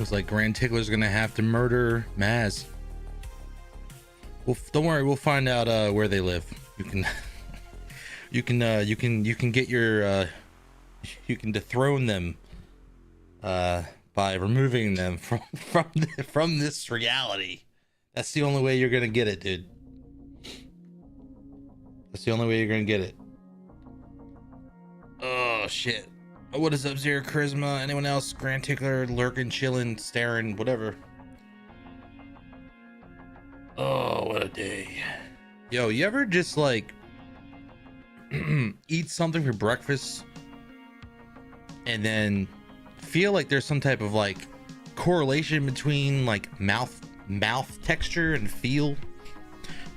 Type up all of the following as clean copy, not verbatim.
was like, Grand Tickler's gonna have to murder Maz. Well, don't worry, we'll find out where they live. You can you can get your you can dethrone them by removing them from this reality. That's the only way you're gonna get it, dude. That's the only way you're gonna get it. Oh shit. What is up, Zero Charisma? Anyone else? Grand Tickler, lurking, chilling, staring, whatever. Oh, what a day. Yo, you ever just like eat something for breakfast and then feel like there's some type of like correlation between like mouth texture and feel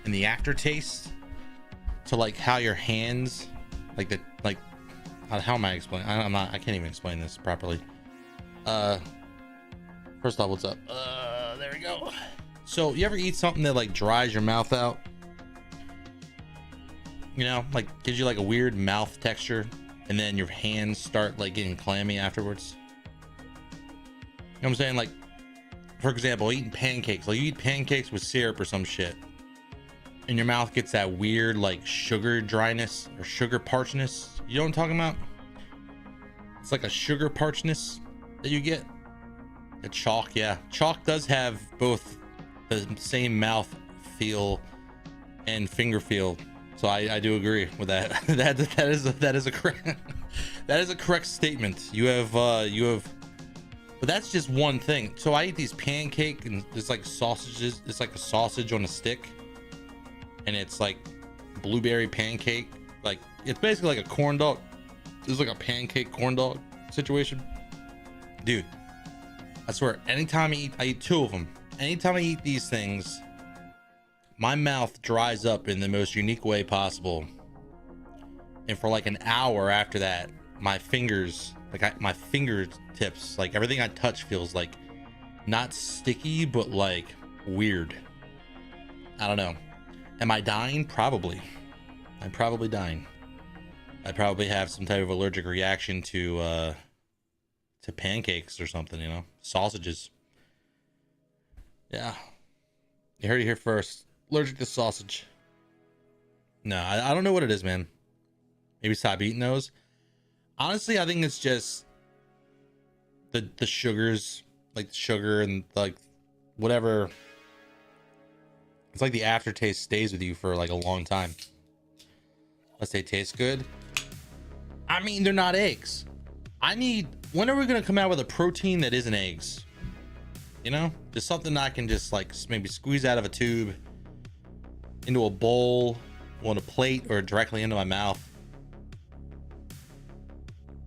and the aftertaste to like how your hands how am I explaining? I can't even explain this properly. First off, what's up? There we go. So you ever eat something that like dries your mouth out? You know, like gives you like a weird mouth texture, and then your hands start like getting clammy afterwards. You know what I'm saying? Like, for example, eating pancakes. Like you eat pancakes with syrup or some shit, and your mouth gets that weird like sugar dryness or sugar parchness. You know what I'm talking about? It's like a sugar parchness that you get. A chalk, yeah. Chalk does have both the same mouth feel and finger feel. So I do agree with that. that is a correct that is a correct statement. You have but that's just one thing. So I eat these pancake and it's like sausages. It's like a sausage on a stick, and it's like blueberry pancake. Like it's basically like a corn dog. It's like a pancake corn dog situation, dude. I swear, anytime I eat two of them. Anytime I eat these things, my mouth dries up in the most unique way possible, and for like an hour after that, my fingers, my fingertips, like everything I touch feels like not sticky, but like weird. I don't know. Am I dying? Probably. I'm probably dying. I probably have some type of allergic reaction to pancakes or something, you know, sausages. Yeah, you heard it here first. Allergic to sausage. No, I don't know what it is, man. Maybe stop eating those. Honestly, I think it's just the sugars, like the sugar and like whatever. It's like the aftertaste stays with you for like a long time. Unless they taste good. I mean, they're not eggs. When are we gonna come out with a protein that isn't eggs? You know, just something I can just like maybe squeeze out of a tube into a bowl, on a plate, or directly into my mouth.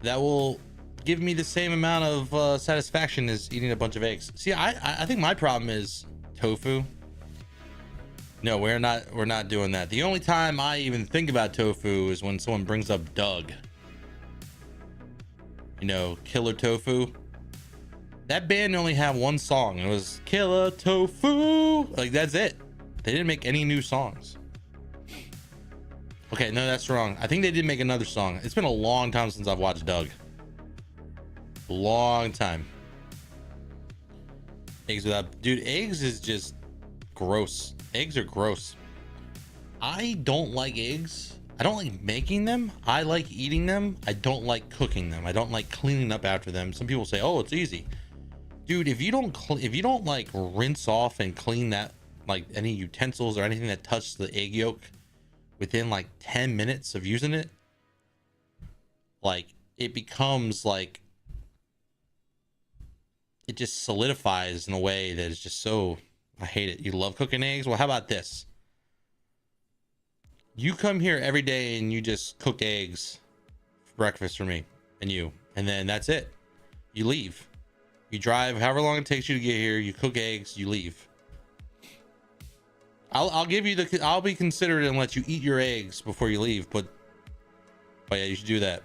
That will give me the same amount of satisfaction as eating a bunch of eggs. See, I think my problem is tofu. No, we're not doing that. The only time I even think about tofu is when someone brings up Doug. You know, Killer Tofu. That band only had one song. It was Killer Tofu. Like, that's it. They didn't make any new songs. Okay, no, that's wrong. I think they did make another song. It's been a long time since I've watched Doug. Long time. Eggs without... Dude, eggs is just gross. Eggs are gross. I don't like eggs. I don't like making them. I like eating them. I don't like cooking them. I don't like cleaning up after them. Some people say, oh, it's easy. Dude, if you don't like rinse off and clean that, like any utensils or anything that touched the egg yolk within like 10 minutes of using it, like it becomes like, it just solidifies in a way that is just so, I hate it. You love cooking eggs? Well, how about this? You come here every day and you just cook eggs for breakfast for me and then that's it. You leave. You drive however long it takes you to get here. You cook eggs. You leave. I'll give you I'll be considerate and let you eat your eggs before you leave. But yeah, you should do that.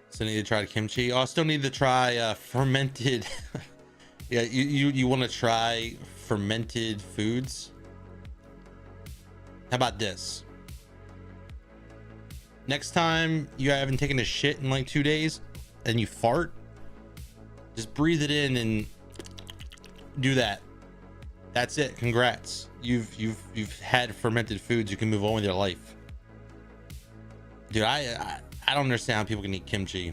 So I need to try the kimchi. Oh, I still need to try fermented. Yeah, you want to try fermented foods? How about this? Next time you haven't taken a shit in like 2 days and you fart, Just breathe it in and do that. That's it. Congrats. You've had fermented foods. You can move on with your life. Dude, I don't understand how people can eat kimchi.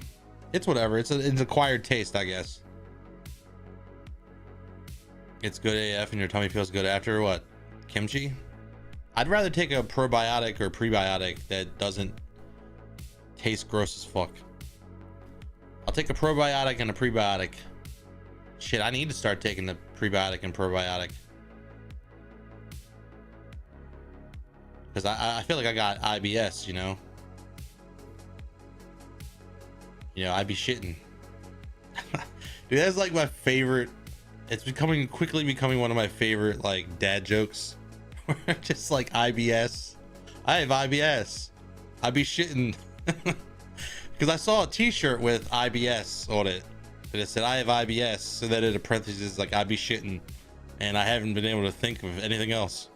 It's whatever. It's an acquired taste, I guess. It's good AF and your tummy feels good after what? Kimchi? I'd rather take a probiotic or prebiotic that doesn't taste gross as fuck. I'll take a probiotic and a prebiotic. Shit, I need to start taking the prebiotic and probiotic. Because I feel like I got IBS, you know? I be shitting. Dude, that's like my favorite. It's quickly becoming one of my favorite like dad jokes. Just like IBS. I have IBS. I be shitting. Because I saw a t-shirt with IBS on it. And it said I have IBS. So that in a parentheses like I be shitting. And I haven't been able to think of anything else.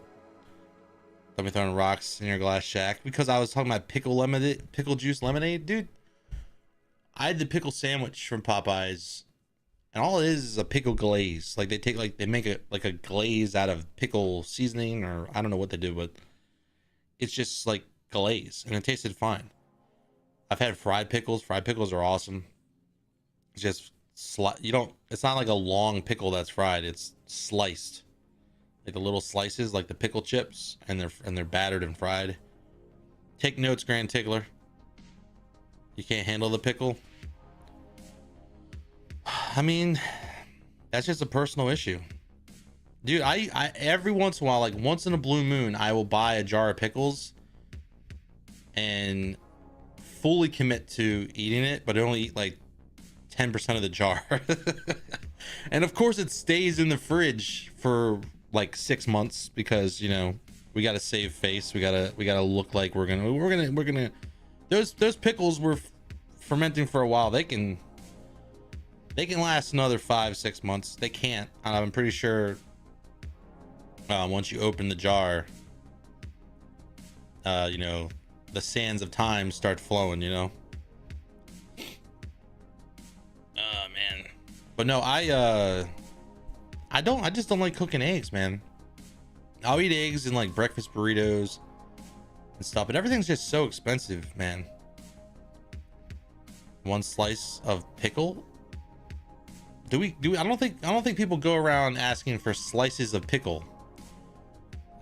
Let me throwing rocks in your glass shack. Because I was talking about pickle juice lemonade, dude. I had the pickle sandwich from Popeyes, and all it is a pickle glaze. Like they make it like a glaze out of pickle seasoning, or I don't know what they do, but it's just like glaze, and it tasted fine. I've had fried pickles. Fried pickles are awesome. It's just it's not like a long pickle that's fried. It's sliced, like the little slices, like the pickle chips, and they're battered and fried. Take notes, Grand Tickler. You can't handle the pickle. I mean, that's just a personal issue, dude. I every once in a while, like once in a blue moon, I will buy a jar of pickles and fully commit to eating it, but I only eat like 10% of the jar. And of course it stays in the fridge for like 6 months because we got to save face. We gotta look like we're gonna those pickles were fermenting for a while. They can last another 5-6 months. They can't. I'm pretty sure once you open the jar, the sands of time start flowing, Oh man. But no, I just don't like cooking eggs, man. I'll eat eggs in like breakfast burritos and stuff, but everything's just so expensive, man. One slice of pickle? Do we I don't think people go around asking for slices of pickle.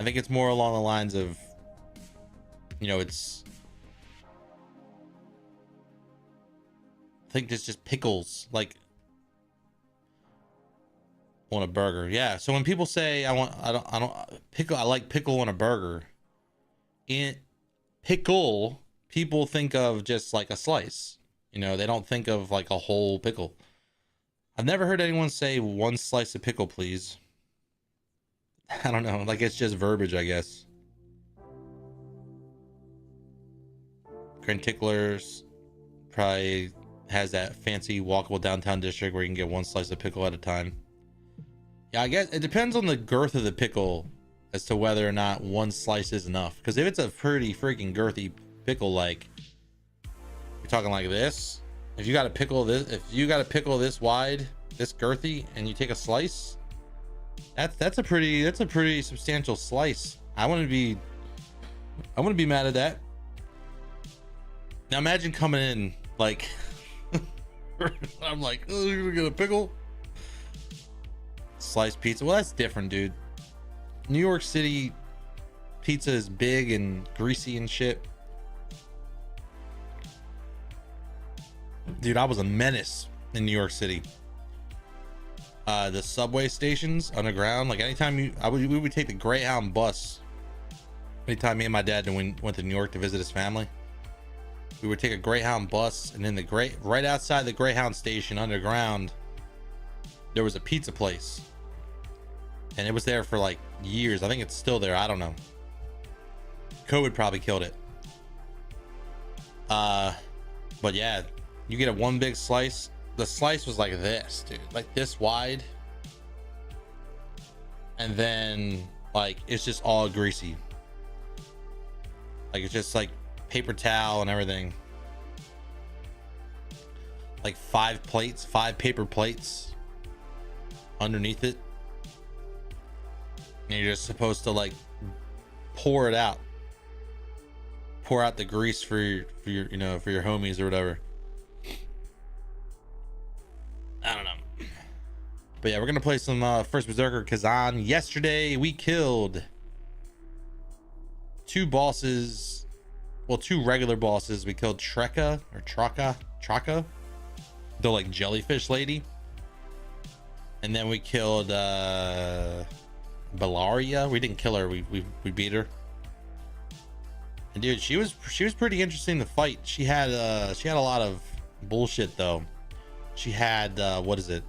I think it's more along the lines of it's I think it's just pickles like on a burger. Yeah, so when people say I like pickle on a burger, in pickle people think of just like a slice. They don't think of like a whole pickle. I've never heard anyone say one slice of pickle, please. I don't know. Like it's just verbiage, I guess. Grand Ticklers probably has that fancy walkable downtown district where you can get one slice of pickle at a time. Yeah, I guess it depends on the girth of the pickle as to whether or not one slice is enough. Because if it's a pretty freaking girthy pickle, like you're talking like this, if you got a pickle this wide, this girthy, and you take a slice, that's a pretty substantial slice. I wouldn't be mad at that. Now imagine coming in like I'm like, oh, you're gonna get a pickle? Sliced pizza. Well, that's different, dude. New York City pizza is big and greasy and shit. Dude, I was a menace in New York City. The subway stations underground, like anytime we would take the Greyhound bus. Anytime me and my dad went to New York to visit his family, we would take a Greyhound bus, and then right outside the Greyhound station underground, there was a pizza place, and it was there for like years. I think it's still there. I don't know. COVID probably killed it. But yeah, you get a one big slice. The slice was like this, dude, like this wide, and then like it's just all greasy. Like it's just like paper towel and everything. like 5 plates, 5 paper plates underneath it. And you're just supposed to like pour it out. Pour out the grease for your you know, for your homies or whatever. I don't know. But yeah, we're gonna play some first Berserker Khazan. Yesterday we killed 2 bosses. Well, 2 regular bosses. We killed Treka or Traka, the like jellyfish lady. And then we killed Bellaria. We didn't kill her, we beat her. And dude, she was pretty interesting to fight. She had a lot of bullshit though. She had what is it?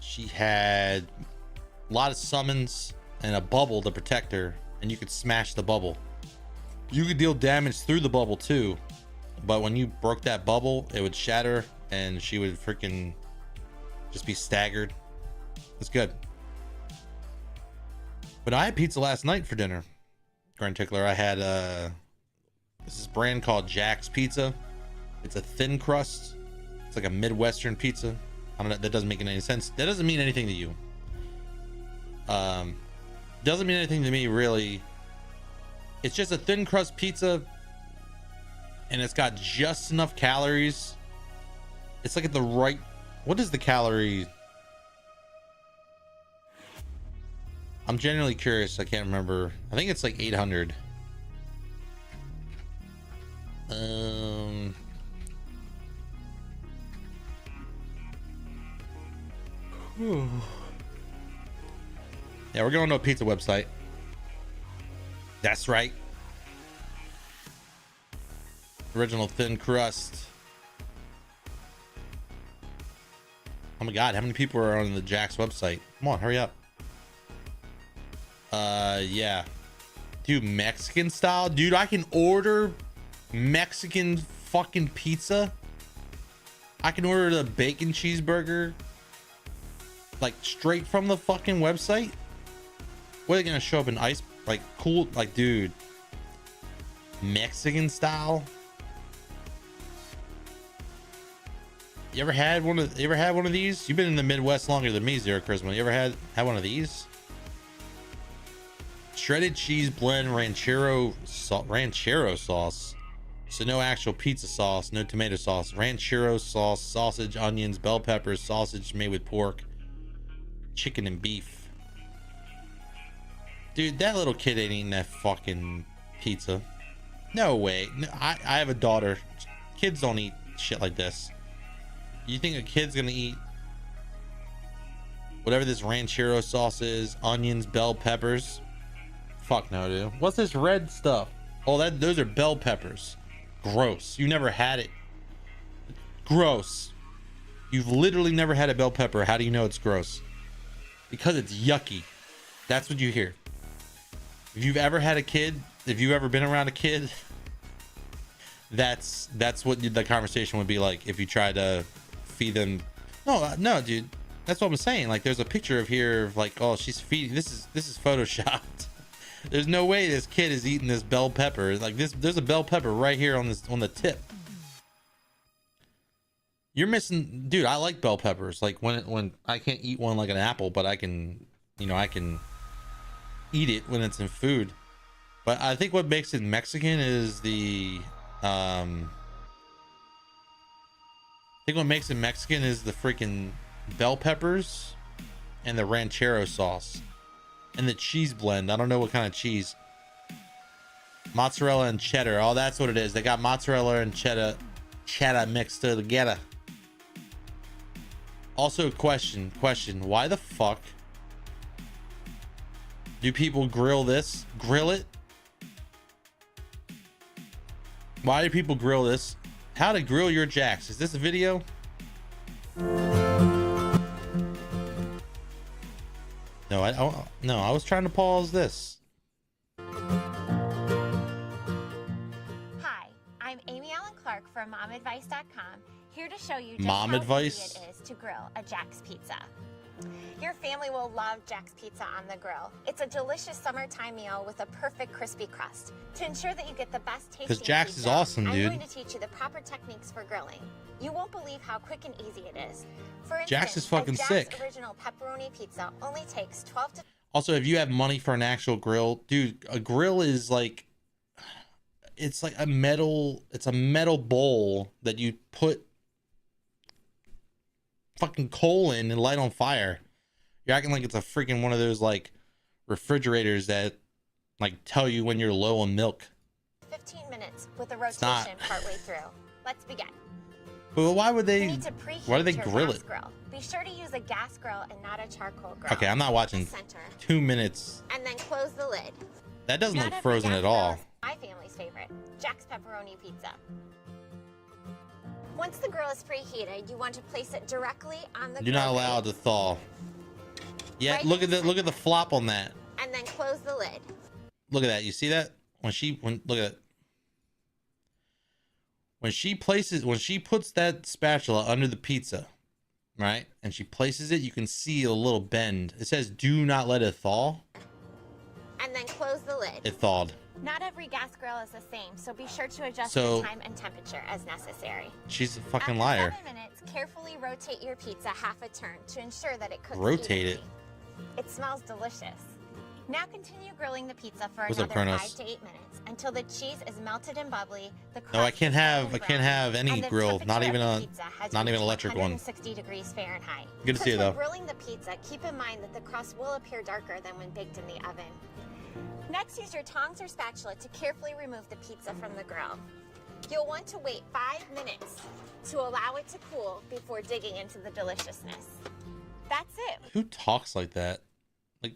She had a lot of summons and a bubble to protect her, and you could smash the bubble. You could deal damage through the bubble too, but when you broke that bubble, it would shatter and she would freaking just be staggered. It's good. But I had pizza last night for dinner. Grand Tickler. I had this is brand called Jack's Pizza. It's a thin crust. It's like a Midwestern pizza. I don't know. That doesn't make any sense. That doesn't mean anything to you. Doesn't mean anything to me really. It's just a thin crust pizza, and it's got just enough calories. It's like at the right. What is the calorie? I'm genuinely curious. I can't remember. I think it's like 800. Yeah, we're going to a pizza website. That's right. Original thin crust. Oh my god, how many people are on the Jack's website? Come on, hurry up. Yeah. Dude, Mexican style? Dude, I can order Mexican fucking pizza. I can order the bacon cheeseburger like straight from the fucking website. What are they gonna show up in ice? Like cool, like dude, Mexican style. You ever had one of these? You've been in the Midwest longer than me, Zero Charisma. You ever had one of these? Shredded cheese blend ranchero sauce. So no actual pizza sauce, no tomato sauce. Ranchero sauce, sausage, onions, bell peppers, sausage made with pork, chicken and beef. Dude, that little kid ain't eating that fucking pizza. No way. No, I have a daughter. Kids don't eat shit like this. You think a kid's gonna eat whatever this ranchero sauce is, onions, bell peppers? Fuck no, dude. What's this red stuff? Oh, those are bell peppers. Gross. You never had it. Gross. You've literally never had a bell pepper. How do you know it's gross? Because it's yucky. That's what you hear. If you've ever had a kid, if you've ever been around a kid, that's what the conversation would be like if you try to feed them. No, dude. That's what I'm saying. Like, there's a picture of here of like, oh, she's feeding. This is photoshopped. There's no way this kid is eating this bell pepper. Like this, there's a bell pepper right here on the tip. You're missing, dude. I like bell peppers. Like when I can't eat one like an apple, but I can eat it when it's in food. But I think what makes it Mexican is the freaking bell peppers and the ranchero sauce and the cheese blend. I don't know what kind of cheese. Mozzarella and cheddar. Oh, that's what it is. They got mozzarella and cheddar mixed together. Also, question. Why the fuck do people grill this? Grill it? Why do people grill this? How to grill your jacks. Is this a video? No, I was trying to pause this. Hi, I'm Amy Allen Clark from MomAdvice.com, here to show you just Mom how advice? easy it is to grill a Jack's Pizza. Your family will love Jack's Pizza on the grill. It's a delicious summertime meal with a perfect crispy crust. To ensure that you get the best tasting Because Jack's pizza, is awesome, I'm dude. going to teach you the proper techniques for grilling. You won't believe how quick and easy it is. For instance, Jack's is fucking a Jack's sick. original pepperoni pizza only takes 12 to... Also, if you have money for an actual grill, dude, a grill is like, it's like a metal bowl that you put fucking coal in and light on fire. You're acting like it's a freaking one of those like refrigerators that like tell you when you're low on milk. 15 minutes with a rotation partway through. Let's begin. But why would You they? need to preheat Why do they your grill gas it? grill. Be sure to use a gas grill and not a charcoal grill. Okay, I'm not watching Center, 2 minutes. and then close the lid. That doesn't Not look every frozen gas at grill all. is my family's favorite, Jack's pepperoni pizza. Once the grill is preheated, you want to place it directly on the You're not grill allowed to grate, thaw. Yeah, Right look in at the the flop on that. and then close the lid. Look at that. You see that? Look at it. When she puts that spatula under the pizza, right? And she places it, you can see a little bend. It says, do not let it thaw. And then close the lid. It thawed. Not every gas grill is the same, so be sure to adjust So- the time and temperature as necessary. She's a fucking After liar. 7 minutes, carefully rotate your pizza half a turn to ensure that it cooks Rotate it. evenly. It smells delicious. Now continue grilling the pizza for What's up, another Kronos? 5 to 8 minutes until the cheese is melted and bubbly. The No, I crust can't is have golden I can't brown, have any and the grill, not temperature even of a the pizza has not even reached electric one. 160 degrees Fahrenheit. Good to see you, Since though. we're grilling the pizza, keep in mind that the crust will appear darker than when baked in the oven. Next, use your tongs or spatula to carefully remove the pizza from the grill. You'll want to wait 5 minutes to allow it to cool before digging into the deliciousness. That's it. Who talks like that? Like,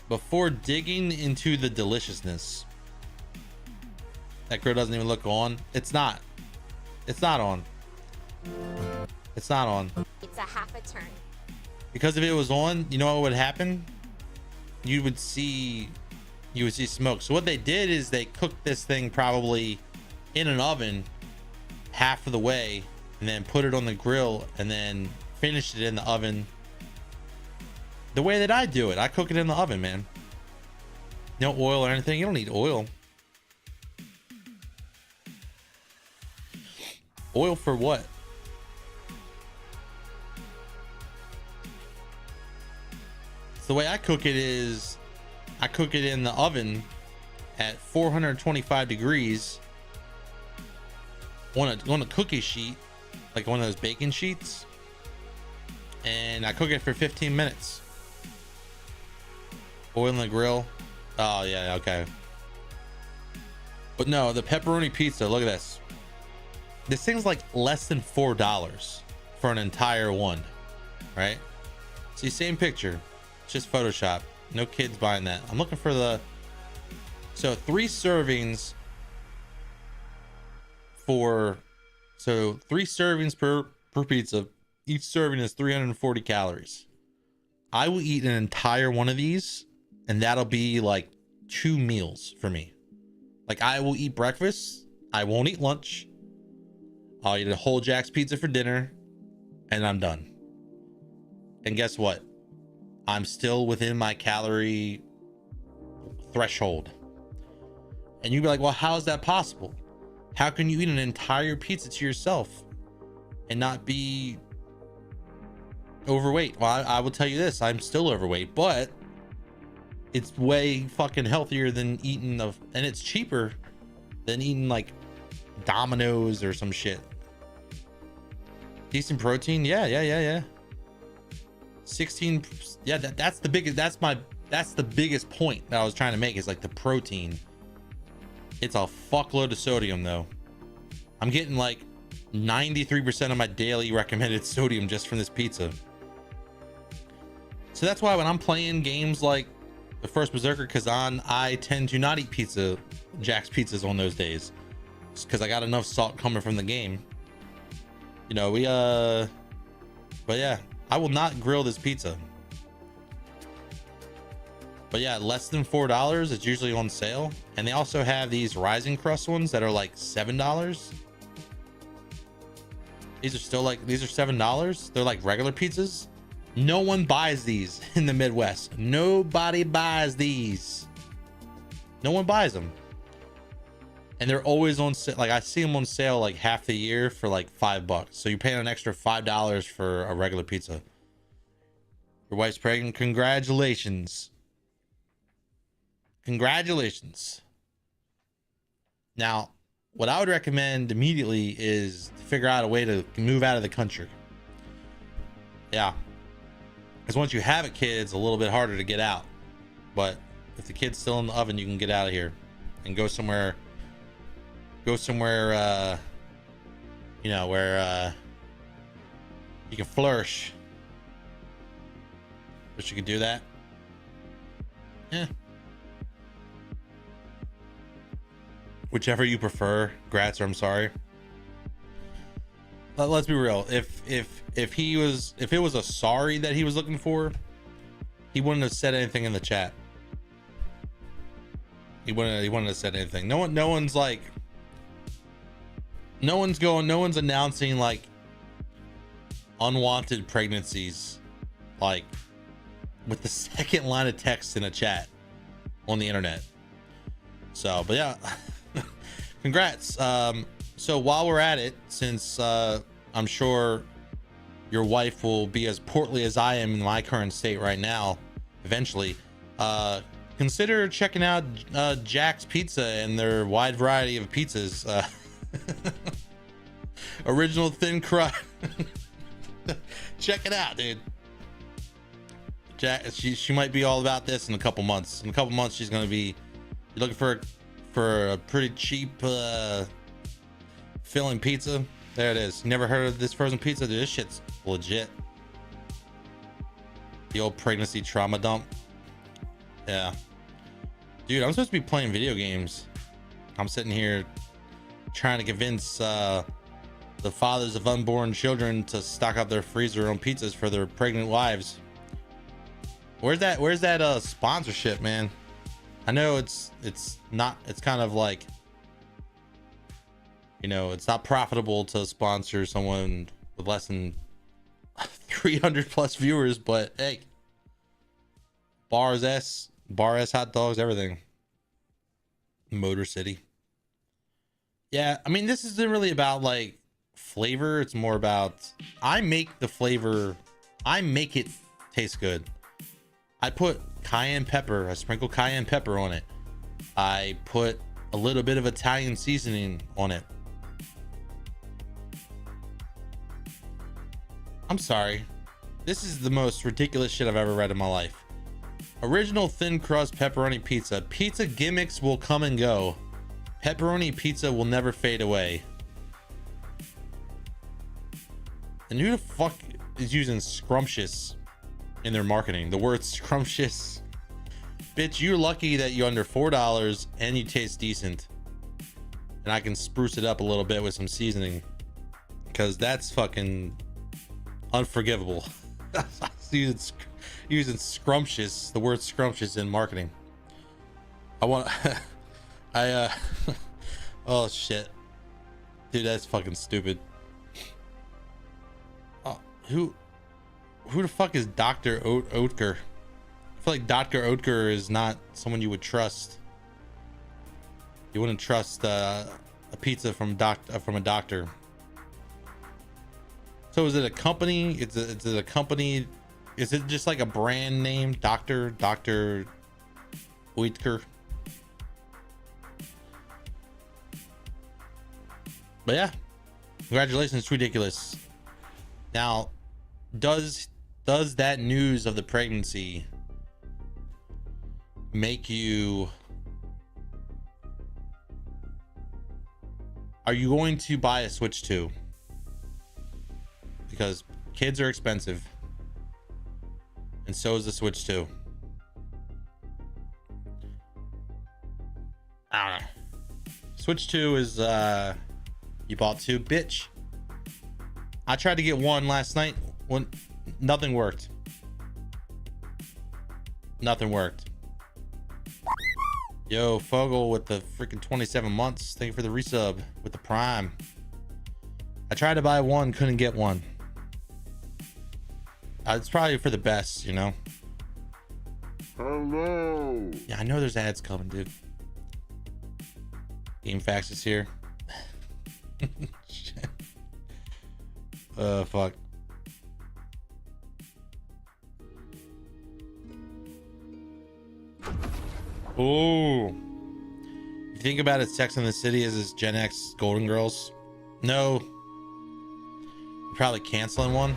before digging into the deliciousness. That grill doesn't even look on. It's not. It's not on. It's not on. Pizza half a turn. Because if it was on, you know what would happen? You would see smoke. So what they did is they cooked this thing probably in an oven half of the way and then put it on the grill and then finished it in the oven the way that I do it. I cook it in the oven, man. No oil or anything. You don't need oil. Oil for what? The way I cook it is I cook it in the oven at 425 degrees on a cookie sheet, like one of those baking sheets, and I cook it for 15 minutes. Oil in the grill. Oh yeah, okay. But no, the pepperoni pizza, look at this. This thing's like less than $4 for an entire one, right? See, same picture. It's just Photoshop. No kids buying that. I'm looking for the... So 3 servings for... So 3 servings per pizza. Each serving is 340 calories. I will eat an entire one of these, and that'll be like 2 meals for me. Like, I will eat breakfast. I won't eat lunch. I'll eat a whole Jack's pizza for dinner, and I'm done. And guess what? I'm still within my calorie threshold. And you'd be like, well, how is that possible? How can you eat an entire pizza to yourself and not be overweight? Well, I will tell you this, I'm still overweight, but it's way fucking healthier than eating and it's cheaper than eating like Domino's or some shit. Decent protein. Yeah. 16. Yeah, that's the biggest, that's the biggest point that I was trying to make, is like the protein. It's a fuckload of sodium though. I'm getting like 93% of my daily recommended sodium just from this pizza. So that's why when I'm playing games like the first Berserker Khazan, I tend to not eat Jack's pizzas on those days, because I got enough salt coming from the game. You know, but yeah, I will not grill this pizza. But yeah, less than $4. It's usually on sale. And they also have these rising crust ones that are like $7. These are still like, these are $7. They're like regular pizzas. No one buys these in the Midwest. Nobody buys these. No one buys them. And they're always on sale. Like I see them on sale like half the year for like $5. So you're paying an extra $5 for a regular pizza. Your wife's pregnant. Congratulations. Congratulations. Now, what I would recommend immediately is to figure out a way to move out of the country. Yeah. Because once you have a kid, it's a little bit harder to get out. But if the kid's still in the oven, you can get out of here and go somewhere. Go somewhere, you know, where you can flourish. Wish you could do that. Yeah. Whichever you prefer, Grats, or I'm sorry. Let's be real. If it was a sorry that he was looking for, he wouldn't have said anything in the chat. He wouldn't have said anything. No one's announcing like unwanted pregnancies like with the second line of text in a chat on the internet. So, but yeah. Congrats. So while we're at it, since I'm sure your wife will be as portly as I am in my current state right now, eventually, consider checking out Jack's Pizza and their wide variety of pizzas. Original thin crust. Check it out, dude. Jack, she might be all about this in a couple months. In a couple months, she's gonna be looking for a pretty cheap filling pizza. There it is. Never heard of this frozen pizza? Dude, this shit's legit. The old pregnancy trauma dump. Yeah. Dude, I'm supposed to be playing video games. I'm sitting here trying to convince the fathers of unborn children to stock up their freezer on pizzas for their pregnant wives. Where's that sponsorship, man? I know it's kind of like, you know, it's not profitable to sponsor someone with less than 300 plus viewers, but hey, bar S hot dogs, everything. Motor City. Yeah, I mean, this isn't really about like flavor. It's more about I make the flavor. I make it taste good. I put cayenne pepper. I sprinkle cayenne pepper on it. I put a little bit of Italian seasoning on it. I'm sorry. This is the most ridiculous shit I've ever read in my life. Original thin crust pepperoni pizza. Pizza gimmicks will come and go. Pepperoni pizza will never fade away. And who the fuck is using scrumptious in their marketing? The word scrumptious. Bitch, you're lucky that you're under $4 and you taste decent. And I can spruce it up a little bit with some seasoning. Because that's fucking unforgivable. using scrumptious, the word scrumptious in marketing. Oh shit. Dude, that's fucking stupid. Oh, who the fuck is Dr. Oetker? I feel like Dr. Oetker is not someone you would trust. You wouldn't trust a pizza from a doctor. So is it a company? Is it a company? Is it just like a brand name? Dr. Oetker? But yeah, congratulations. It's ridiculous. Now, does that news of the pregnancy make you, are you going to buy a Switch 2? Because kids are expensive, and so is the Switch 2. I don't know. Switch 2 is you bought 2, bitch. I tried to get one last night when nothing worked. Nothing worked. Yo, Fogel with the freaking 27 months. Thank you for the resub with the Prime. I tried to buy one, couldn't get one. It's probably for the best, you know. Hello. Yeah, I know there's ads coming, dude. GameFAQs is here. Shit. Fuck. Oh. You think about it, Sex and the City is this Gen X Golden Girls? No. You're probably canceling one.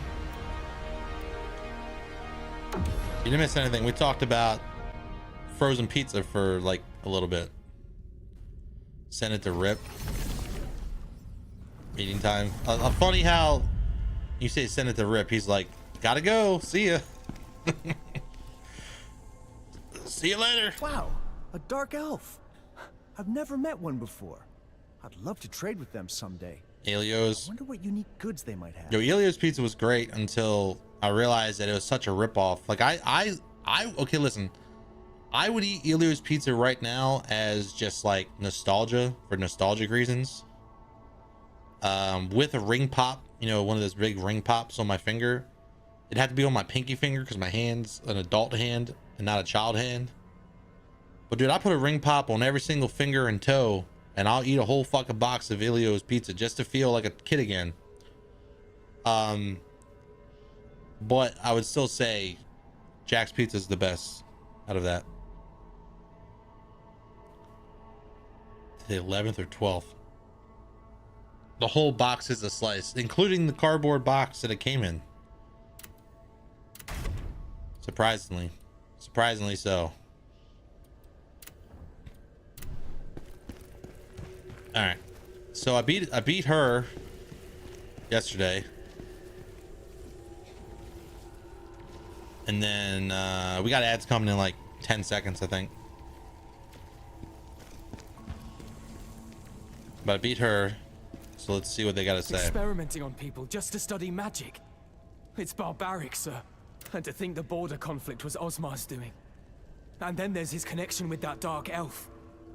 You didn't miss anything. We talked about frozen pizza for like a little bit. Send it to Rip. Meeting time. Funny how you say send it to Rip. He's like, gotta go. See ya. See you later. Wow, a dark elf. I've never met one before. I'd love to trade with them someday. Elio's. I wonder what unique goods they might have. Yo, Elio's pizza was great until I realized that it was such a ripoff. Like okay, listen. I would eat Elio's pizza right now as just like nostalgia for nostalgic reasons. With a ring pop, you know, one of those big ring pops on my finger. It'd have to be on my pinky finger because my hand's an adult hand and not a child hand. But dude, I put a ring pop on every single finger and toe, and I'll eat a whole fucking box of Elio's pizza just to feel like a kid again. But I would still say Jack's Pizza is the best out of that. The 11th or 12th. The whole box is a slice, including the cardboard box that it came in. Surprisingly so. All right, so I beat her yesterday, and then we got ads coming in like 10 seconds, I think. But I beat her, so let's see what they got to say. Experimenting on people just to study magic. It's barbaric, sir. And to think the border conflict was Osmar's doing. And then there's his connection with that dark elf.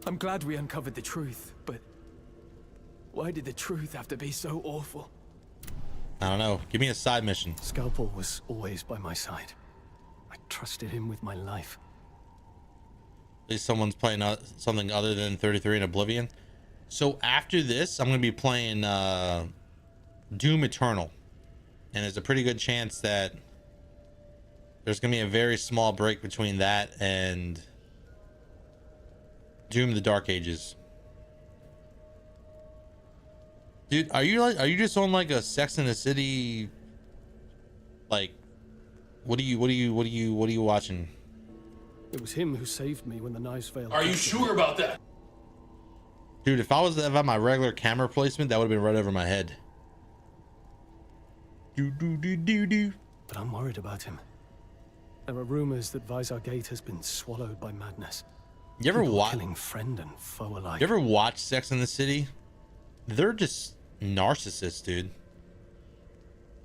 I'm glad we uncovered the truth, but why did the truth have to be so awful? I don't know. Give me a side mission. Scalpel was always by my side. I trusted him with my life. At least someone's playing something other than 33 and Oblivion. So after this, I'm going to be playing Doom Eternal. And there's a pretty good chance that there's going to be a very small break between that and Doom the Dark Ages. Dude, are you just on like a Sex and the City, like, what are you watching? It was him who saved me when the knives failed. Are you sure about that? Dude, if I was to have my regular camera placement, that would have been right over my head. But I'm worried about him. There are rumors that Visar Gate has been swallowed by madness. You ever watch? Killing friend and foe alike. You ever watch Sex and the City? They're just narcissists, dude.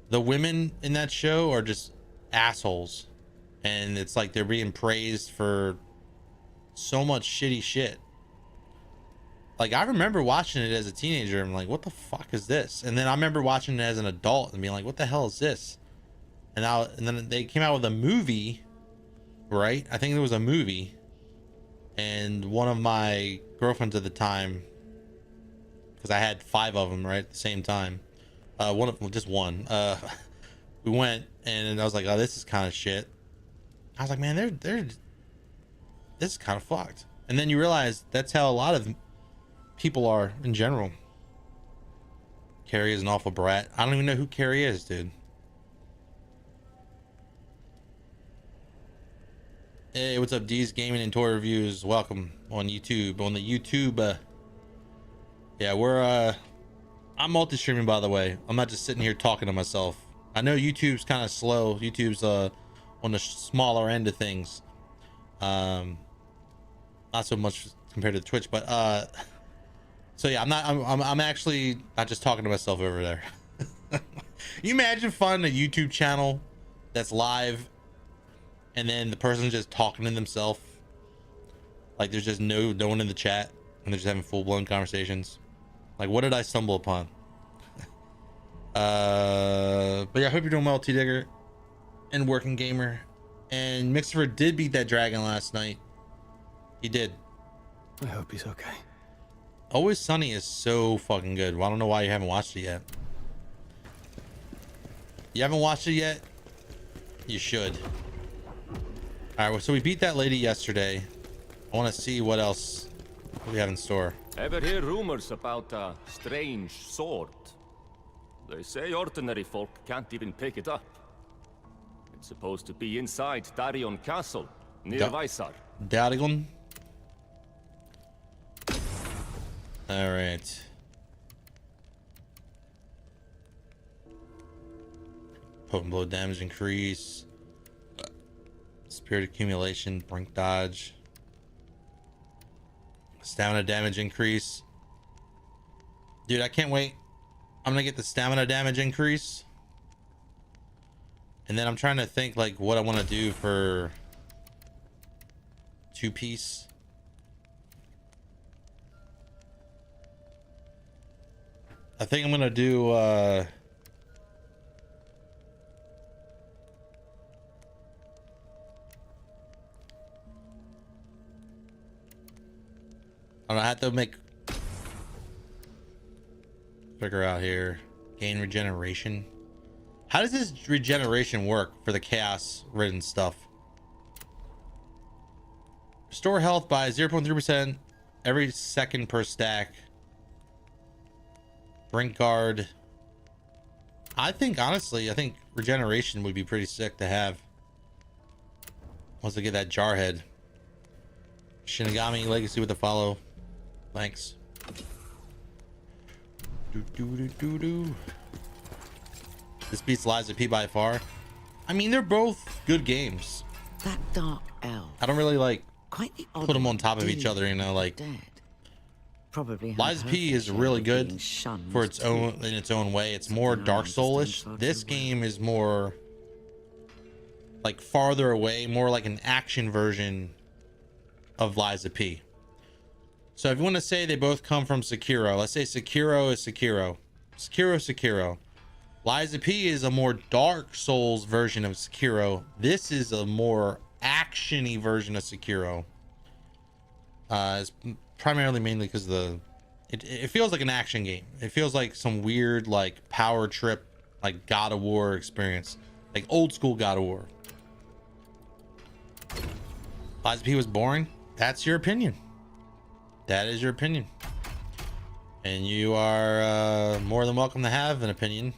The women in that show are just assholes, and it's like they're being praised for so much shitty shit. Like, I remember watching it as a teenager and I'm like, what the fuck is this? And then I remember watching it as an adult and being like, what the hell is this? And then they came out with a movie, right? I think there was a movie, and one of my girlfriends at the time, because I had 5 of them right at the same time, just one, we went, and I was like, oh, this is kind of shit. I was like, man, this is kind of fucked. And then you realize that's how a lot of people are in general. Carrie is an awful brat. I don't even know who Carrie is, dude. Hey, what's up, D's Gaming and Toy Reviews? Welcome on YouTube. On the YouTube, yeah, I'm multi-streaming, by the way. I'm not just sitting here talking to myself. I know YouTube's kind of slow. YouTube's on the smaller end of things. Not so much compared to Twitch, but so yeah, I'm actually not just talking to myself over there. You imagine finding a YouTube channel that's live and then the person's just talking to themselves, like there's just no one in the chat and they're just having full-blown conversations. Like, what did I stumble upon? But yeah, I hope you're doing well, T Digger and Working Gamer. And Mixer did beat that dragon last night. He did. I hope he's okay. Always Sunny is so fucking good. Well, I don't know why you haven't watched it yet. You haven't watched it yet? You should. All right, so we beat that lady yesterday. I want to see what else we have in store. Ever hear rumors about a strange sword? They say ordinary folk can't even pick it up. It's supposed to be inside Darion Castle, near Vaisar. Darion? All right. Potent blow damage increase. Spirit accumulation, brink dodge. Stamina damage increase. Dude, I can't wait. I'm gonna get the stamina damage increase. And then I'm trying to think like what I want to do for 2-piece. I think I'm gonna do I have to figure out here. Gain regeneration. How does this regeneration work for the chaos ridden stuff? Restore health by 0.3% every second per stack. Brink guard. I think honestly, I think regeneration would be pretty sick to have. Once I get that jarhead. Shinigami legacy with a follow. Thanks. This beats Lies of P by far. I mean, they're both good games. That dark elf. I don't really like Quite the odd put them on top of deed each other, you know, like dead. Probably Lies of P is really good for its own in its own way. It's more Dark Soulish. This game is more like farther away, more like an action version of Lies of P. So if you want to say they both come from Sekiro, let's say Sekiro is Sekiro. Sekiro. Lies of P is a more Dark Souls version of Sekiro. This is a more action-y version of Sekiro. It's primarily mainly because it feels like an action game. It feels like some weird like power trip, like God of War experience, like old school God of War. Lies of P was boring. That's your opinion. That is your opinion, and you are more than welcome to have an opinion.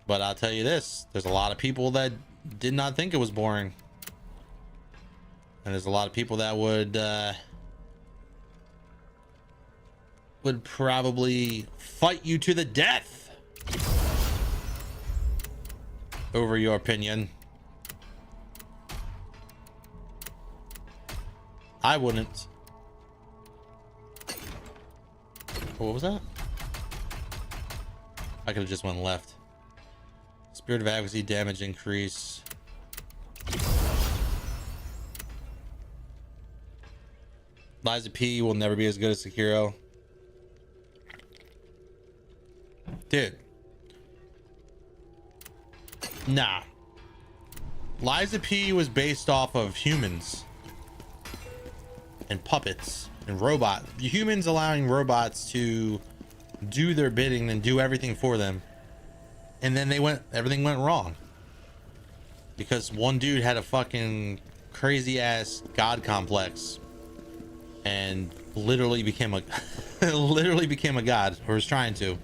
But I'll tell you this, there's a lot of people that did not think it was boring. And there's a lot of people that would probably fight you to the death over your opinion. I wouldn't. What was that? I could have just went left. Spirit of Advocacy damage increase. Lies of P will never be as good as Sekiro. Dude. Nah. Lies of P was based off of humans. And puppets. And robots. Humans allowing robots to do their bidding and do everything for them. And then everything went wrong. Because one dude had a fucking crazy ass god complex. And literally became a god, or was trying to.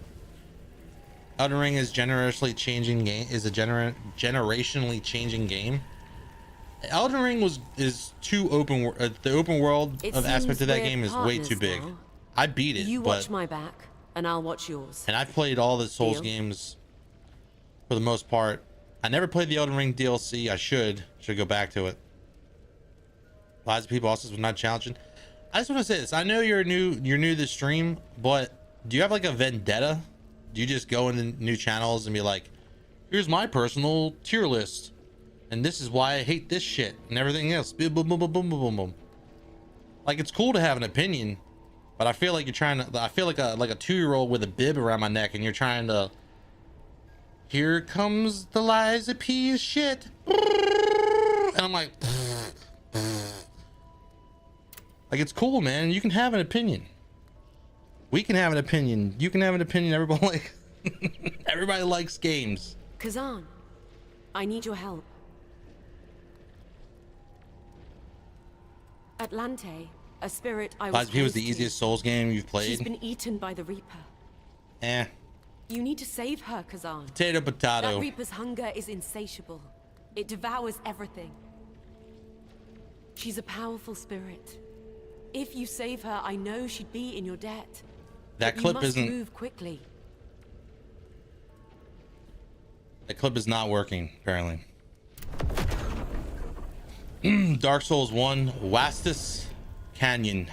Elden Ring is generationally changing game. Is a generationally changing game. Elden Ring is too open. The open world of aspect of that game is way too big. Now. I beat it. You watch my back, and I'll watch yours. And I've played all the Souls Deal? games for the most part. I never played the Elden Ring DLC. I should go back to it. Lots of people also was not challenging. I just want to say this. I know you're new to the stream, but do you have like a vendetta? Do you just go into new channels and be like, here's my personal tier list, and this is why I hate this shit and everything else? Boom, boom, boom, boom, boom, boom, boom. Like, it's cool to have an opinion, But I feel like you're trying to, I feel like a 2-year-old with a bib around my neck and you're trying to, here comes the Liza P shit. And I'm like it's cool, man. You can have an opinion. We can have an opinion. You can have an opinion. Everybody like everybody likes games. Khazan, I need your help. Atlante, a spirit I was Liza P was the close to. easiest Souls game you've She's played. been eaten by the Reaper. Eh. You need to save her, Khazan. Potato, That potato. Reaper's hunger is insatiable. It devours everything. She's a powerful spirit. If you save her, I know she'd be in your debt. That But clip you must isn't. move quickly. That clip is not working, apparently. Dark Souls 1, Wastus Canyon.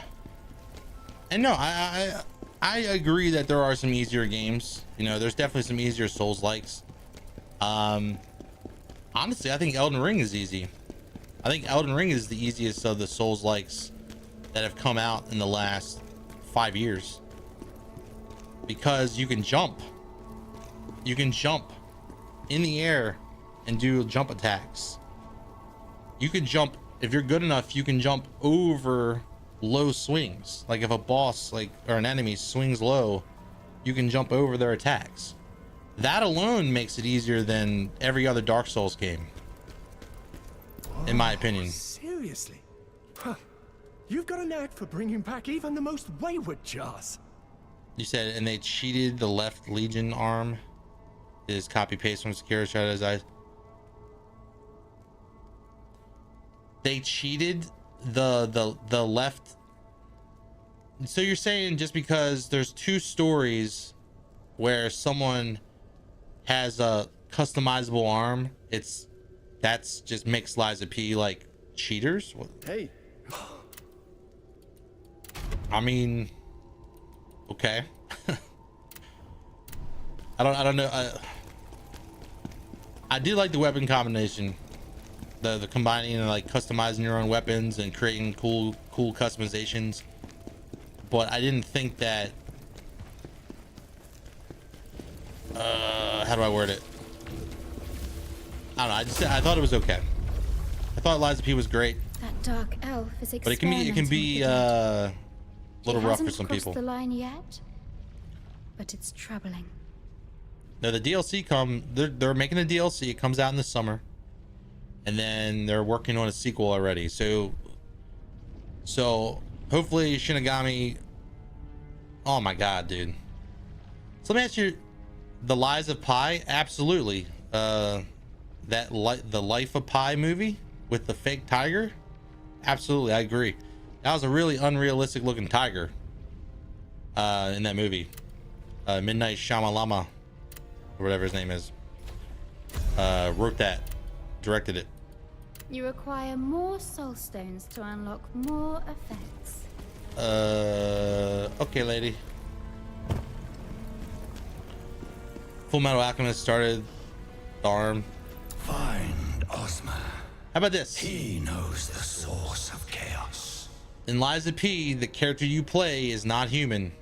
And no, I agree that there are some easier games. You know, there's definitely some easier Souls likes. Honestly, I think Elden Ring is easy. I think Elden Ring is the easiest of the Souls likes that have come out in the last 5 years. Because you can jump. You can jump in the air and do jump attacks. You can jump, if you're good enough, you can jump over low swings. Like if a boss or an enemy swings low, you can jump over their attacks. That alone makes it easier than every other Dark Souls game, in my opinion. Seriously? Huh. You've got a knack for bringing back even the most wayward jars. You said, and they cheated the left Legion arm. Is copy paste from Sekiro Shadow's Eyes. They cheated the left. So you're saying just because there's 2 stories where someone has a customizable arm, that's just makes Liza P like cheaters? Hey. I mean, okay. I don't know. I do like the weapon combination, the combining and like customizing your own weapons and creating cool customizations. But I didn't think that. How do I word it? I don't know. I thought it was okay. I thought Liza P was great, That dark elf is but it can be a little rough for some people. The line yet, but it's troubling. Now the DLC they're making a DLC. It comes out in the summer, and then they're working on a sequel already. So hopefully Shinigami. Oh my god, dude. So let me ask you, the Lies of Pi, absolutely. The Life of Pi movie with the fake tiger, absolutely, I agree. That was a really unrealistic looking tiger in that movie. Midnight Shyamalama, or whatever his name is, wrote that, directed it. You require more soul stones to unlock more effects. Okay, lady. Full Metal Alchemist started the arm. Find Ozma. How about this? He knows the source of chaos. In Liza P, the character you play is not human.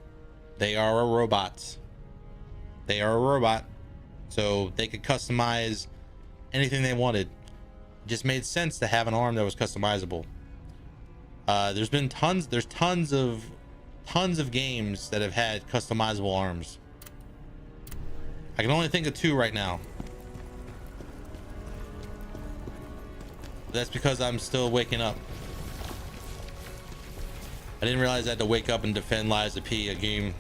They are a robot. They are a robot. So they could customize anything they wanted. It just made sense to have an arm that was customizable. There's tons of games that have had customizable arms. I can only think of 2 right now. That's because I'm still waking up. I didn't realize I had to wake up and defend Liza P, a game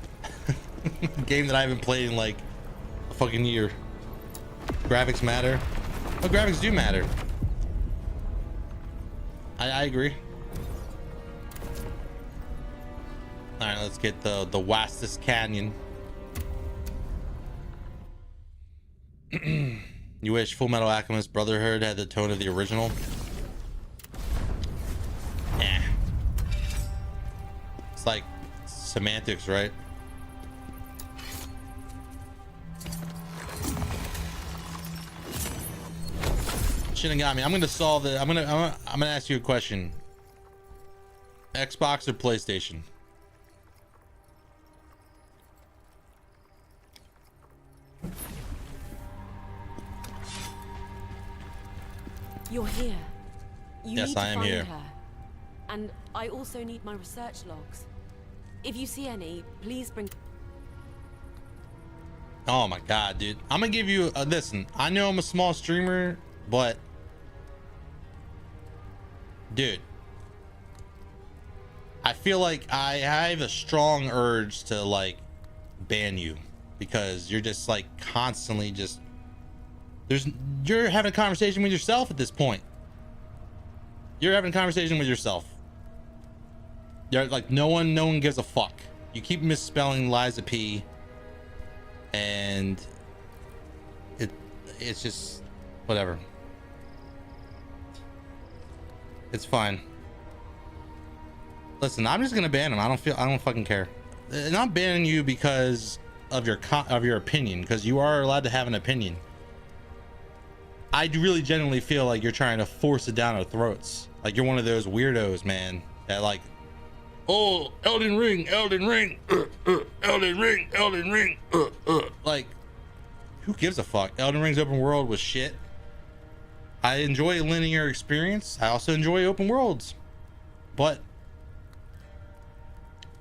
game that I haven't played in like a fucking year. Graphics matter. Well, graphics do matter. I agree. All right, let's get the Wastus Canyon. You wish Full Metal Alchemist Brotherhood had the tone of the original? Eh. It's like semantics, right? Shinigami, I'm gonna solve the. I'm gonna ask you a question. Xbox or PlayStation? You're here. You Yes, need to I am find here. her. And I also need my research logs. If you see any, please bring... Oh my god, dude. I'm gonna give you a listen. I know I'm a small streamer, but dude, I feel like I have a strong urge to like ban you because you're just like constantly just you're having a conversation with yourself at this point. You're having a conversation with yourself. You're like no one gives a fuck. You keep misspelling Liza P, and it's just whatever. It's fine. Listen, I'm just gonna ban him. I don't fucking care. And I'm banning you because of your opinion, because you are allowed to have an opinion. I really genuinely feel like you're trying to force it down our throats. Like you're one of those weirdos, man, that like, oh, Elden Ring, Elden Ring, Elden Ring, Elden Ring, like, who gives a fuck? Elden Ring's open world was shit. I enjoy a linear experience. I also enjoy open worlds, but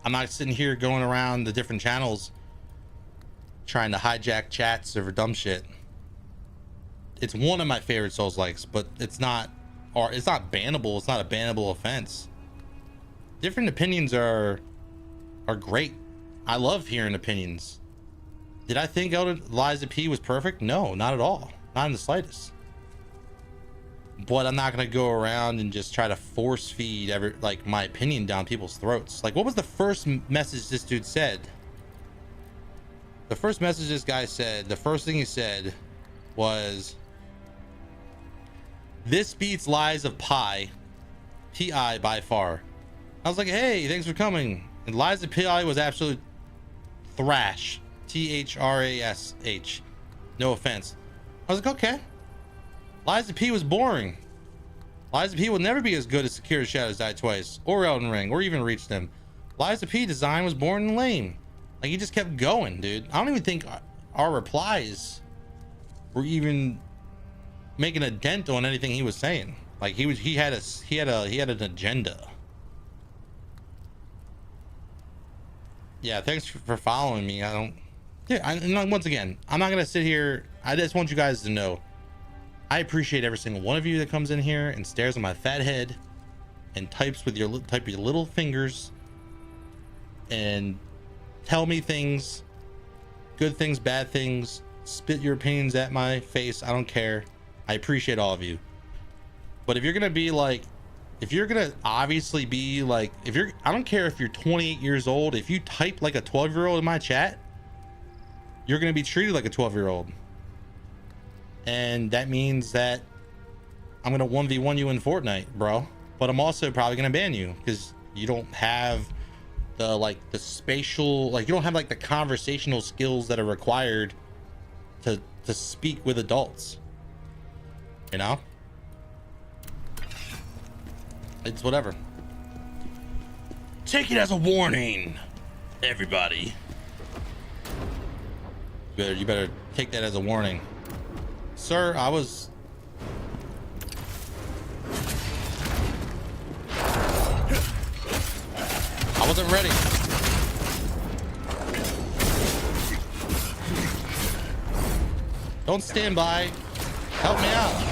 I'm not sitting here going around the different channels trying to hijack chats over dumb shit. It's one of my favorite Souls likes, but it's not bannable. It's not a bannable offense. Different opinions are great. I love hearing opinions. Did I think Liza P was perfect? No, not at all. Not in the slightest. But I'm not gonna go around and just try to force feed my opinion down people's throats. Like, what was the first message this dude said? The first message this guy said, the first thing he said was, "This beats Lies of Pi, P.I. by far." I was like, hey, thanks for coming. And Liza P.I. was absolute thrash. T-H-R-A-S-H. No offense. I was like, okay. Liza P was boring. Liza P will never be as good as Sekiro Shadows Die Twice, or Elden Ring, or even Reach Them. Liza P design was boring and lame. Like, he just kept going, dude. I don't even think our replies were even making a dent on anything he was saying. Like, he had an agenda. Yeah, thanks for following me. And once again, I'm not gonna sit here. I just want you guys to know, I appreciate every single one of you that comes in here and stares at my fat head and types with your little fingers and tell me things, good things, bad things, spit your opinions at my face. I don't care. I appreciate all of you. But if you're gonna be like, if you're gonna obviously be like, I don't care if you're 28 years old, if you type like a 12-year-old in my chat, you're gonna be treated like a 12-year-old. And that means that I'm gonna 1v1 you in Fortnite, bro. But I'm also probably gonna ban you because you don't have the spatial, like, you don't have like the conversational skills that are required to speak with adults. You know? It's whatever. Take it as a warning, everybody. You better take that as a warning. Sir, I wasn't ready. Don't stand by. Help me out.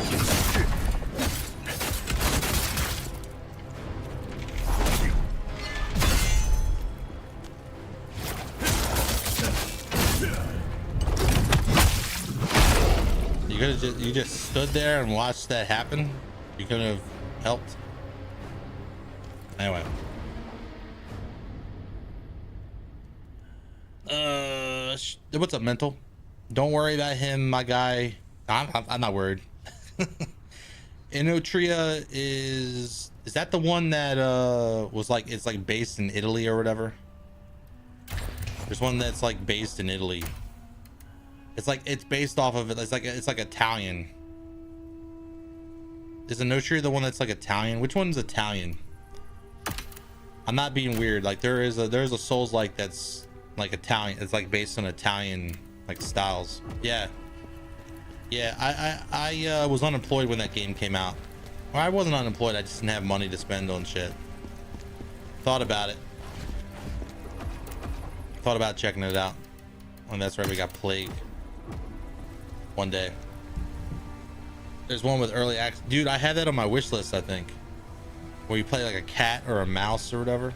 You just stood there and watched that happen. You couldn't have helped. Anyway. What's up, Mental? Don't worry about him, my guy. I'm not worried. Inotria is that the one that was like, it's like based in Italy or whatever? There's one that's like based in Italy. It's like, it's based off of it. It's like Italian. Is Inotria the one that's like Italian? Which one's Italian? I'm not being weird. Like, there's a Souls like that's like Italian. It's like based on Italian like styles. Yeah. I was unemployed when that game came out, Well, I wasn't unemployed. I just didn't have money to spend on shit. Thought about it. Thought about checking it out. And that's right, we got Plague. One day. There's one with early access. Dude, I had that on my wish list, I think. Where you play like a cat or a mouse or whatever.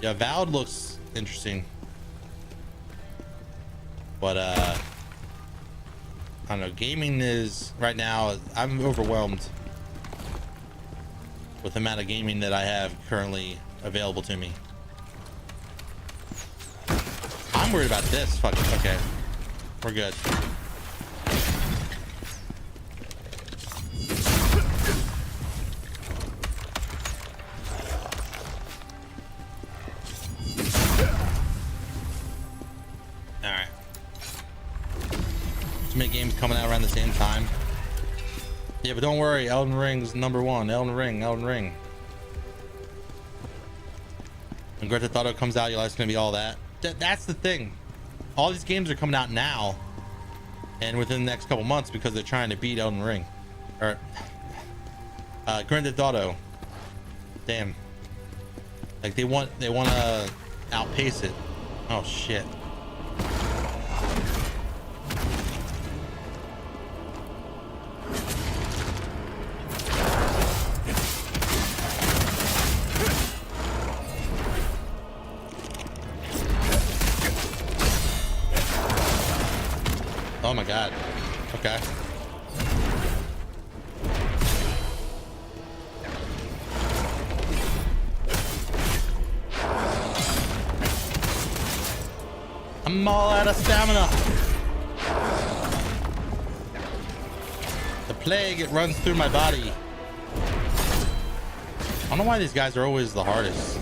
Yeah, Vowed looks interesting. But I don't know, gaming is right now, I'm overwhelmed with the amount of gaming that I have currently available to me. I'm worried about this. Fuck it. Okay, we're good. Games coming out around the same time. Yeah, but don't worry, Elden Ring's #1. Elden Ring. When Grand Theft Auto comes out, you're like, it's gonna be all that. That's the thing. All these games are coming out now and within the next couple months because they're trying to beat Elden Ring. Or Grand Theft Auto. Damn. Like they want to outpace it. Oh shit. Oh my god. Okay. I'm all out of stamina. The plague, it runs through my body. I don't know why these guys are always the hardest.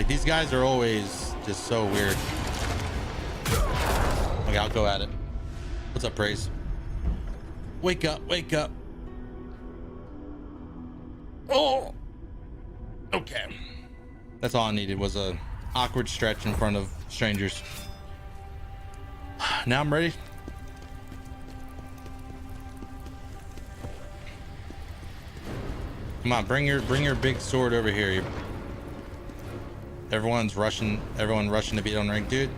These guys are always just so weird. Okay, I'll go at it. What's up, Praise? Wake up, wake up. Oh, okay. That's all I needed was a awkward stretch in front of strangers. Now I'm ready. Come on, bring your big sword over here. Everyone rushing to beat on rank, dude.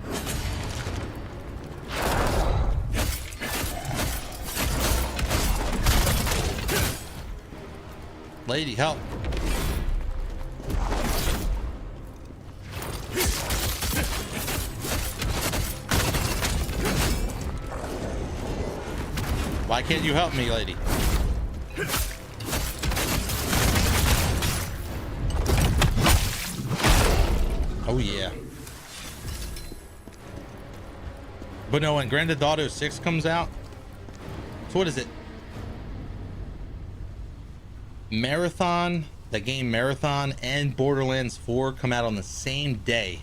Lady, help. Why can't you help me, lady? Oh yeah. But no, when Grand Theft Auto 6 comes out, so what is it? Marathon, that game Marathon and Borderlands 4 come out on the same day.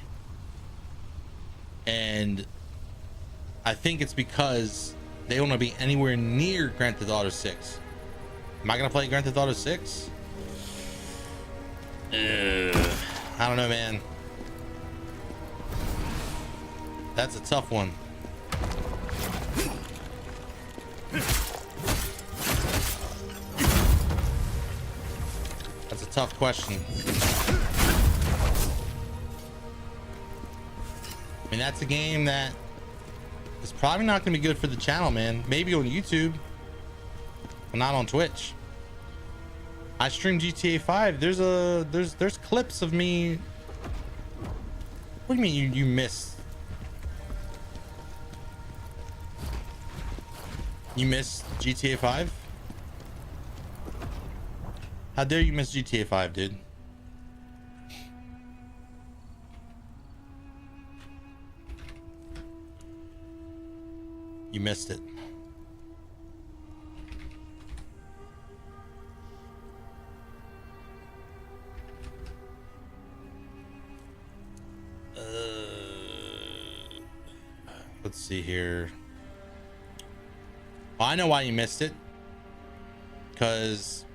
And I think it's because they don't want to be anywhere near Grand Theft Auto 6. Am I gonna play Grand Theft Auto 6? I don't know, man. That's a tough one. That's a tough question. I mean, that's a game that is probably not going to be good for the channel, man. Maybe on YouTube, but not on Twitch. I stream GTA 5. There's clips of me. What do you mean you missed? You missed GTA 5? How dare you miss GTA 5, dude? You missed it. Let's see here. Well, I know why you missed it. because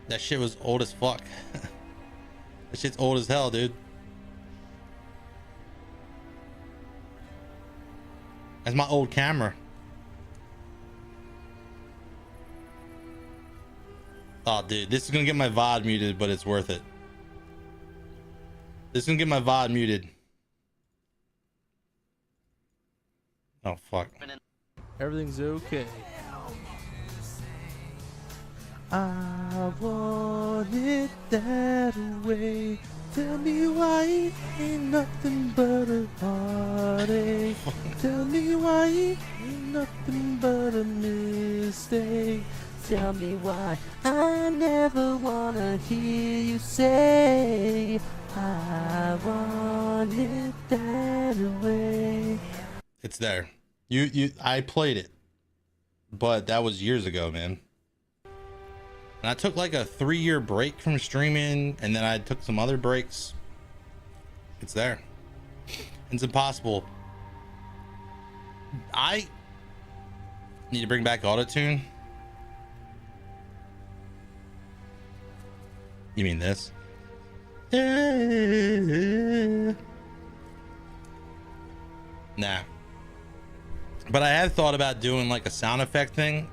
that shit was old as fuck. That shit's old as hell, dude. That's my old camera. Oh, dude, this is gonna get my VOD muted, but it's worth it. This is gonna get my VOD muted. Oh, fuck. Everything's okay. I want it that way. Tell me why it ain't nothing but a heartache. Tell me why it ain't nothing but a mistake. Tell me why I never wanna hear you say I want it that way. It's there. I played it, but that was years ago, man. And I took like a 3-year break from streaming, and then I took some other breaks. It's there. It's impossible. I need to bring back autotune. You mean this? Nah. But I had thought about doing like a sound effect thing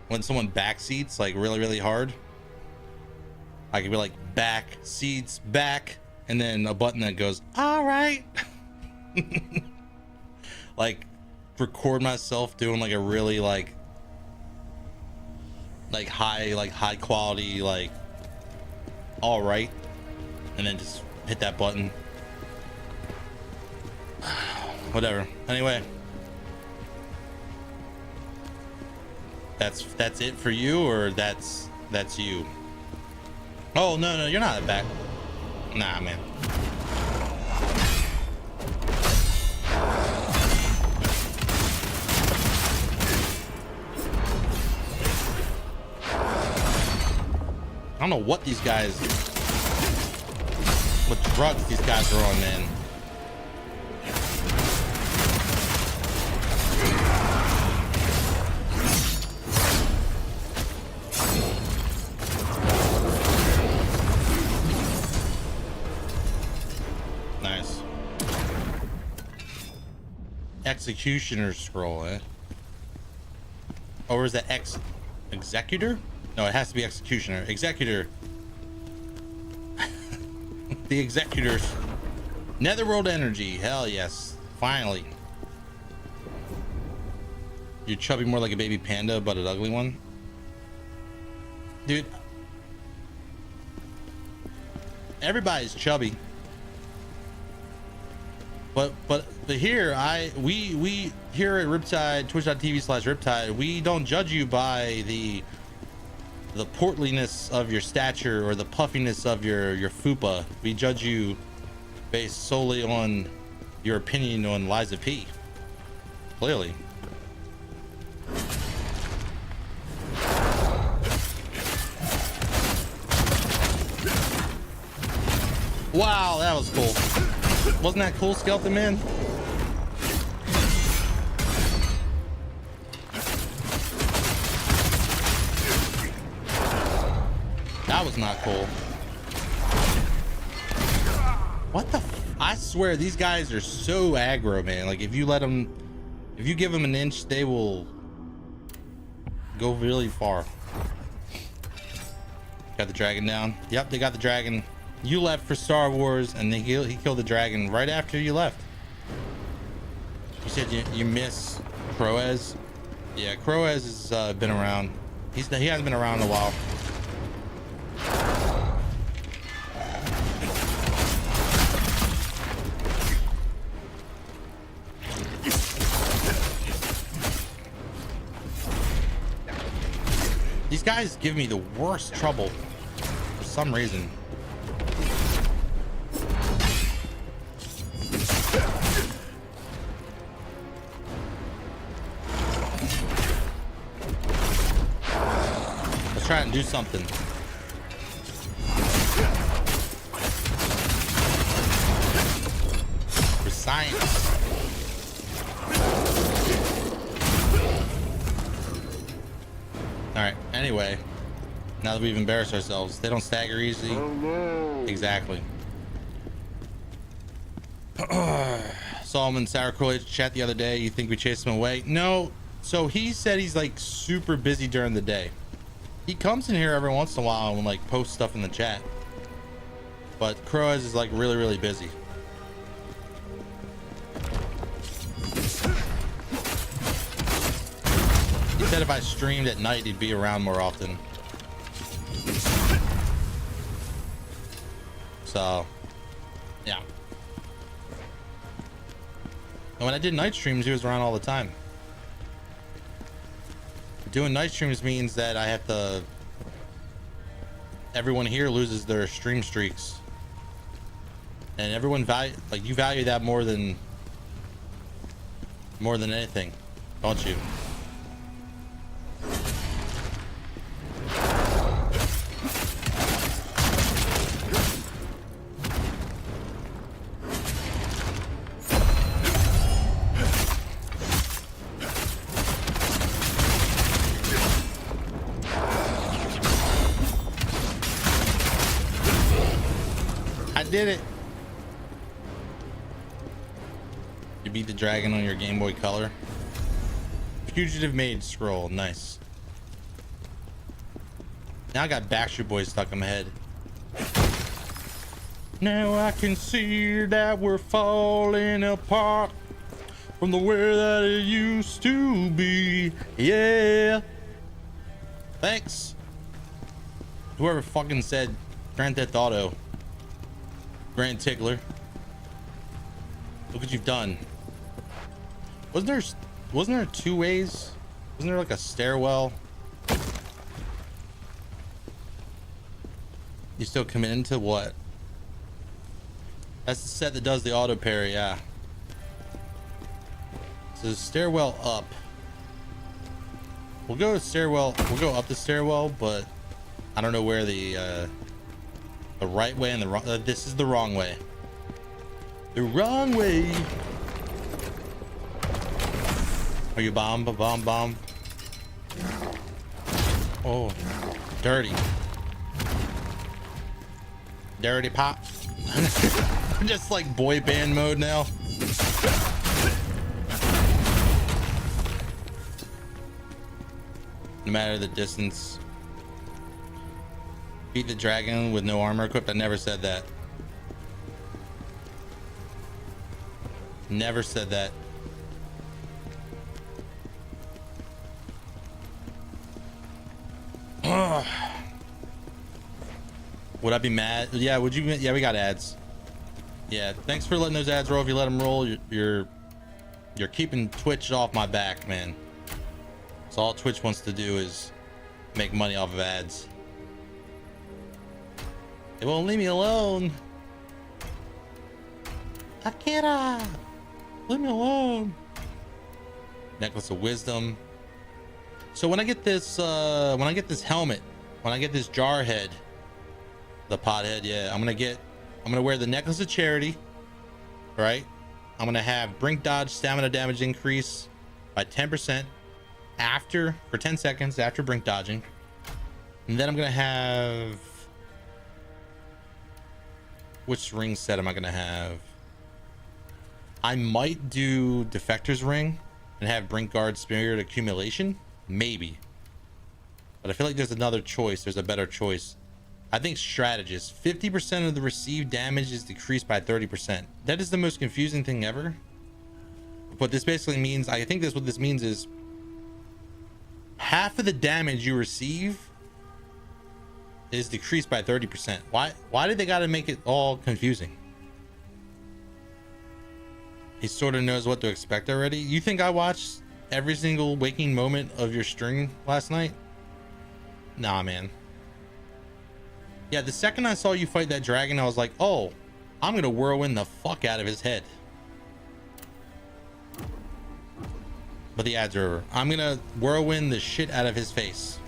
when someone backseats like really, really hard. I could be like back seats back, and then a button that goes, all right. Like record myself doing like a really like high quality, like all right, and then just hit that button. Whatever. Anyway, that's it for you, or that's you? Oh no, you're not back. Nah, man. I don't know what these guys, what drugs these guys are on, man. Nice. Executioner scroll, eh? Or is that executor? No, it has to be executioner. Executor. The executors. Netherworld energy. Hell yes. Finally. You're chubby more like a baby panda, but an ugly one. Dude. Everybody's chubby. But here we here at Riptide, twitch.tv/Riptide, we don't judge you by the portliness of your stature or the puffiness of your fupa. We judge you based solely on your opinion on Liza P. Clearly. Wow, that was cool. Wasn't that cool, Skeleton Man? That was not cool. What the I swear these guys are so aggro, man. Like if you give them an inch, they will go really far. Got the dragon down. Yep, they got the dragon. You left for Star Wars, and he killed the dragon right after you left. You said you miss Croaz. Yeah, Croaz has been around. He hasn't been around in a while. These guys give me the worst trouble for some reason. Let's try and do something. For science. All right, anyway, Now that we've embarrassed ourselves, they don't stagger easy. Exactly. Saw him in Sour Kool-Aid chat the other day. You think we chased him away? No. So he said he's like super busy during the day. He comes in here every once in a while and like posts stuff in the chat. But Croaz is like really, really busy. He said if I streamed at night, he'd be around more often. So, yeah. And when I did night streams, he was around all the time. Doing night streams means that I have to... Everyone here loses their stream streaks. And everyone you value that more than anything, don't you? Did it. You beat the dragon on your Game Boy Color. Fugitive Maid scroll, nice. Now I got Backstreet Boys stuck in my head. Now I can see that we're falling apart from the way that it used to be. Yeah. Thanks. Whoever fucking said Grand Theft Auto. Grand Tickler. Look what you've done. Wasn't there 2 ways? Wasn't there like a stairwell? You still committed to what? That's the set that does the auto parry, yeah. So stairwell up. We'll go up the stairwell, but I don't know where the right way and the wrong. This is the wrong way. The wrong way. Are you bomb? Oh, dirty pop. I'm just like boy band mode now. No matter the distance. Beat the dragon with no armor equipped. I never said that. Never said that. Would I be mad? Yeah, would you? Yeah, we got ads. Yeah, thanks for letting those ads roll. If you let them roll, you're keeping Twitch off my back, man. So all Twitch wants to do is make money off of ads. They won't leave me alone. Akira, leave me alone. Necklace of Wisdom. So when I get this helmet, when I get this jar head, the pot head, yeah, I'm gonna wear the Necklace of Charity, right? I'm gonna have Brink Dodge stamina damage increase by 10% for 10 seconds after Brink dodging, and then I'm gonna have. Which ring set am I gonna have? I might do Defector's Ring and have Brink Guard Spirit Accumulation, maybe. But I feel like there's another choice. There's a better choice. I think Strategist. 50% of the received damage is decreased by 30%. That is the most confusing thing ever. What this basically means, I think what this means is half of the damage you receive is decreased by 30%. Why did they gotta make it all confusing? He sort of knows what to expect already. You think I watched every single waking moment of your stream last night? Nah, man. Yeah, the second I saw you fight that dragon, I was like, oh, I'm gonna whirlwind the fuck out of his head. But the ads are over. I'm gonna whirlwind the shit out of his face.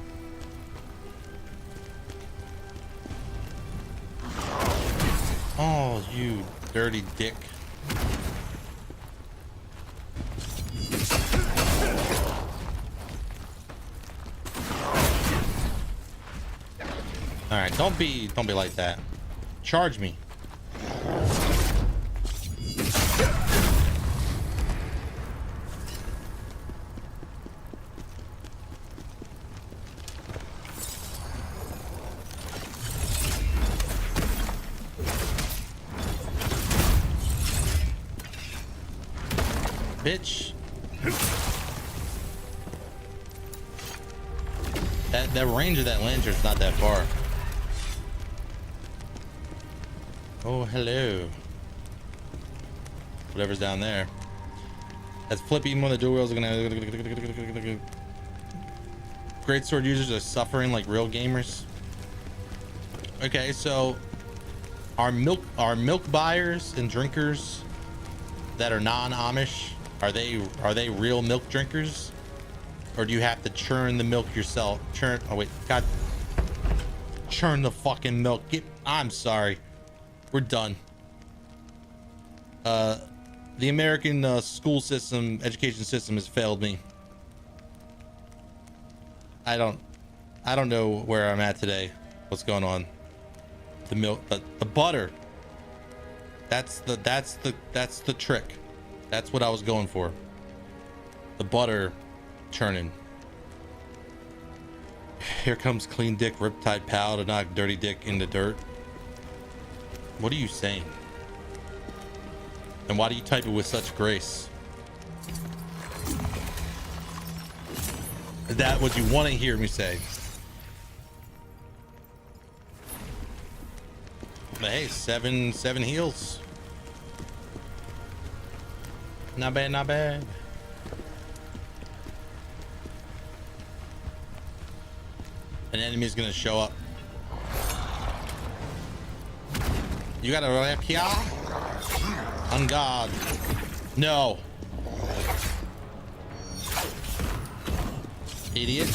Oh, you dirty dick. All right, don't be like that. Charge me. Bitch. That range of that lantern's not that far. Oh, hello. Whatever's down there. That's flippy. Even when the dual wheels are gonna. Great sword users are suffering like real gamers. Okay, so our milk buyers and drinkers that are non-Amish, are they real milk drinkers? Or do you have to churn the milk yourself? Oh wait, God. Churn the fucking milk. I'm sorry. We're done. The American school system, education system has failed me. I don't know where I'm at today. What's going on? The milk, the butter. That's the trick. That's what I was going for. The butter churning. Here comes clean dick, riptide pal to knock dirty dick in the dirt. What are you saying? And why do you type it with such grace? Is that what you want to hear me say? But hey, seven heals. Not bad, not bad. An enemy is gonna show up. You got a rep here? On guard. No. Idiot.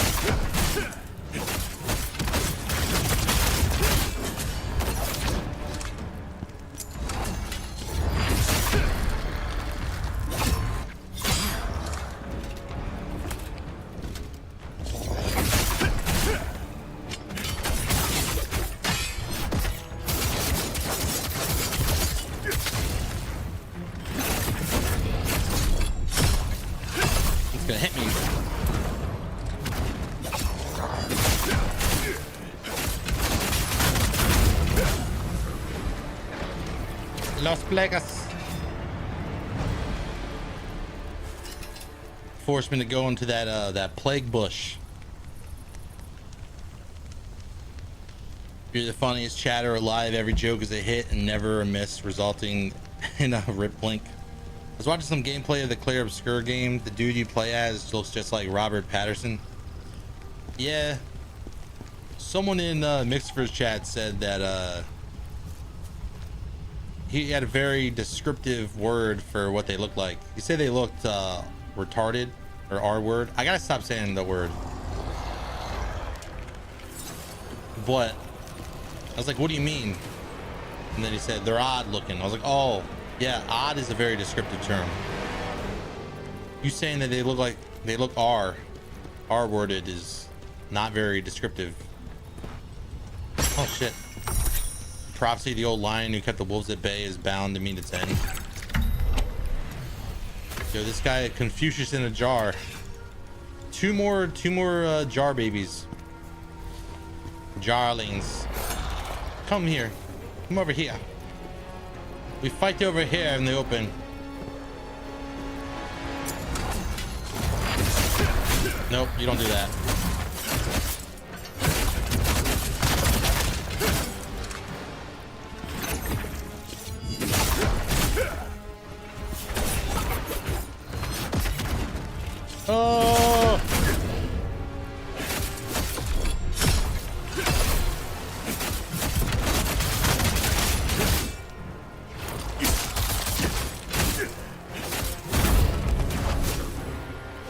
Los Plagas. Forced me to go into that plague bush. You're the funniest chatter alive. Every joke is a hit and never a miss, resulting in a rip blink. I was watching some gameplay of the Clear Obscure game. The dude you play as looks just like Robert Patterson. Yeah. Someone in Mixfer's chat said that he had a very descriptive word for what they looked like. He said they looked retarded, or R-word. I gotta stop saying the word. But I was like, what do you mean? And then he said they're odd looking. I was like, oh yeah, odd is a very descriptive term. You saying that they look R-worded is not very descriptive. Oh shit. Prophecy, the old lion who kept the wolves at bay is bound to meet its end. Yo, this guy, Confucius in a jar. Two more jar babies. Jarlings. Come here. Come over here. We fight over here in the open. Nope, you don't do that. Oh!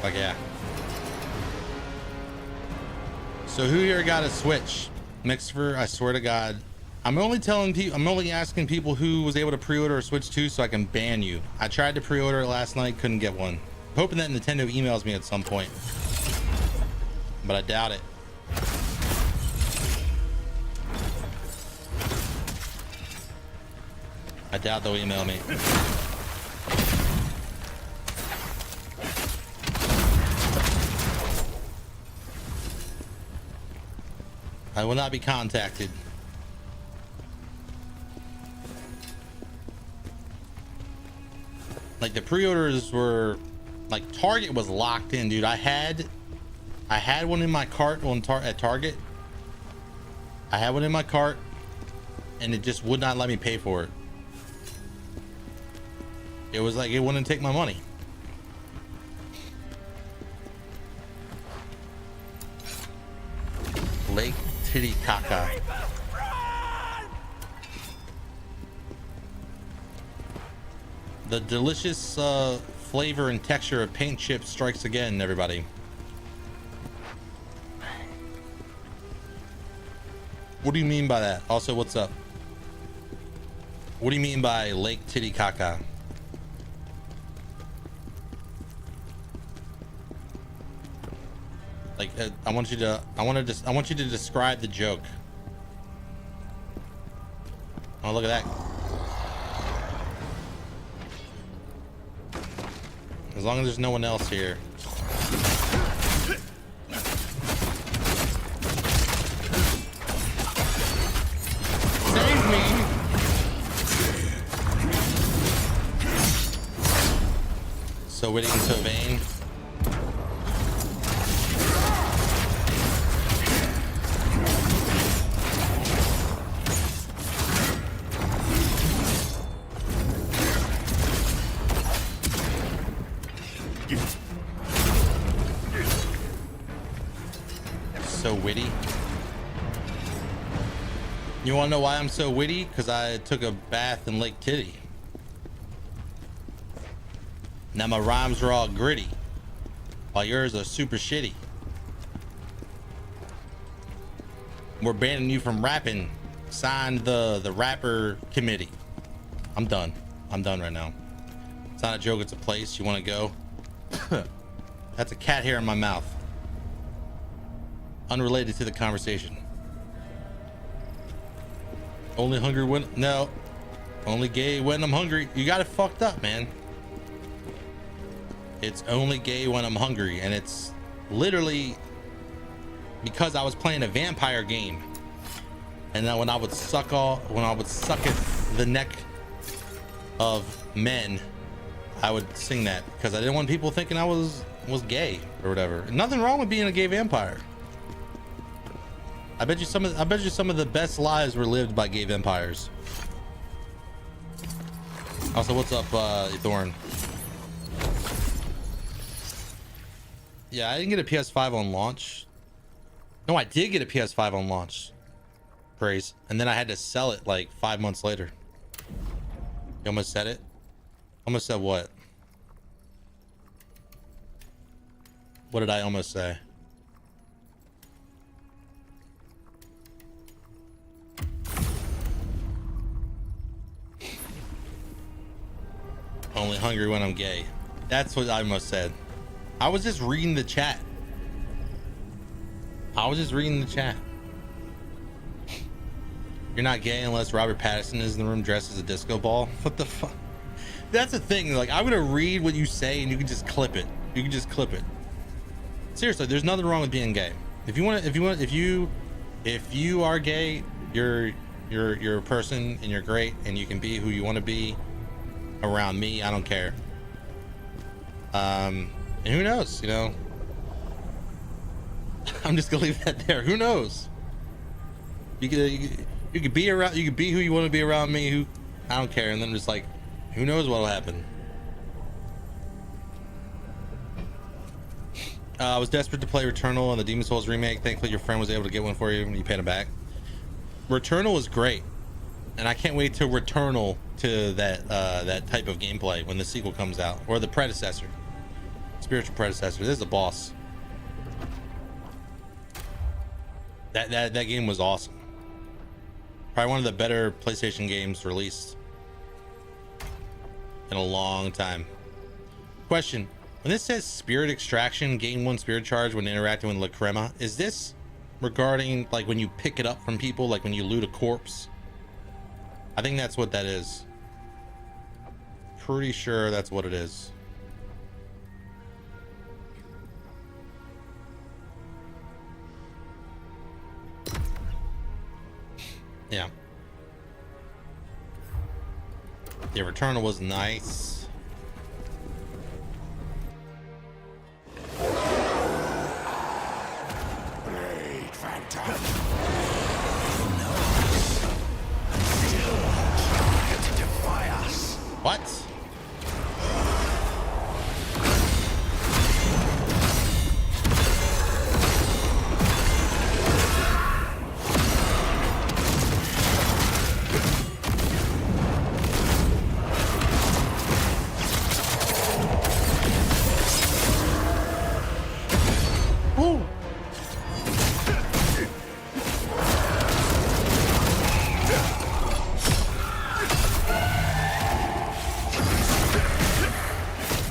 Fuck yeah. So who here got a Switch? Mixfer, I swear to God. I'm only asking people who was able to pre-order a Switch 2 so I can ban you. I tried to pre-order it last night, couldn't get one. Hoping that Nintendo emails me at some point, but I doubt it. I doubt they'll email me. I will not be contacted. Like the pre-orders were like Target was locked in, dude. I had one in my cart at Target. I had one in my cart and it just would not let me pay for it. It was like it wouldn't take my money. Lake Titicaca. The delicious flavor and texture of paint chips strikes again, everybody. What do you mean by that? Also, what's up? What do you mean by Lake Titicaca? Like, I want you to describe the joke. Oh, look at that. As long as there's no one else here. Save me! So witty and so vain. So witty. You want to know why I'm so witty? Because I took a bath in Lake Titty. Now my rhymes are all gritty, while yours are super shitty. We're banning you from rapping. Signed the rapper committee. I'm done. I'm done right now. It's not a joke, it's a place. You want to go? That's a cat hair in my mouth. Unrelated to the conversation. Only hungry when... No. Only gay when I'm hungry. You got it fucked up, man. It's only gay when I'm hungry. And it's literally because I was playing a vampire game. And then when I would suck at the neck of men, I would sing that because I didn't want people thinking I was gay or whatever. Nothing wrong with being a gay vampire. I bet you some of the best lives were lived by gay vampires. Also, what's up, Thorn? Yeah, I didn't get a PS5 on launch. No, I did get a PS5 on launch. Praise. And then I had to sell it like 5 months later. You almost said it? Almost said what? What did I almost say? Only hungry when I'm gay. That's what I almost said. I was just reading the chat. You're not gay unless Robert Pattinson is in the room dressed as a disco ball. What the fuck? That's the thing. Like, I'm gonna read what you say and you can just clip it. Seriously, there's nothing wrong with being gay. If you are gay, you're a person and you're great and you can be who you want to be around me. I don't care. And who knows, you know? I'm just gonna leave that there. Who knows? You could be around. You could be who you want to be around me. Who I don't care. And then just like, who knows what'll happen? I was desperate to play Returnal on the Demon's Souls remake. Thankfully, your friend was able to get one for you, and you paid him back. Returnal was great, and I can't wait to Returnal to that type of gameplay when the sequel comes out, or the predecessor, spiritual predecessor. This is a boss. That game was awesome. Probably one of the better PlayStation games released in a long time. Question: when this says spirit extraction, gain 1 spirit charge when interacting with La Crema, is this regarding like when you pick it up from people, like when you loot a corpse? I think that's what that is. pretty sure that's what it is. Yeah. The Returnal was nice. Great Phantom. You know us. Still try to defy us. What?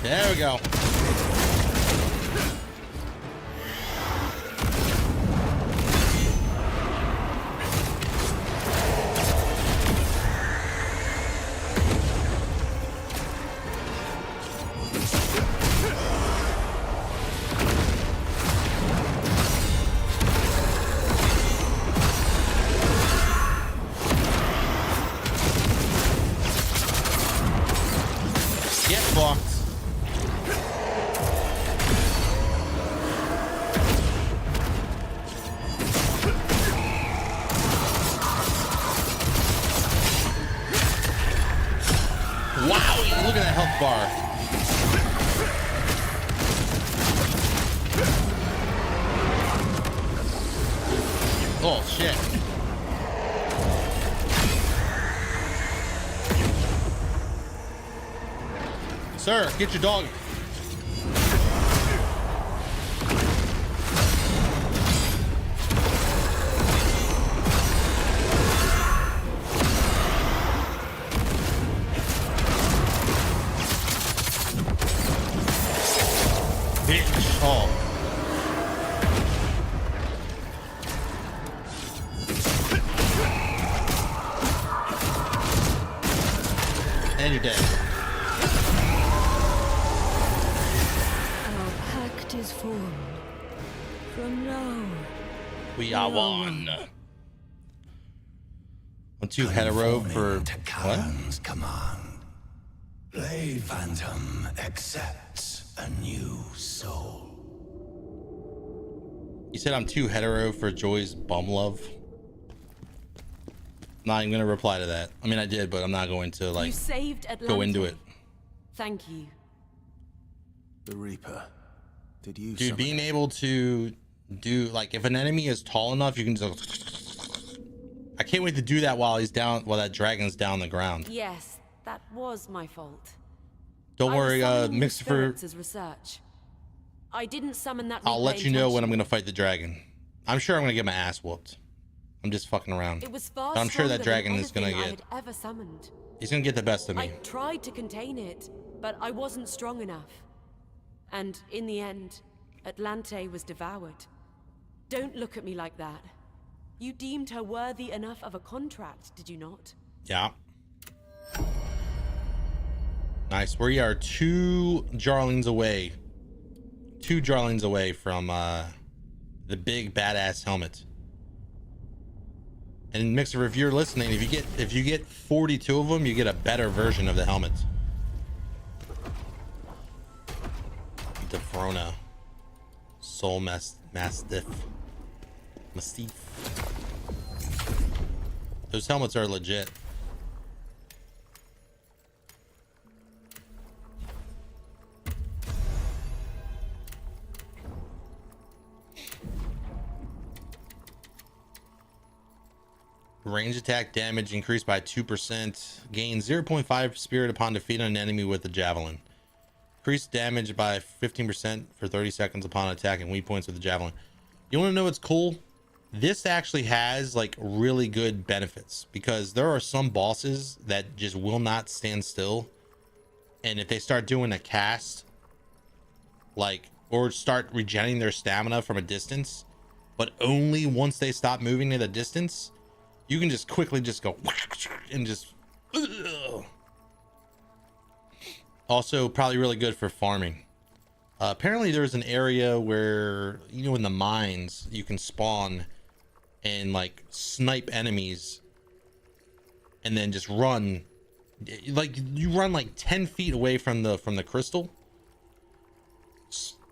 There we go. Get fucked. Wow, look at that health bar. Oh shit. Sir, get your dog. Bitch. Oh. And you're dead. Our pact is formed. From now, We are one. I'm too hetero for To what? Khazan's command. Blade Phantom accepts a new soul. You said I'm too hetero for Joy's bum love. Not even gonna reply to that. I mean, I did, but I'm not going to You like saved Atlanta. go into it. Thank you. The Reaper. Did you Dude, being able to do like if an enemy is tall enough, you can just. I can't wait to do that while he's down, while that dragon's down the ground. Yes, that was my fault. Don't I was worry, summoning new Mixer. spirits as research. I didn't summon that. I'll let replay you know when I'm intentionally. gonna fight the dragon. I'm sure I'm gonna get my ass whooped. I'm just fucking around. It was far But I'm sure that stronger than dragon is gonna anything I get. had ever summoned. He's gonna get the best of I me. tried to contain it, but I wasn't strong enough. And in the end, Atlante was devoured. Don't look at me like that. You deemed her worthy enough of a contract, did you not? Yeah. Nice. We are 2 Jarlings away. 2 Jarlings away from the big badass helmet. And Mixer, if you're listening, if you get 42 of them, you get a better version of the helmet. Defrona. Soul Mastiff. Those helmets are legit. Range attack damage increased by 2%. Gain 0.5 spirit upon defeating an enemy with a javelin. Increased damage by 15% for 30 seconds upon attacking weak points with the javelin. You want to know what's cool? This actually has like really good benefits because there are some bosses that just will not stand still. And if they start doing a cast, like, or start regenerating their stamina from a distance, but only once they stop moving at a distance, you can just quickly just go and just Also, probably really good for farming. Apparently, there's an area where, you know, in the mines, you can spawn and like snipe enemies and then just run. Like you run like 10 feet away from the crystal,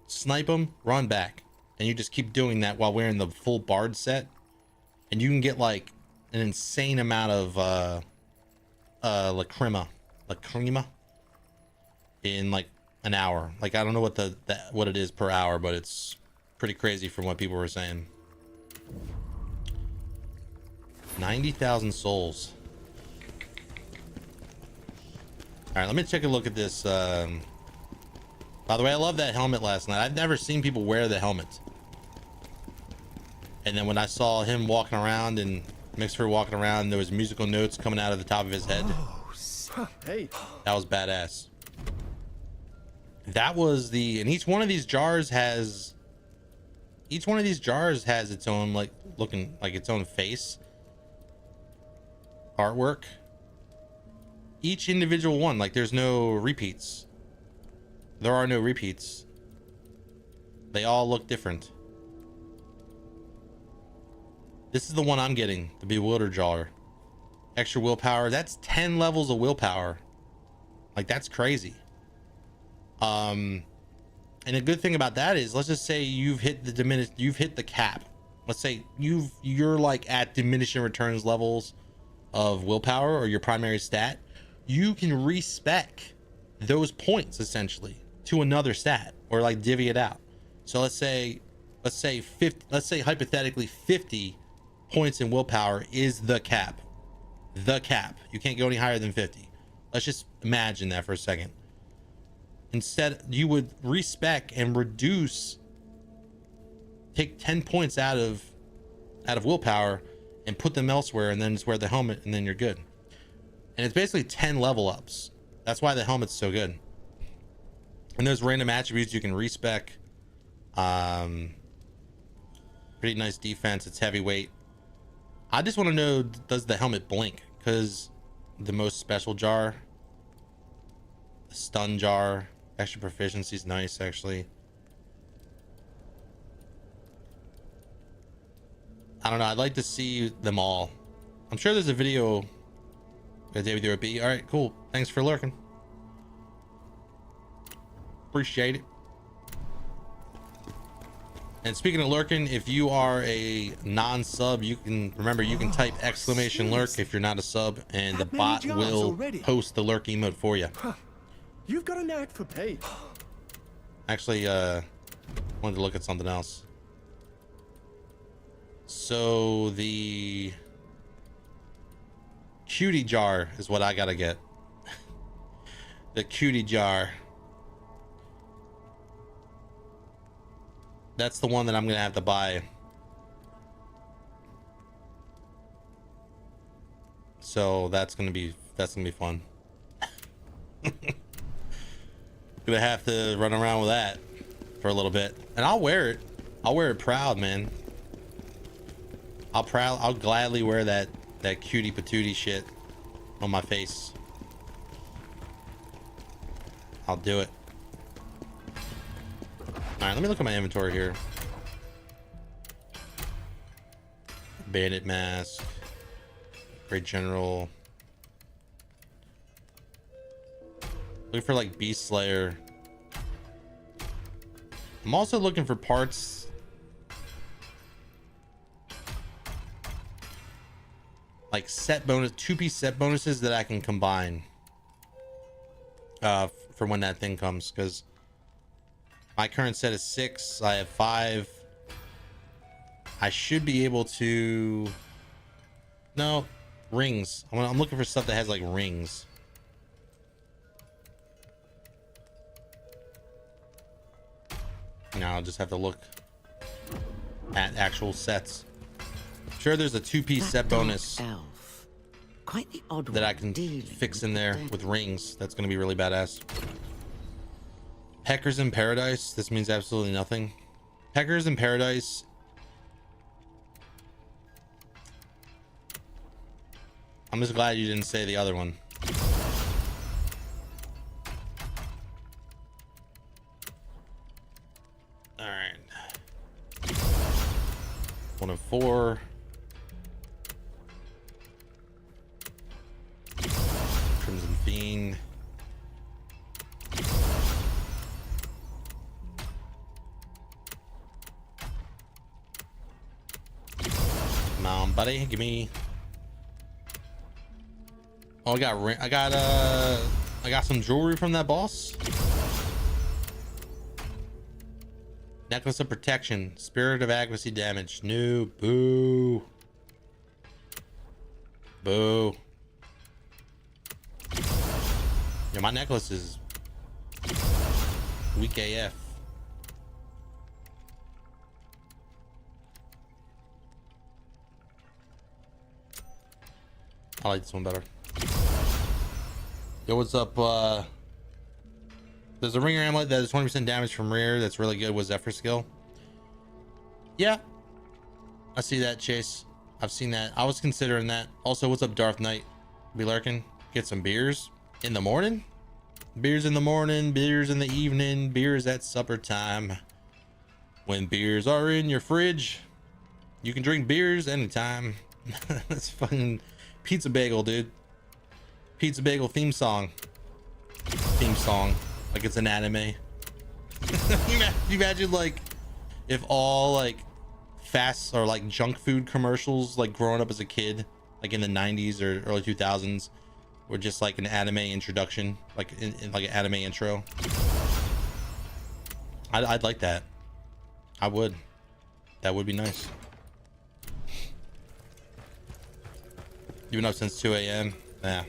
snipe them, run back, and you just keep doing that while wearing the full bard set, and you can get like an insane amount of lacrima in like an hour. Like I don't know what what it is per hour, but it's pretty crazy from what people were saying. 90,000 souls. All right, let me take a look at this. By the way, I love that helmet last night. I've never seen people wear the helmet. And then when I saw him walking around and Mixer walking around, there was musical notes coming out of the top of his head. Hey, that was badass. That was and each one of these jars has its own, like, looking like its own face artwork. Each individual one, like, there's no repeats. There are no repeats. They all look different. This is the one I'm getting, the Bewilder Jar. Extra willpower. That's 10 levels of willpower. Like, that's crazy. And a good thing about that is, let's just say you've hit the cap. Let's say you're like at diminishing returns levels of willpower, or your primary stat. You can respec those points essentially to another stat, or like divvy it out. So let's say hypothetically 50 points in willpower is the cap. You can't go any higher than 50. Let's just imagine that for a second. Instead, you would respec and take 10 points out of willpower and put them elsewhere, and then just wear the helmet, and then you're good. And it's basically 10 level ups. That's why the helmet's so good. And there's random attributes you can respec. Pretty nice defense. It's heavyweight. I just want to know, does the helmet blink? Because the most special jar, the stun jar, extra proficiency is nice, actually. I don't know. I'd like to see them all. I'm sure there's a video. Good day with you, B. All right, cool. Thanks for lurking. Appreciate it. And speaking of lurking, if you are a non-sub, you can type !lurk if you're not a sub, and the bot will post the lurk emote for you. You've got a knack for pay. Actually, wanted to look at something else. So the cutie jar is what I gotta get. The cutie jar. That's the one that I'm gonna have to buy. So that's gonna be fun. Gonna have to run around with that for a little bit, and I'll wear it. I'll wear it proud, man. I'll gladly wear that cutie patootie shit on my face. I'll do it. All right, let me look at my inventory here. Bandit mask, Great General. Looking for like Beast Slayer. I'm also looking for parts. Like set bonus, 2-piece set bonuses that I can combine. For when that thing comes, because my current set is 6. I have 5. I should be able to. No, rings. I'm looking for stuff that has like rings. Now I'll just have to look at actual sets. Sure, there's a 2-piece set bonus elf. Quite the odd that I can fix in there with rings. That's going to be really badass. Peckers in Paradise. This means absolutely nothing. Peckers in Paradise. I'm just glad you didn't say the other one. All right. 1 of 4. Crimson Fiend. Come on, buddy. Give me. Oh, I got some jewelry from that boss. Necklace of Protection, Spirit of Accuracy damage. No, boo. Boo. Yeah, my necklace is weak AF. I like this one better. Yo, what's up? There's a ringer amulet that is 20% damage from rear. That's really good with Zephyr skill. Yeah, I see that, Chase. I've seen that. I was considering that. Also, what's up, Darth Knight? Be lurking. Get some beers in the morning. Beers in the morning, beers in the evening, beers at supper time. When beers are in your fridge, you can drink beers anytime. That's fucking Pizza Bagel, dude. Pizza Bagel theme song. Like it's an anime. You imagine like if all like fast or like junk food commercials like growing up as a kid, like in the 90s or early 2000s, were just like an anime introduction, like in like an anime intro. I'd like that. I would. That would be nice. You've been up since 2 a.m. Yeah.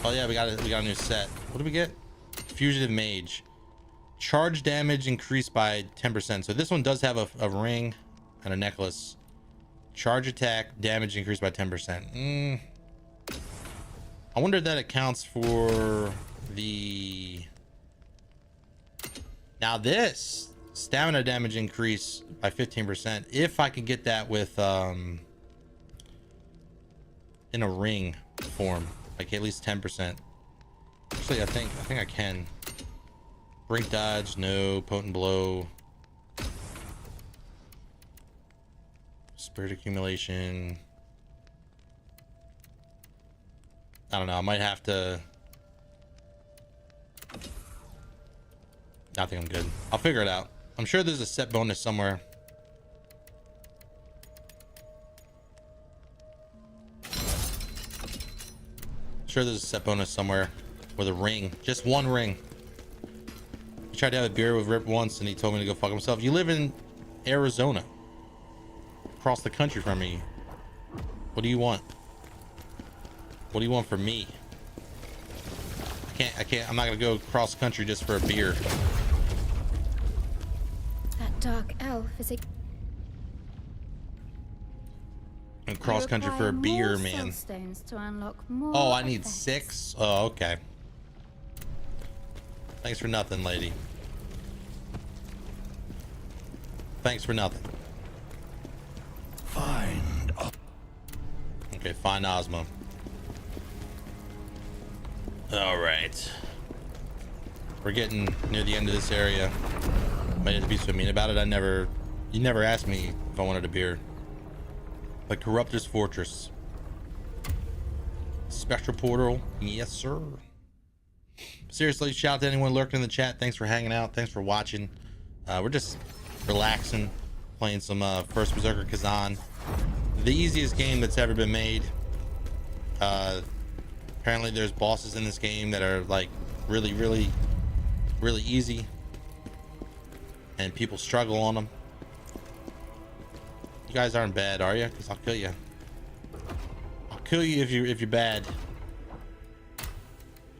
Oh yeah, we got a new set. What do we get? Fugitive Mage. Charge damage increased by 10%. So this one does have a ring and a necklace. Charge attack damage increased by 10%. I wonder if that accounts for the. Now this stamina damage increase by 15%. If I could get that with in a ring form, like at least 10%. Actually, I think I can. Brink dodge, no. Potent blow. Spirit accumulation. I don't know. I might have to. I think I'm good. I'll figure it out. I'm sure there's a set bonus somewhere. Sure there's a set bonus somewhere with a ring. Just one ring. I tried to have a beer with Rip once and he told me to go fuck himself. You live in Arizona. Across the country from me. What do you want? What do you want from me? I can't, I'm not gonna go cross country just for a beer. That dark elf is a... And cross country for a beer, man. To unlock more oh, I need effects. 6? Oh, okay. Thanks for nothing, lady. Thanks for nothing. Find. Okay, find Ozma. All right. We're getting near the end of this area. Might have to be so mean about it. You never asked me if I wanted a beer. The Corruptor's Fortress. Spectral Portal. Yes, sir. Seriously, shout out to anyone lurking in the chat. Thanks for hanging out. Thanks for watching. We're just relaxing, playing some first Berserker Khazan. The easiest game that's ever been made. Apparently there's bosses in this game that are like really easy. And people struggle on them. You guys aren't bad, are you? Because I'll kill you. I'll kill you if you're bad.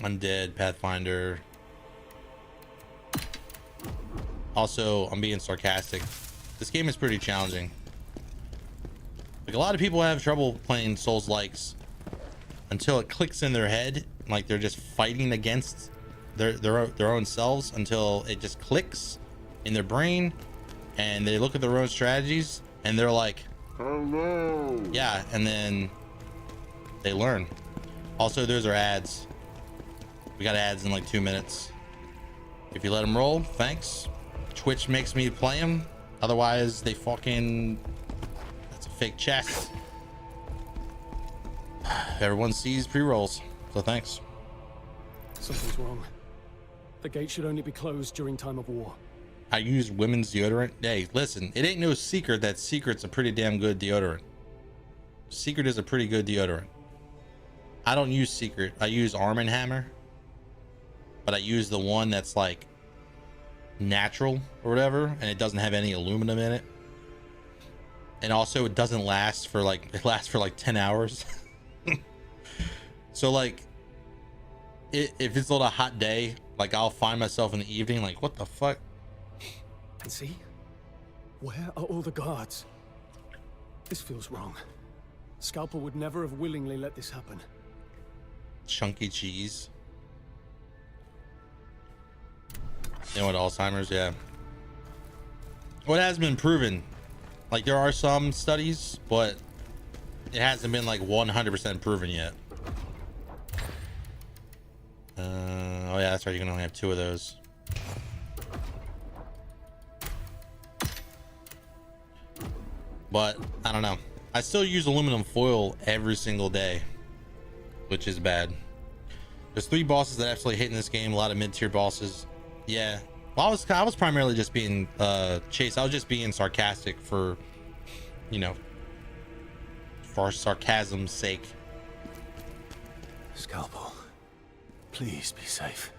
Undead, Pathfinder. Also, I'm being sarcastic. This game is pretty challenging. Like a lot of people have trouble playing Souls-likes until it clicks in their head, like they're just fighting against their own selves until it just clicks in their brain, and they look at their own strategies and they're like, oh no. Yeah, and then they learn. Also, those are ads. We got ads in like 2 minutes. If you let them roll, thanks. Twitch makes me play them. Otherwise, they fucking... That's a fake chest. Everyone sees pre-rolls, so thanks. Something's wrong. The gate should only be closed during time of war. I use women's deodorant. Hey, listen, it ain't no secret that Secret's a pretty damn good deodorant. Secret is a pretty good deodorant. I don't use Secret. I use Arm & Hammer. But I use the one that's like natural or whatever, and it doesn't have any aluminum in it. And also it doesn't last for like, it lasts for like 10 hours. So like, if it's on a hot day, like I'll find myself in the evening like, what the fuck? And see? Where are all the guards? This feels wrong. Scalpel would never have willingly let this happen. Chunky cheese. You know what, Alzheimer's, yeah. What has been proven, like there are some studies, but it hasn't been like 100% proven yet. Oh yeah, that's right, you can only have 2 of those. But I don't know, I still use aluminum foil every single day, which is bad. There's 3 bosses that absolutely hate in this game, a lot of mid-tier bosses. Yeah, well, I was primarily just being Chase. I was just being sarcastic for, you know, for sarcasm's sake. Scalpel, please be safe.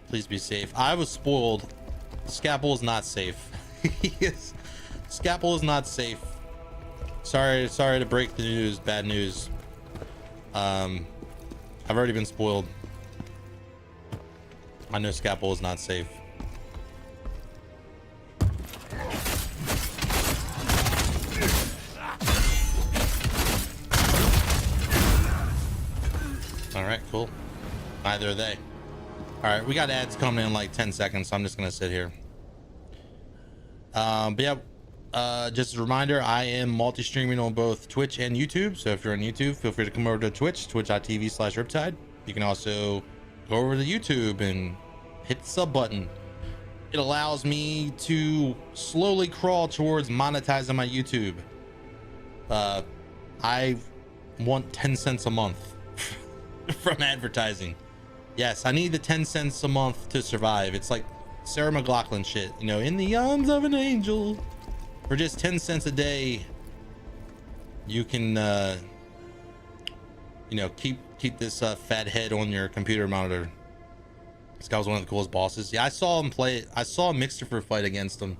Please be safe. I was spoiled. Scalpel is not safe. Scalpel is not safe. Sorry to break the news. Bad news. I've already been spoiled. I know Scalpel is not safe. All right, cool. Neither are they. All right, we got ads coming in like 10 seconds, so I'm just gonna sit here. But yeah, just a reminder, I am multi-streaming on both Twitch and YouTube. So if you're on YouTube, feel free to come over to Twitch, twitch.tv/Riptide. You can also go over to YouTube and hit the sub button. It allows me to slowly crawl towards monetizing my YouTube. I want 10 cents a month from advertising. Yes, I need the 10 cents a month to survive. It's like Sarah McLachlan shit, you know, in the arms of an angel. For just 10 cents a day, you can you know, keep this fat head on your computer monitor. This guy was one of the coolest bosses. Yeah, I saw him play. I saw Mixtifer fight against him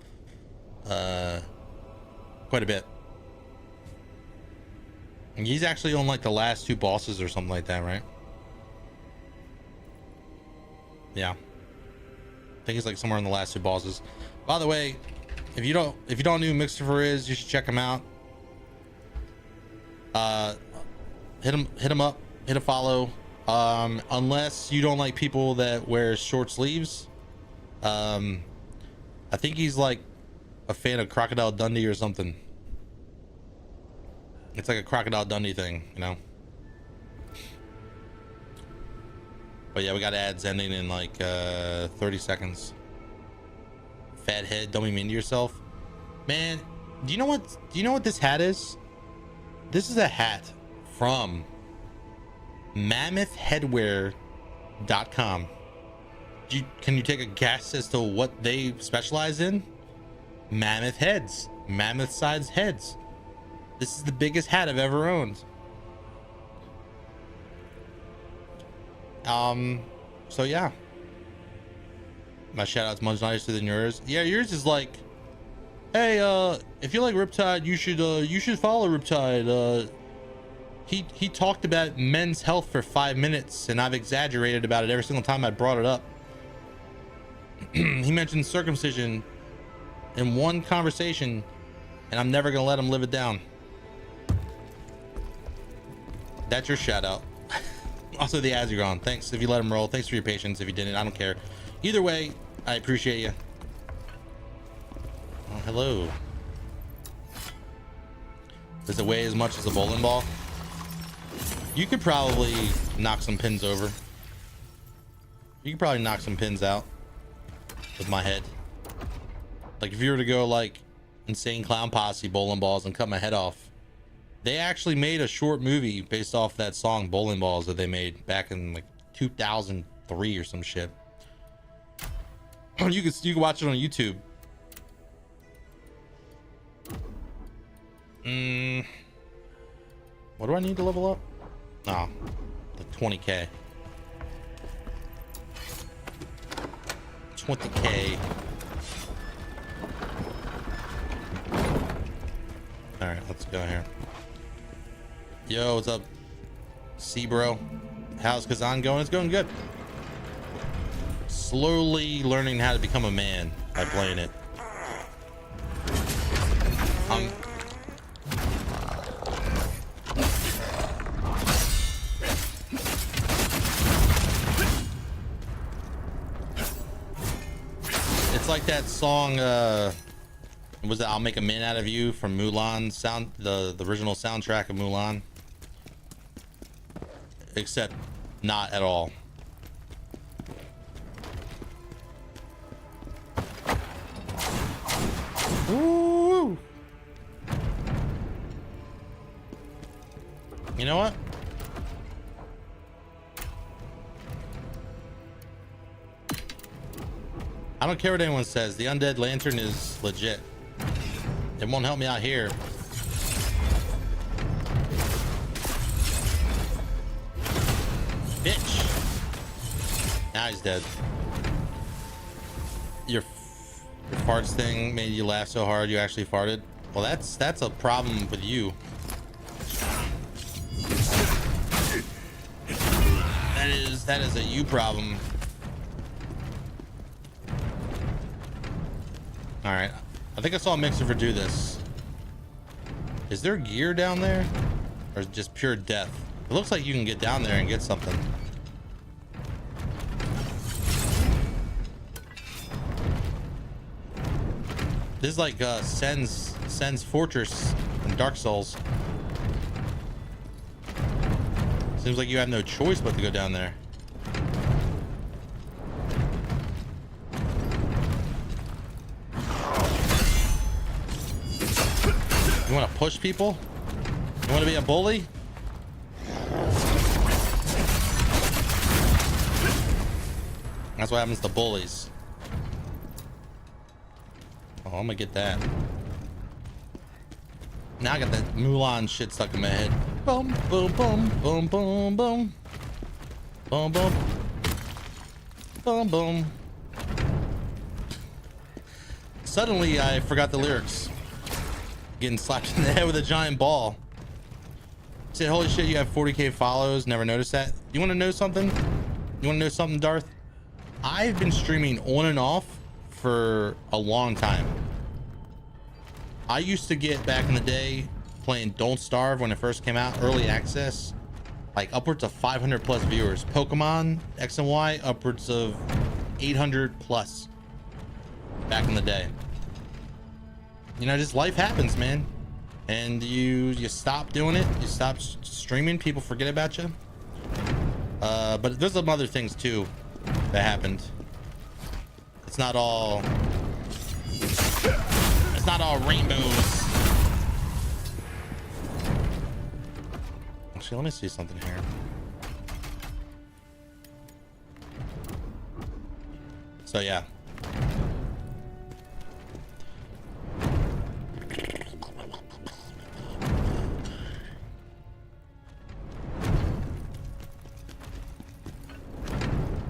quite a bit. And he's actually on like the last 2 bosses or something like that, right? Yeah, I think he's like somewhere in the last 2 bosses. By the way, if you don't know who Mixtifer is, you should check him out. Hit him up, hit a follow. Unless you don't like people that wear short sleeves. I think he's like a fan of Crocodile Dundee or something. It's like a Crocodile Dundee thing, you know. But yeah, we got ads ending in like 30 seconds. Fat head, don't be mean to yourself. Man, do you know what this hat is? This is a hat from mammothheadwear.com. Can you take a guess as to what they specialize in? Mammoth heads, mammoth sized heads. This is the biggest hat I've ever owned. So yeah, my shout out's much nicer than yours. Yeah, yours is like, hey, if you like Riptide, you should follow Riptide. He talked about men's health for 5 minutes, and I've exaggerated about it every single time I brought it up. He mentioned circumcision in one conversation, and I'm never gonna let him live it down. That's your shout out. Also, the ads are gone. Thanks if you let him roll. Thanks for your patience. If you didn't, I don't care. Either way, I appreciate you. Oh, hello. Does it weigh as much as a bowling ball? You could probably knock some pins over. You can probably knock some pins out with my head. Like if you were to go like Insane Clown Posse bowling balls and cut my head off. They actually made a short movie based off that song Bowling Balls that they made back in like 2003 or some shit. You can watch it on YouTube. What do I need to level up? Oh, the 20k. 20k. All right, let's go here. Yo, what's up, C-bro? How's Khazan going? It's going good. Slowly learning how to become a man by playing it. It's like that song, was it I'll Make a Man Out of You from Mulan, the original soundtrack of Mulan, except not at all. Ooh. You know what? I don't care what anyone says. The undead lantern is legit. It won't help me out here. Bitch. Now he's dead. Your farts thing made you laugh so hard you actually farted. Well, that's a problem with you. That is a you problem. All right, I think I saw Mixer do this. Is there gear down there, or is it just pure death? It looks like you can get down there and get something. This is like Sen's Fortress in Dark Souls. Seems like you have no choice but to go down there. You want to push people? You want to be a bully? That's what happens to bullies. Oh, I'm gonna get that. Now I got that Mulan shit stuck in my head. Boom, boom, boom, boom, boom, boom. Boom, boom. Boom, boom. Suddenly, I forgot the lyrics. Getting slapped in the head with a giant ball. Said, holy shit, you have 40k follows. Never noticed that. You want to know something? You want to know something, Darth? I've been streaming on and off for a long time. I used to get, back in the day, playing Don't Starve when it first came out, early access, like upwards of 500 plus viewers. Pokemon X and Y, upwards of 800 plus back in the day. You know, just life happens, man, and you stop doing it, you stop streaming, people forget about you. But there's some other things too that happened. It's not all rainbows. Actually, let me see something here. So yeah.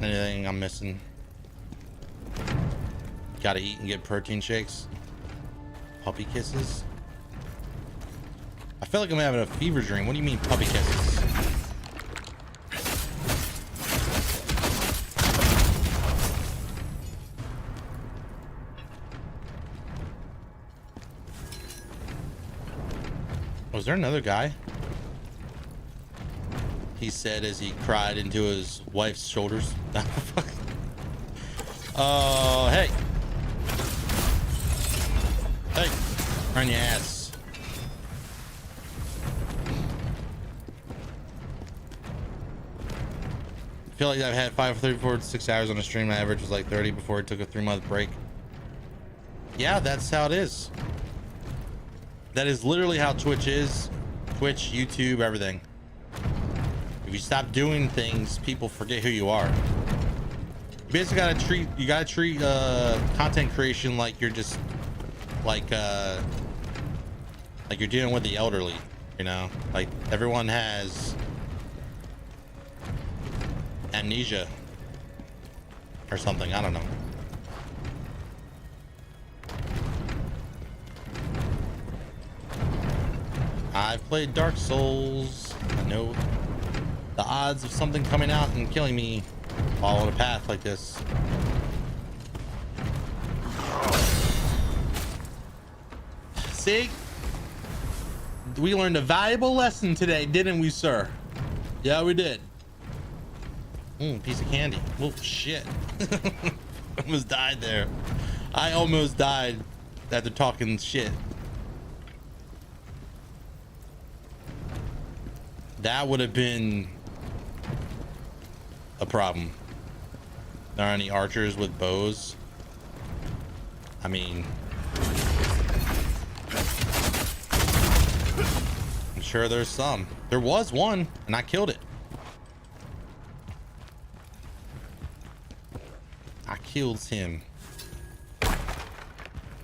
Anything I'm missing? Gotta eat and get protein shakes. Puppy kisses. I feel like I'm having a fever dream. What do you mean puppy kisses? Was there another guy? He said as he cried into his wife's shoulders. Oh, hey. Hey, on your ass. feel like I've had 5, 6 hours on a stream. My average was like 30 before I took a 3-month break. Yeah, that's how it is. That is literally how Twitch is. Twitch, YouTube, everything. If you stop doing things, people forget who you are. You basically gotta treat content creation like you're just like you're dealing with the elderly, you know? Like everyone has amnesia or something, I don't know. I've played Dark Souls. I know the odds of something coming out and killing me all on a path like this. See? We learned a valuable lesson today, didn't we, sir? Yeah, we did. Piece of candy. Oh, shit. Almost died there. I almost died after talking shit. That would have been a problem. There are any archers with bows? I mean, I'm sure there's some. There was one, and I killed it. I killed him.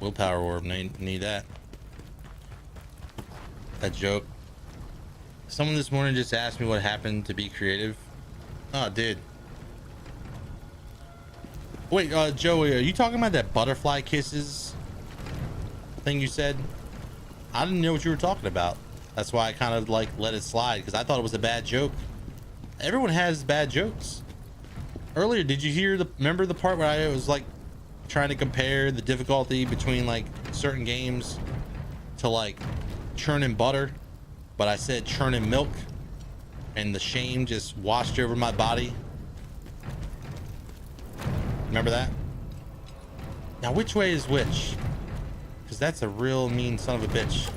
Willpower orb, need that. That joke. Someone this morning just asked me what happened to be creative. Oh, dude. Wait, Joey, are you talking about that butterfly kisses thing you said? I didn't know what you were talking about. That's why I kind of like let it slide, because I thought it was a bad joke. Everyone has bad jokes. Earlier, did you hear remember the part where I was like trying to compare the difficulty between like certain games to like churning butter? But I said churning milk, and the shame just washed over my body. Remember that? Now, which way is which? Because that's a real mean son of a bitch.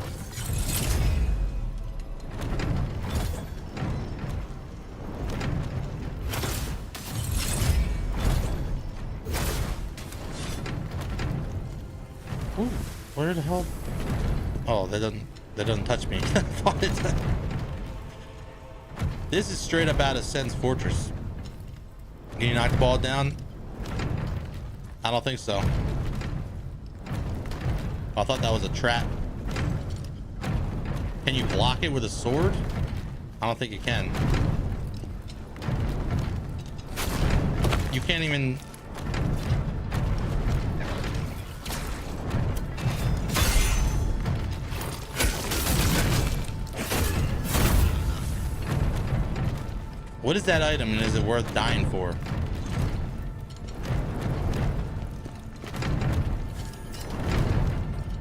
Ooh, where the hell? Oh, that doesn't touch me. This is straight up out of Sen's Fortress. Can you knock the ball down? I don't think so. I thought that was a trap. Can you block it with a sword? I don't think you can. You can't even... What is that item, and is it worth dying for?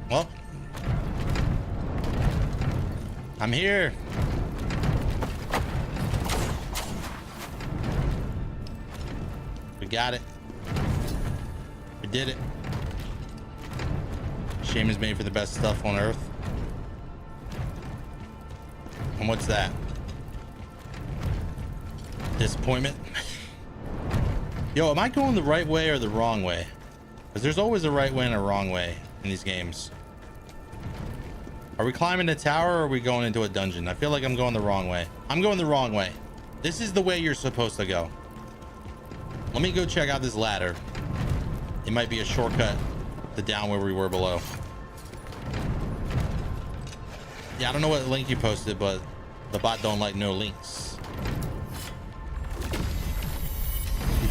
Well, I'm here. We got it. We did it. Shame is made for the best stuff on Earth. And what's that? Disappointment. Yo, am I going the right way or the wrong way? Because there's always a right way and a wrong way in these games. Are we climbing the tower, or are we going into a dungeon? I feel like I'm going the wrong way. I'm going the wrong way. This is the way you're supposed to go. Let me go check out this ladder. It might be a shortcut to down where we were below. Yeah, I don't know what link you posted, but the bot don't like no links.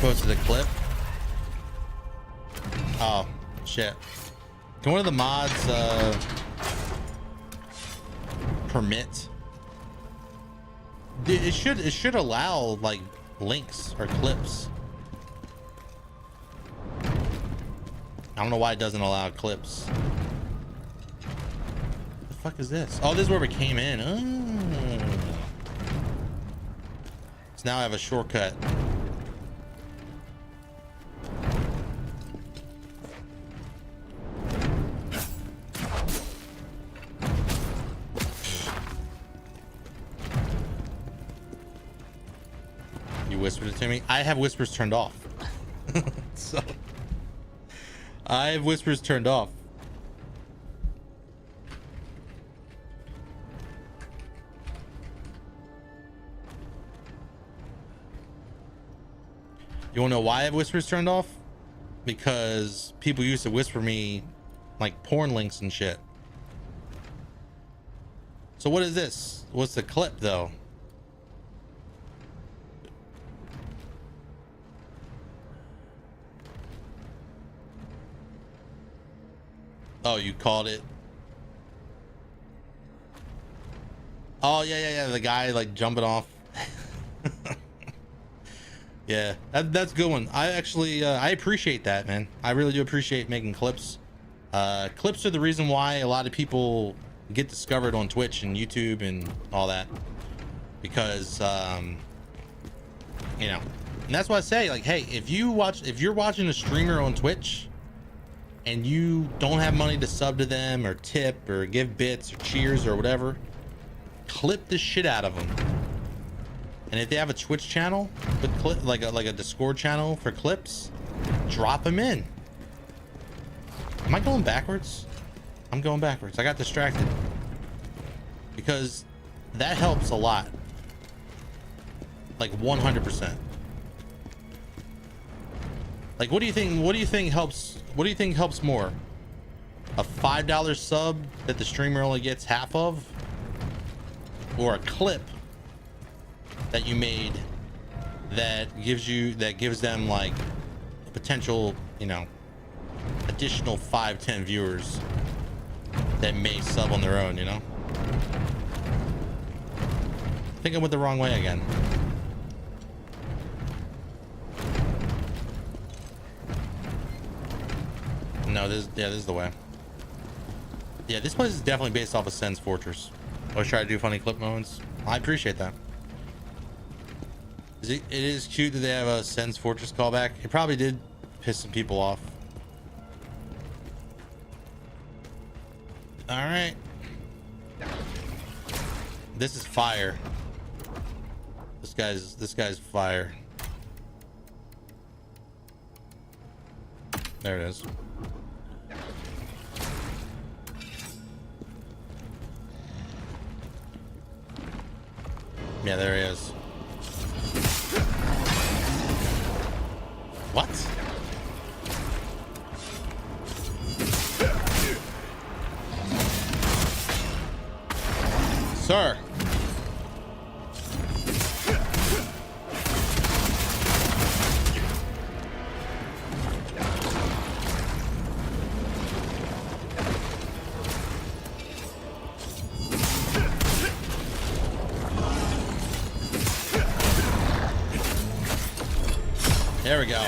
Posted a clip. Oh shit. Can one of the mods permit? It should allow like links or clips. I don't know why it doesn't allow clips. What the fuck is this? Oh, this is where we came in. Oh. So now I have a shortcut. whispered it to me. I have whispers turned off. So I have whispers turned off. You wanna know why I have whispers turned off? Because people used to whisper me like porn links and shit. So what is this? What's the clip though? Oh, you called it. Oh yeah. The guy like jumping off. Yeah, that's a good one. I actually I appreciate that, man. I really do appreciate making clips. Clips are the reason why a lot of people get discovered on Twitch and YouTube and all that, because you know, and that's why I say, like, hey, if you're watching a streamer on Twitch and you don't have money to sub to them or tip or give bits or cheers or whatever, clip the shit out of them. And if they have a Twitch channel with clip, like a Discord channel for clips, drop them in. Am I going backwards? I'm going backwards. I got distracted. Because that helps a lot. Like 100%. Like, what do you think helps more? A $5 sub that the streamer only gets half of? Or a clip that you made that gives them like a potential, you know, additional 5-10 viewers that may sub on their own, you know? I think I went the wrong way again. No, this is the way. Yeah, this place is definitely based off of Sen's Fortress. Always try to do funny clip moments. I appreciate that. It is cute that they have a Sen's Fortress callback. It probably did piss some people off. All right. This is fire. This guy's fire. There it is. Yeah, there he is. What? Sir. There we go.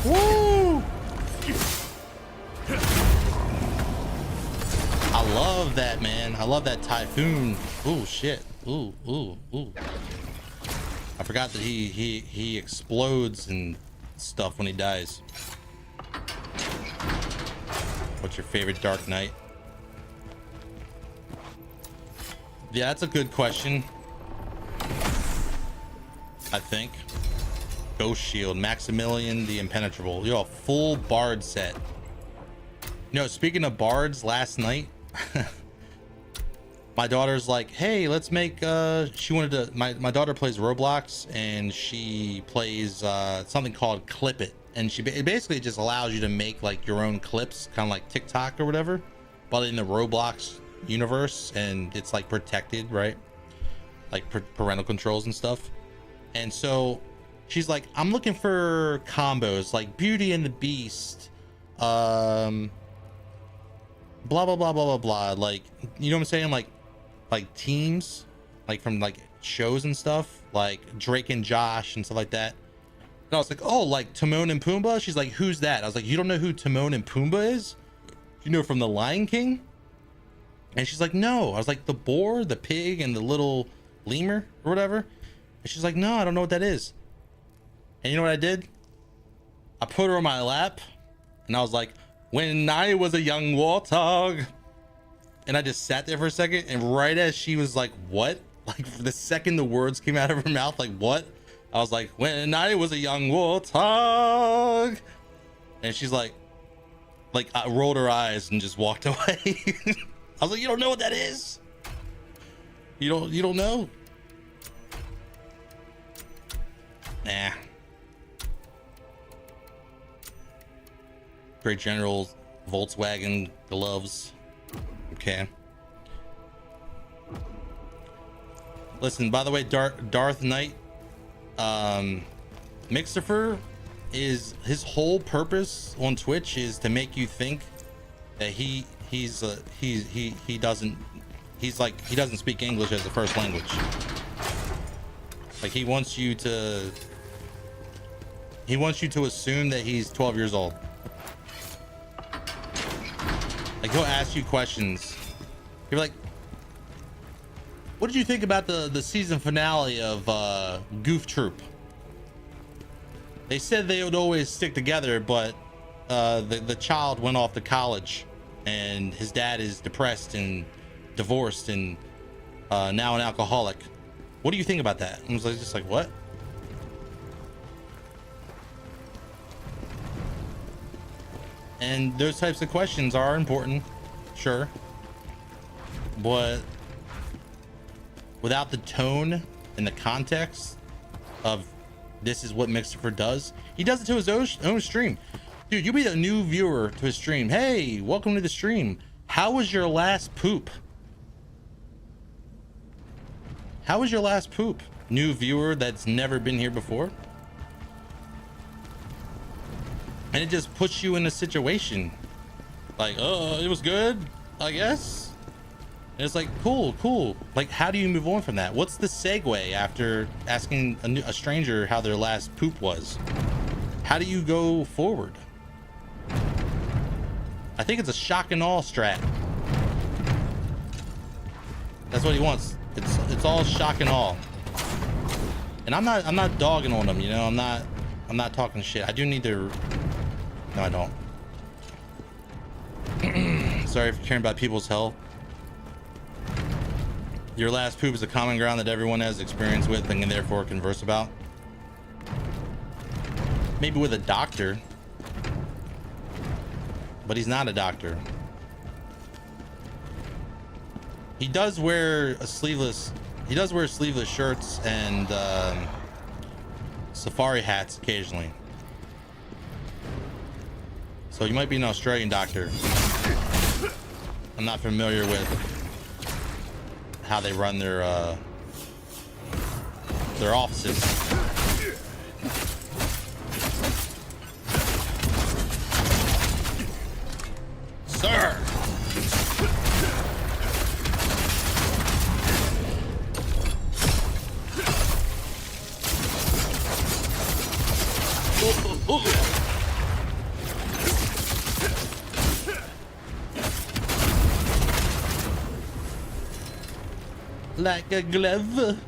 Woo! I love that, man. I love that typhoon. Ooh, shit. Ooh. I forgot that he explodes and stuff when he dies. What's your favorite Dark Knight? Yeah, that's a good question. I think. Ghost Shield, Maximilian the Impenetrable. Yo, a full Bard set. You know, speaking of Bards, last night, my daughter's like, hey, let's make, she wanted to, my daughter plays Roblox, and she plays something called Clip It. And it basically just allows you to make like your own clips, kind of like TikTok or whatever, but in the Roblox universe, and it's like protected, right? Like parental controls and stuff. And so she's like, I'm looking for combos like Beauty and the Beast, blah blah blah blah blah blah. Like, you know what I'm saying? Like teams, like from like shows and stuff, like Drake and Josh and stuff like that. And I was like, oh, like Timon and Pumbaa? She's like, who's that? I was like, you don't know who Timon and Pumbaa is? You know, from The Lion King? And she's like, no. I was like, the boar, the pig, and the little lemur or whatever. And she's like, no, I don't know what that is. And you know what I did? I put her on my lap and I was like, when I was a young warthog. And I just sat there for a second, and right as she was like, what? Like the second the words came out of her mouth, like what? I was like, when I was a young warthog. And she's like I rolled her eyes and just walked away. I was like, you don't know what that is? You don't know? Nah. Great General Volkswagen gloves. Okay. Listen, by the way, Darth Knight, Mixerfer is his whole purpose on Twitch is to make you think that he doesn't speak English as a first language. Like he wants you to assume that he's 12 years old. Like he'll ask you questions. You're like, what did you think about the season finale of Goof Troop? They said they would always stick together, but the child went off to college and his dad is depressed and divorced and now an alcoholic. What do you think about that? I was like, just like, what? And those types of questions are important, sure, but without the tone and the context of this is what Mixerfer does, he does it to his own stream. Dude, you'll be a new viewer to his stream. Hey, welcome to the stream. How was your last poop? How was your last poop? New viewer that's never been here before. And it just puts you in a situation like, oh, it was good, I guess. And it's like, cool. Like, how do you move on from that? What's the segue after asking a stranger how their last poop was? How do you go forward? I think it's a shock and awe strat. That's what he wants. It's all shock and awe. And I'm not dogging on him, you know. I'm not talking shit. I do need to. No, I don't. Sorry for caring about people's health. Your last poop is a common ground that everyone has experience with and can therefore converse about. Maybe with a doctor. But he's not a doctor. He does wear sleeveless shirts and safari hats occasionally. So you might be an Australian doctor. I'm not familiar with how they run their offices. Sir. Like a glove.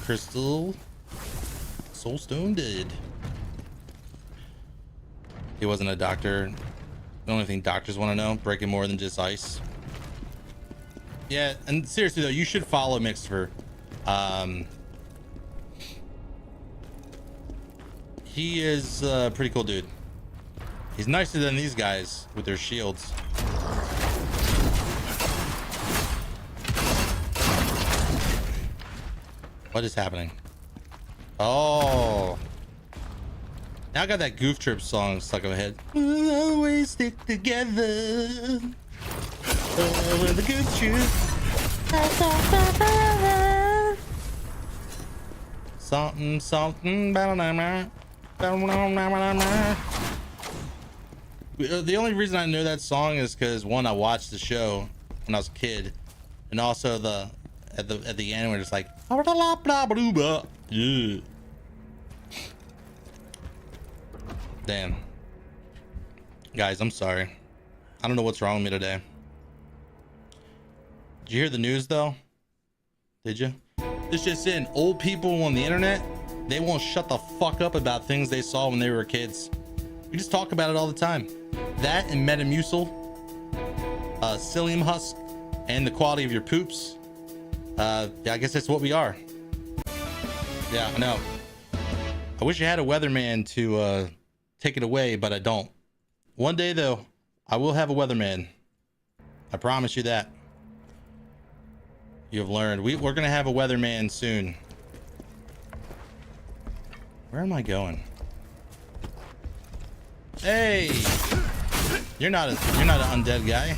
Crystal Soulstone did. He wasn't a doctor. The only thing doctors want to know, breaking more than just ice. Yeah, and seriously though, you should follow Mixer. He is a pretty cool dude. He's nicer than these guys with their shields. What is happening? Oh. Now I got that Goof Trip song stuck in my head. We'll always stick together. With the Goof Trip. Something. The only reason I know that song is because one, I watched the show when I was a kid, and also at the end where it's like yeah. Damn. Guys, I'm sorry. I don't know what's wrong with me today. Did you hear the news though? Did you? It's just in old people on the internet, they won't shut the fuck up about things they saw when they were kids. We just talk about it all the time. That and Metamucil, psyllium husk, and the quality of your poops. Yeah, I guess that's what we are. Yeah, I know. I wish I had a weatherman to take it away, but I don't. One day though, I will have a weatherman. I promise you that. You have learned. We're gonna have a weatherman soon. Where am I going? Hey, you're not an undead guy.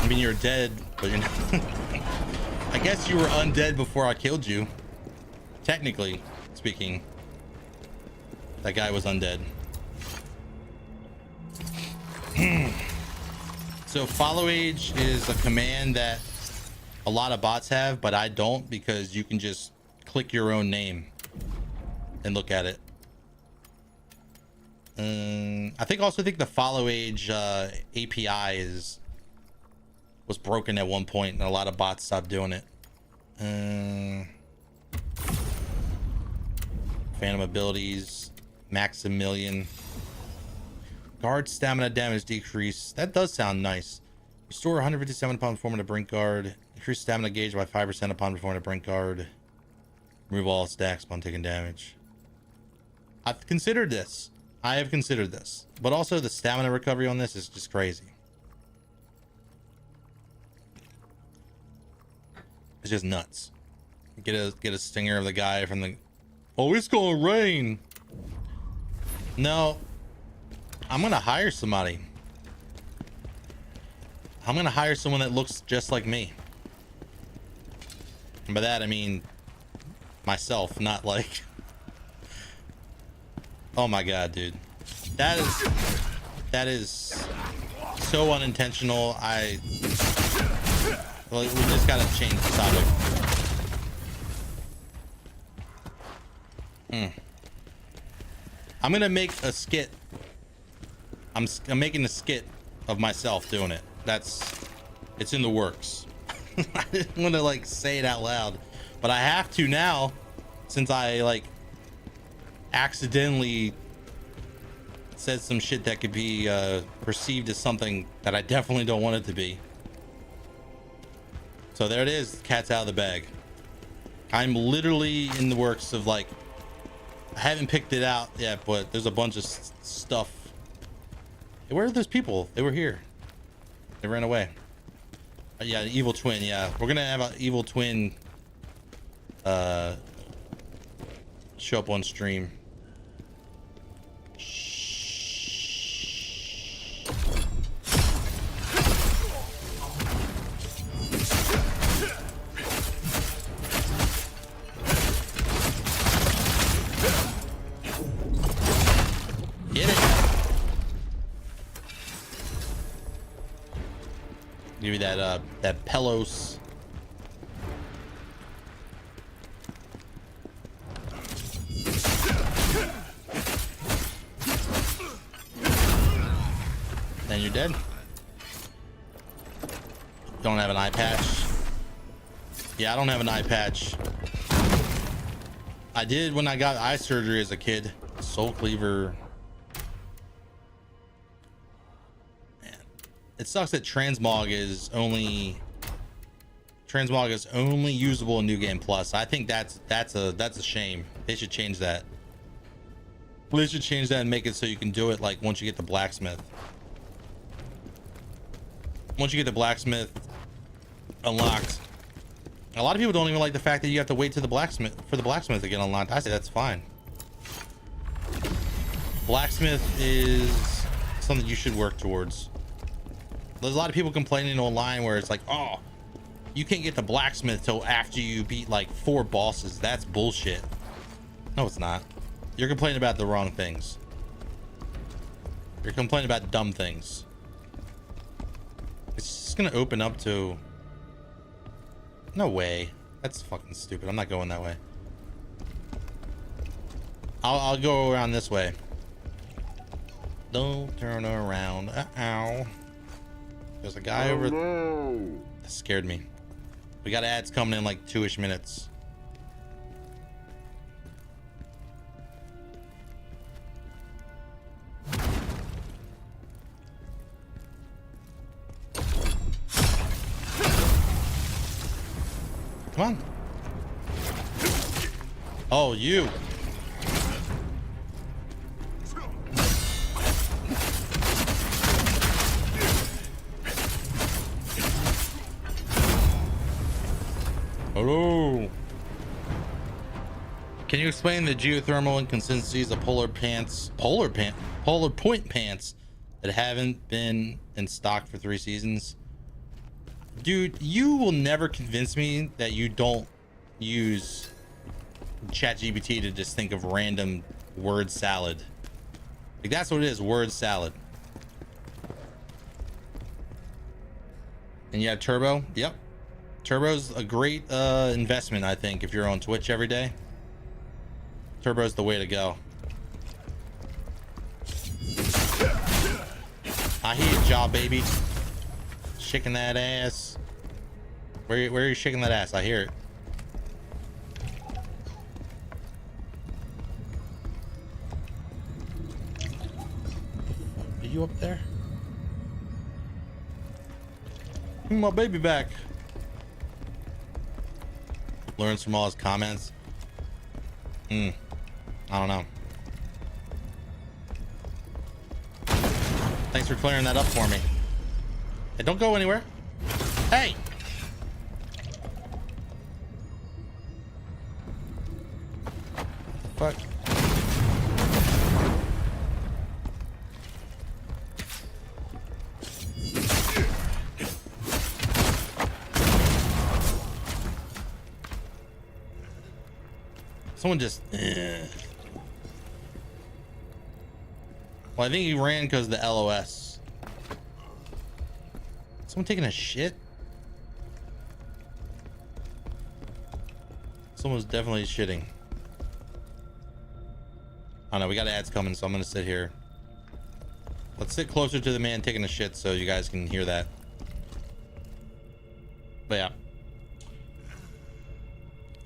I mean, you're dead, but you're not. I guess you were undead before I killed you. Technically speaking, that guy was undead. So follow age is a command that a lot of bots have, but I don't, because you can just click your own name and look at it. I think the follow age API was broken at one point, and a lot of bots stopped doing it. Phantom abilities, Maximilian. Guard stamina damage decrease. That does sound nice. Restore 157 upon performing a brink guard. Increase stamina gauge by 5% upon performing a brink guard. Remove all stacks upon taking damage. I've considered this. I have considered this. But also the stamina recovery on this is just crazy. It's just nuts. Get a stinger of the guy from the... Oh, it's gonna rain. No. I'm gonna hire somebody. I'm gonna hire someone that looks just like me. And by that I mean myself, not like... Oh my god, dude. That is so unintentional. Well, we just gotta change the topic. I'm gonna make a skit. I'm making a skit of myself doing it. It's in the works. I didn't want to like say it out loud, but I have to now, since I like accidentally said some shit that could be perceived as something that I definitely don't want it to be. So there it is. Cat's out of the bag. I'm literally in the works of like, I haven't picked it out yet, but there's a bunch of stuff. Hey, where are those people? They were here. They ran away. Yeah, the evil twin. Yeah, we're gonna have an evil twin show up on stream. Give you that Pelos. Then you're dead. Don't have an eye patch. Yeah, I don't have an eye patch. I did when I got eye surgery as a kid. Soul Cleaver. It sucks that transmog is only usable in New Game Plus. I think that's a shame. They should change that. They should change that and make it so you can do it like once you get the blacksmith. Once you get the blacksmith unlocked. A lot of people don't even like the fact that you have to wait to the blacksmith to get unlocked. I say that's fine. Blacksmith is something you should work towards. There's a lot of people complaining online where it's like, oh, you can't get the blacksmith till after you beat like 4 bosses. That's bullshit. No, it's not. You're complaining about the wrong things. You're complaining about dumb things. It's just gonna open up to... No way. That's fucking stupid. I'm not going that way. I'll go around this way. Don't turn around. Uh-oh. There's a guy over... That scared me. We got ads coming in like 2-ish minutes. Come on. Oh, you. Hello. Can you explain the geothermal inconsistencies of polar point pants that haven't been in stock for 3 seasons? Dude, you will never convince me that you don't use ChatGPT to just think of random word salad. Like, that's what it is, word salad. And you have Turbo? Yep. Turbo's a great investment, I think, if you're on Twitch every day. Turbo's the way to go. I hear you, jaw baby. Shaking that ass. Where are you shaking that ass? I hear it. Are you up there? Bring my baby back. Learns from all his comments. I don't know. Thanks for clearing that up for me. Hey, don't go anywhere. Hey! Fuck. Someone just... Well, I think he ran because of the LOS. Someone taking a shit? Someone's definitely shitting. I don't know, we got ads coming, so I'm gonna sit here. Let's sit closer to the man taking a shit so you guys can hear that. But yeah.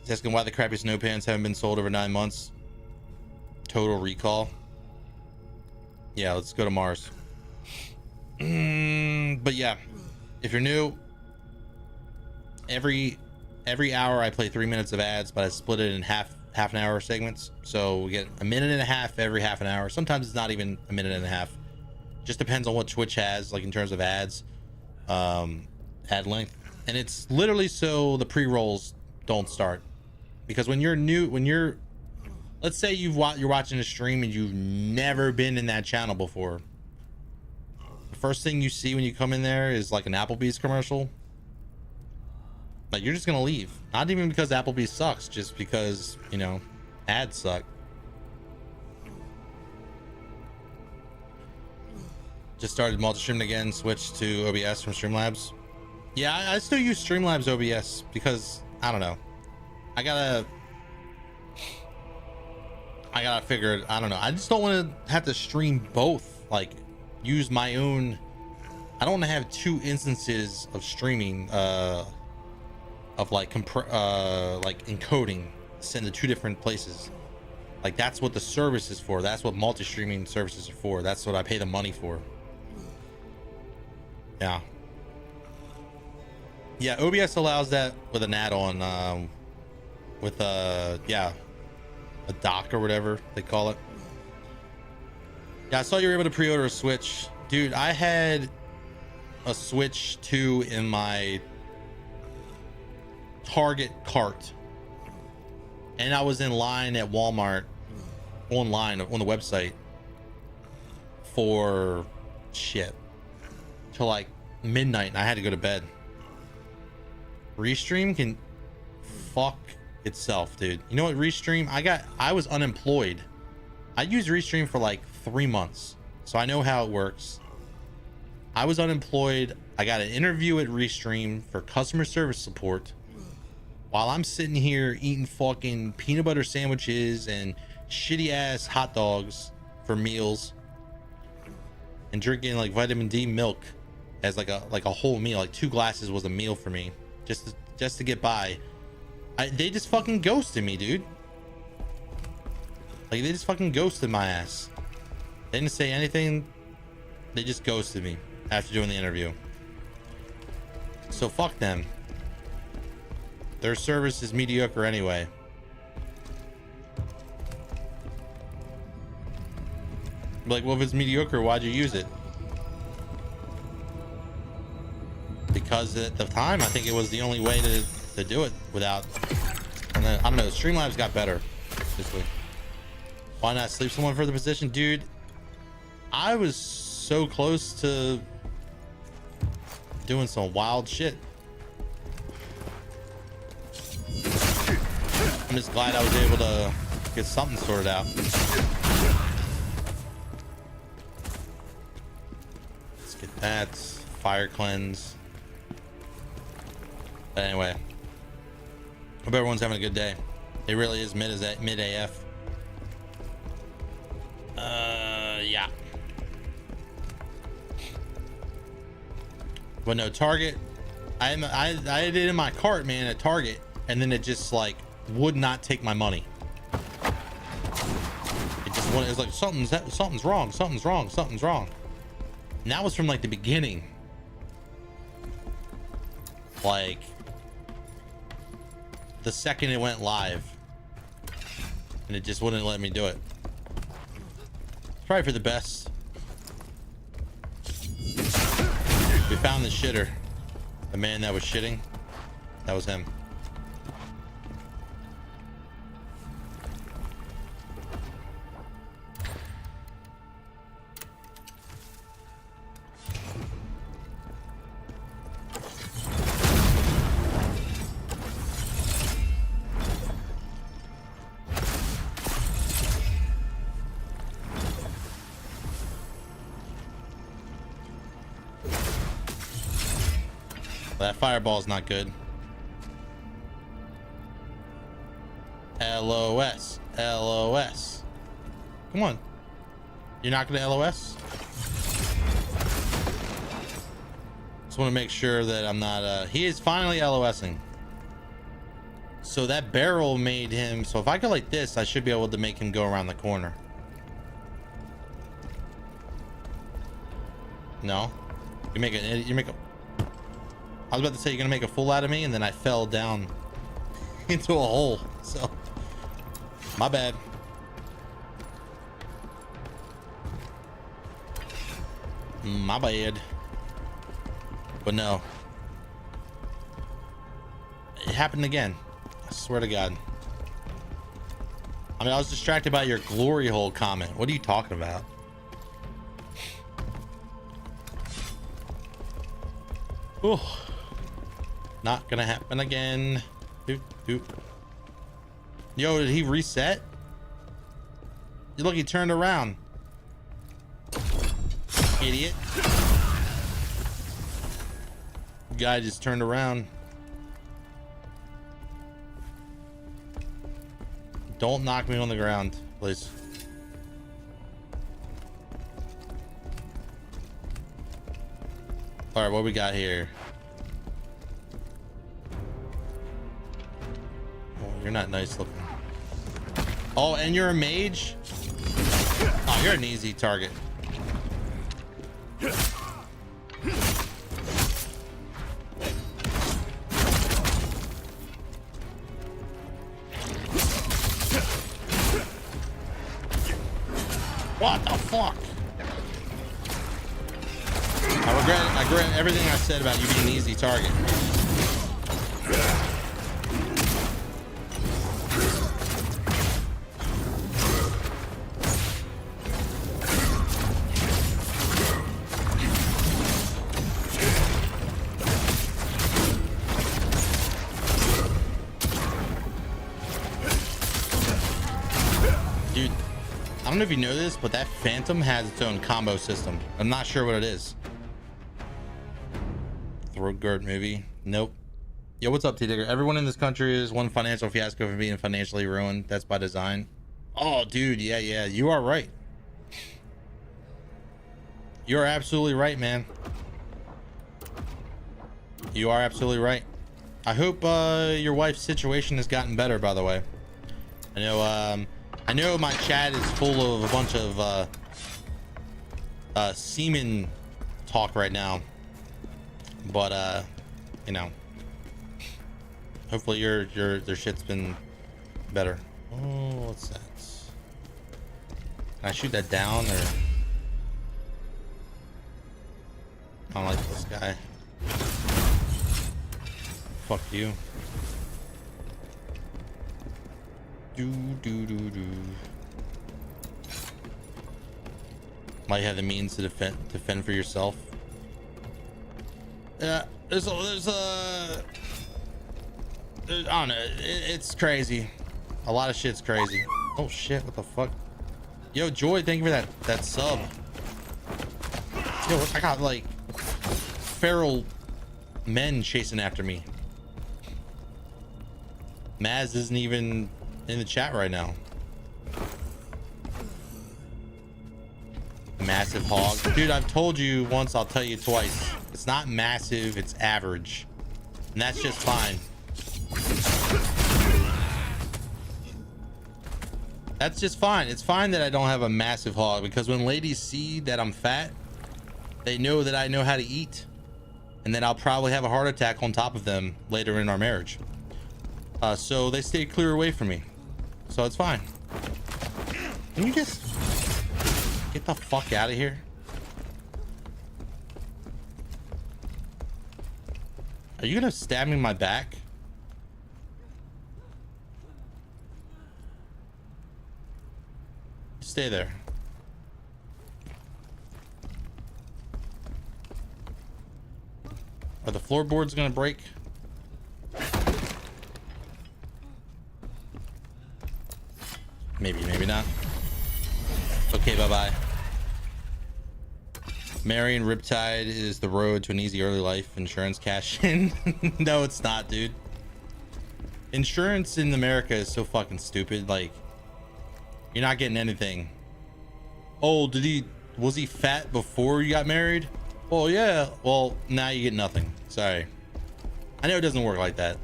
He's asking why the crappy snow pants haven't been sold over 9 months. Total recall. Yeah, let's go to Mars. But yeah, if you're new, every hour I play 3 minutes of ads, but I split it in half an hour segments. So we get a minute and a half every half an hour. Sometimes it's not even a minute and a half. Just depends on what Twitch has, like in terms of ads, ad length. And it's literally so the pre-rolls don't start. Because when you're new, let's say you're watching a stream and you've never been in that channel before. The first thing you see when you come in there is like an Applebee's commercial. Like, you're just gonna leave. Not even because Applebee's sucks, just because, you know, ads suck. Just started multi-streaming again, switched to OBS from Streamlabs. Yeah, I still use Streamlabs OBS because, I don't know. I gotta figure it. I don't know. I just don't want to have to stream both. Like, use my own. I don't want to have 2 instances of streaming. Of like encoding, send to 2 different places. Like, that's what the service is for. That's what multi-streaming services are for. That's what I pay the money for. Yeah. Yeah, OBS allows that with an add-on. With yeah, a dock or whatever they call it. Yeah, I saw you were able to pre-order a Switch. Dude, I had a Switch 2 in my Target cart. And I was in line at Walmart, online on the website, for shit till like midnight, and I had to go to bed. Restream can fuck itself, dude. You know what, Restream, I was unemployed. I used Restream for like 3 months, so I know how it works. I was unemployed. I got an interview at Restream for customer service support while I'm sitting here eating fucking peanut butter sandwiches and shitty ass hot dogs for meals and drinking like vitamin D milk as like a whole meal. Like 2 glasses was a meal for me, just just to get by. They just fucking ghosted me, dude. Like, they just fucking ghosted my ass. They didn't say anything. They just ghosted me after doing the interview. So fuck them. Their service is mediocre anyway. Like, well, if it's mediocre, why'd you use it? Because at the time, I think it was the only way to do it without. And then I don't know. Streamlabs got better this week. Why not sleep someone for the position, dude? I was so close to doing some wild shit. I'm just glad I was able to get something sorted out. Let's get that. Fire cleanse. But anyway, hope everyone's having a good day. It really is mid AF. Yeah. But no, Target. I had it in my cart, man, at Target, and then it just like would not take my money. It was like something's wrong, something's wrong. And that was from like the beginning. Like the second it went live, and it just wouldn't let me do it. Probably for the best. We found the shitter. The man that was shitting. That was him. That fireball's not good. LOS. LOS. Come on. You're not gonna LOS? Just want to make sure that I'm not he is finally LOSing. So that barrel made him, so if I go like this, I should be able to make him go around the corner. No? You make a I was about to say you're gonna make a fool out of me, and then I fell down into a hole. So, my bad. My bad. But no, it happened again. I swear to God. I mean, I was distracted by your glory hole comment. What are you talking about? Oh. Not gonna happen again. Doop, doop. Yo, did he reset? Look, he turned around. Idiot. Guy just turned around. Don't knock me on the ground, please. All right, what we got here? You're not nice looking. Oh, and you're a mage? Oh, you're an easy target. What the fuck? I regret everything I said about you being an easy target. I don't know if you know this, but that Phantom has its own combo system. I'm not sure what it is. Throat guard movie. Nope. Yo, what's up, T-Digger? Everyone in this country is one financial fiasco for being financially ruined. That's by design. Oh, dude. Yeah. You are right. You're absolutely right, man. You are absolutely right. I hope your wife's situation has gotten better, by the way. I know my chat is full of a bunch of semen talk right now, but you know, hopefully their shit's been better. Oh, what's that? Can I shoot that down, or I don't like this guy. Fuck you. Might have the means to defend for yourself. Yeah, I don't know. It's crazy. A lot of shit's crazy. Oh shit! What the fuck? Yo, Joy, thank you for that sub. Yo, I got like feral men chasing after me. Maz isn't even in the chat right now. Massive hog. Dude, I've told you once, I'll tell you twice. It's not massive, it's average. And that's just fine. That's just fine. It's fine that I don't have a massive hog, because when ladies see that I'm fat, they know that I know how to eat, and then I'll probably have a heart attack on top of them later in our marriage. So they stay clear away from me. So it's fine. Can you just get the fuck out of here? Are you gonna stab me in my back? Stay there. Are the floorboards gonna break? Maybe, maybe not. Okay, bye-bye. Marrying Riptide is the road to an easy early life insurance cash in. No, it's not, dude. Insurance in America is so fucking stupid. Like, you're not getting anything. Oh, was he fat before you got married? Well, yeah. Well, now you get nothing. Sorry. I know it doesn't work like that,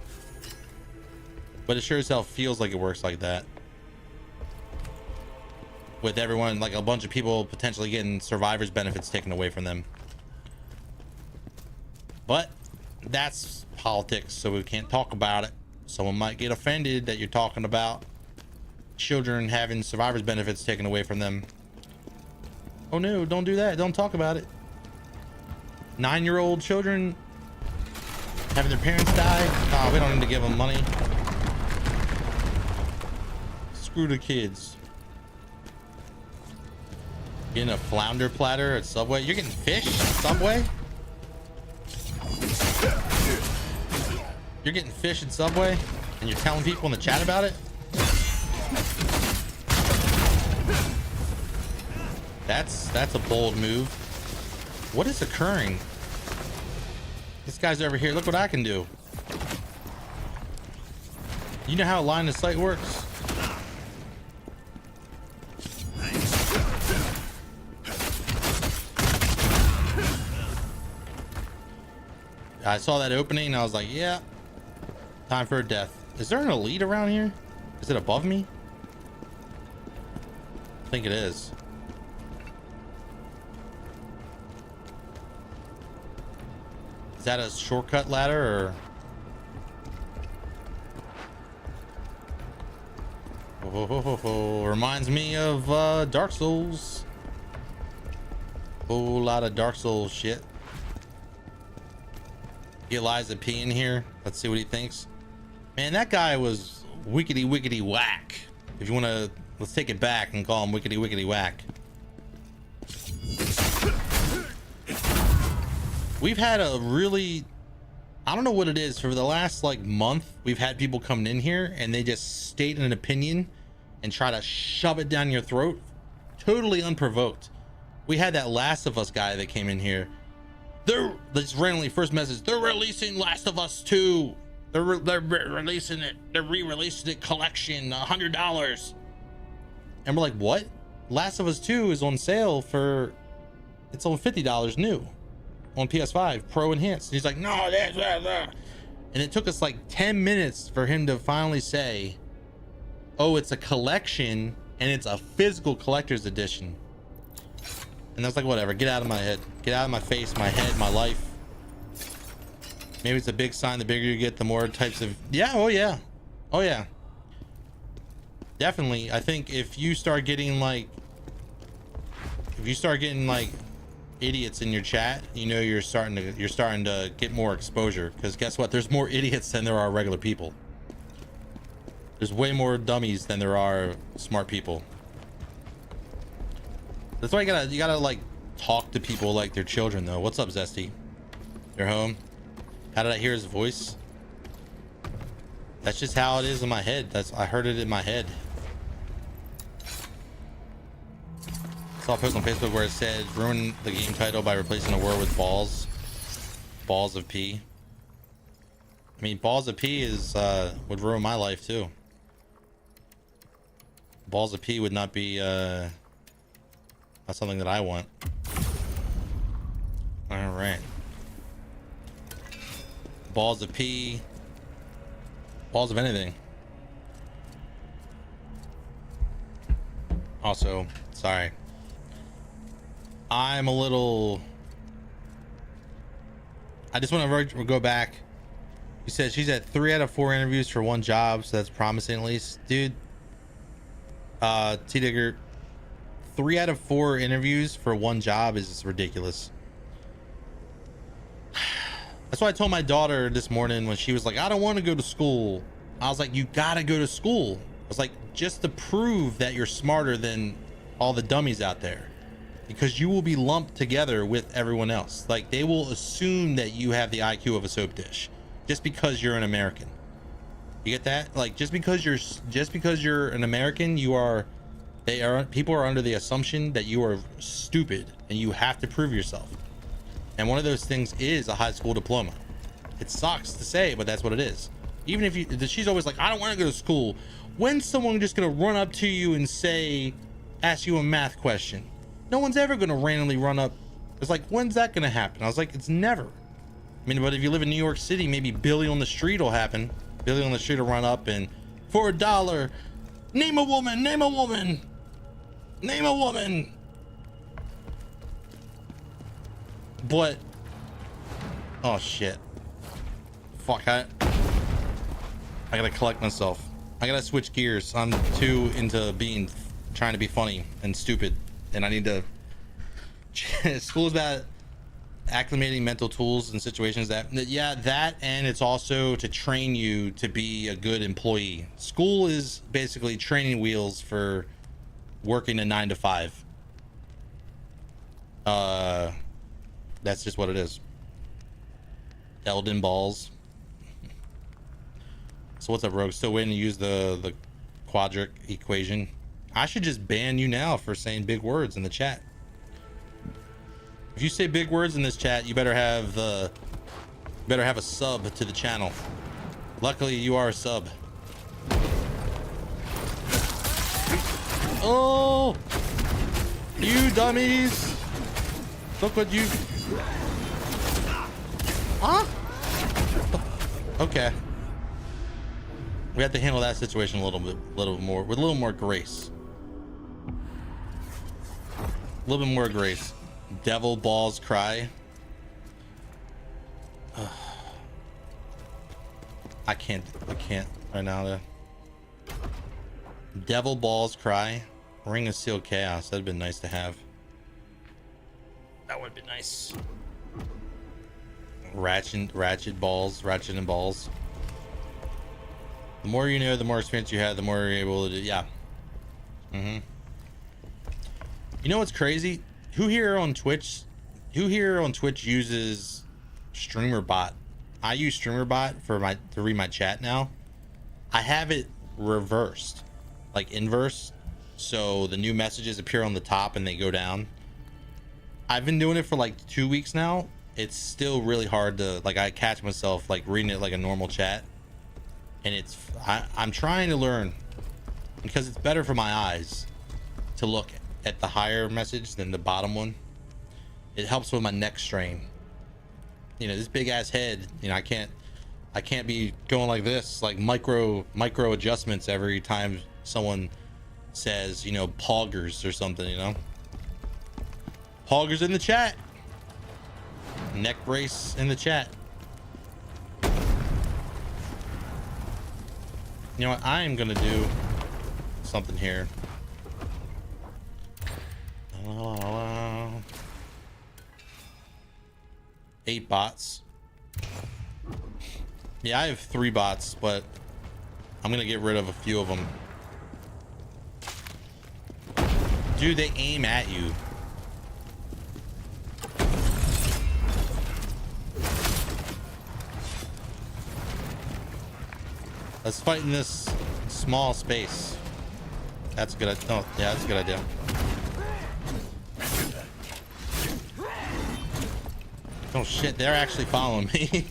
but it sure as hell feels like it works like that. With everyone, like a bunch of people potentially getting survivor's benefits taken away from them. But that's politics, so we can't talk about it. Someone might get offended that you're talking about children having survivor's benefits taken away from them. Oh no, don't do that. Don't talk about it. 9-year-old children having their parents die. Oh, we don't need to give them money. Screw the kids. Getting a flounder platter at Subway. You're getting fish at Subway? You're getting fish at Subway and you're telling people in the chat about it? That's a bold move. What is occurring? This guy's over here. Look what I can do. You know how line of sight works? I saw that opening and I was like, yeah, time for a death. Is there an elite around here? Is it above me? I think it is. Is that a shortcut ladder or? Oh, reminds me of Dark Souls. Whole lot of Dark Souls shit. Eliza P in here. Let's see what he thinks. Man, that guy was wickety wickety whack. If you want to, let's take it back and call him wickety wickety whack. We've had a really, I don't know what it is, for the last like month, we've had people coming in here and they just state an opinion and try to shove it down your throat, totally unprovoked. We had that Last of Us guy that came in here. They're just randomly, first message, they're releasing Last of Us 2. They're releasing it. They're re-releasing it collection, $100. And we're like, what? Last of Us 2 is on sale for, it's on $50 new on PS5 Pro Enhanced. And he's like, no, And it took us like 10 minutes for him to finally say, oh, it's a collection and it's a physical collector's edition. And I was like, whatever, get out of my head, get out of my face, my head, my life. Maybe it's a big sign. The bigger you get, the more types of, yeah, oh yeah, oh yeah, definitely. I think if you start getting like idiots in your chat, you know, you're starting to get more exposure, because guess what, there's more idiots than there are regular people. There's way more dummies than there are smart people. That's why you gotta like talk to people like they're children though. What's up, Zesty? You're home? How did I hear his voice? That's just how it is in my head. I heard it in my head. Saw a post on Facebook where it said ruin the game title by replacing a word with balls. Balls of pee. I mean, balls of pee is would ruin my life too. Balls of pee would not be not something that I want. All right. Balls of pee. Balls of anything. Also, sorry. I'm a little... I just want to go back. You said she's at 3 out of 4 interviews for 1 job, so that's promising at least. Dude, T-Digger, 3 out of 4 interviews for 1 job is ridiculous. That's why I told my daughter this morning when she was like, I don't want to go to school. I was like, you gotta go to school. I was like, just to prove that you're smarter than all the dummies out there. Because you will be lumped together with everyone else. Like, they will assume that you have the IQ of a soap dish just because you're an American. You get that? Like, just because you're an American, people are under the assumption that you are stupid and you have to prove yourself. And one of those things is a high school diploma. It sucks to say, but that's what it is. Even if she's always like, I don't want to go to school. When's someone just gonna run up to you and ask you a math question? No one's ever gonna randomly run up. It's like, when's that gonna happen? I was like, it's never. I mean, but if you live in New York City, maybe Billy on the street will happen. Billy on the street will run up and, for $1, name a woman, name a woman, name a woman. But, oh shit. Fuck, I gotta collect myself. I gotta switch gears. I'm too into trying to be funny and stupid. And I need to... School is about acclimating mental tools and situations that and it's also to train you to be a good employee. School is basically training wheels for working a 9 to 5. That's just what it is. Elden balls. So what's up, Rogue? Still waiting to use the quadratic equation. I should just ban you now for saying big words in the chat. If you say big words in this chat, you better have a sub to the channel. Luckily, you are a sub. Oh, you dummies! Look what you... Huh? Okay. We have to handle that situation a little more with a little more grace. A little bit more grace. Devil balls cry. I can't right now though. Devil balls cry. Ring of Seal Chaos. That'd been nice to have. That would be nice. Ratchet balls. Ratchet and balls. The more you know, the more experience you have, the more you're able to do. Yeah. You know what's crazy? Who here on Twitch uses StreamerBot? I use StreamerBot to read my chat now. I have it reversed, like inverse, so the new messages appear on the top and they go down. I've been doing it for like 2 weeks now. It's still really hard to, like, I catch myself like reading it like a normal chat, and I'm trying to learn, because it's better for my eyes to look at the higher message than the bottom one. It helps with my neck strain. You know, this big ass head, you know, I can't I can't be going like this, like micro adjustments every time someone says, you know, poggers or something, you know. Poggers in the chat. Neck brace in the chat. You know what? I am gonna do something here. 8 bots. Yeah, I have 3 bots, but I'm gonna get rid of a few of them. Dude, they aim at you. Let's fight in this small space. That's good. Oh, yeah, that's a good idea. Oh shit, they're actually following me.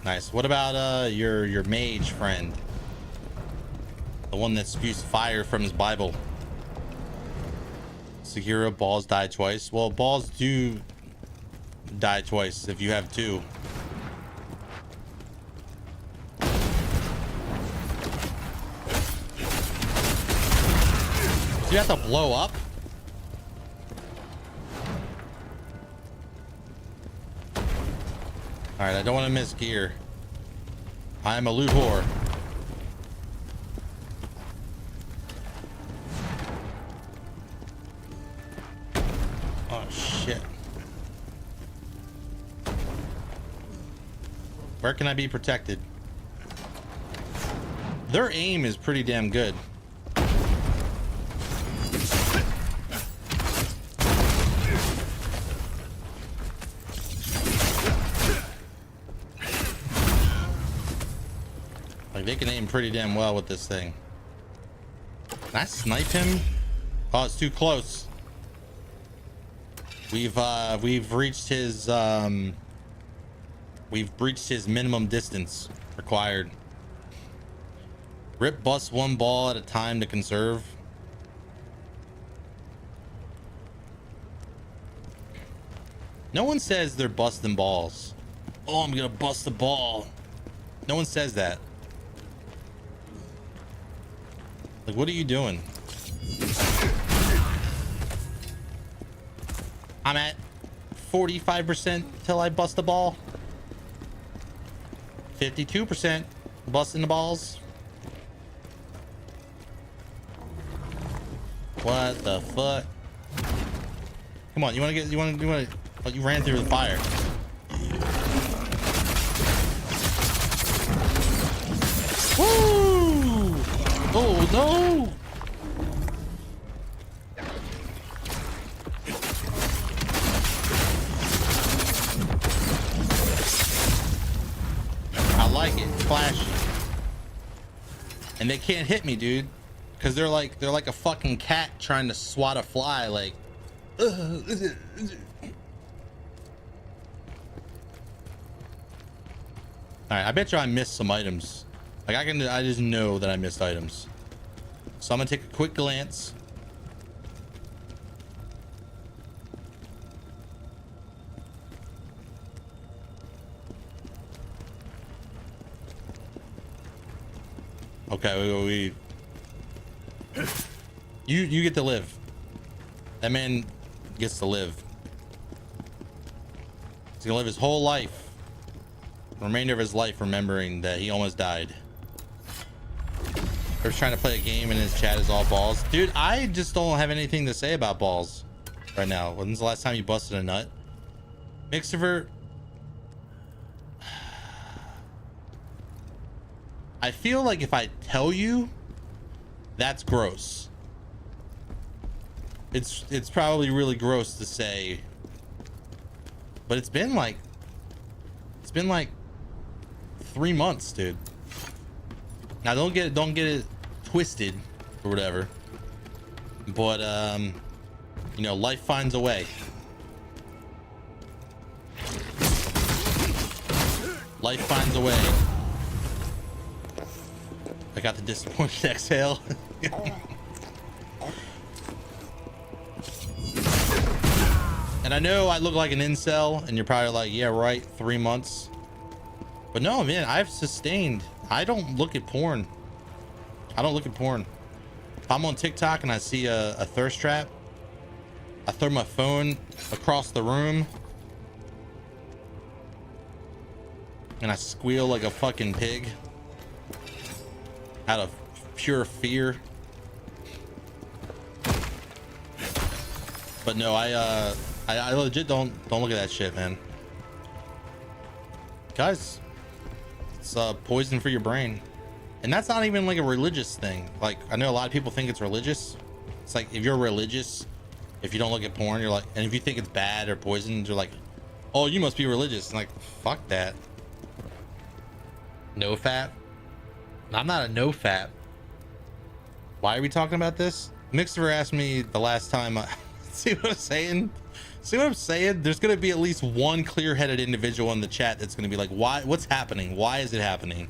Nice. What about your mage friend? The one that spews fire from his Bible. Sekiro, balls die twice. Well, balls do die twice if you have 2. Do you have to blow up? All right, I don't want to miss gear. I am a loot whore. Oh shit. Where can I be protected? Their aim is pretty damn good. Like they can aim pretty damn well with this thing. Can I snipe him? Oh, it's too close. We've reached his minimum distance required. Rip bust 1 ball at a time to conserve. No one says they're busting balls. Oh, I'm gonna bust the ball. No one says that. Like, what are you doing? I'm at 45% till I bust the ball. 52% busting the balls. What the fuck? Come on, you wanna oh, you ran through the fire. Woo! Oh no! I like it, flashy. And they can't hit me, dude, because they're like a fucking cat trying to swat a fly. Like, all right, I bet you I missed some items. Like I just know that I missed items. So I'm gonna take a quick glance. Okay, you get to live. That man gets to live. He's gonna live his whole life, the remainder of his life, remembering that he almost died. They're trying to play a game and his chat is all balls. Dude, I just don't have anything to say about balls right now. When's the last time you busted a nut? Mixivert. I feel like if I tell you, that's gross. It's probably really gross to say, but it's been like 3 months, dude. Now don't get it twisted or whatever, but you know, life finds a way. Life finds a way. I got the disappointed exhale. And I know I look like an incel, and you're probably like, yeah, right, 3 months. But no, man, I've sustained. I don't look at porn. I don't look at porn. If I'm on TikTok and I see a thirst trap, I throw my phone across the room and I squeal like a fucking pig out of pure fear. But no, I legit don't look at that shit, man. Guys, it's poison for your brain. And that's not even like a religious thing. Like, I know a lot of people think it's religious. It's like, if you're religious, if you don't look at porn, you're like, and if you think it's bad or poison, you're like, oh, you must be religious. And like, fuck that. No fap. I'm not a no fap. Why are we talking about this? Mixer asked me the last time. See what I'm saying? See what I'm saying? There's gonna be at least one clear-headed individual in the chat that's gonna be like, why? What's happening? Why is it happening?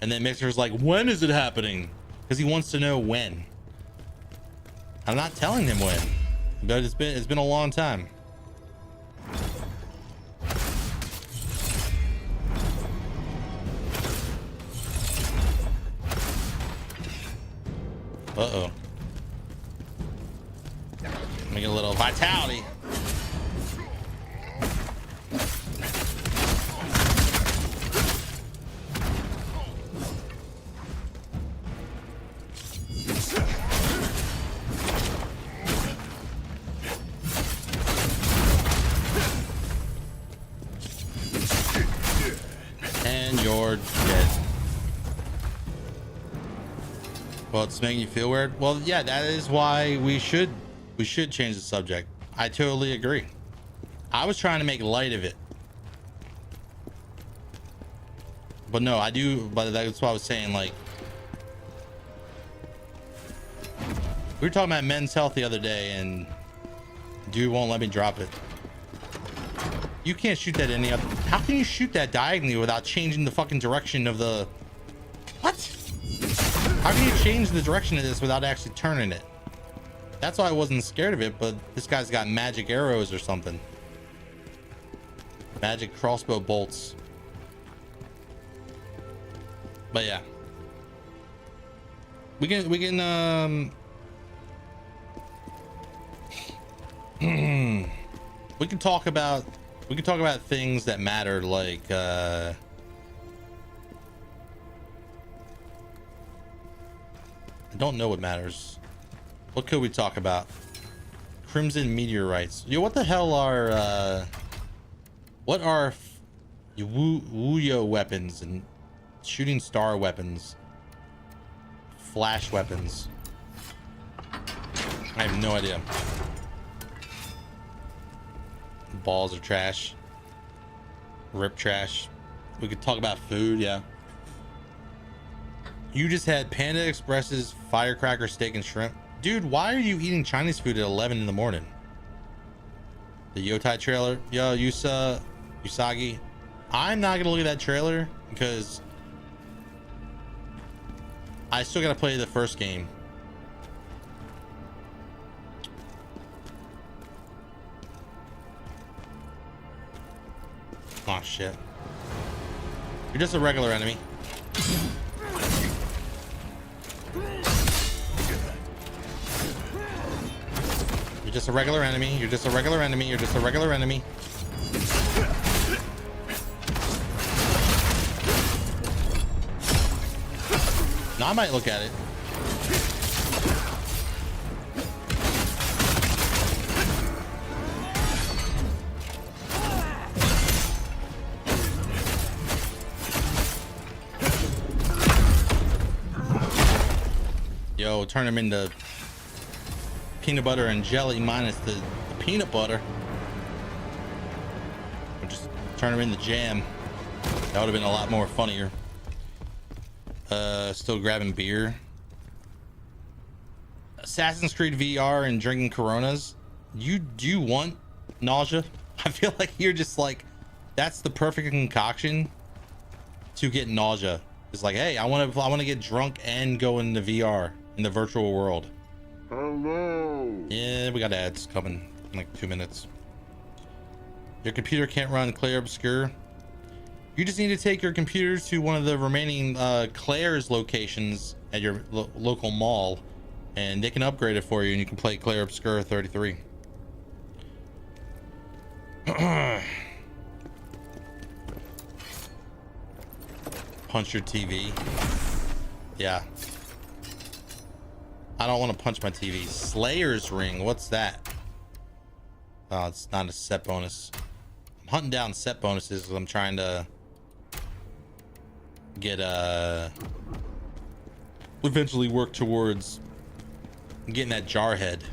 And then Mixer's like, when is it happening? Because he wants to know when. I'm not telling him when, but it's been a long time. Uh-oh. Let me get a little vitality. And you're dead. Well, it's making you feel weird. Well, yeah, that is why we should change the subject. I totally agree. I was trying to make light of it, but no, I do. But that's what I was saying. Like, we were talking about men's health the other day, and dude won't let me drop it. You can't shoot that any other. How can you shoot that diagonally without changing the fucking direction of the? What? How can you change the direction of this without actually turning it? That's why I wasn't scared of it, but this guy's got magic arrows or something. Magic crossbow bolts. But yeah. We can we can talk about things that matter, like I don't know what matters. What could we talk about? Crimson meteorites. Yo, what the hell are what are Wuyo weapons and shooting star weapons? Flash weapons. I have no idea. Balls are trash. Rip trash. We could talk about food, yeah. You just had Panda Express's firecracker steak and shrimp. Dude, why are you eating Chinese food at 11 in the morning? The Yotai trailer. Yo, Usagi. I'm not gonna look at that trailer because I still gotta play the first game. Oh shit. You're just a regular enemy. You're just a regular enemy. You're just a regular enemy. You're just a regular enemy. Now I might look at it. Yo, turn him into peanut butter and jelly minus the peanut butter. Or just turn him into jam. That would have been a lot more funnier. Still grabbing beer. Assassin's Creed VR and drinking Coronas. Do you want nausea? I feel like you're just like, that's the perfect concoction to get nausea. It's like, hey, I want to get drunk and go into VR in the virtual world. Hello. Yeah, we got ads coming. like 2 minutes. Your computer can't run Claire Obscure. You just need to take your computer to one of the remaining Claire's locations at your local mall, and they can upgrade it for you, and you can play Claire Obscure 33. Punch your TV. Yeah. I don't want to punch my TV. Slayer's Ring. What's that? Oh, it's not a set bonus. I'm hunting down set bonuses because I'm trying to get eventually work towards getting that jar head.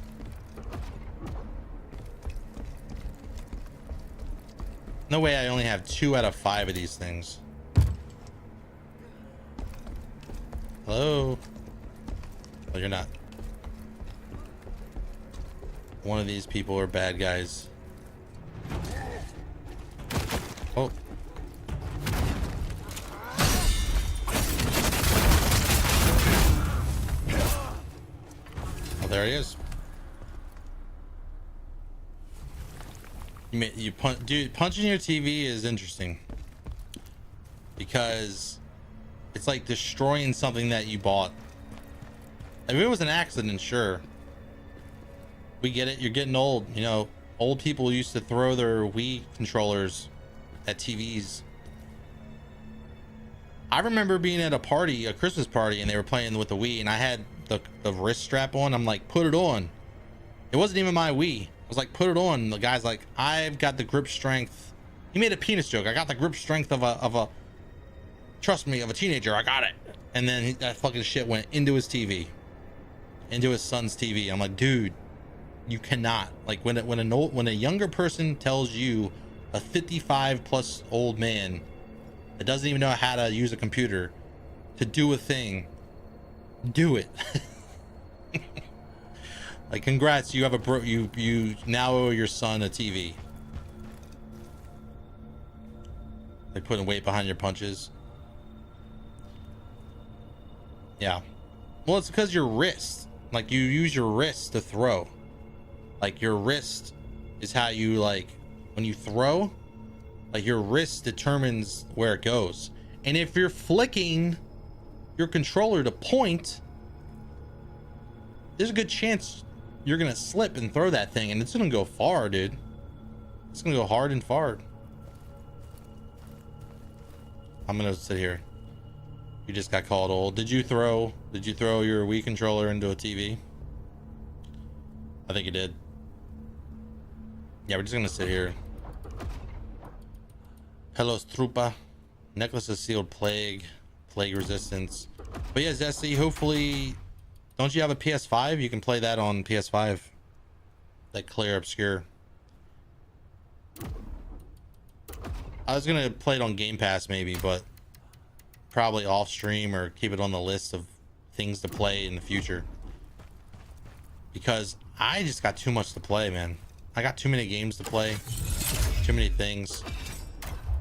No way I only have 2 out of 5 of these things. Hello? Oh, you're not. One of these people are bad guys. Oh. Oh, there he is. You punch, dude. Punching your TV is interesting because it's like destroying something that you bought. If it was an accident, sure. We get it. You're getting old. You know, old people used to throw their Wii controllers at TVs. I remember being at a party, a Christmas party, and they were playing with the Wii, and I had the wrist strap on. I'm like, put it on. It wasn't even my Wii. I was like, put it on. The guy's like, I've got the grip strength. He made a penis joke. I got the grip strength of a trust me, of a teenager. I got it. And then that fucking shit went into his TV, into his son's TV. I'm like, dude, you cannot. Like when a younger person tells you, a 55 plus old man that doesn't even know how to use a computer, to do a thing, do it. Like, congrats, you have you now owe your son a TV. Like putting weight behind your punches. Yeah. Well, it's because your wrist, like you use your wrist to throw. Like your wrist is how you, like, when you throw, like your wrist determines where it goes. And if you're flicking your controller to point, there's a good chance you're gonna slip and throw that thing, and it's gonna go far, dude. It's gonna go hard and far. I'm gonna sit here. You just got called old. Did you throw your Wii controller into a TV? I think you did. Yeah, we're just gonna sit here. Pelos Trupa. Necklace of Sealed Plague. Plague Resistance. But yeah, Zesty, hopefully, don't you have a PS5? You can play that on PS5. That Claire Obscure. I was gonna play it on Game Pass maybe, but probably off stream or keep it on the list of things to play in the future. Because I just got too much to play, man. I got too many games to play. Too many things.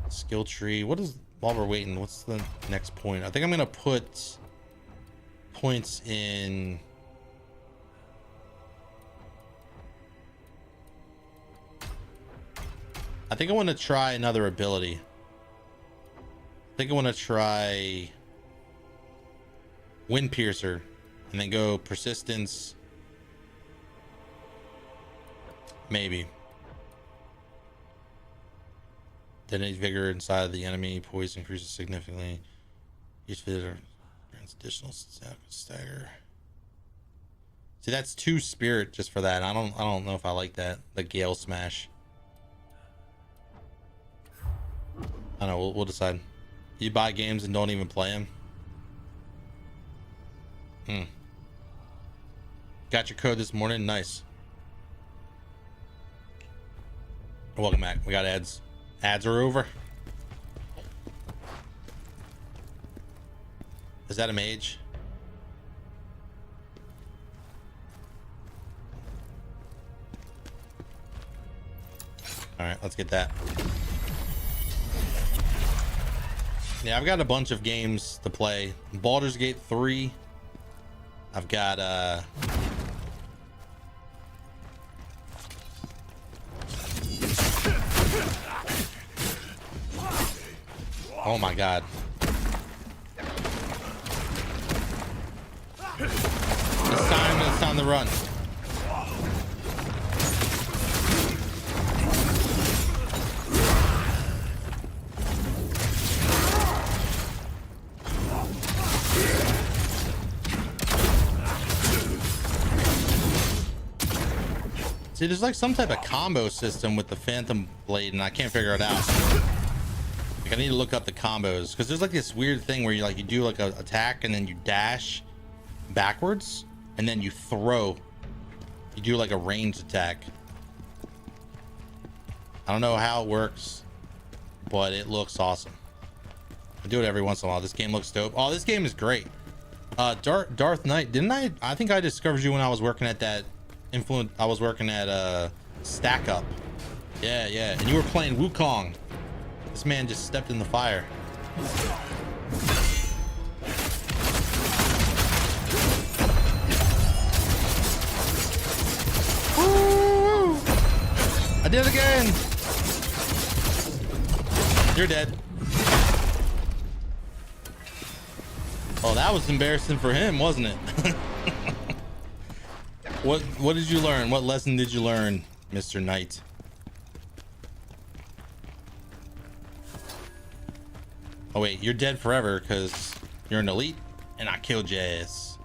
Skill tree. What is, while we're waiting, what's the next point? I think I'm gonna put points in I think I want to try another ability. I think I want to try Wind Piercer and then go Persistence. Maybe. Detonate vigor inside of the enemy. Poison increases significantly. Each visitor grants additional stagger. See, that's 2 spirit just for that. I don't know if I like that. The Gale Smash. I don't know. We'll decide. You buy games and don't even play them. Got your code this morning. Nice. Welcome back. We got ads. Ads are over. Is that a mage? All right, let's get that. Yeah, I've got a bunch of games to play. Baldur's Gate 3. I've got Oh my god. It's time to run. See, there's like some type of combo system with the Phantom Blade, and I can't figure it out. Like, I need to look up the combos, because there's like this weird thing where you do like an attack and then you dash backwards and then you throw. You do like a ranged attack. I don't know how it works, but it looks awesome. I do it every once in a while. This game looks dope. Oh, this game is great. Darth Knight, didn't I think I discovered you when I was working at that I was working at Stack Up. Yeah, and you were playing Wukong. This man just stepped in the fire. Woo! I did it again. You're dead. Oh, that was embarrassing for him, wasn't it? What did you learn? What lesson did you learn, Mr. Knight? Oh wait, you're dead forever because you're an elite and I killed your ass.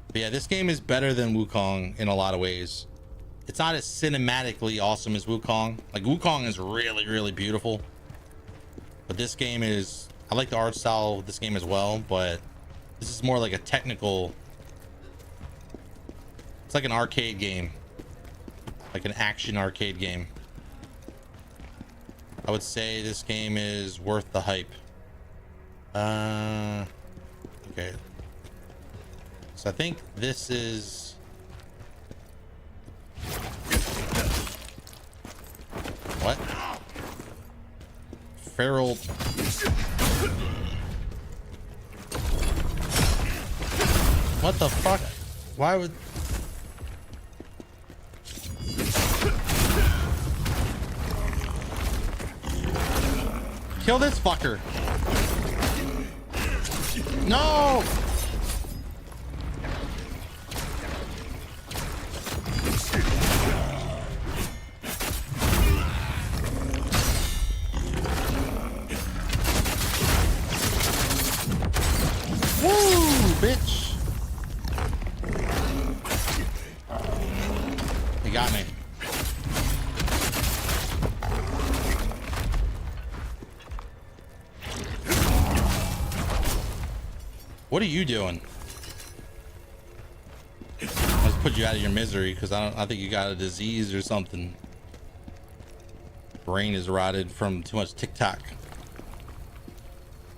But yeah, this game is better than Wukong in a lot of ways. It's not as cinematically awesome as Wukong. Like, Wukong is really, really beautiful. But this game is... I like the art style of this game as well, but this is more like a technical... It's like an arcade game. Like an action arcade game. I would say this game is worth the hype. Okay. So I think this is... What? Feral... What the fuck? Why would... Kill this fucker. No! Woo, bitch. He got me. What are you doing? Let's put you out of your misery because I think you got a disease or something. Brain is rotted from too much TikTok.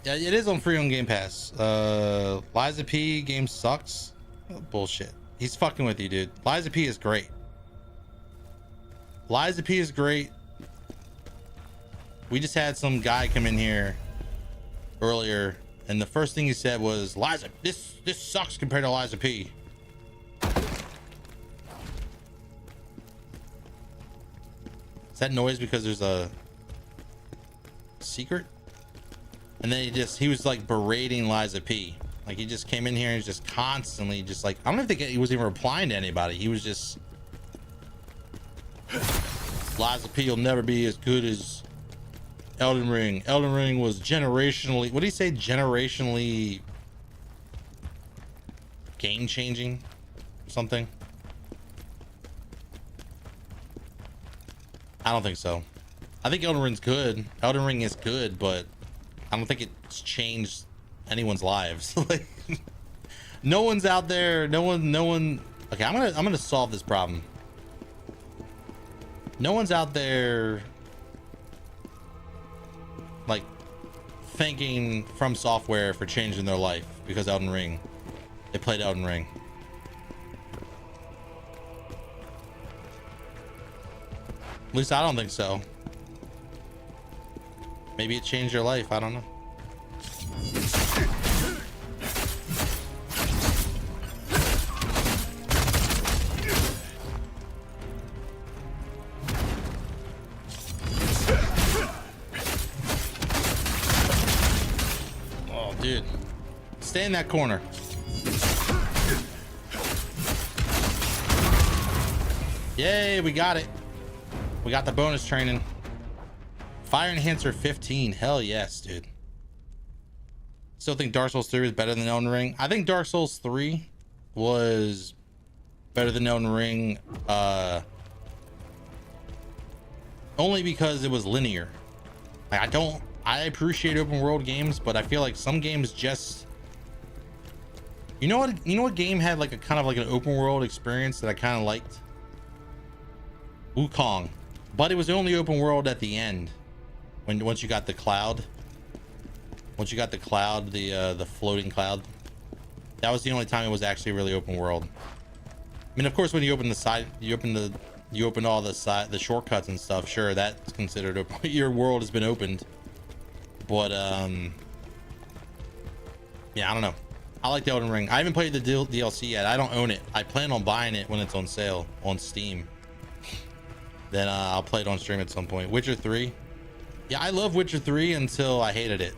Yeah, it is on free on Game Pass. Liza P game sucks. Oh, bullshit. He's fucking with you, dude. Liza P is great. Liza P is great. We just had some guy come in here earlier, and the first thing he said was, Liza, this sucks compared to Liza P. Is that noise because there's a secret? And then he was like berating Liza P. Like, he just came in here and was just constantly just like, I don't even think he was even replying to anybody. He was just, Liza P will never be as good as Elden Ring. Elden Ring was generationally, what did he say? Generationally game changing or something? I don't think so. I think Elden Ring's good. Elden Ring is good, but I don't think it's changed anyone's lives. Like, no one's out there. No one. Okay, I'm gonna solve this problem. No one's out there like thanking From Software for changing their life because Elden Ring. They played Elden Ring. At least I don't think so. Maybe it changed your life. I don't know. Stay in that corner. Yay, we got it. We got the bonus training. Fire Enhancer 15. Hell yes, dude. Still think Dark Souls 3 is better than Elden Ring. I think Dark Souls 3 was better than Elden Ring, only because it was linear. Like, I appreciate open world games, but I feel like some games just, you know what game had like a kind of like an open world experience that I kind of liked? Wukong, but it was only open world at the end, once you got the cloud. Once you got the cloud, the floating cloud, that was the only time it was actually really open world. I mean, of course, when you open the side, you open all the shortcuts and stuff. Sure, that's considered open. Your world has been opened. But yeah, I don't know. I like the Elden Ring. I haven't played the DLC yet. I don't own it. I plan on buying it when it's on sale on Steam. Then I'll play it on stream at some point. Witcher 3. Yeah, I love Witcher 3 until I hated it.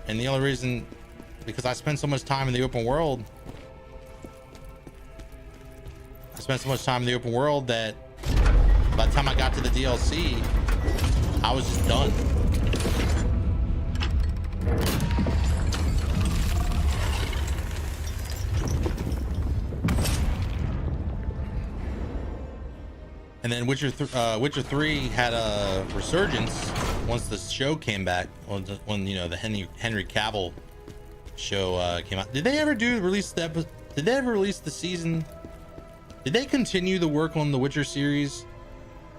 And the only reason, because I spent so much time in the open world. I spent so much time in the open world that by the time I got to the DLC, I was just done. And then Witcher 3 had a resurgence once the show came back, when you know, the Henry Cavill show came out. Did they ever release the season? Did they continue the work on the Witcher series,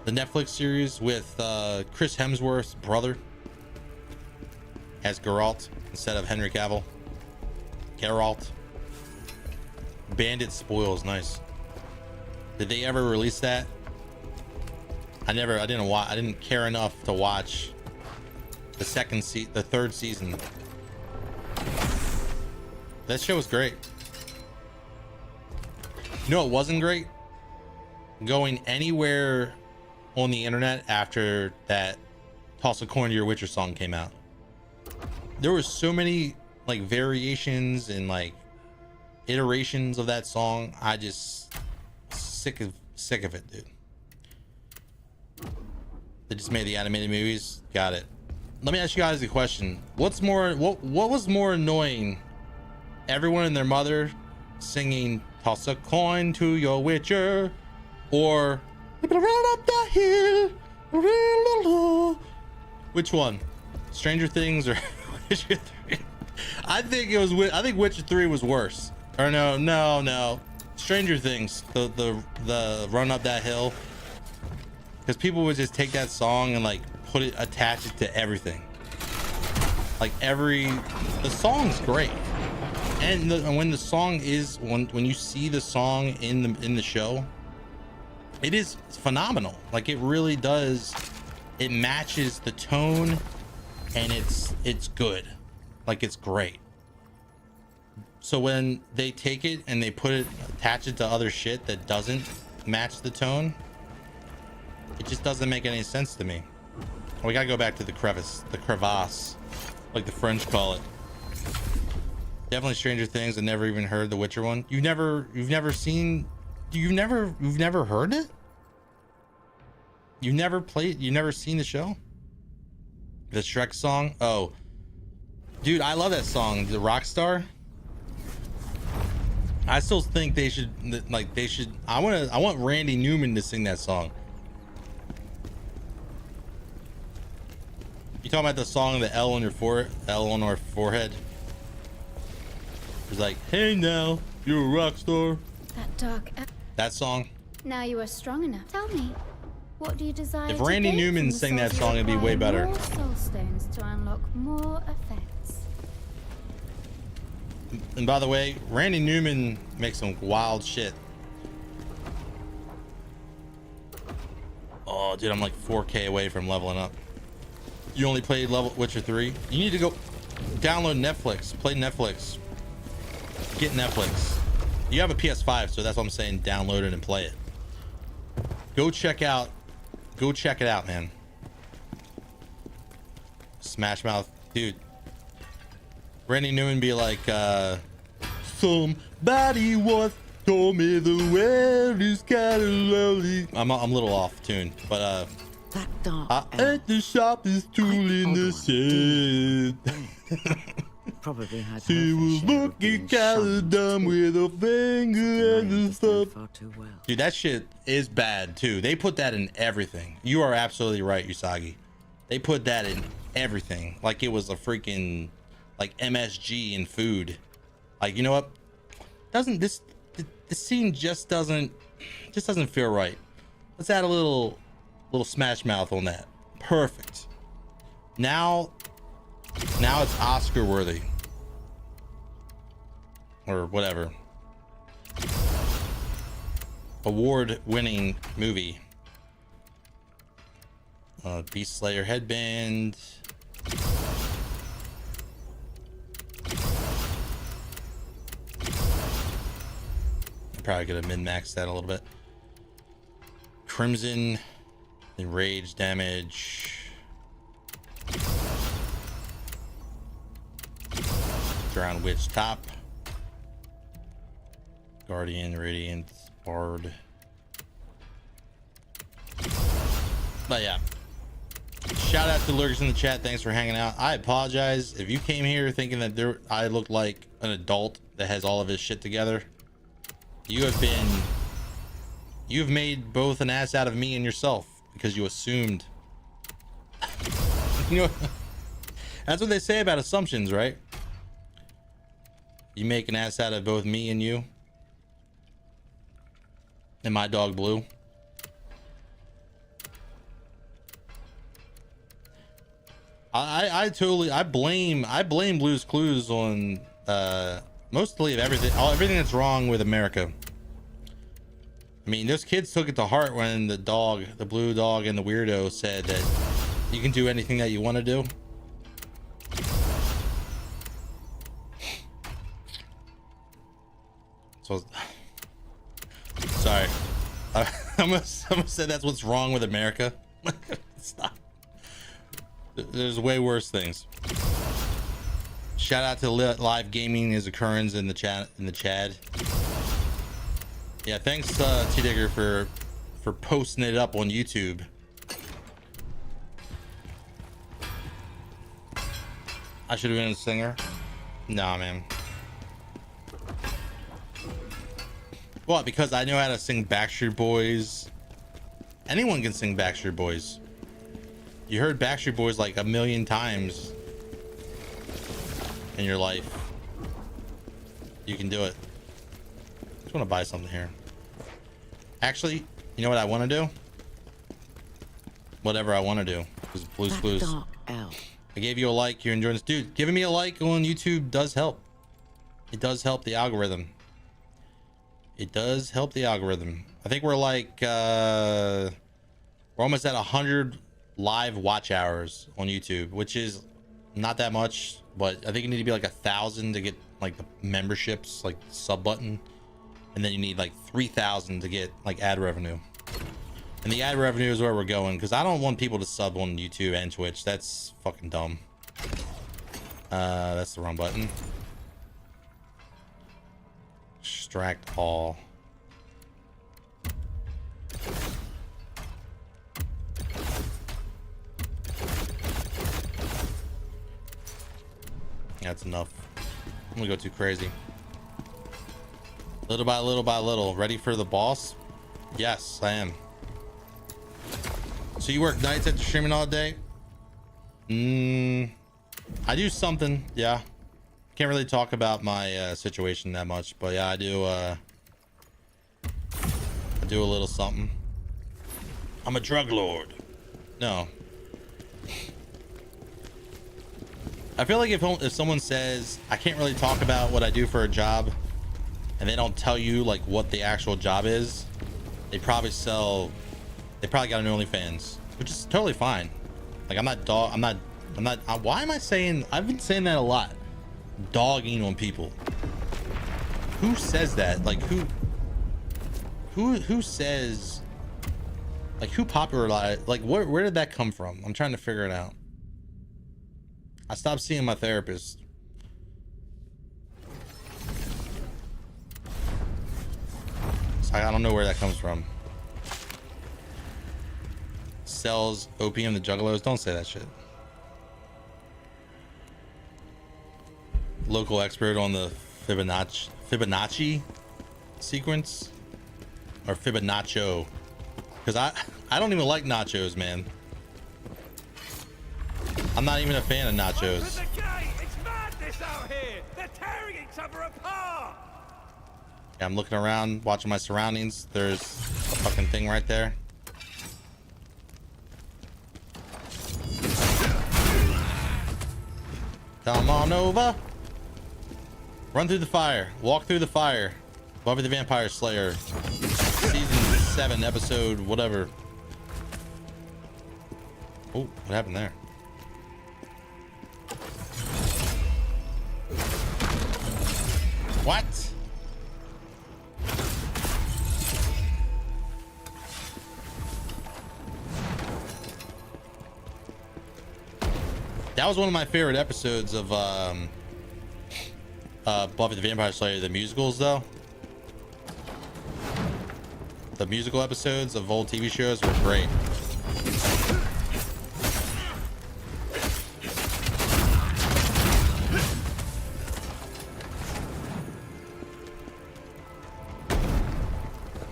the Netflix series, with Chris Hemsworth's brother as Geralt instead of Henry Cavill? Geralt. Bandit spoils, nice. Did they ever release that? I didn't care enough to watch the third season. That show was great. You know, it wasn't great? Going anywhere on the internet after that Toss a Coin to Your Witcher song came out. There were so many like variations and like iterations of that song. I just sick of it, dude. They just made the animated movies. Got it. Let me ask you guys a question. What was more annoying? Everyone and their mother singing "Toss a coin to your Witcher," or "Run up the hill"? Which one? Stranger Things or Witcher 3? I think Witcher 3 was worse. Or no. Stranger Things. The "Run Up That Hill." Because people would just take that song and like attach it to everything. Like the song's great, and when the song is when you see the song in the show, it is phenomenal. Like it really does. It matches the tone, and it's good. Like it's great. So when they take it and they attach it to other shit that doesn't match the tone, it just doesn't make any sense to me. We gotta go back to the crevasse, like the French call it. Definitely Stranger Things. I never even heard the Witcher one. You've never seen? You've never heard it? You've never seen the show? The Shrek song? Oh, dude, I love that song. The Rockstar. I still think they should. I want Randy Newman to sing that song. You talking about the song, the L on our forehead? It's like, hey now, you're a rock star. That dark. That song. Now you are strong enough. Tell me, what do you desire? If Randy Newman sang that song, it'd be way better. More soul stones to unlock more effects. And by the way, Randy Newman makes some wild shit. Oh, dude, I'm like 4K away from leveling up. You only played Witcher 3? You need to go download Netflix. Play Netflix. Get Netflix. You have a PS5, so that's what I'm saying. Download it and play it. Go check it out, man. Smash Mouth, dude. Randy Newman be like, somebody once told me the world is kind of lonely. I'm a little off tune, but That dark I elf. ain't the sharpest tool in the shed. Probably had She her fair was share of looking being kinda shunned. dumb with a finger and the stuff. Far too well. Dude, that shit is bad too. They put that in everything. You are absolutely right, Usagi. They put that in everything. Like it was a freaking like MSG in food. Like, you know what? The scene just doesn't feel right. Let's add a little Smash Mouth on that. Perfect. Now it's Oscar worthy. Or whatever. Award-winning movie. Beast Slayer headband. I probably could have min-maxed that a little bit. Crimson, enrage damage. Drowned Witch top. Guardian, Radiant, Bard. But yeah. Shout out to lurkers in the chat. Thanks for hanging out. I apologize if you came here thinking that I looked like an adult that has all of his shit together. You've made both an ass out of me and yourself because you assumed. You know, that's what they say about assumptions, right? You make an ass out of both me and you. And my dog Blue. I blame Blue's Clues on mostly of everything that's wrong with America. I mean, those kids took it to heart when the blue dog and the weirdo said that you can do anything that you want to do. So sorry. I'm gonna say that's what's wrong with America. It's not. There's way worse things. Shout out to live gaming is occurrence in the chat Yeah, thanks T Digger for posting it up on YouTube. I should have been a singer. Nah, man. What? Because I know how to sing Backstreet Boys. Anyone can sing Backstreet Boys. You heard Backstreet Boys like a million times in your life. You can do it. I just want to buy something here. Actually, you know what I want to do? Whatever I want to do. Because Blue's Clues. I gave you a like. You're enjoying this. Dude, giving me a like on YouTube does help. It does help the algorithm. It does help the algorithm. I think we're like, we're almost at 100 live watch hours on YouTube, which is not that much, but I think you need to be like 1,000 to get like the memberships, like the sub button. And then you need like 3,000 to get like ad revenue. And the ad revenue is where we're going, because I don't want people to sub on YouTube and Twitch. That's fucking dumb. That's the wrong button. Extract all. That's enough. I'm gonna go too crazy. Little by little by little. Ready for the boss? Yes, I am. So you work nights after streaming all day? I do something, yeah. Can't really talk about my situation that much, but yeah, I do a little something. I'm a drug lord. No. I feel like if someone says I can't really talk about what I do for a job, and they don't tell you like what the actual job is, they probably got an OnlyFans, which is totally fine. Like I'm not why am I saying, I've been saying that a lot, dogging on people. Who says that? Like who says, like who popularized, like where did that come from? I'm trying to figure it out. I stopped seeing my therapist I don't know where that comes from. Sells opium to juggalos. Don't say that shit. Local expert on the Fibonacci sequence, or Fibonaccio, because I don't even like nachos, man. I'm not even a fan of nachos. It's madness out here. They're tearing each other apart. Yeah, I'm looking around, watching my surroundings. There's a fucking thing right there. Come on over. Run through the fire. Walk through the fire. Buffy the Vampire Slayer. Season 7, episode whatever. Oh, what happened there? What? That was one of my favorite episodes of Buffy the Vampire Slayer, the musicals, though. The musical episodes of old TV shows were great.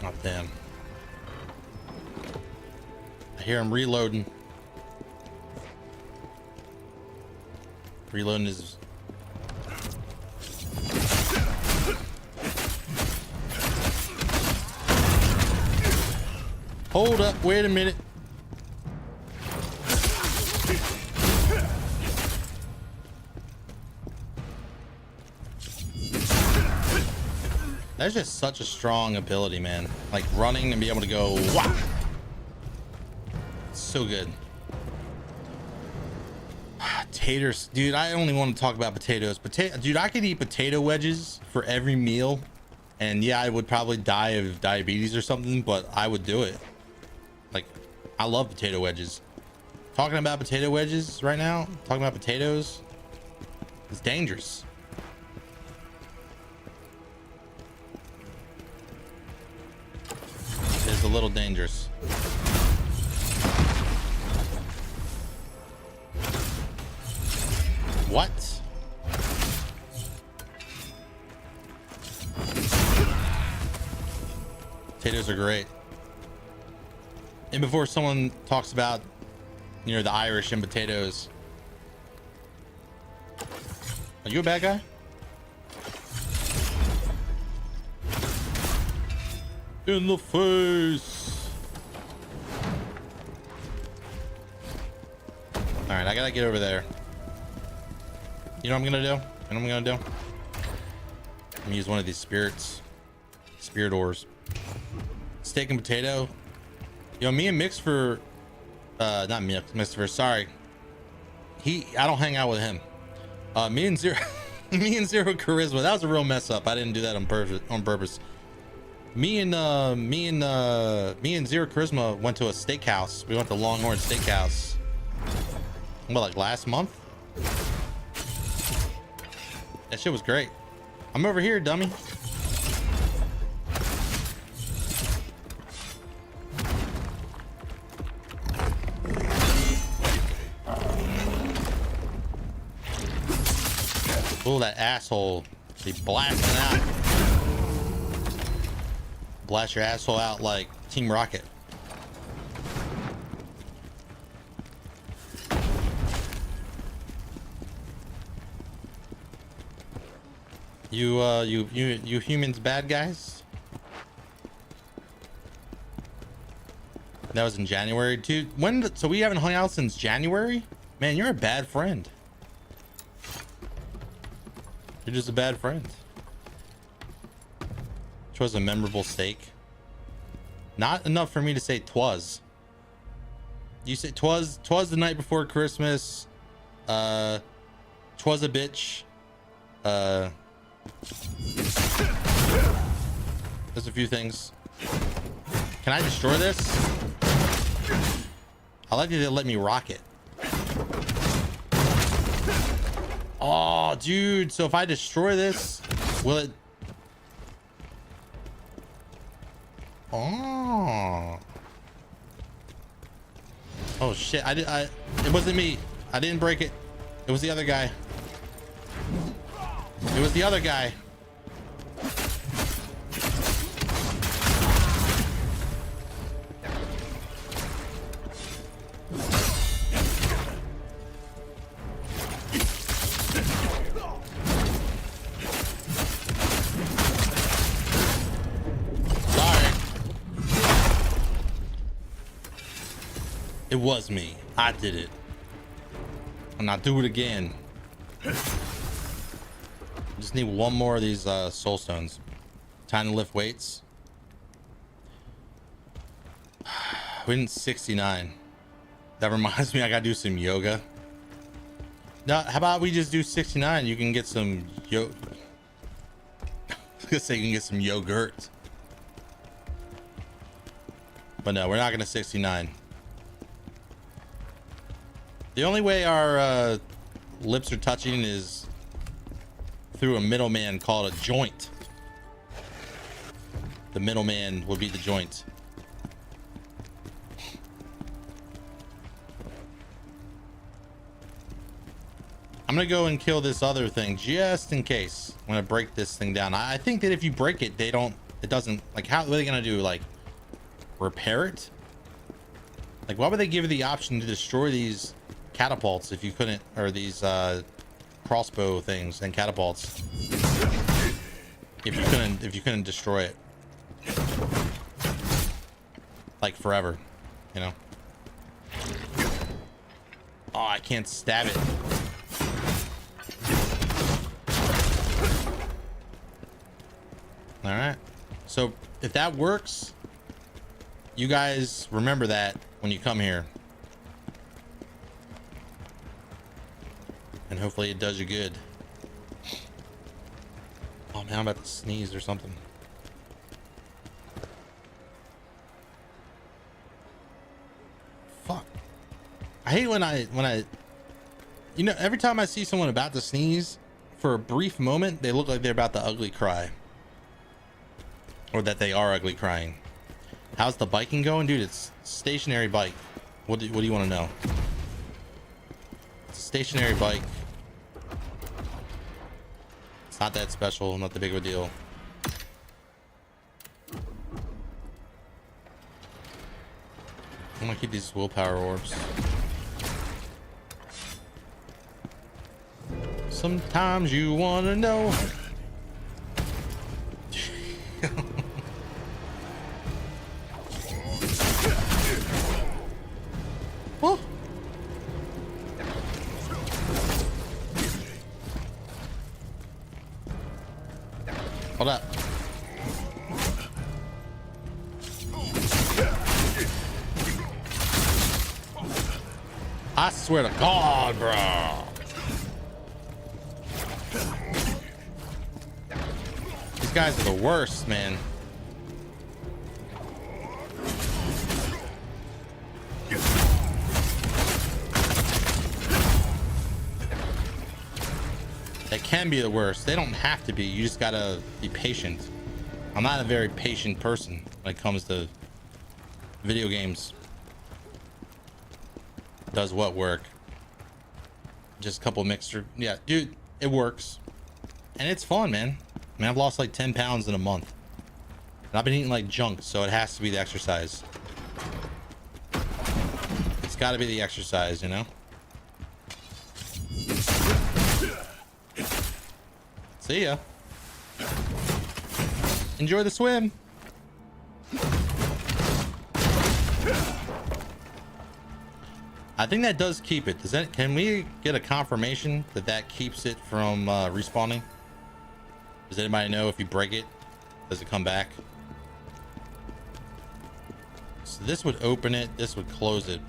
Oh, damn. I hear him reloading. Reloading his... Hold up, wait a minute. That's just such a strong ability, man. Like running and be able to go, wow. So good. Taters, dude, I only want to talk about potatoes. Dude, I could eat potato wedges for every meal. And yeah, I would probably die of diabetes or something, but I would do it. Like, I love potato wedges. Talking about potato wedges right now, talking about potatoes, it's dangerous. It's a little dangerous. What? Potatoes are great. And before someone talks about, you know, the Irish and potatoes, are you a bad guy? In the face. All right, I gotta get over there. You know what I'm gonna do? You know what I'm gonna do? I'm gonna use one of these spirit ores. Steak and potato. Yo, me and Mixfer, not Mixfer, sorry. I don't hang out with him. Me and Zero Charisma. That was a real mess up. I didn't do that on purpose. Me and Zero Charisma went to a steakhouse. We went to Longhorn Steakhouse. What, like last month? That shit was great. I'm over here, dummy. Oh, that asshole. Be blasting out. Blast your asshole out like Team Rocket. You humans bad guys? That was in January, dude. So we haven't hung out since January? Man, you're a bad friend. You're just a bad friend. Twas a memorable steak. Not enough for me to say twas. You said twas the night before Christmas. Twas a bitch. There's a few things. Can I destroy this? I like that they let me rock it. Oh, dude. So if I destroy this, will it... Oh. Oh shit! It wasn't me. I didn't break it. It was the other guy. It was the other guy. It was me. I did it. And I'll do it again. Just need one more of these soul stones. Time to lift weights. We didn't 69. That reminds me, I gotta do some yoga. Now, how about we just do 69? You can get some I was gonna say you can get some yogurt. But no, we're not gonna 69. The only way our lips are touching is through a middleman called a joint. The middleman would be the joint. I'm gonna go and kill this other thing just in case. I'm gonna break this thing down. I think that if you break it, it doesn't, like, how what are they gonna do? Like, repair it? Like, why would they give you the option to destroy these catapults if you couldn't, or these crossbow things and catapults if you couldn't destroy it, like, forever, you know? Oh, I can't stab it. All right, so if that works, you guys remember that when you come here. And hopefully it does you good. Oh man, I'm about to sneeze or something. Fuck. I hate when I, you know, every time I see someone about to sneeze, for a brief moment, they look like they're about to ugly cry. Or that they are ugly crying. How's the biking going? Dude, it's stationary bike. What do you want to know? It's a stationary bike. It's not that special, not that big of a deal. I'm gonna keep these willpower orbs. Sometimes you wanna know. Oh. Hold up. I swear to God, bro. These guys are the worst, man. They can be the worst. They don't have to be. You just gotta be patient. I'm not a very patient person when it comes to video games. Does what work? Just a couple mixture. Yeah, dude, it works. And it's fun, man. I mean, I've lost like 10 pounds in a month. And I've been eating like junk, so it has to be the exercise. It's gotta be the exercise, you know? See ya. Enjoy the swim. I think that does keep it. Does that? Can we get a confirmation that that keeps it from respawning? Does anybody know if you break it, does it come back? So this would open it. This would close it.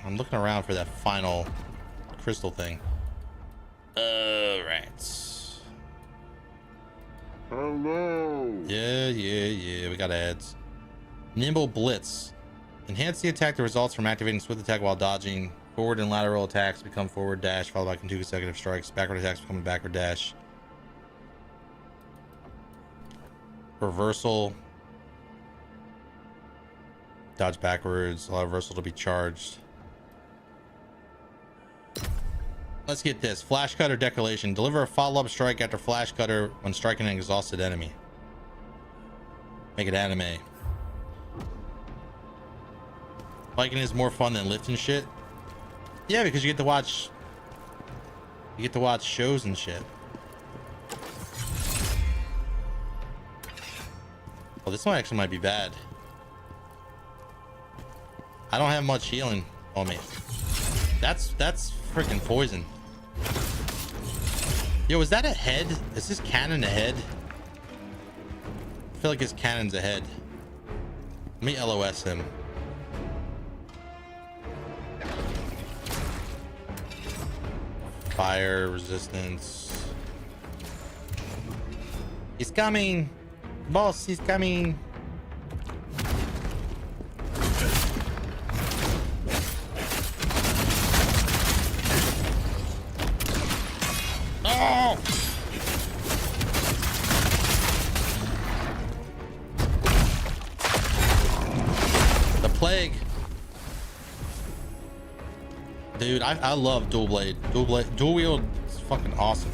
I'm looking around for that final crystal thing. Right. Hello. Yeah. We got ads. Nimble Blitz. Enhance the attack that results from activating swift attack while dodging. Forward and lateral attacks become forward dash, followed by 2 consecutive strikes. Backward attacks become a backward dash. Reversal. Dodge backwards. Allow reversal to be charged. Let's get this. Flash cutter decollation. Deliver a follow-up strike after flash cutter when striking an exhausted enemy. Make it anime. Biking is more fun than lifting shit. Yeah, because you get to watch shows and shit. Well, this one actually might be bad. I don't have much healing on me. That's freaking poison. Yo, is that a head? Is this cannon a head? I feel like his cannon's a head. Let me LOS him. Fire resistance. He's coming. Boss, he's coming. Oh! The plague. Dude, I love dual blade. Dual wield is fucking awesome.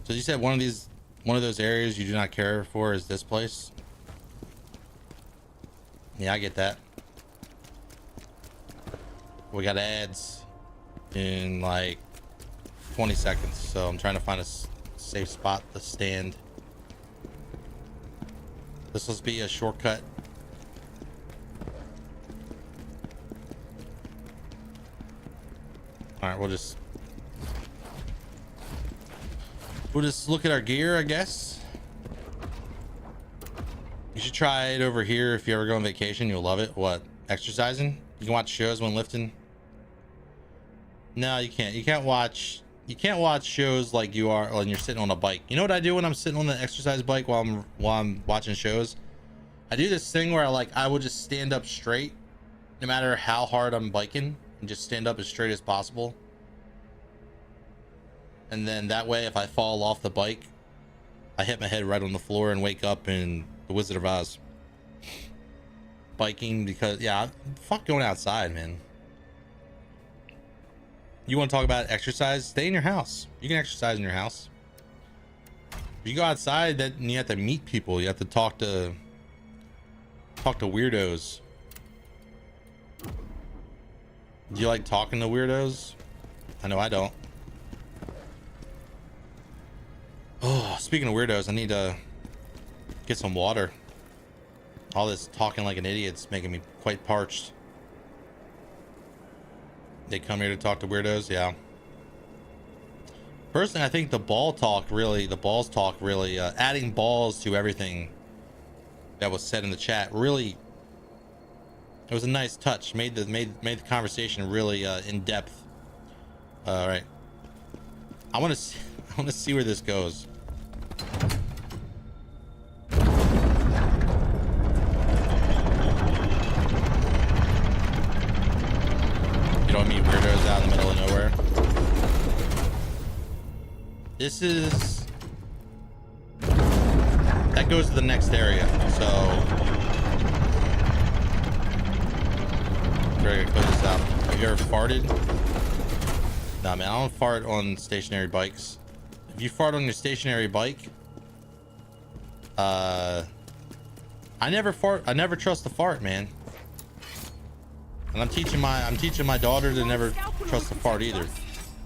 So you said one of those areas you do not care for is this place? Yeah, I get that. We got ads in like 20 seconds, so I'm trying to find a safe spot to stand. This must be a shortcut. All right, we'll just look at our gear, I guess. You should try it over here if you ever go on vacation. You'll love it. What? Exercising? You can watch shows when lifting? No, you can't. You can't watch shows like you are when you're sitting on a bike. You know what I do when I'm sitting on the exercise bike while I'm watching shows? I do this thing where I will just stand up straight no matter how hard I'm biking, and just stand up as straight as possible. And then that way, if I fall off the bike, I hit my head right on the floor and wake up in The Wizard of Oz. Biking, because yeah, fuck going outside, man. You want to talk about exercise? Stay in your house. You can exercise in your house. If you go outside, then you have to meet people. You have to talk to weirdos. Do you like talking to weirdos? I know I don't. Oh, speaking of weirdos, I need to get some water. All this talking like an idiot's making me quite parched. They come here to talk to weirdos, yeah. Personally, I think the balls talk really, adding balls to everything that was said in the chat, really, it was a nice touch. Made the conversation really in depth. All right, I want to see where this goes. You don't meet weirdos out in the middle of nowhere. That goes to the next area, so we're gonna close this out. Have you ever farted? Nah, man, I don't fart on stationary bikes. If you fart on your stationary bike, I never fart. I never trust the fart, man. And I'm teaching my daughter to never trust the fart either.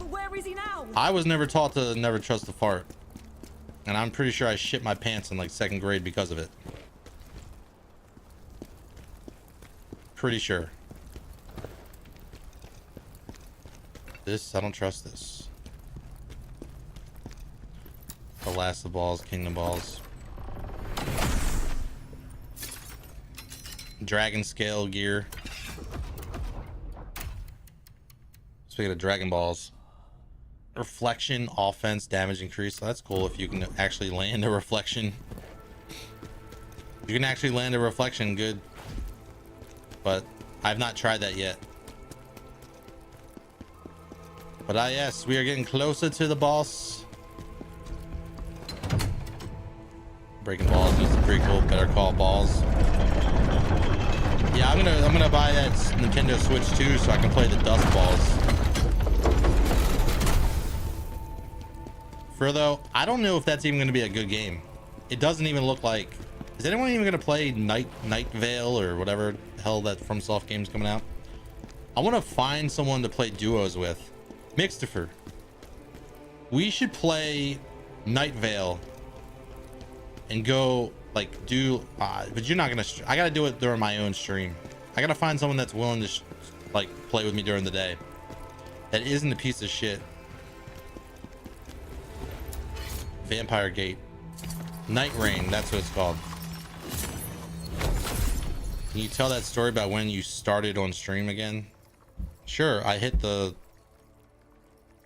Where is he now? I was never taught to never trust the fart. And I'm pretty sure I shit my pants in like 2nd grade because of it. Pretty sure. I don't trust this. The last of balls, kingdom balls. Dragon scale gear. Speaking of Dragon Balls, reflection, offense, damage increase. So that's cool if you can actually land a reflection. You can actually land a reflection, good. But I've not tried that yet. But yes, we are getting closer to the boss. Breaking Balls is pretty cool. Better Call Balls. Yeah, I'm gonna buy that Nintendo Switch too, so I can play the Dust Balls. Further, I don't know if that's even gonna be a good game. It doesn't even look like. Is anyone even gonna play Night Vale or whatever the hell that FromSoft game's coming out? I want to find someone to play duos with. Mixtifer. We should play Night Vale and go like do but you're not gonna I gotta do it during my own stream. I gotta find someone that's willing to like play with me during the day that isn't a piece of shit. Vampire Gate. Night Rain, that's what it's called. Can you tell that story about when you started on stream again? Sure, I hit the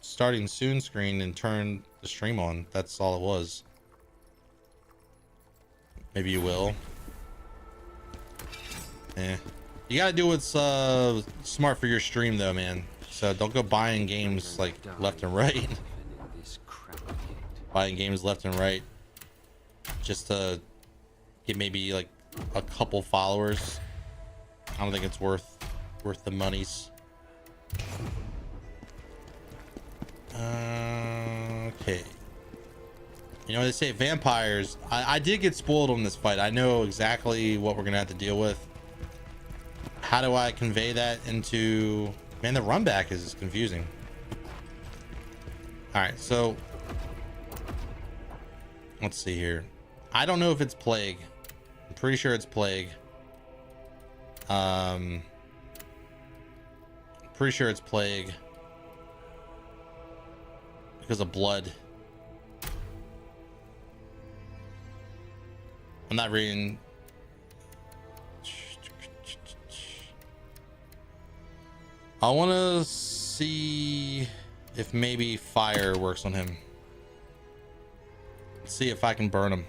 starting soon screen and turned the stream on. That's all it was. Maybe you will. You gotta do what's smart for your stream though, man. So don't go buying games like left and right. Buying games left and right just to get maybe like a couple followers. I don't think it's worth the monies. Okay. You know, they say vampires. I did get spoiled on this fight. I know exactly what we're gonna have to deal with. How do I convey that into... Man, the run back is confusing. Alright, so... Let's see here. I don't know if it's Plague. I'm pretty sure it's Plague. Pretty sure it's Plague. Because of blood. I'm not reading. I want to see if maybe fire works on him. Let's see if I can burn him.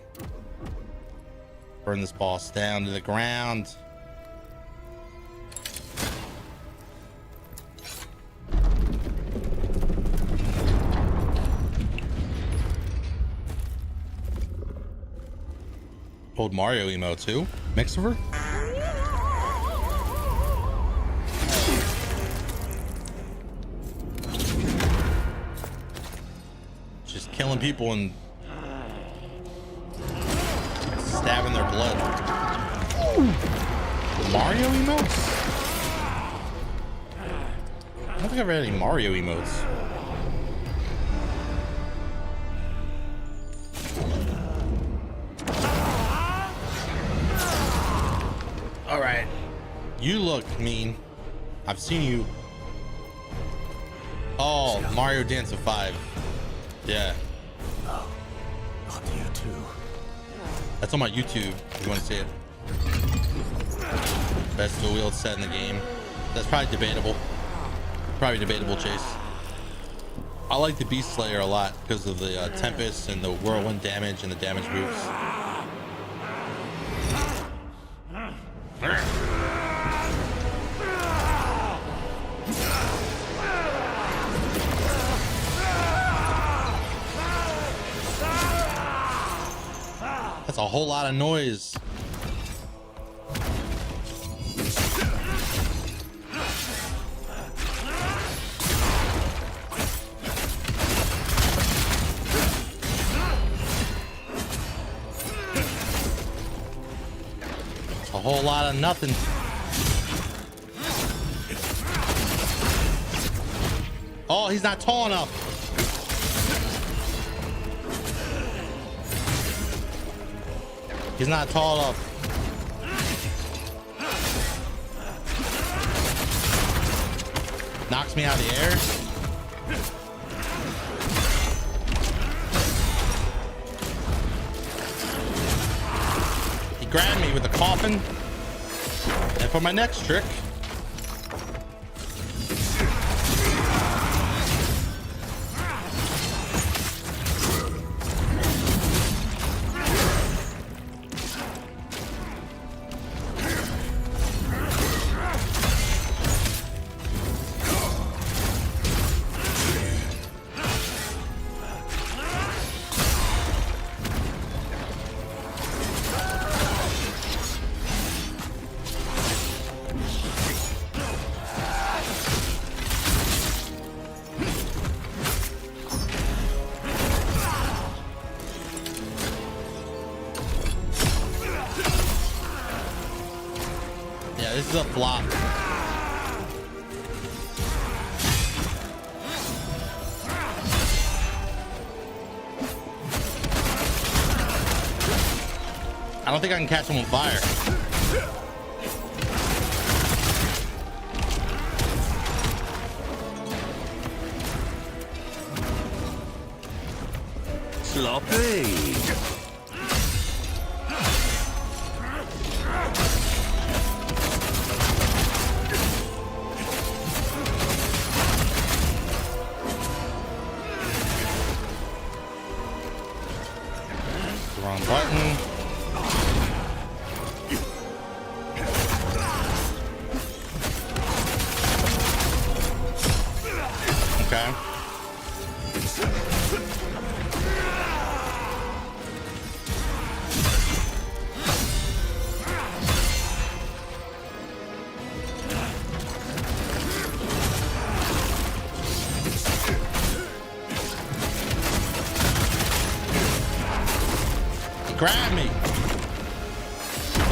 Burn this boss down to the ground. Old Mario emote too. Mixer. Just killing people and stabbing their blood. Mario emotes? I don't think I've ever had any Mario emotes. All right, you look mean. I've seen you. Oh, Mario Dance of 5. Yeah. Oh, not you too. That's on my YouTube if you want to see it. Best dual wield set in the game. That's probably debatable. Probably debatable, Chase. I like the Beast Slayer a lot because of the Tempest and the whirlwind damage and the damage moves. That's a whole lot of noise. A whole lot of nothing. Oh, he's not tall enough. He's not tall enough. Knocks me out of the air. He grabbed me with the coffin. And for my next trick, Yeah, this is a flop. I don't think I can catch him on fire. Sloppy. Wrong button. Okay. Grab me.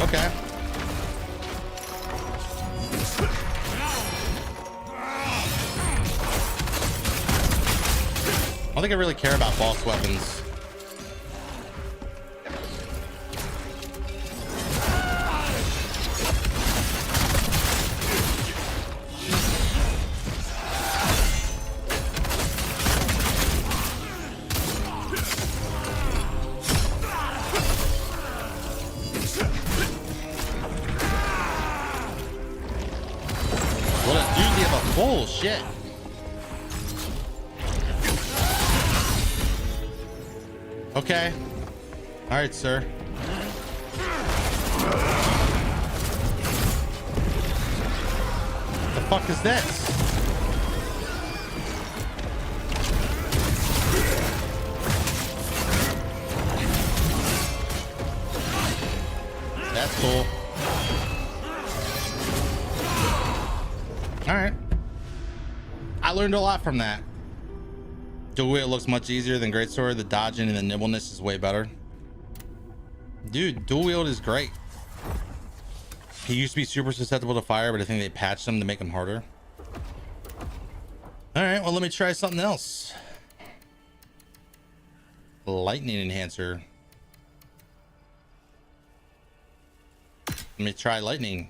Okay. I don't think I really care about boss weapons. What a doozy of a bullshit. Okay. All right, sir. The fuck is this? That's cool. All right. I learned a lot from that. Dual wield looks much easier than greatsword. The dodging and the nimbleness is way better. Dude, dual wield is great. He used to be super susceptible to fire, but I think they patched him to make him harder. All right, well, let me try something else. Lightning enhancer. Let me try lightning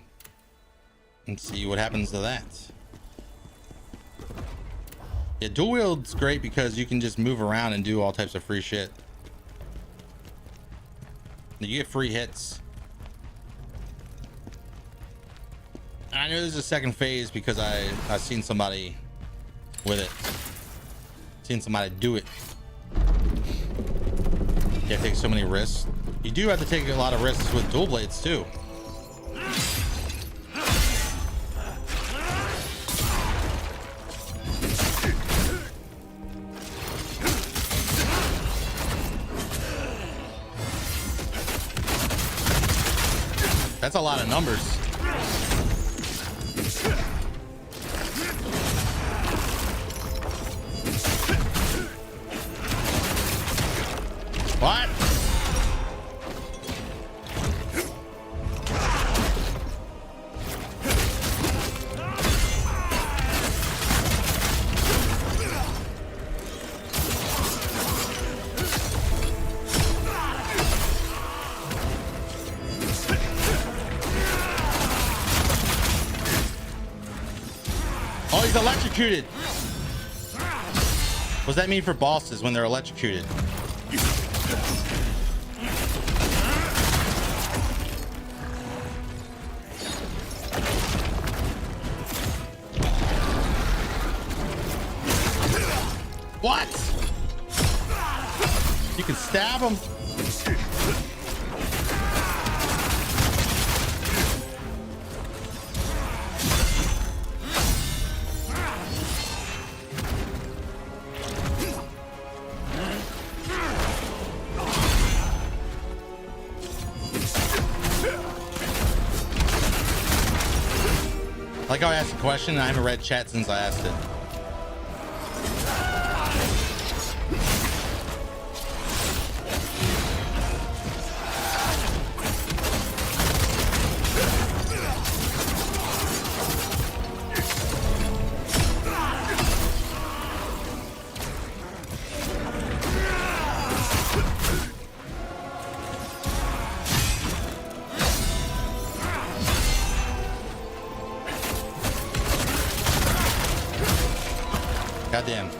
and see what happens to that. Yeah, dual wield's great because you can just move around and do all types of free shit. You get free hits. And I know there's a second phase because I've seen somebody with it. Seen somebody do it. You have to take so many risks. You do have to take a lot of risks with dual blades too. That's a lot of numbers. What? Oh, he's electrocuted. What does that mean for bosses when they're electrocuted? What? You can stab him? Like how I asked a question and I haven't read chat since I asked it. Goddamn.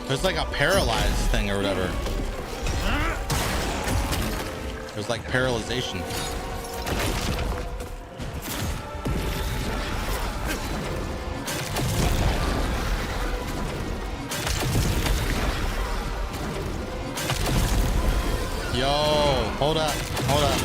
There's like a paralyzed thing or whatever. There's like paralyzation. Yo, hold up, hold up.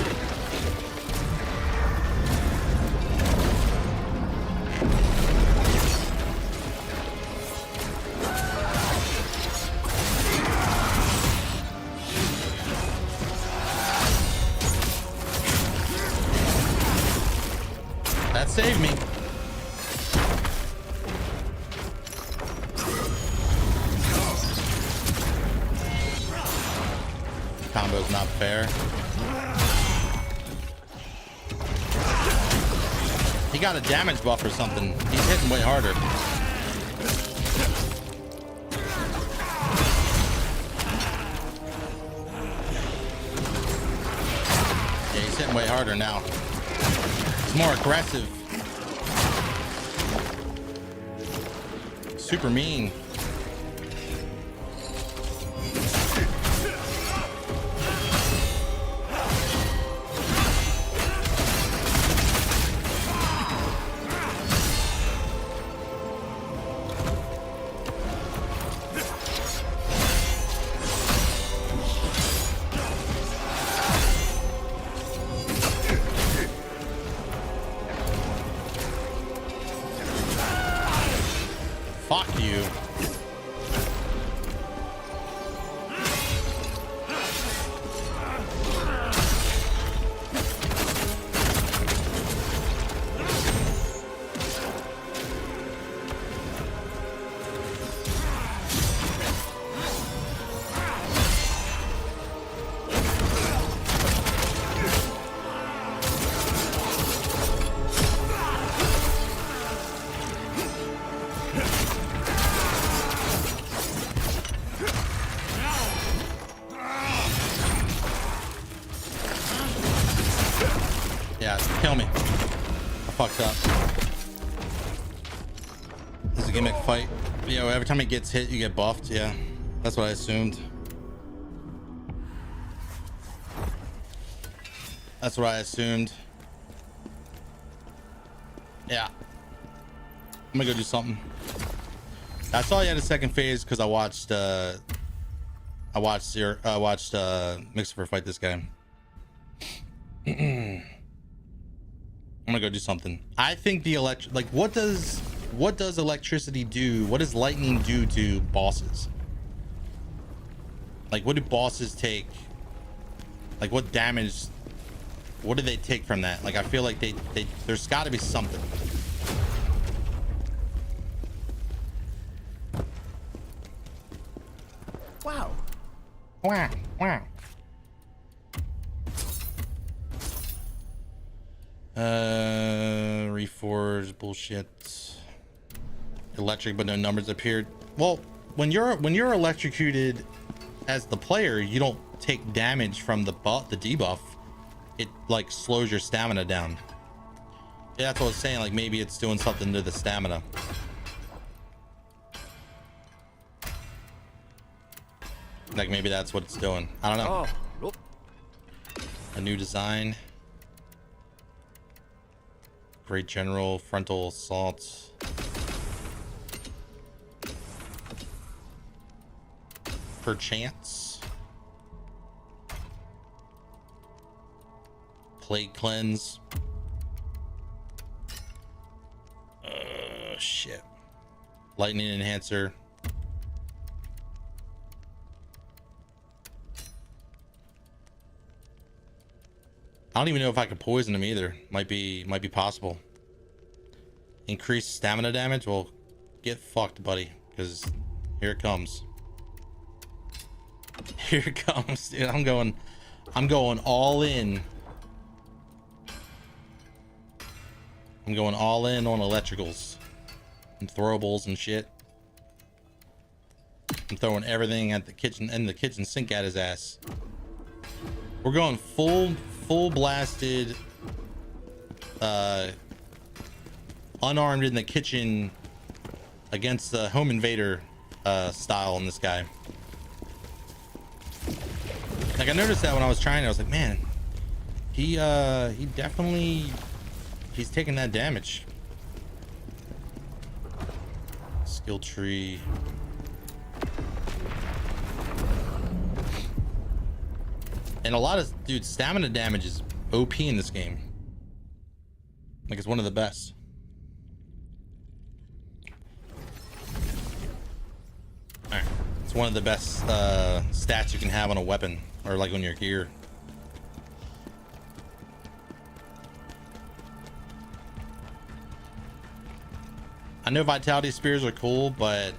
That saved me. Combo's not fair. He got a damage buff or something. He's hitting way harder. Yeah, he's hitting way harder now. He's more aggressive. Super mean. Fuck you. Yeah, kill me. I fucked up. This is a gimmick fight. Yo, every time it gets hit, you get buffed. Yeah, that's what I assumed. That's what I assumed. Yeah. I'm gonna go do something. I saw you had a second phase because I watched Mixer fight this guy. I'm gonna go do something. I think the what does electricity do? What does lightning do to bosses? Like, what do bosses take? Like, what damage? What do they take from that? Like, I feel like there's got to be something. Wow. Wow. Wow. Reforge bullshit. Electric, but no numbers appeared. Well, when you're electrocuted as the player, you don't take damage from the debuff. It like slows your stamina down. Yeah, that's what I was saying. Like, maybe it's doing something to the stamina. Like, maybe that's what it's doing. I don't know. Oh, look. A new design. Great General, frontal assault. Perchance. Plague cleanse. Shit. Lightning enhancer. I don't even know if I can poison him either. Might be possible. Increased stamina damage? Well, get fucked, buddy, because here it comes. Here it comes, dude. I'm going all in. I'm going all in on electricals and throwables and shit. I'm throwing everything at the kitchen sink at his ass. We're going full blasted unarmed in the kitchen against the home invader style on this guy. Like I noticed that when I was trying, I was like, man, he definitely, he's taking that damage. Skill tree. And a lot of, dude, stamina damage is OP in this game. Like it's one of the best. Alright. It's one of the best stats you can have on a weapon or like on your gear. I know vitality spears are cool, but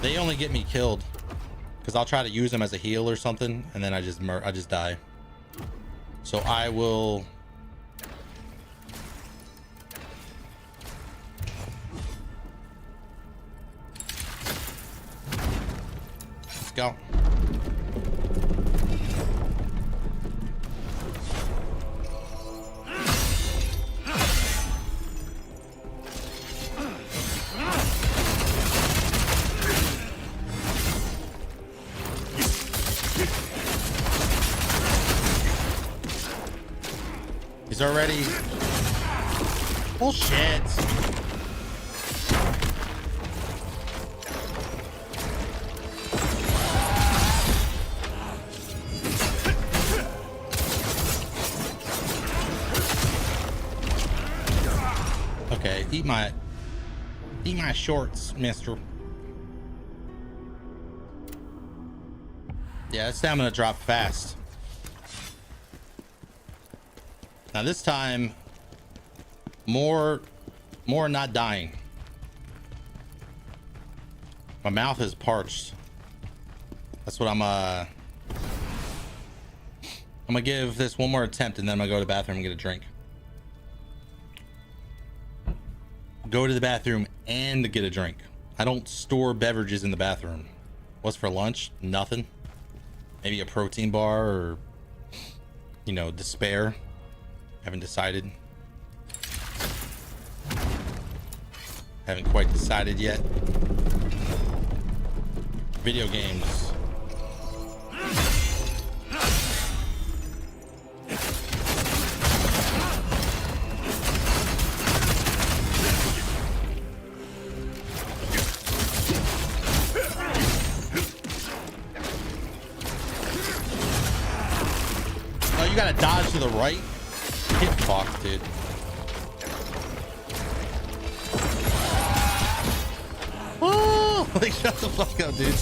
they only get me killed because I'll try to use them as a heal or something, and then I just die. So I will. Let's go. He's already. Bullshit. Okay, eat my shorts, mister. Yeah, that stamina dropped fast. Now this time, more not dying. My mouth is parched. That's what I'm gonna give this one more attempt, and then I'm gonna go to the bathroom and get a drink. Go to the bathroom and get a drink. I don't store beverages in the bathroom. What's for lunch? Nothing. Maybe a protein bar or, you know, despair. Haven't decided. Haven't quite decided yet. Video games. Oh, you gotta dodge to the right? Get fucked, dude. Oh, like shut the fuck up, dude.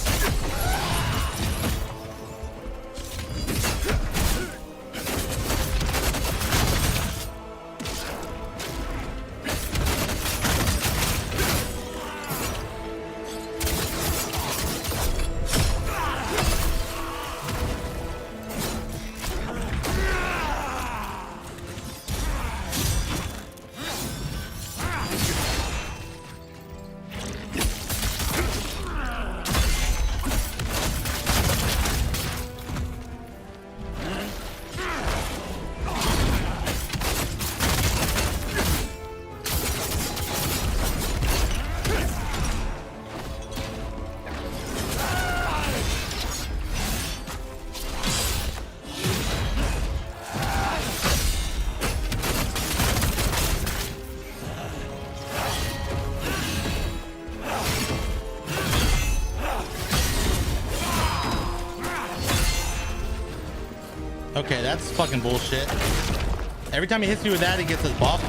Okay, that's fucking bullshit. Every time he hits me with that, he gets his buff.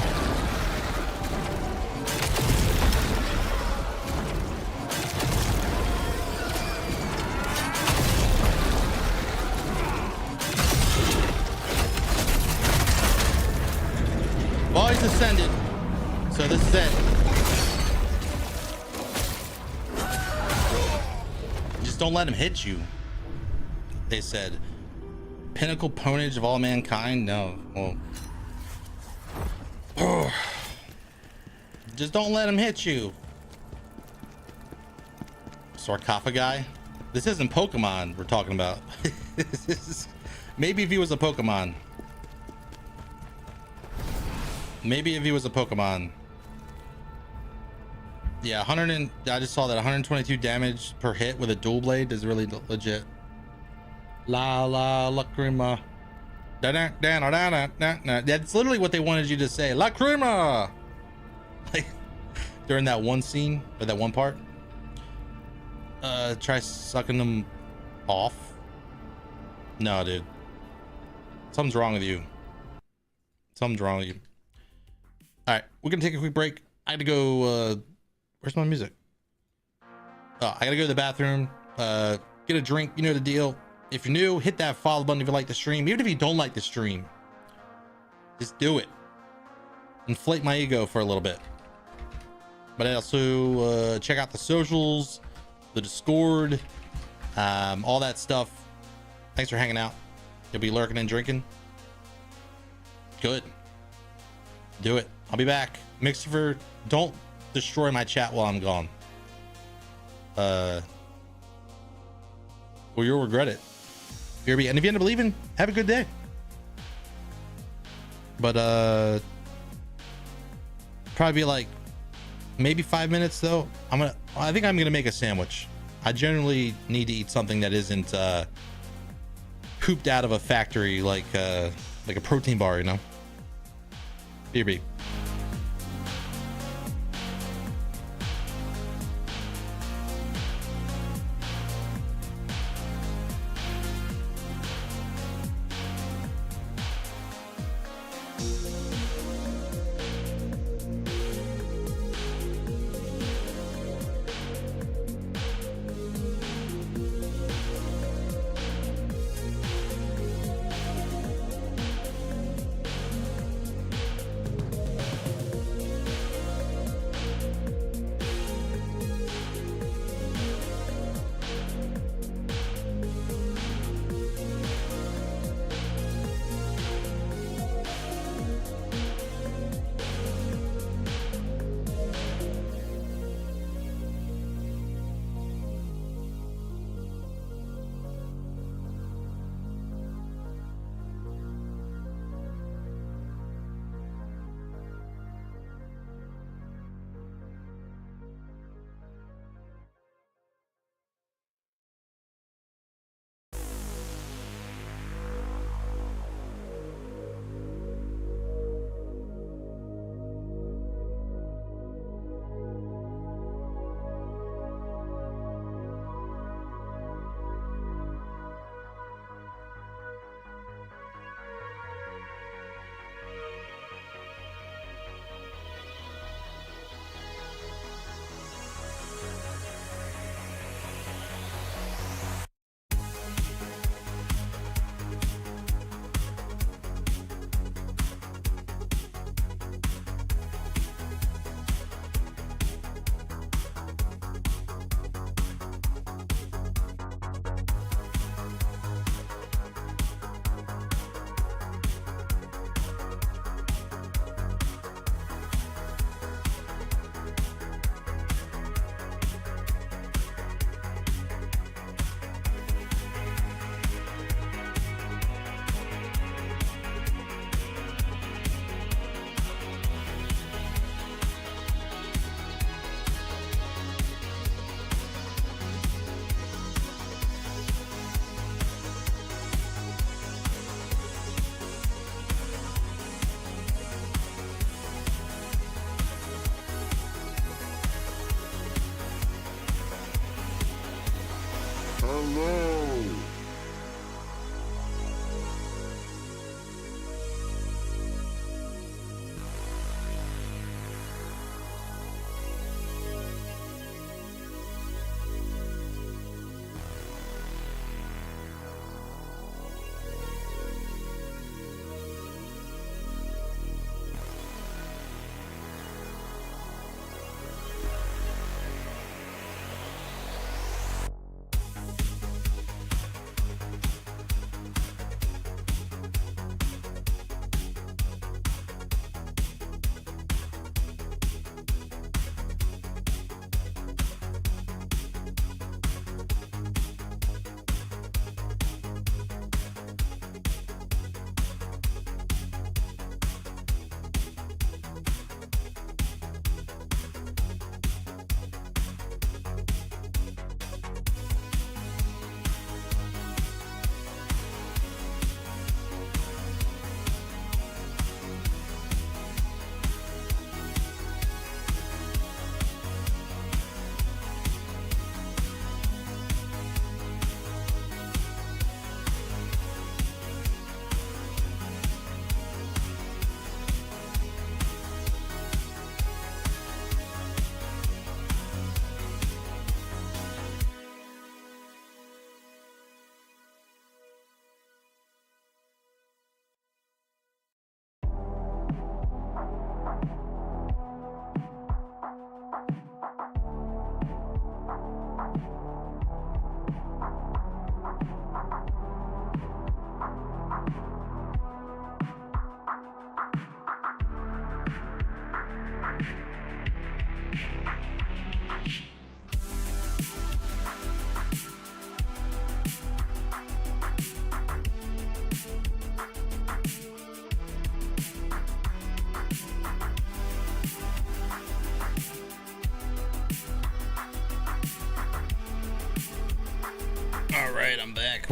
Well, he's ascended. So this is it. Just don't let him hit you. They said. Pinnacle ponage of all mankind? No. Well, just don't let him hit you. Sarcophagi? This isn't Pokemon we're talking about. Maybe if he was a Pokemon. Maybe if he was a Pokemon. Yeah, I just saw that 122 damage per hit with a dual blade is really legit. La la lacrima. That's literally what they wanted you to say. Lacrima. Like during that one scene or that one part. Try sucking them off. No, dude. Something's wrong with you. Something's wrong with you. All right, we're gonna take a quick break. I gotta go. Where's my music? Oh, I gotta go to the bathroom. Get a drink. You know the deal. If you're new, hit that follow button if you like the stream. Even if you don't like the stream, just do it. Inflate my ego for a little bit. But also check out the socials, the Discord, all that stuff. Thanks for hanging out. You'll be lurking and drinking. Good. Do it. I'll be back. Mixifer, don't destroy my chat while I'm gone. Or you'll regret it. And if you end up leaving, have a good day. But probably be like maybe 5 minutes though. I think I'm gonna make a sandwich. I generally need to eat something that isn't pooped out of a factory, like a protein bar, you know. BRB.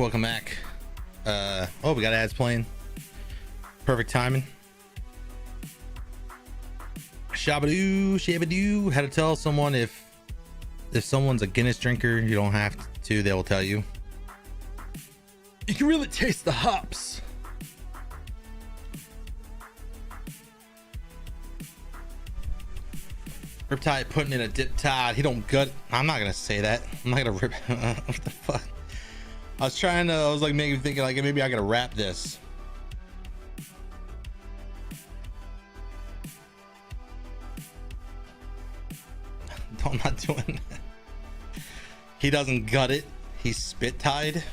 Welcome back. Oh, we got ads playing. Perfect timing. Shabadoo, shabadoo. How to tell someone if someone's a Guinness drinker? You don't have to. They will tell you. You can really taste the hops. Riptide putting in a dip tide. He don't gut. I'm not gonna say that. I'm not gonna rip. What the fuck? I was like maybe thinking like maybe I gotta wrap this. No, I'm not doing that. He doesn't gut it. He's spit tied.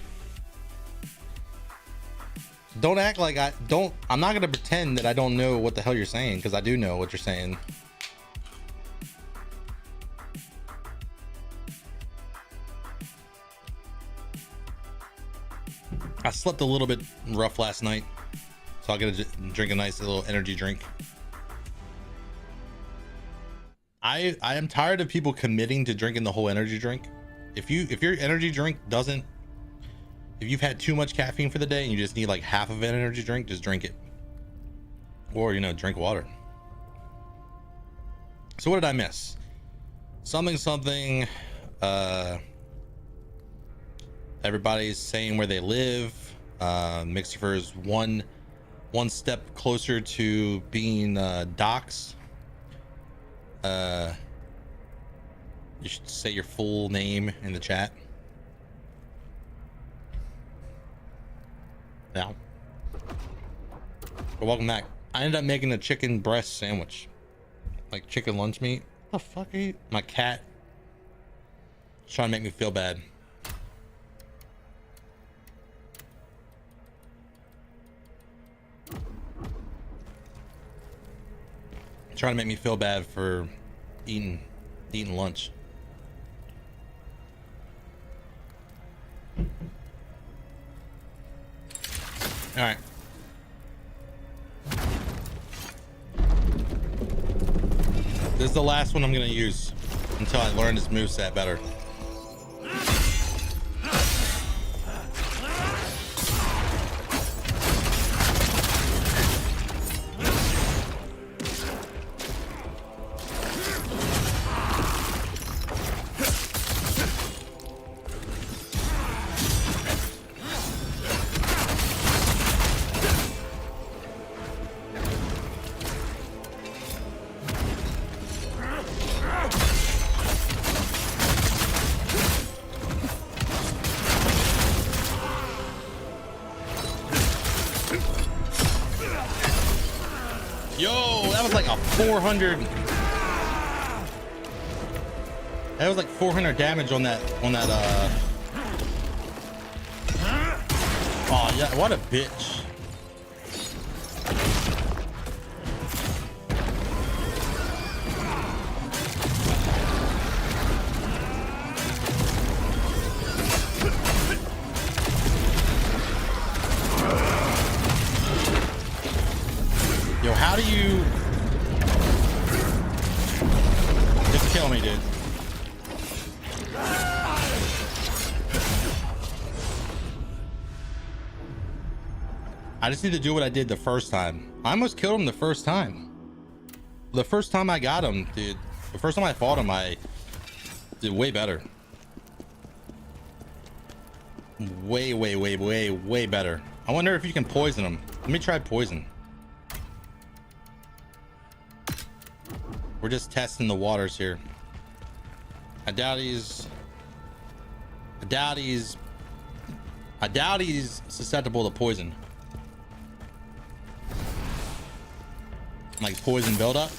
Don't act like I'm not gonna pretend that I don't know what the hell you're saying, because I do know what you're saying. I slept a little bit rough last night, so I'll get to drink a nice little energy drink. I am tired of people committing to drinking the whole energy drink. If your energy drink doesn't, if you've had too much caffeine for the day and you just need like half of an energy drink, just drink it. Or, you know, drink water. So what did I miss? Something. Everybody's saying where they live. Mixifer is one step closer to being doxxed. You should say your full name in the chat. Now, well, welcome back. I ended up making a chicken breast sandwich, like chicken lunch meat. What the fuck are you? My cat is trying to make me feel bad. Trying to make me feel bad for eating lunch. All right. This is the last one I'm gonna use until I learn this moveset better. That was like a 400. That was like 400 damage on that. Oh yeah, what a bitch. Yo, how do you just kill me, dude? I just need to do what I did the first time. I almost killed him the first time. The first time I got him, dude. The first time I fought him, I did way better. Way better. I wonder if you can poison him. Let me try poison. We're just testing the waters here. I doubt he's susceptible to poison. Like poison buildup.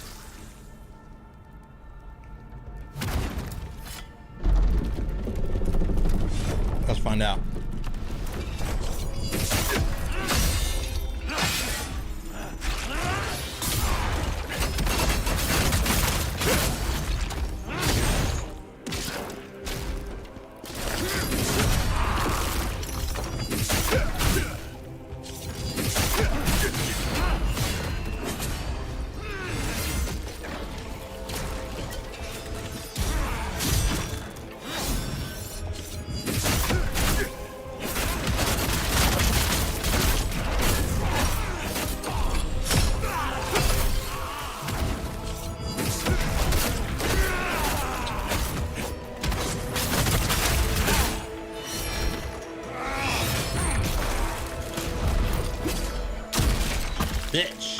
Let's find out. Bitch.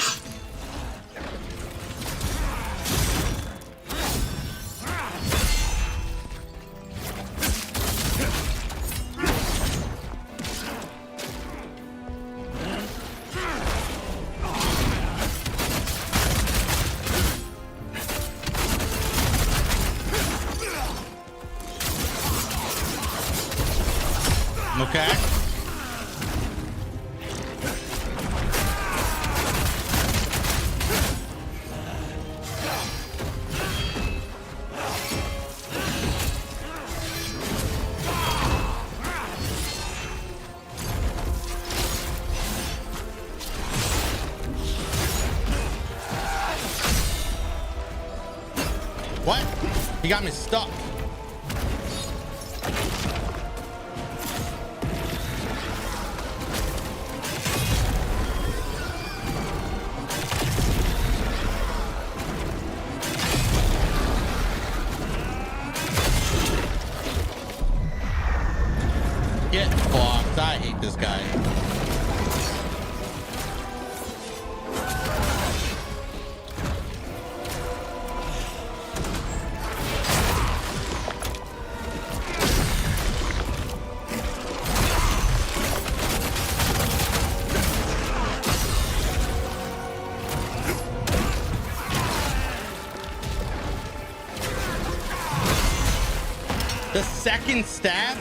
Okay. What? He got me stuck. Get fucked. I hate this guy. The second stab?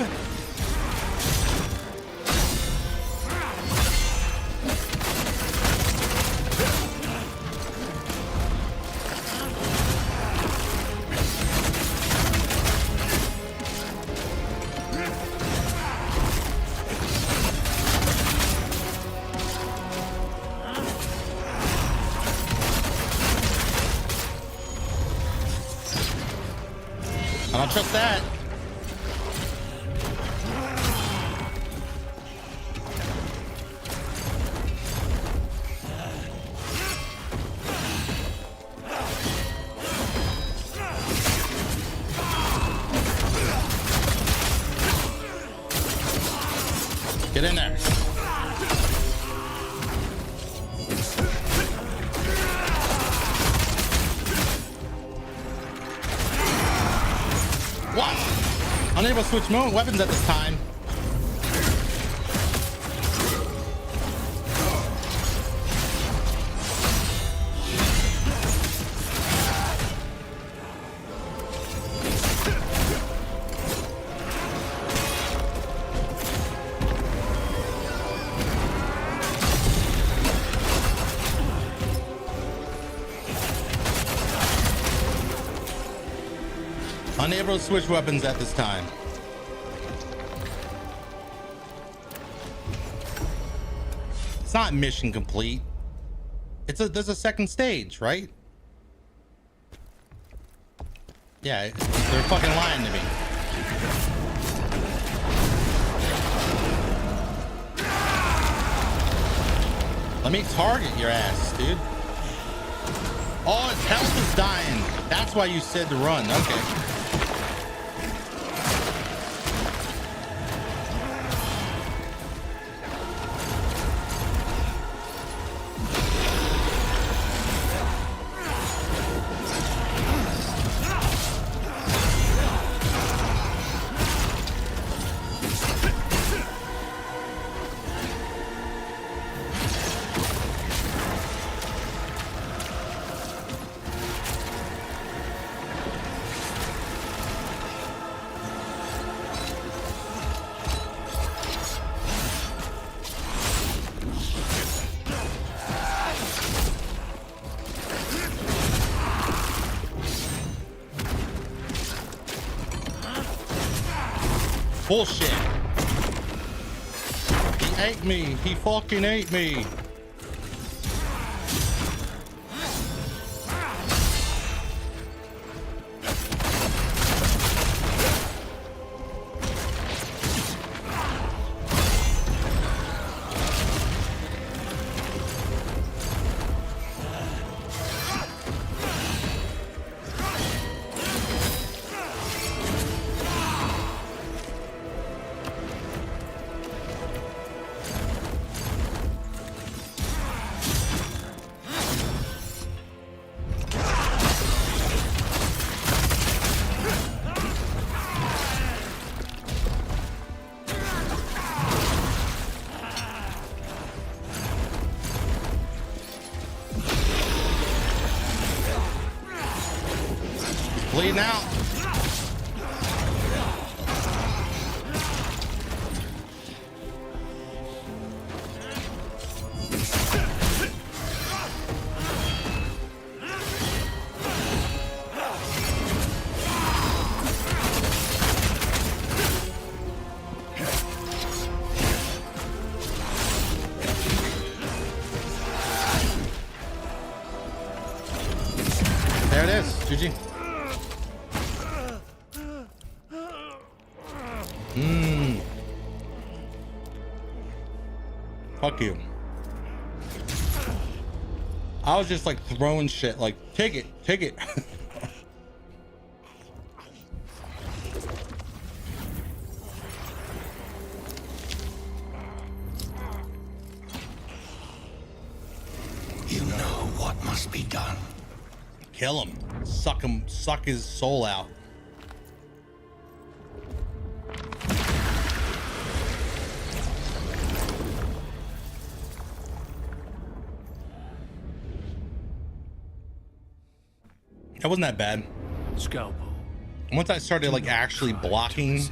I don't trust that. Get in there. What? Unable to switch weapons at this time. Unable to switch weapons at this time. It's not mission complete. There's a second stage, right? Yeah, they're fucking lying to me. Let me target your ass, dude. Oh, its health is dying. That's why you said to run. Okay. Bullshit. He ate me. He fucking ate me. bleeding out. There it is, GG. Fuck you. I was just like throwing shit, like, take it, take it. You know what must be done. Kill him, suck his soul out. That wasn't that bad. Scalpel. Once I started like actually blocking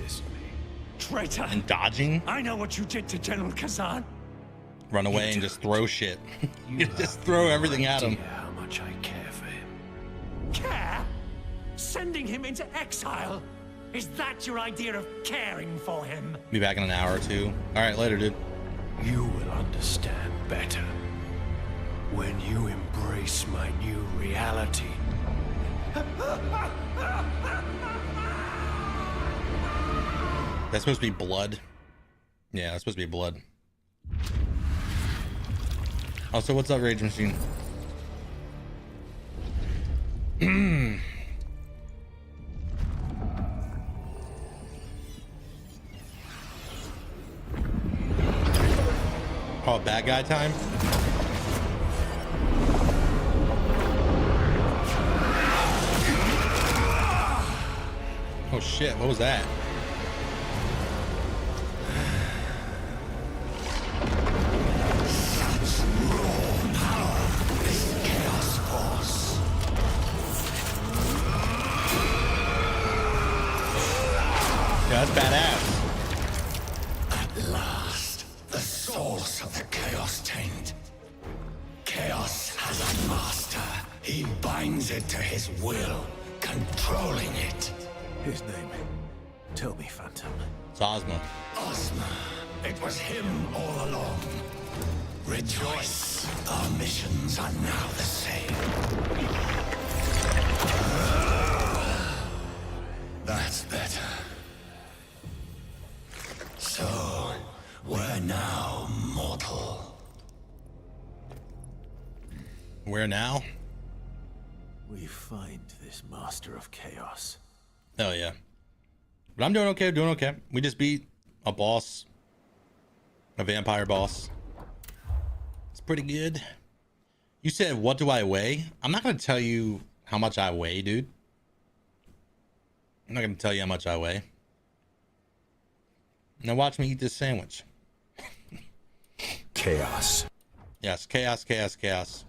Traitor! and dodging, I know what you did to General Khazan. run away and just throw shit. You just throw everything at him. How much I care for him. Care? Sending him into exile? Is that your idea of caring for him? Be back in an hour or two. All right, later, dude. You will understand better when you embrace my new reality. That's supposed to be blood. Yeah, that's supposed to be blood. Also, what's up, Rage Machine? Oh, bad guy time? Oh shit, what was that? Yeah, that's badass. At last, the source of the chaos taint. Chaos has a master. He binds it to his will, controlling it. His name. Tell me, Phantom. It's Ozma. Ozma. It was him all along. Rejoice. Our missions are now the same. That's better. So, we're now mortal. Where now? We find this master of chaos. Oh yeah. But I'm doing okay, doing okay. We just beat a boss. A vampire boss. It's pretty good. You said, what do I weigh? I'm not gonna tell you how much I weigh, dude. I'm not gonna tell you how much I weigh. Now watch me eat this sandwich. Chaos. Yes, chaos, chaos, chaos.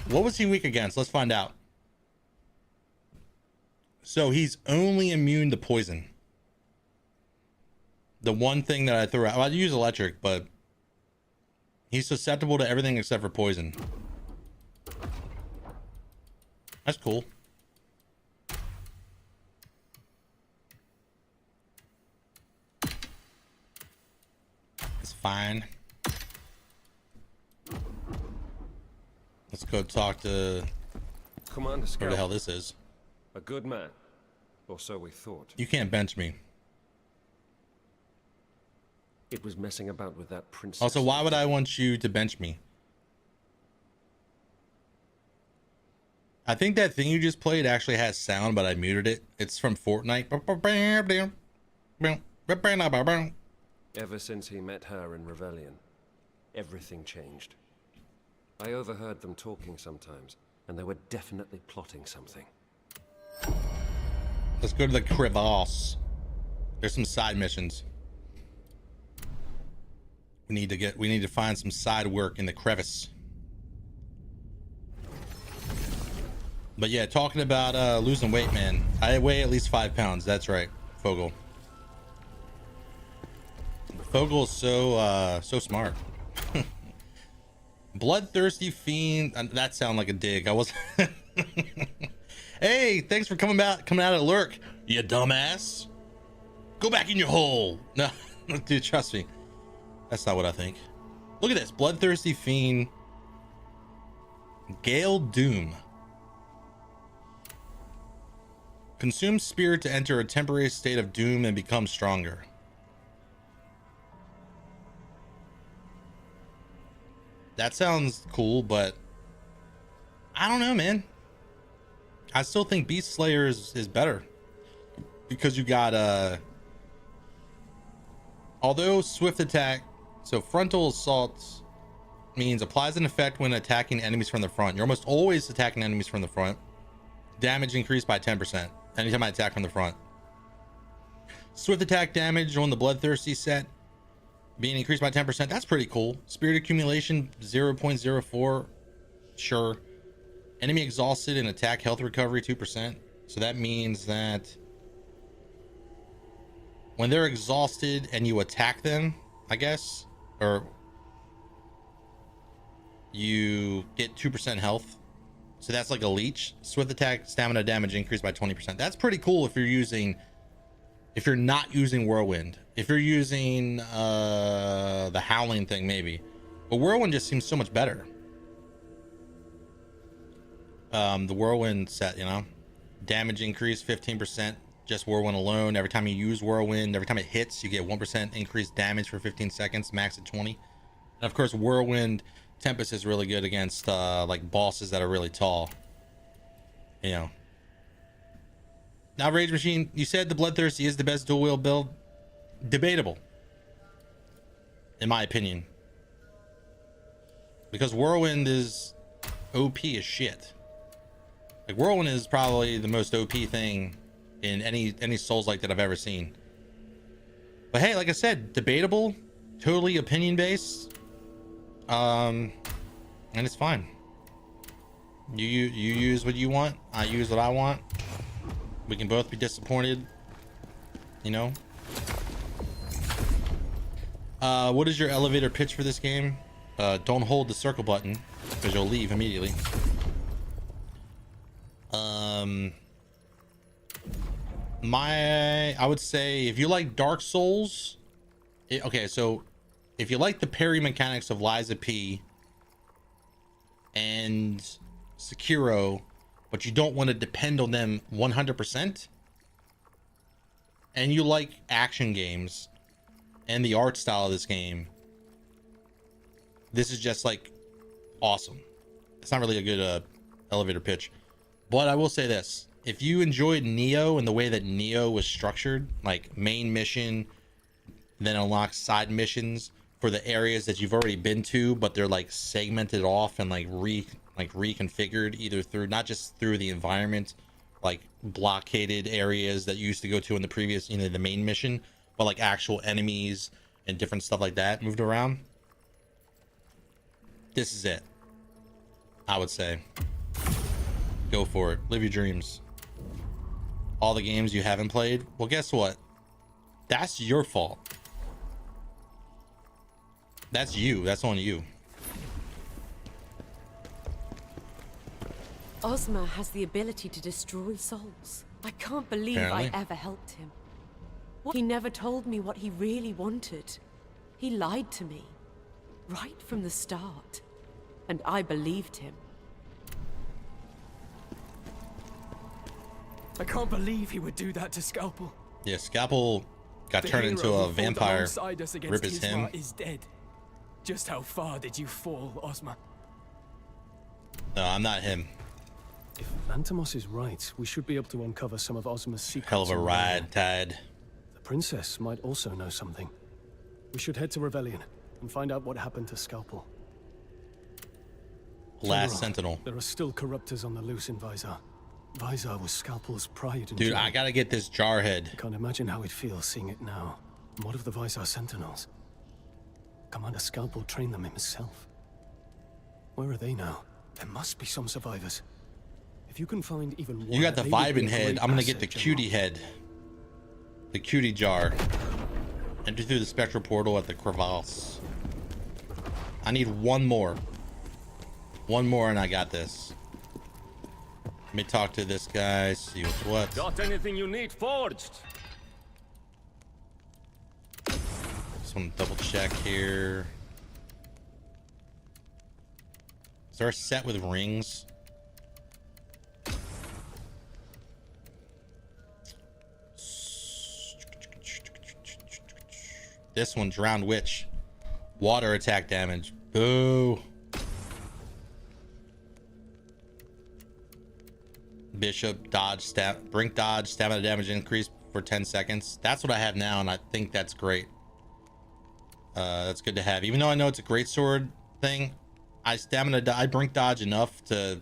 What was he weak against? Let's find out. So he's only immune to poison. The one thing that I threw out, well, I'd use electric, but he's susceptible to everything except for poison. That's cool. It's fine. Let's go talk to Commander where the hell this is. A good man, or so we thought. You can't bench me. It was messing about with that princess. Also, why would I want you to bench me? I think that thing you just played actually has sound, but I muted it. It's from Fortnite. Ever since he met her in Rebellion, everything changed. I overheard them talking sometimes, and they were definitely plotting something. Let's go to the crevasse. There's some side missions. We need to find some side work in the crevice. But yeah, talking about losing weight, man. I weigh at least 5 pounds. That's right, Fogel. Fogel is so smart. Bloodthirsty fiend. That sounded like a dig. I was. Hey, thanks for coming out of lurk, you dumbass. Go back in your hole. No, dude, trust me. That's not what I think. Look at this. Bloodthirsty fiend. Gale Doom. Consume spirit to enter a temporary state of doom and become stronger. That sounds cool, but I don't know, man. I still think Beast Slayer is better because you got although swift attack, so frontal assault means applies an effect when attacking enemies from the front. You're almost always attacking enemies from the front. Damage increased by 10% anytime I attack from the front. Swift attack damage on the Bloodthirsty set being increased by 10%. That's pretty cool. Spirit accumulation 0.04. Sure. Enemy exhausted and attack health recovery 2%. So that means that when they're exhausted and you attack them, I guess, or you get 2% health. So that's like a leech. Swift attack stamina damage increased by 20%. That's pretty cool if you're not using Whirlwind. If you're using the Howling thing, maybe. But Whirlwind just seems so much better. The Whirlwind set, you know, damage increase 15%, just Whirlwind alone. Every time you use Whirlwind, every time it hits, you get 1% increased damage for 15 seconds, max at 20. And of course, Whirlwind Tempest is really good against like bosses that are really tall. You know. Now, Rage Machine, you said the Bloodthirsty is the best dual wield build. Debatable, in my opinion, because Whirlwind is OP as shit. Like, Whirlwind is probably the most OP thing in any Souls-like that I've ever seen. But hey, like I said, debatable, totally opinion based, and it's fine. You use what you want, I use what I want. We can both be disappointed, you know. What is your elevator pitch for this game? Don't hold the circle button because you'll leave immediately. I would say if you like Dark Souls, okay, so if you like the parry mechanics of Liza P and Sekiro, but you don't want to depend on them 100%, and you like action games and the art style of this game, this is just like awesome. It's not really a good elevator pitch, but I will say this: if you enjoyed Neo and the way that Neo was structured, like main mission, then unlock side missions for the areas that you've already been to, but they're like segmented off and like reconfigured, either through, not just through the environment, like blockaded areas that you used to go to in the previous, you know, the main mission, but like actual enemies and different stuff like that moved around. This is it, I would say. Go for it. Live your dreams. All the games you haven't played, well, guess what? That's your fault. That's you. That's on you. Ozma has the ability to destroy souls. I can't believe I ever helped him. He never told me what he really wanted. He lied to me, right from the start. And I believed him. I can't believe he would do that to Scalpel. Yeah, Scalpel got turned into a vampire. Rip is him. Is dead. Just how far did you fall, Ozma? No, I'm not him. If Antimos is right, we should be able to uncover some of Ozma's secrets. Hell of a ride, Tide. The princess might also know something. We should head to Rebellion and find out what happened to Scalpel. Last Sentinel. There are still corruptors on the loose in Vizar. Vizar was Scalpel's pride and dude, joy. I gotta get this Jarhead. I can't imagine how it feels seeing it now. And what of the Vizar Sentinels? Commander Scalpel trained them himself. Where are they now? There must be some survivors. If you can find even one, You got the they would be vibing a head. great I'm gonna get asset, the General. cutie head. The cutie jar. Enter through the spectral portal at the crevasse. I need one more. One more and I got this. Let me talk to this guy, see what's what. Got anything you need forged? Just want to double check here. Is there a set with rings? This one, Drowned Witch. Water attack damage. Boo. Bishop, dodge, brink dodge, stamina damage increase for 10 seconds. That's what I have now, and I think that's great. That's good to have. Even though I know it's a great sword thing, I brink dodge enough to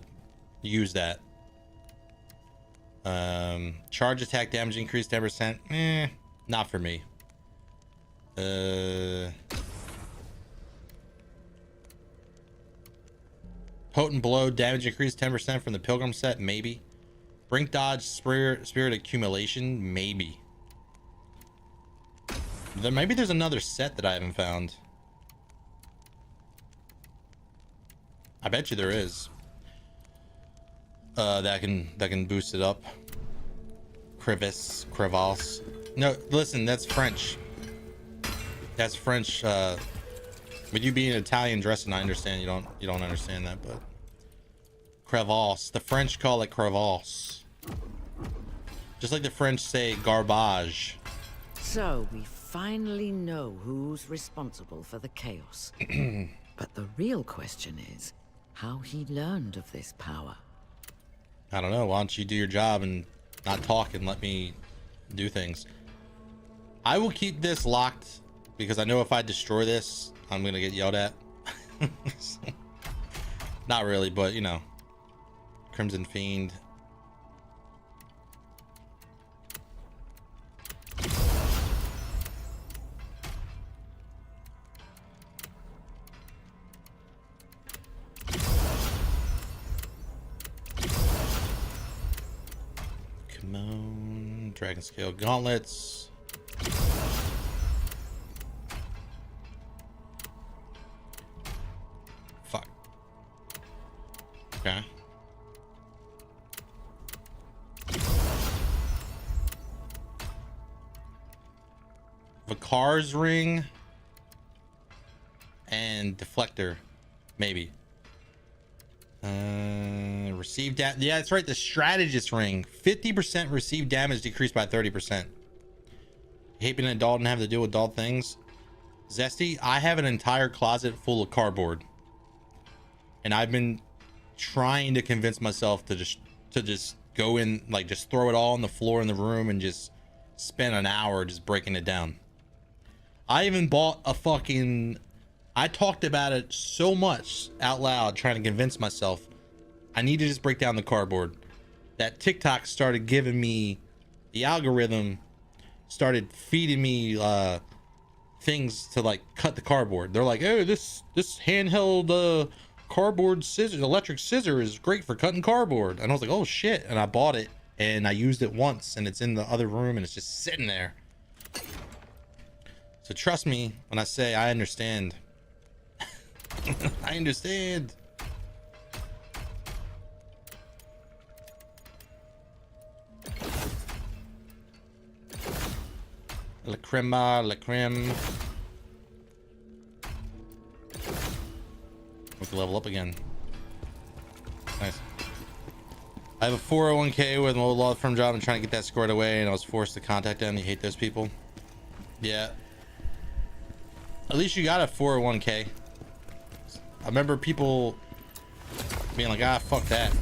use that. Charge attack damage increase 10%. Not for me. Potent blow damage increase 10% from the pilgrim set, maybe. Brink dodge spirit accumulation, maybe. Maybe there's another set that I haven't found. I bet you there is. That can boost it up. Crevasse. No, listen, that's French. That's French. With you being Italian dressing, I understand you don't understand that, but crevasse. The French call it crevasse. Just like the French say garbage. So we finally know who's responsible for the chaos. But the real question is how he learned of this power. I don't know. Why don't you do your job and not talk and let me do things? I will keep this locked because I know if I destroy this, I'm gonna get yelled at. Not really, but you know. Crimson Fiend. Come on. Dragon Scale Gauntlets. Fuck. Okay. Vicar's Ring and Deflector, maybe. Receive damage. Yeah, that's right. The Strategist Ring. 50% received damage decreased by 30%. Hate being an adult and having to deal with adult things. Zesty, I have an entire closet full of cardboard, and I've been trying to convince myself to just go in, like just throw it all on the floor in the room and just spend an hour just breaking it down. I even bought a fucking, I talked about it so much out loud trying to convince myself I need to just break down the cardboard, that TikTok started giving me, the algorithm started feeding me things to like cut the cardboard. They're like, hey, this handheld cardboard scissors, electric scissor is great for cutting cardboard. And I was like, oh shit. And I bought it and I used it once and it's in the other room and it's just sitting there. So trust me when I say I understand. I understand. La crema, la creme. We can level up again. Nice. I have a 401k with an old law firm job and trying to get that squared away, and I was forced to contact them. You hate those people? Yeah. At least you got a 401k. I remember people being like, ah, fuck that.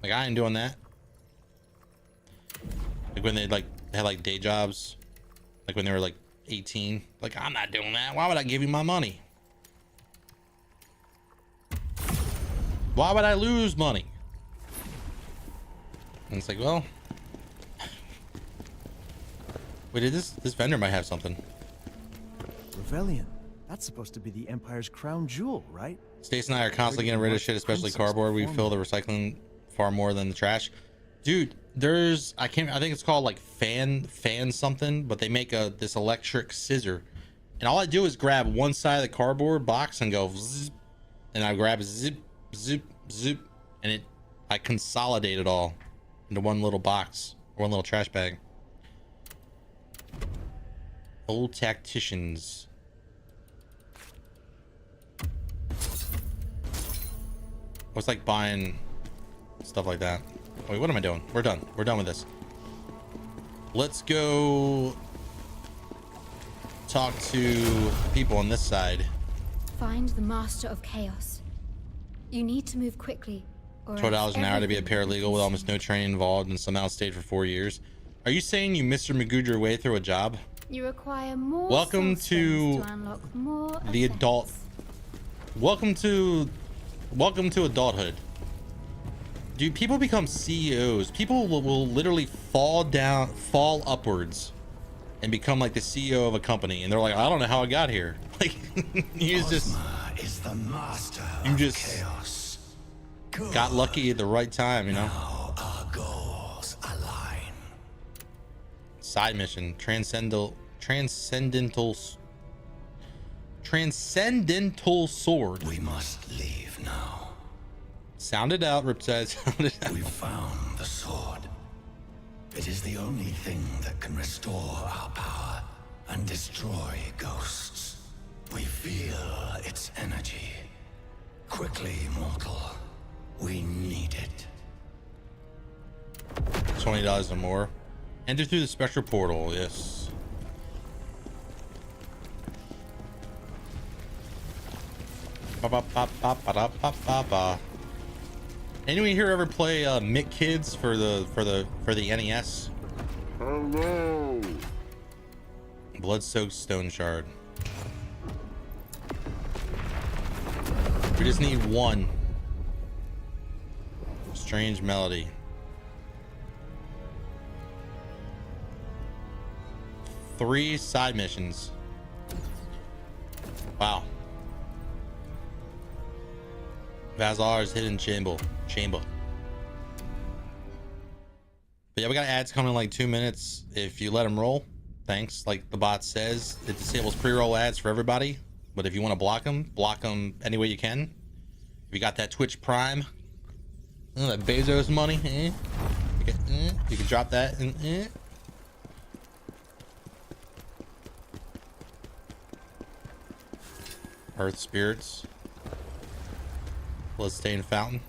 Like, I ain't doing that. Like when they had like day jobs, like when they were like 18. Like, I'm not doing that. Why would I give you my money? Why would I lose money? And it's like, well, wait, this vendor might have something. Rebellion. That's supposed to be the Empire's crown jewel, right? Stace and I are constantly getting rid of shit, especially cardboard. We fill the recycling far more than the trash. Dude, there's I think it's called like fan something, but they make this electric scissor, and all I do is grab one side of the cardboard box and go zip, and I grab zip zip zip, and I consolidate it all into one little box, or one little trash bag. Old tacticians. It's like buying stuff like that. Wait, what am I doing? We're done with this. Let's go talk to people on this side. Find the Master of Chaos. You need to move quickly. $12 an hour to be a paralegal with almost no training involved and somehow stayed for 4 years. Are you saying you Mr. Magooed your way through a job? You require more. Welcome to unlock more the adult. Welcome to adulthood. Dude, people become CEOs. People will literally fall upwards and become like the CEO of a company, and they're like, I don't know how I got here. Like, you just got lucky at the right time, you know. Now our goals align. Side mission, transcendental sword. We must leave now. Sound it out, Riptide. We found the sword. It is the only thing that can restore our power and destroy ghosts. We feel its energy. Quickly, mortal. We need it. $20 or more. Enter through the spectral portal. Yes. Anyone here ever play Mick Kids for the NES? Hello. Blood-soaked stone shard. We just need one. Strange melody. Three side missions. Wow. Vazar's hidden chamber. But yeah, we got ads coming in like 2 minutes. If you let them roll, thanks. Like the bot says, it disables pre-roll ads for everybody. But if you want to block them any way you can. If you got that Twitch Prime, that Bezos money, you can drop that. Earth spirits. Bloodstained fountain.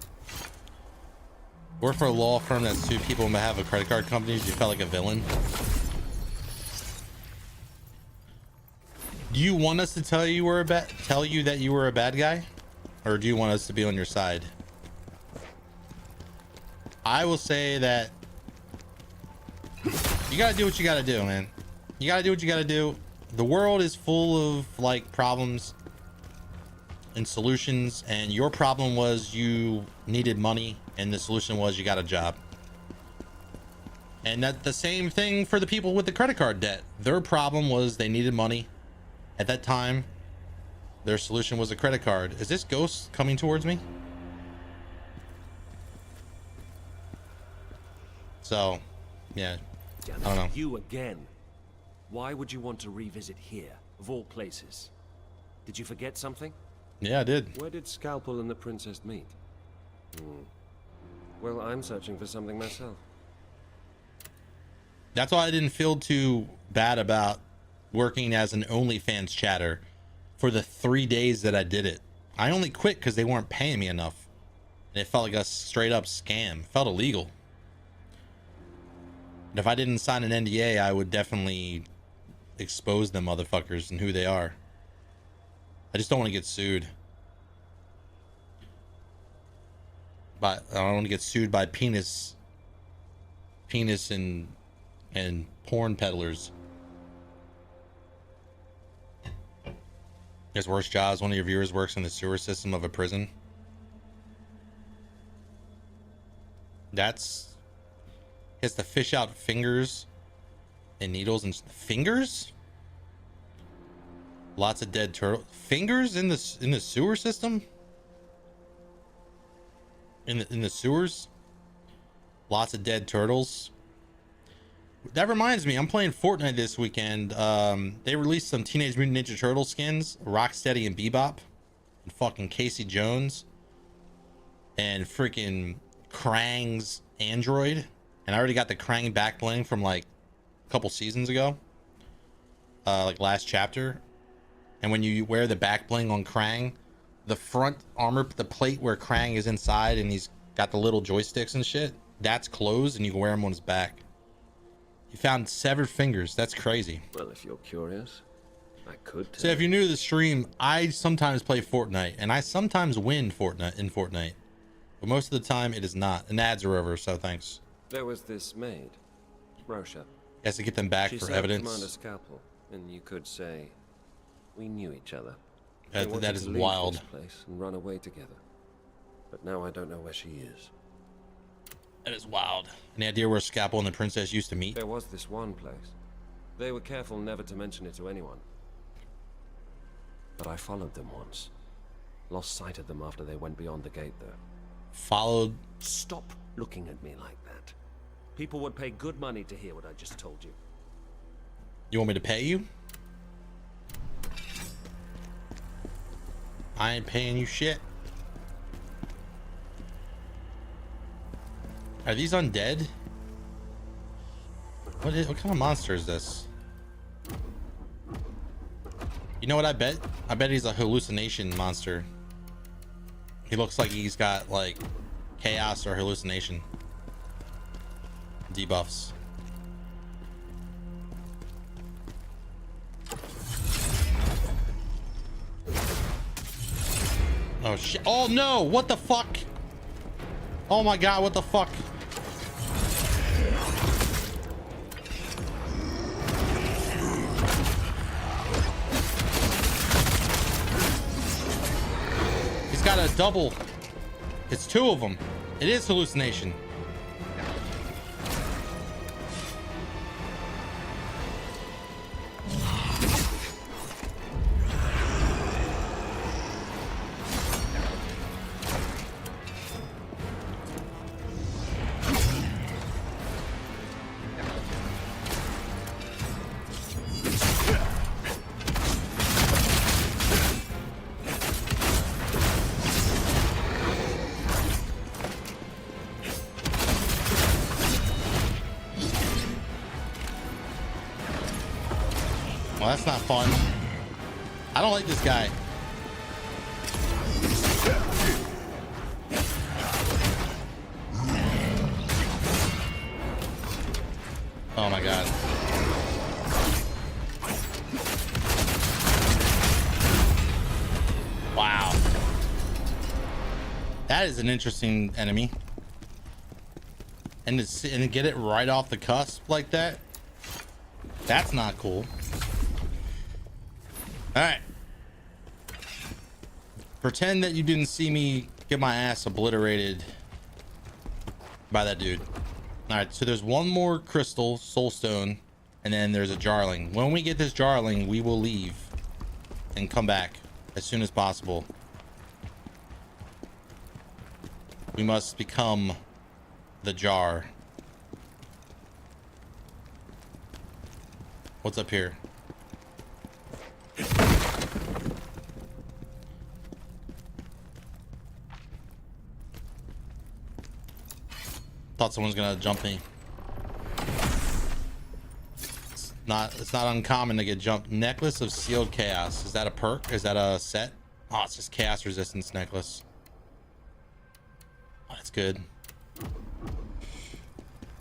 Work for a law firm that sued people on behalf of credit card companies. You felt like a villain. Do you want us to tell you that you were a bad guy, or do you want us to be on your side? I will say that you gotta do what you gotta do, man. You gotta do what you gotta do. The world is full of like problems and solutions, and your problem was you needed money, and the solution was you got a job. And that's the same thing for the people with the credit card debt. Their problem was they needed money at that time. Their solution was a credit card. Is this ghost coming towards me? So yeah, I don't know. You again. Why would you want to revisit here, of all places? Did you forget something? Yeah, I did. Where did Scalpel and the princess meet? Well, I'm searching for something myself. That's why I didn't feel too bad about working as an OnlyFans chatter for the 3 days that I did it. I only quit because they weren't paying me enough. And it felt like a straight up scam. It felt illegal. And if I didn't sign an NDA, I would definitely expose them motherfuckers and who they are. I just don't want to get sued. But I don't want to get sued by penis and porn peddlers. There's worse jobs. One of your viewers works in the sewer system of a prison. That's... He has to fish out fingers and needles and fingers? Lots of dead turtle fingers in the sewer system. In the sewers. Lots of dead turtles. That reminds me, I'm playing Fortnite this weekend. They released some Teenage Mutant Ninja Turtle skins, Rocksteady and Bebop, and fucking Casey Jones, and freaking Krang's android. And I already got the Krang back bling from like a couple seasons ago, like last chapter. And when you wear the back bling on Krang, the front armor, the plate where Krang is inside and he's got the little joysticks and shit, that's closed and you can wear him on his back. He found severed fingers. That's crazy. Well, if you're curious, I could tell. So if you're new to the stream, I sometimes play Fortnite and I sometimes win Fortnite, but most of the time it is not. And ads are over, so thanks. There was this maid, Rosha. He has to get them back She for served evidence. Commander Scalpel, and you could say we knew each other. That We wanted is to leave wild. This place and run away together. But now I don't know where she is. That is wild. Any idea where Scalpel and the princess used to meet? There was this one place. They were careful never to mention it to anyone. But I followed them once. Lost sight of them after they went beyond the gate there. Followed? Stop looking at me like that. People would pay good money to hear what I just told you. You want me to pay you? I ain't paying you shit. Are these undead? What kind of monster is this? You know what I bet? I bet he's a hallucination monster. He looks like he's got like chaos or hallucination debuffs. Oh shit. Oh no, what the fuck? Oh my god, what the fuck? He's got a double. It's two of them. It is hallucination. Well, that's not fun. I don't like this guy. Oh my god. Wow. That is an interesting enemy. And to get it right off the cusp like that, that's not cool. All right. Pretend that you didn't see me get my ass obliterated by that dude. All right, so there's one more crystal, soulstone, and then there's a jarling. When we get this jarling, we will leave and come back as soon as possible. We must become the jar. What's up here? Thought someone's gonna jump me. It's not uncommon to get jumped. Necklace of Sealed Chaos. Is that a perk? Is that a set? Oh, it's just chaos resistance necklace. Oh, that's good.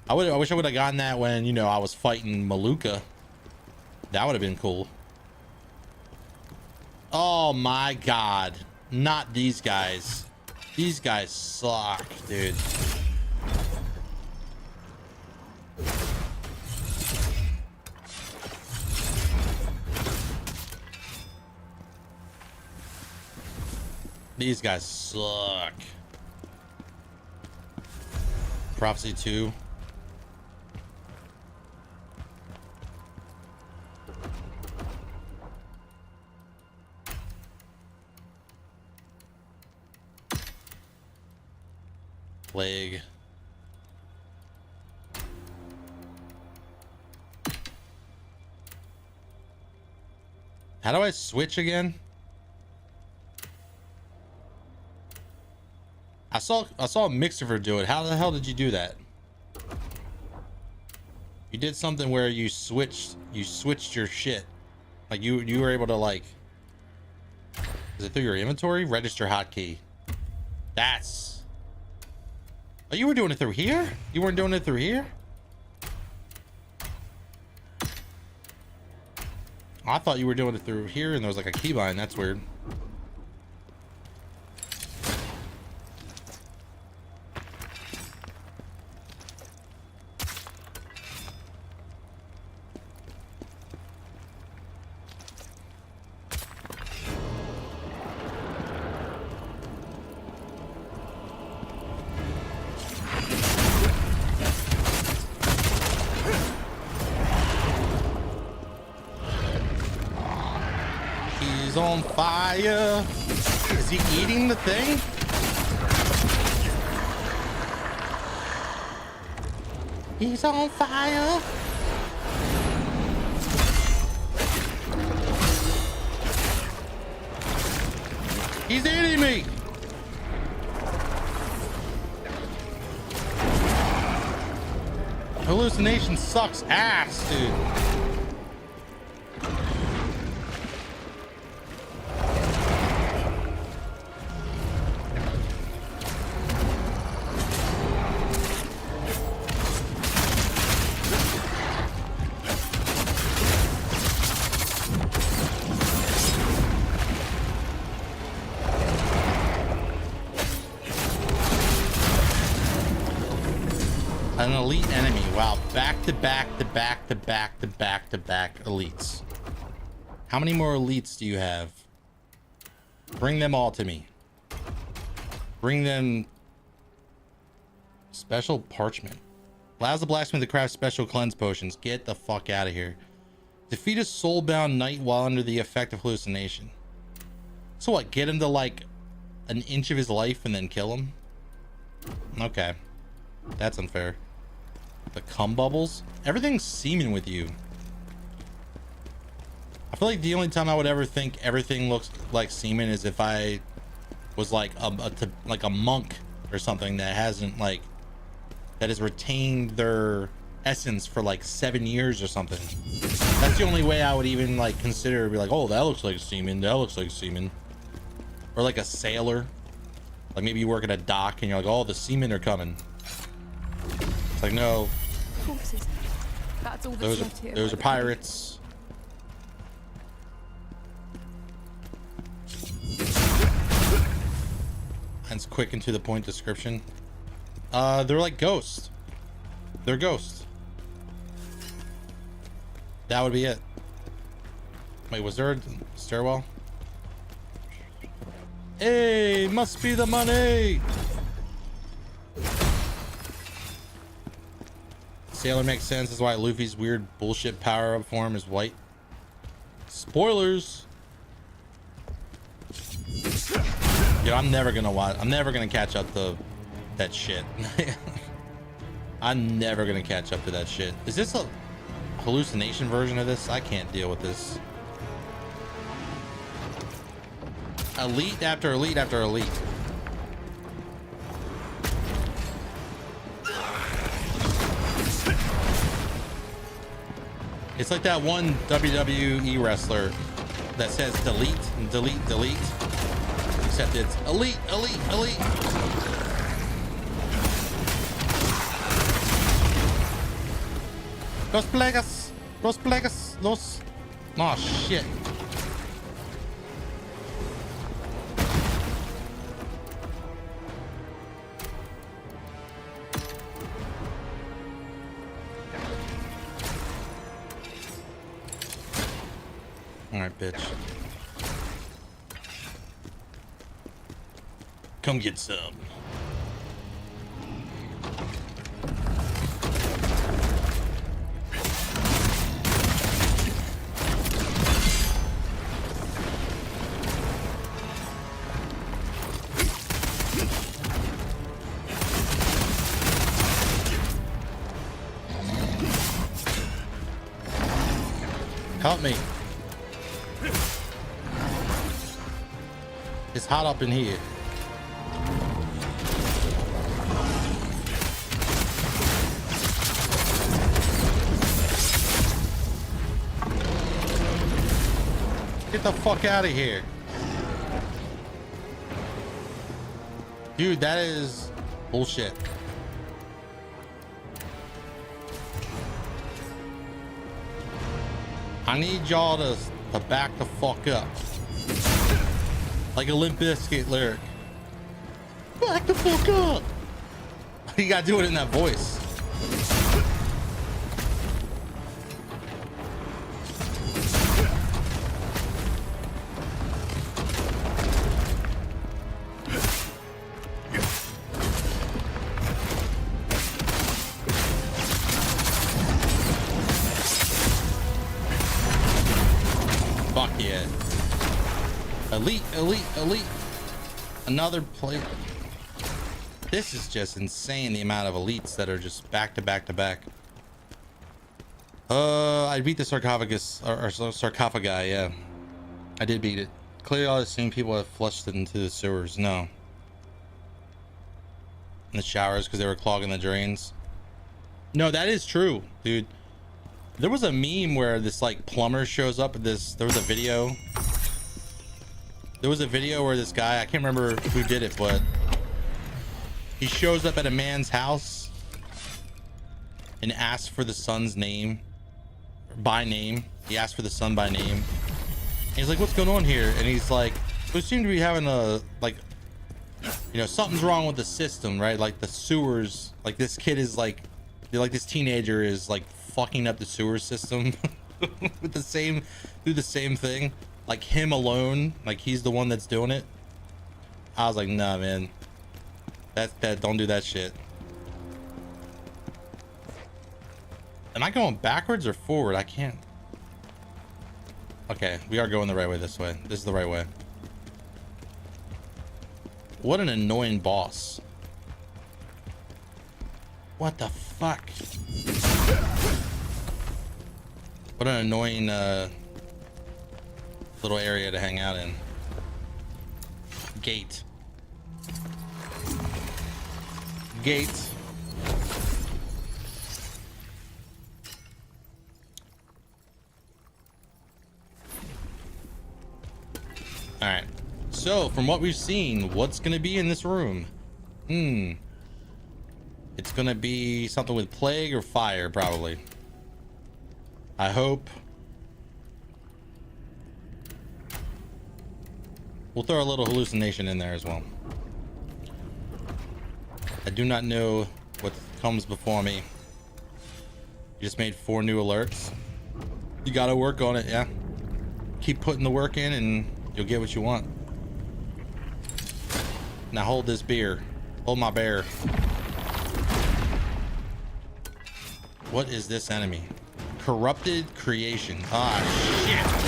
I wish I would have gotten that when, you know, I was fighting Maluka. That would have been cool. Oh my god. Not these guys. These guys suck, dude. These guys suck. Prophecy 2. Plague. How do I switch again? I saw Mixifer do it. How the hell did you do that? You did something where you switched your shit. Like you were able to like, is it through your inventory? Register hotkey. That's, oh, you were doing it through here? You weren't doing it through here? I thought you were doing it through here and there was like a keybind. That's weird. On fire. Is he eating the thing? He's on fire. He's eating me. Hallucination sucks ass, dude. An elite enemy. Wow, back to back elites. How many more elites do you have? Bring them all to me. Bring them. Special parchment. Allows the blacksmith to craft special cleanse potions. Get the fuck out of here. Defeat a soulbound knight while under the effect of hallucination. So what? Get him to like an inch of his life and then kill him? Okay. That's unfair. The cum bubbles? Everything's semen with you. I feel like the only time I would ever think everything looks like semen is if I was like a monk or something that hasn't like, that has retained their essence for like 7 years or something. That's the only way I would even like consider, be like, oh, that looks like semen. That looks like semen. Or like a sailor. Like maybe you work at a dock and you're like, oh, the seamen are coming. It's like, no. Horses. That's all that's left here. Those are pirates. And it's quick and to the point description. They're like ghosts. They're ghosts. That would be it. Wait, was there a stairwell? Hey, must be the money. Sailor makes sense. That's why Luffy's weird bullshit power-up form is white. Spoilers. Yo, I'm never gonna catch up to that shit. I'm never gonna catch up to that shit. Is this a hallucination version of this? I can't deal with this. Elite after elite after elite. It's like that one WWE wrestler that says delete and delete, delete. Except it's elite, elite, elite. Los Plagas. Los Plagas. Los. Oh, shit. Alright, bitch. Come get some. Help me. It's hot up in here. Get the fuck out of here. Dude, that is bullshit. I need y'all to back the fuck up. Like a Limp Bizkit lyric. Back the fuck up. You gotta do it in that voice. Fuck yeah. Elite, elite, elite. Another play. This is just insane, the amount of elites that are just back to back to back. I beat the sarcophagus, or sarcophagi, yeah. I did beat it. Clearly all the same people have flushed it into the sewers. No. In the showers because they were clogging the drains. No, that is true, dude. There was a meme where this like plumber shows up at this, there was a video. There was a video where this guy, I can't remember who did it, but he shows up at a man's house and asks for the son's name by name. He asked for the son by name. And he's like, what's going on here? And he's like, we seem to be having a, like, you know, something's wrong with the system, right? Like the sewers, like this kid is like this teenager is like fucking up the sewer system with the same, do the same thing. Like him alone, like he's the one that's doing it. I was like, nah, man. That don't do that shit. Am I going backwards or forward? I can't. Okay, we are going the right way this way. This is the right way. What an annoying boss. What the fuck? What an annoying little area to hang out in. Gate. Gate. All right. So, from what we've seen, what's going to be in this room? It's going to be something with plague or fire, probably. I hope. We'll throw a little hallucination in there as well. I do not know what comes before me. You just made 4 new alerts. You got to work on it, yeah? Keep putting the work in and you'll get what you want. Now hold this beer. Hold my bear. What is this enemy? Corrupted creation. Ah, shit.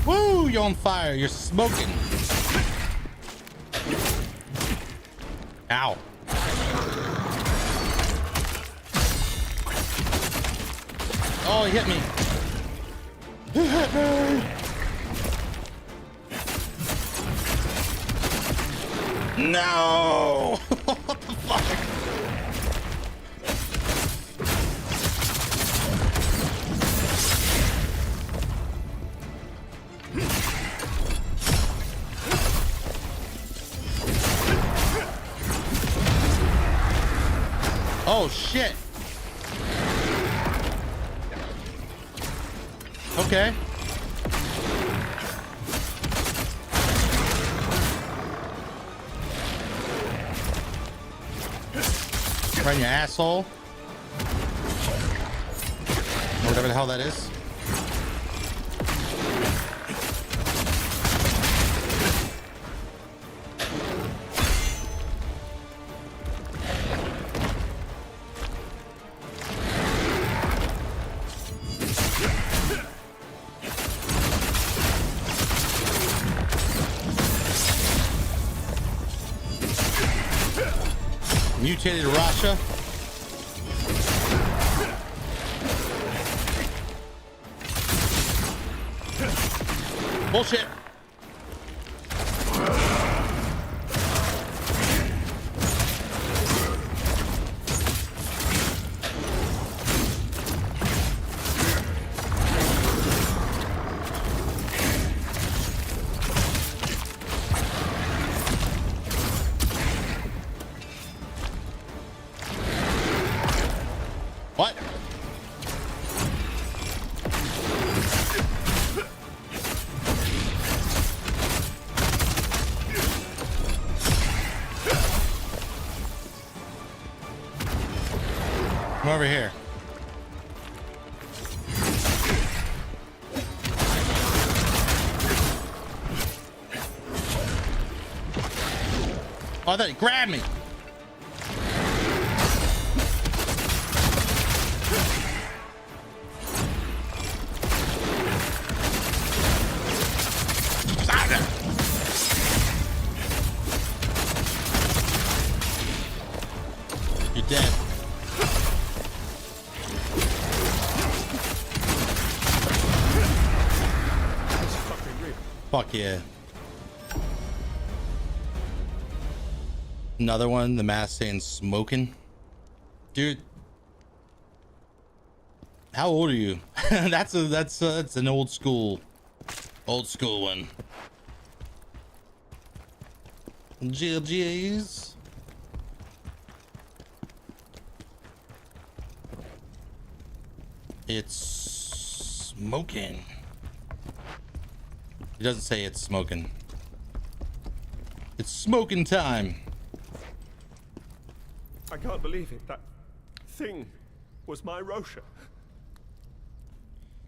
Woo, you're on fire. You're smoking. Ow. Oh, he hit me. He hit me. No! What the fuck? Oh shit. Okay. Right in your asshole. Or whatever the hell that is. Mutated Rasha. Bullshit. What? Come over here. Oh, I thought he grabbed me. You're dead. Fuck yeah. Another one, the mask saying smoking. Dude. How old are you? that's an old school one. GLGs. It's smoking. It doesn't say it's smoking. It's smoking time. I can't believe it. That thing was my Rosha.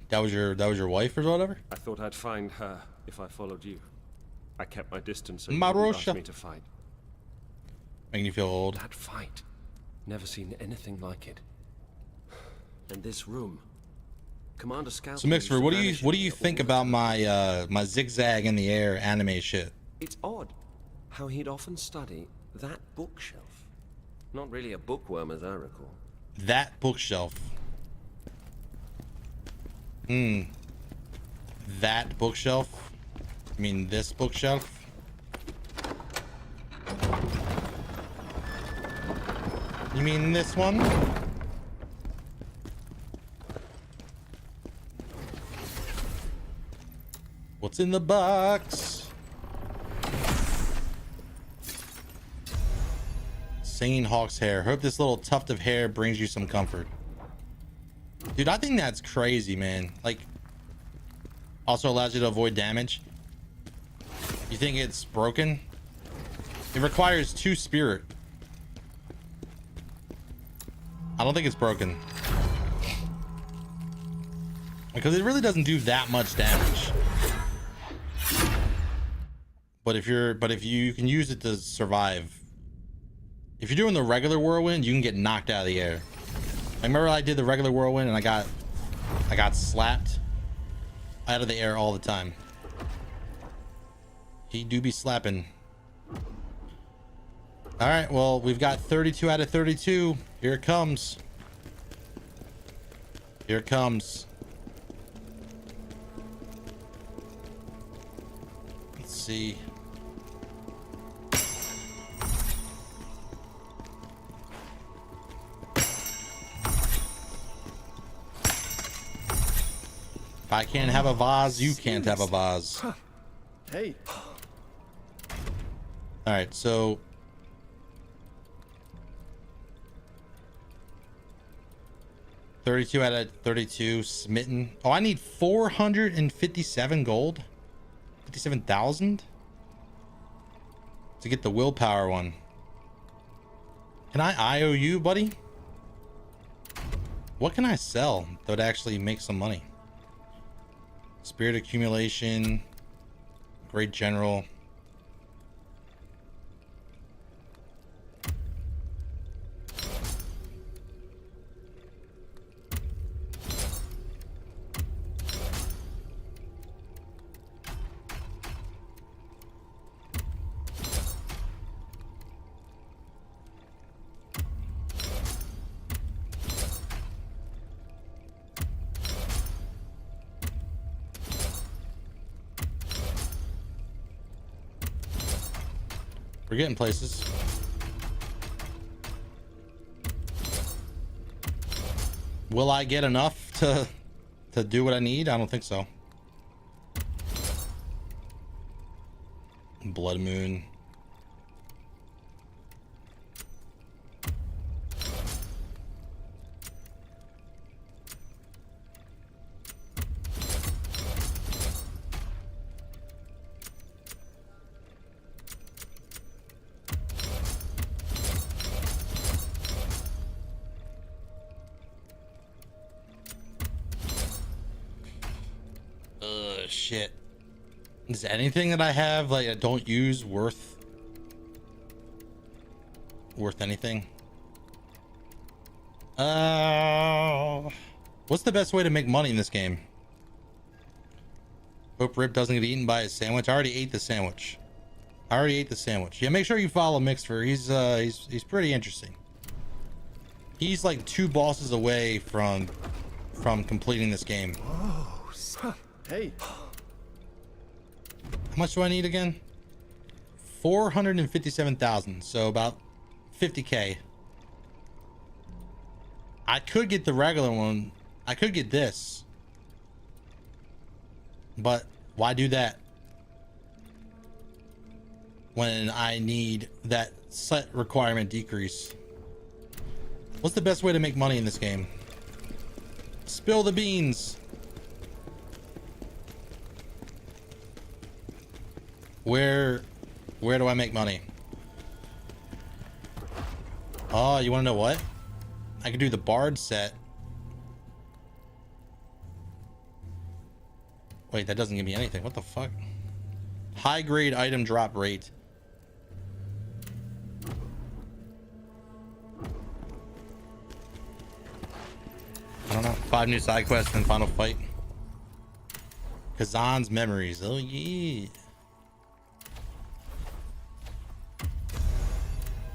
That was your wife or whatever? I thought I'd find her if I followed you. I kept my distance so you My wouldn't ask Rosha. me to fight. Making you feel old. That fight. Never seen anything like it. And this room. Commander Scout. So Mixer, what do you think about my my zigzag in the air anime shit? It's odd how he'd often study that bookshelf. Not really a bookworm as I recall. That bookshelf. That bookshelf? I mean this bookshelf? You mean this one? What's in the box? Singing Hawk's hair. Hope this little tuft of hair brings you some comfort. Dude, I think that's crazy, man. Like, also allows you to avoid damage. You think it's broken? It requires 2 spirit. I don't think it's broken. Because it really doesn't do that much damage. But if you can use it to survive. If you're doing the regular whirlwind, you can get knocked out of the air. I remember I did the regular whirlwind and I got slapped out of the air all the time. He do be slapping. All right, well, we've got 32 out of 32. Here it comes. Here it comes. Let's see. If I can't have a vase, you can't have a vase. Hey. All right, so 32 out of 32 smitten. Oh, I need 457 gold. 57,000 to get the willpower one. Can I IOU, buddy? What can I sell that would actually make some money? Spirit accumulation, great general. We're getting places. Will I get enough to do what I need? I don't think so. Blood Moon. Shit. Is anything that I have like I don't use worth anything? What's the best way to make money in this game? Hope Rip doesn't get eaten by his sandwich. I already ate the sandwich. Yeah, make sure you follow Mixfer. He's pretty interesting. He's like 2 bosses away from completing this game. Oh, hey. How much do I need again? 457,000, so about 50k. I could get the regular one. I could get this. But why do that when I need that set requirement decrease? What's the best way to make money in this game? Spill the beans. Where do I make money? Oh, you want to know what? I could do the Bard set. Wait, that doesn't give me anything. What the fuck? High grade item drop rate. I don't know. 5 new side quests and final fight. Khazan's memories. Oh yeah.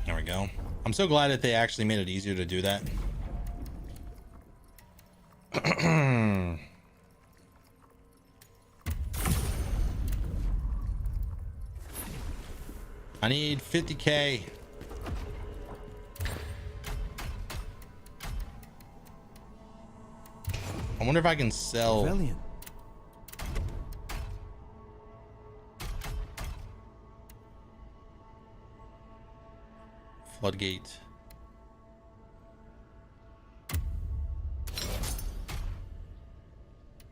There we go. I'm so glad that they actually made it easier to do that. I need 50k. I wonder if I can sell. Rebellion. Floodgate.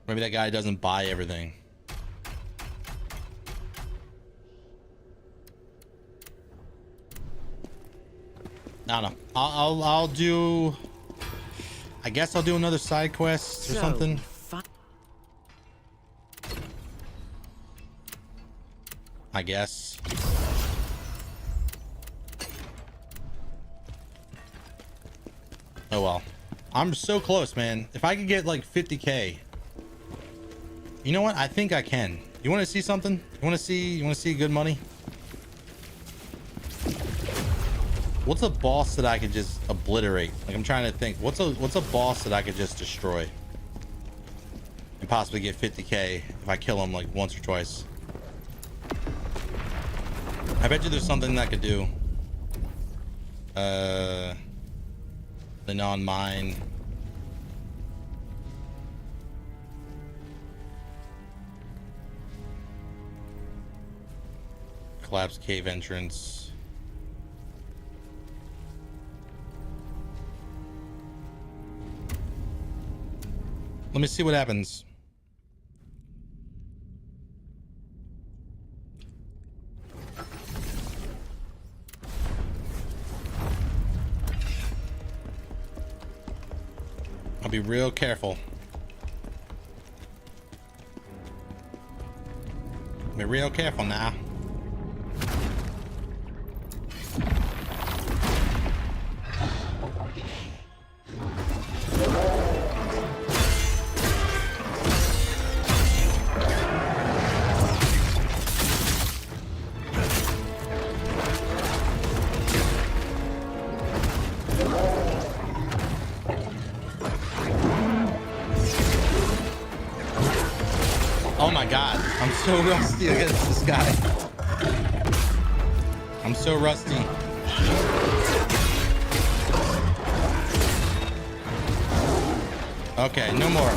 Maybe that guy doesn't buy everything. I don't know. I'll do. I guess I'll do another side quest or something. I guess. Oh well. I'm so close, man. If I could get like 50k. You know what? I think I can. You want to see something? You want to see good money? What's a boss that I could just obliterate? Like I'm trying to think. What's a boss that I could just destroy? And possibly get 50k if I kill him like once or twice. I bet you there's something that I could do. The non-mine. Collapsed cave entrance. Let me see what happens. I'll be real careful. Be real careful now. Oh my god, I'm so rusty against this guy. I'm so rusty. Okay, no more.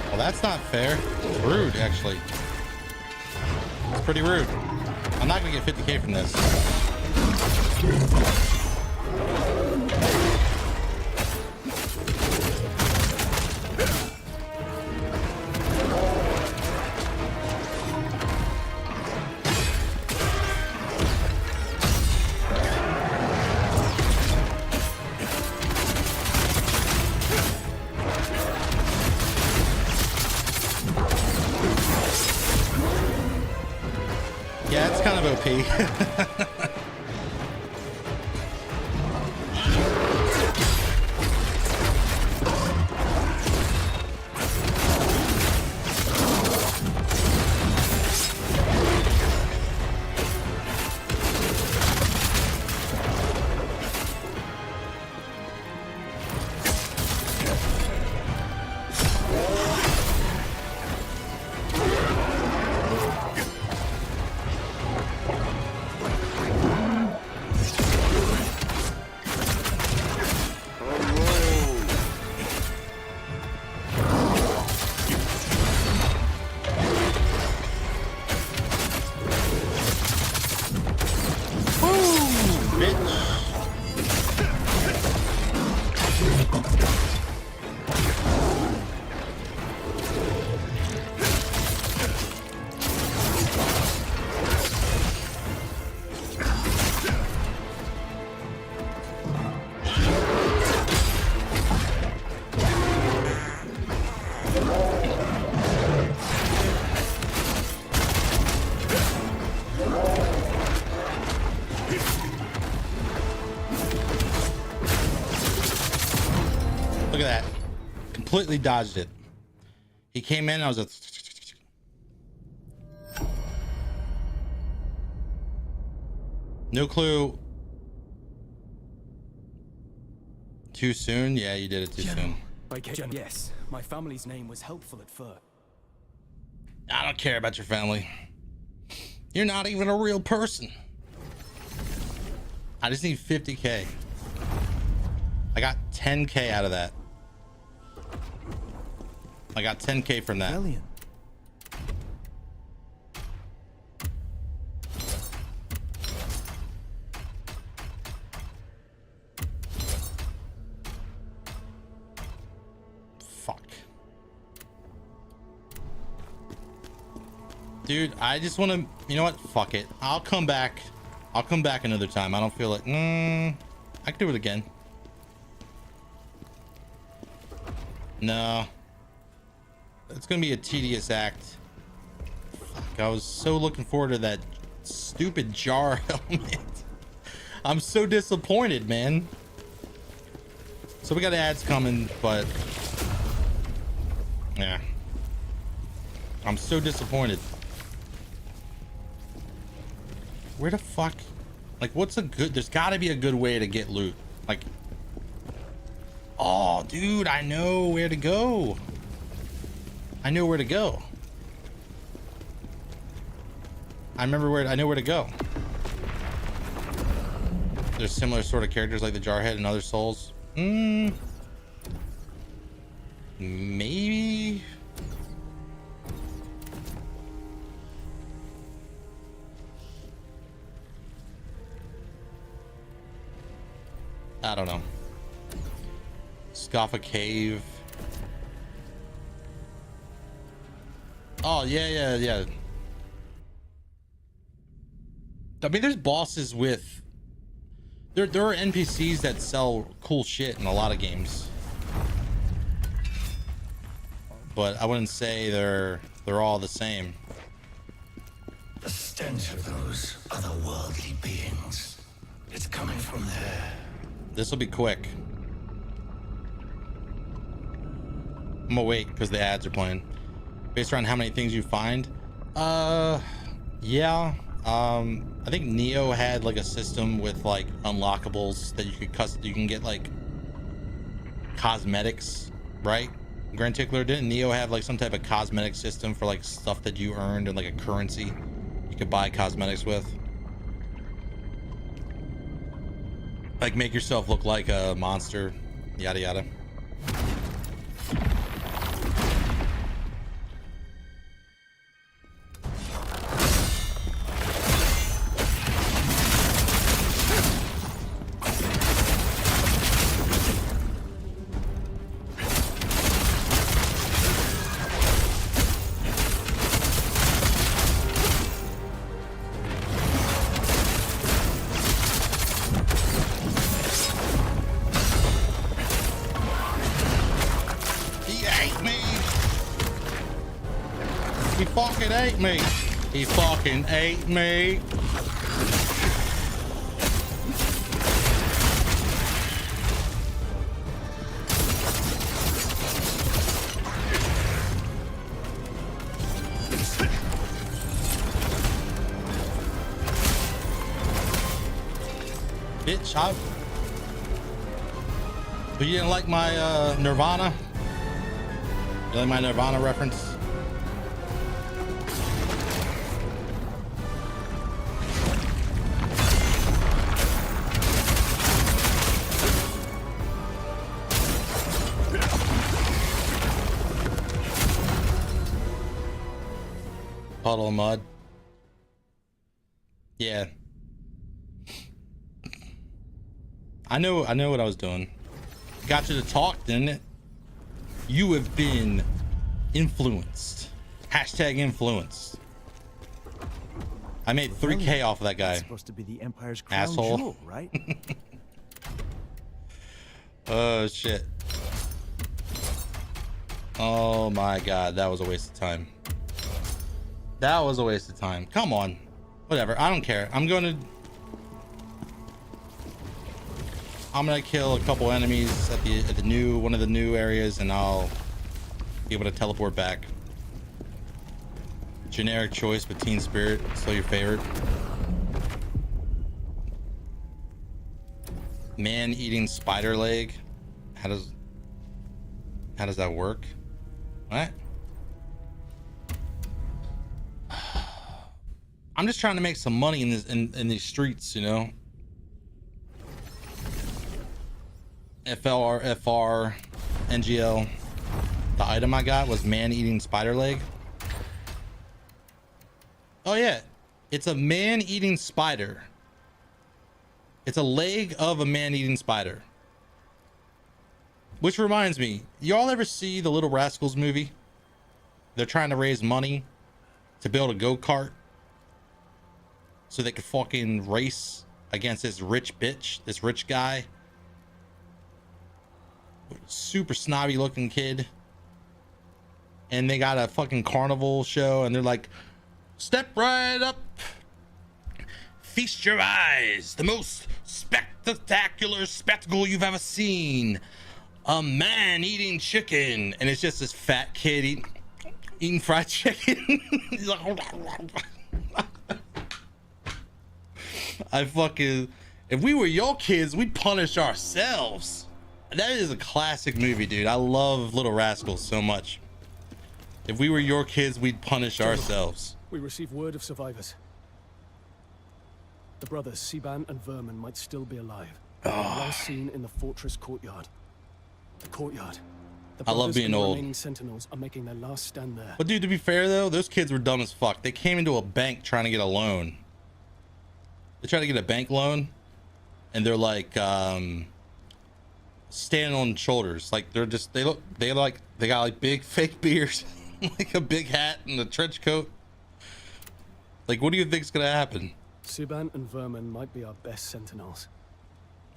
Well, that's not fair. It's rude, actually. It's pretty rude. I'm not gonna get 50K from this. Yeah, it's kind of OP. Look at that. Completely dodged it. He came in, I was like... No clue. Too soon? Yeah, you did it too soon. Yes, my family's name was helpful at first. I don't care about your family. You're not even a real person. I just need 50K. I got 10K out of that. I got 10K from that. Rebellion. Fuck. Dude, I just want to, you know what? Fuck it. I'll come back. I'll come back another time. I don't feel like, I can do it again. No. It's gonna be a tedious act. Fuck, I was so looking forward to that stupid jar helmet. I'm so disappointed, man. So we got ads coming, but yeah, I'm so disappointed. Where the fuck, like, what's a good, there's got to be a good way to get loot. Like, oh dude, I know where to go. I know where to go. I know where to go. There's similar sort of characters like the Jarhead and other souls. Maybe. I don't know. Scoff a cave. Oh yeah. I mean, there's bosses with there are NPCs that sell cool shit in a lot of games, but I wouldn't say they're all the same. The stench of those otherworldly beings. It's coming from there. This will be quick. I'm gonna wait because the ads are playing. Based around how many things you find. Yeah. I think Neo had like a system with like unlockables that you can get like cosmetics, right? Grand Tickler, didn't Neo have like some type of cosmetic system for like stuff that you earned and like a currency you could buy cosmetics with? Like make yourself look like a monster, yada yada. He fucking ate me. Bitch, you didn't like my Nirvana? You like my Nirvana reference? Puddle of mud. Yeah. I know what I was doing. Got you to talk, didn't it? You have been influenced. Hashtag influenced. I made 3K off of that guy. It's supposed to be the Empire's crown asshole. jewel, right? Oh shit. Oh my god, that was a waste of time. That was a waste of time. Come on. Whatever. I don't care. I'm gonna kill a couple enemies at one of the new areas, and I'll be able to teleport back. Generic choice, but Teen Spirit still your favorite. Man eating spider leg. How does that work? What? I'm just trying to make some money in these streets, you know. FR, NGL. The item I got was man-eating spider leg. Oh yeah, it's a man-eating spider. It's a leg of a man-eating spider. Which reminds me, y'all ever see the Little Rascals movie? They're trying to raise money to build a go-kart so they could fucking race against this rich bitch, this rich guy. Super snobby looking kid. And they got a fucking carnival show, and they're like, step right up, feast your eyes, the most spectacular spectacle you've ever seen. A man eating chicken. And it's just this fat kid eating fried chicken. He's like, if we were your kids, we'd punish ourselves. That is a classic movie, dude. I love Little Rascals so much. If we were your kids, we'd punish ourselves. We receive word of survivors. The brothers Siban and Vermin might still be alive. Last seen in the fortress courtyard. The courtyard. The I love being and the old. remaining sentinels are making their last stand there. But dude, to be fair though, those kids were dumb as fuck. They came into a bank trying to get a loan. They tried to get a bank loan, and they're like standing on shoulders. Like they got like big fake beards, like a big hat and a trench coat. Like, what do you think's gonna happen? Siban and Vermin might be our best sentinels.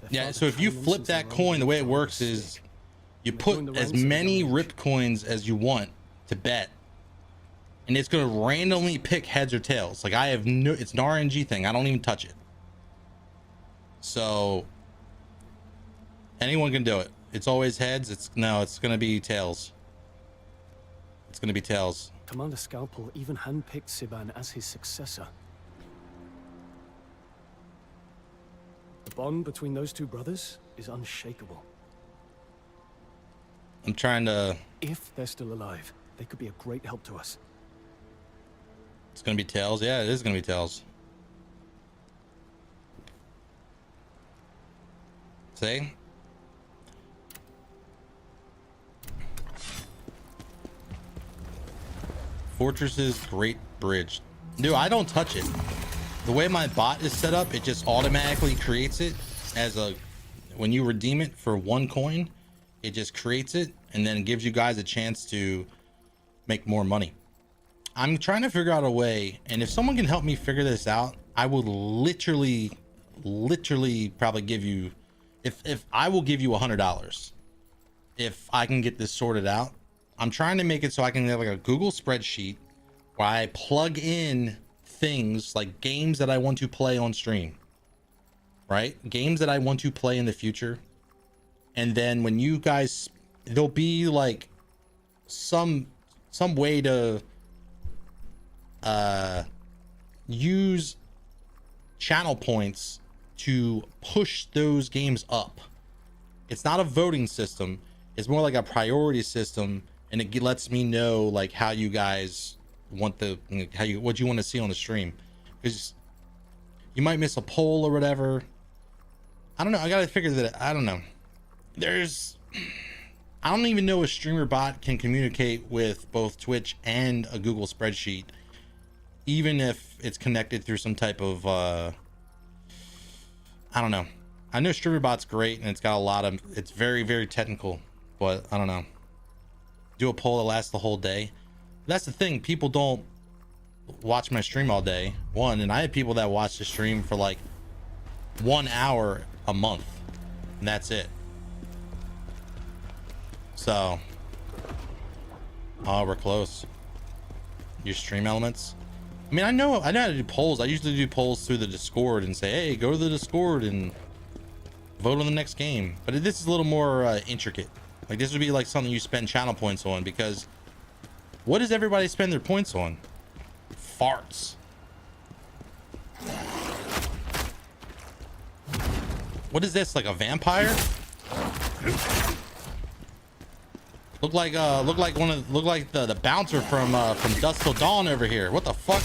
Yeah, so if you flip that coin, the way it works is you put as many rip coins as you want to bet, and it's going to randomly pick heads or tails. Like, I have no, it's an RNG thing. I don't even touch it. So Anyone can do it. It's always heads. It's gonna be tails. It's gonna be tails. Commander Scalpel even handpicked Siban as his successor. The bond between those two brothers is unshakable. I'm trying to... If they're still alive, they could be a great help to us. It's gonna be tails. Yeah, it is gonna be tails. See? Fortress's Great Bridge. Dude, I don't touch it. The way my bot is set up, it just automatically creates it as a... When you redeem it for 1 coin, it just creates it and then gives you guys a chance to make more money. I'm trying to figure out a way, and if someone can help me figure this out, I will literally probably give you... If I will give you $100 if I can get this sorted out. I'm trying to make it so I can have like a Google spreadsheet where I plug in things like games that I want to play on stream, right? Games that I want to play in the future. And then when you guys, there'll be like some way to use channel points to push those games up. It's not a voting system. It's more like a priority system, and it lets me know like how you guys want what you want to see on the stream, because you might miss a poll or whatever. I don't know. I gotta figure that. I don't know. I don't even know a streamer bot can communicate with both Twitch and a Google spreadsheet, even if it's connected through some type of I don't know. I know StreamerBot's great and it's got a lot of, it's very, very technical, but I don't know. Do a poll that lasts the whole day. That's the thing. People don't watch my stream all day. One, and I have people that watch the stream for like 1 hour a month, and that's it. So, oh, we're close. Your stream elements. I mean, I know how to do polls. I usually do polls through the Discord and say, hey, go to the Discord and vote on the next game. But this is a little more intricate. Like, this would be like something you spend channel points on, because what does everybody spend their points on? Farts. What is this, like a vampire? Look like the bouncer from Dusk Till Dawn over here. What the fuck?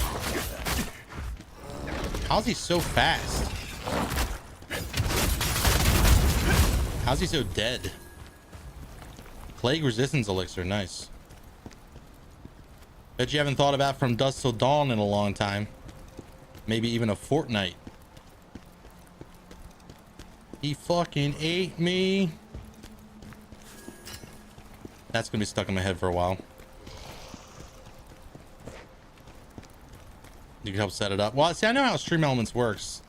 How's he so fast? How's he so dead? Plague resistance elixir, nice. Bet you haven't thought about From Dusk Till Dawn in a long time. Maybe even a fortnight. He fucking ate me. That's gonna be stuck in my head for a while. You can help set it up. Well, see, I know how Stream Elements works.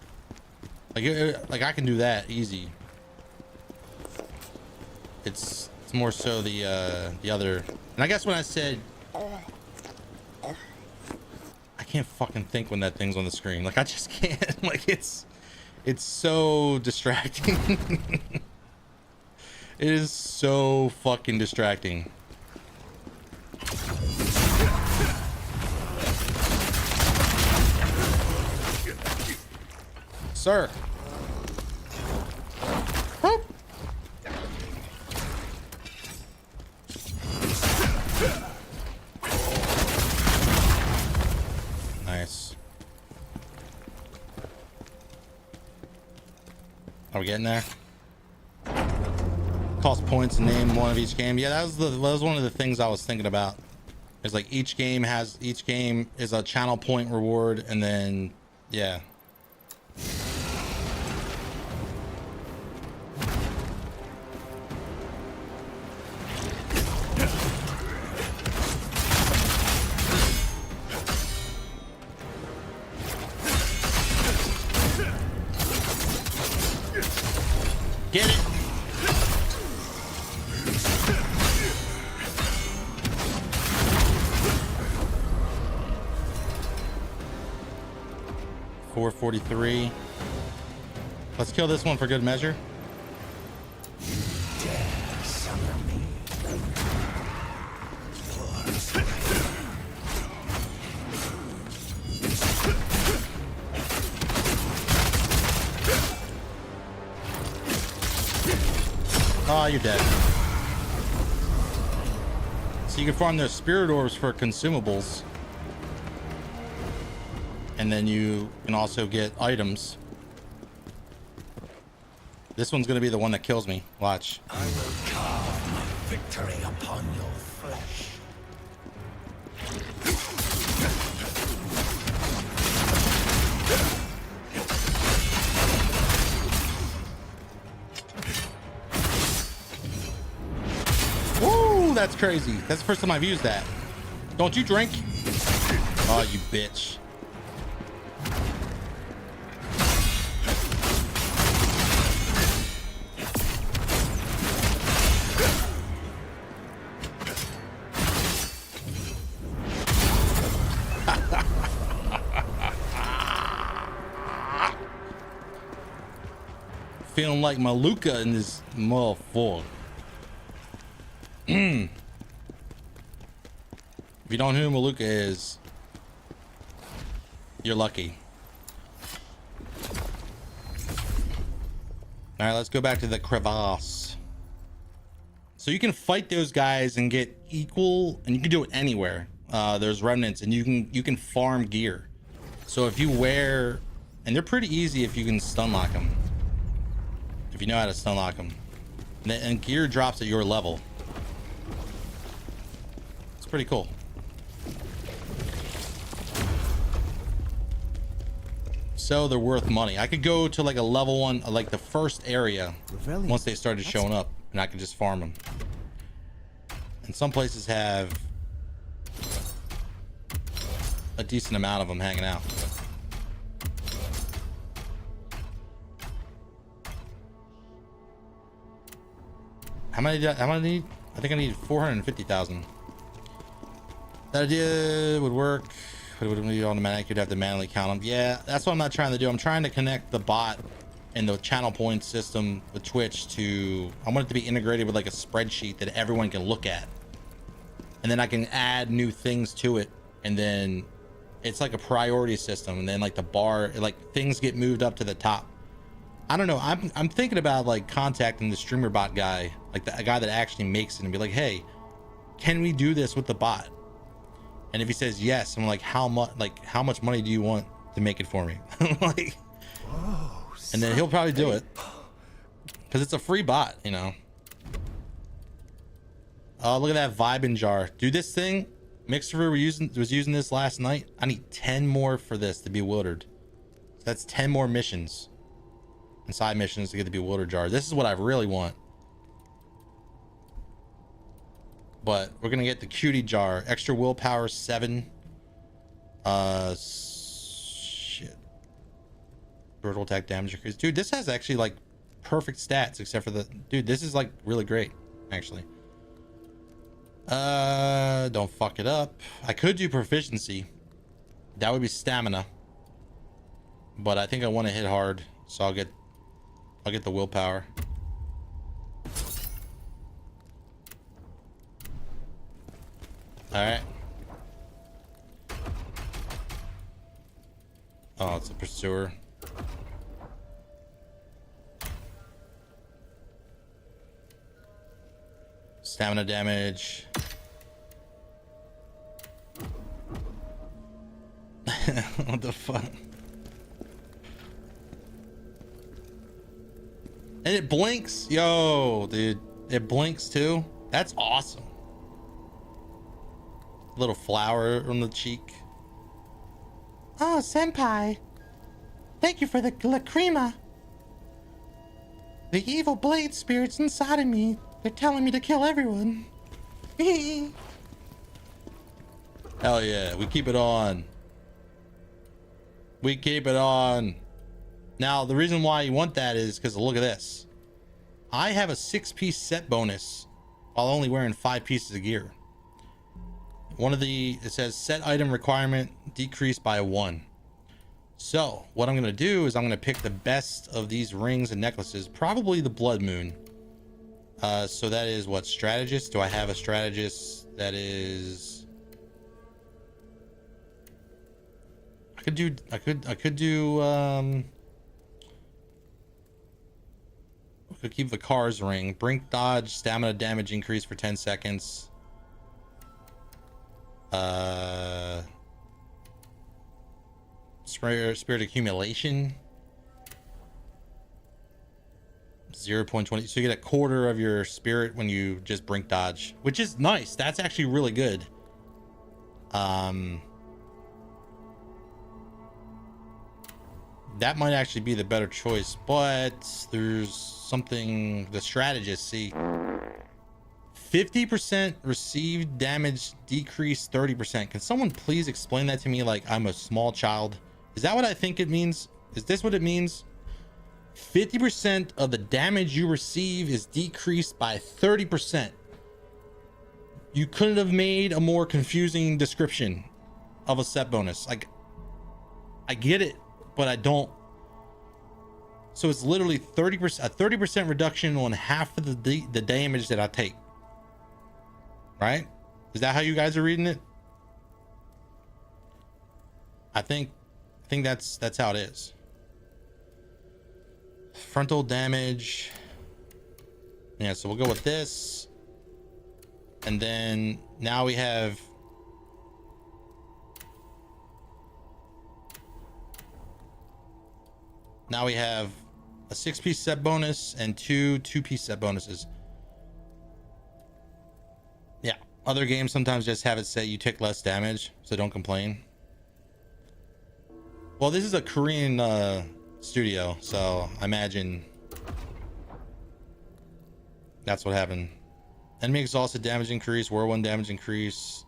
Like I can do that easy. It's more so the other. And I guess when I said, I can't fucking think when that thing's on the screen. Like I just can't. Like it's so distracting. It is so fucking distracting. Sir. Whoop. Nice. Are we getting there? Cost points to name one of each game. Yeah, that was one of the things I was thinking about. It's like each game is a channel point reward, and then yeah. Get it. $443. Let's kill this one for good measure. Oh, you're dead. So you can farm those spirit orbs for consumables. And then you can also get items. This one's going to be the one that kills me. Watch. I will carve my victory upon your flesh. Woo, that's crazy. That's the first time I've used that. Don't you drink? Oh, you bitch. Feeling like Maluka in this motherfucker. If you don't know who Maluka is, you're lucky. All right, let's go back to the crevasse. So you can fight those guys and get equal, and you can do it anywhere. There's remnants, and you can farm gear. So if you wear, and they're pretty easy if you can stun lock them. If you know how to stun lock them, and gear drops at your level. It's pretty cool. So they're worth money. I could go to like a level 1, like the first area, once they started showing up, and I could just farm them. And some places have a decent amount of them hanging out. How many do I need? I think I need 450,000. That idea would work. But it would be automatic. You'd have to manually count them. Yeah, that's what I'm not trying to do. I'm trying to connect the bot and the channel point system with Twitch to, I want it to be integrated with like a spreadsheet that everyone can look at. And then I can add new things to it. And then it's like a priority system. And then like the bar, like things get moved up to the top. I don't know. I'm thinking about like contacting the streamer bot guy, like the guy that actually makes it, and be like, hey, can we do this with the bot? And if he says yes, I'm like, how much money do you want to make it for me? Like, and then he'll probably do it because it's a free bot, you know. Oh, look at that vibing jar, dude. This thing, Mixer was using this last night. I need 10 more for this to be bewildered. So that's 10 more missions and side missions to get the bewildered jar. This is what I really want. But we're gonna get the cutie jar. Extra willpower 7. Shit. Brutal attack damage increase. Dude, this has actually like perfect stats except for the dude. This is like really great, actually. Don't fuck it up. I could do proficiency. That would be stamina. But I think I want to hit hard, so I'll get the willpower. All right. Oh, it's a pursuer. Stamina damage. What the fuck? And it blinks. Yo, dude. It blinks too. That's awesome. Little flower on the cheek. Oh, senpai. Thank you for the lacrima. The evil blade spirits inside of me. They're telling me to kill everyone. Hell yeah, we keep it on. We keep it on. Now, the reason why you want that is because look at this. I have a 6-piece set bonus while only wearing 5 pieces of gear. It says set item requirement decreased by 1. So what I'm going to do is I'm going to pick the best of these rings and necklaces, probably the blood moon. So that is what, strategist? Do I have a strategist that is, I could do what keep the car's ring. Brink dodge, stamina damage increase for 10 seconds. Spirit accumulation. 0.20. So you get a quarter of your spirit when you just brink dodge, which is nice. That's actually really good. That might actually be the better choice, but there's something the strategists see. 50% received damage decrease 30%. Can someone please explain that to me like I'm a small child? Is that what I think it means? Is this what it means? 50% of the damage you receive is decreased by 30%. You couldn't have made a more confusing description of a set bonus. Like, I get it, but I don't. So it's literally 30%, a 30% reduction on half of the damage that I take. Right? Is that how you guys are reading it? I think that's how it is. Frontal damage. Yeah, so we'll go with this. And then now we have a 6-piece set bonus and two 2-piece set bonuses. Yeah, other games sometimes just have it say you take less damage, so don't complain. Well, this is a Korean studio, so I imagine that's what happened. Enemy exhausted damage increase, whirlwind damage increase,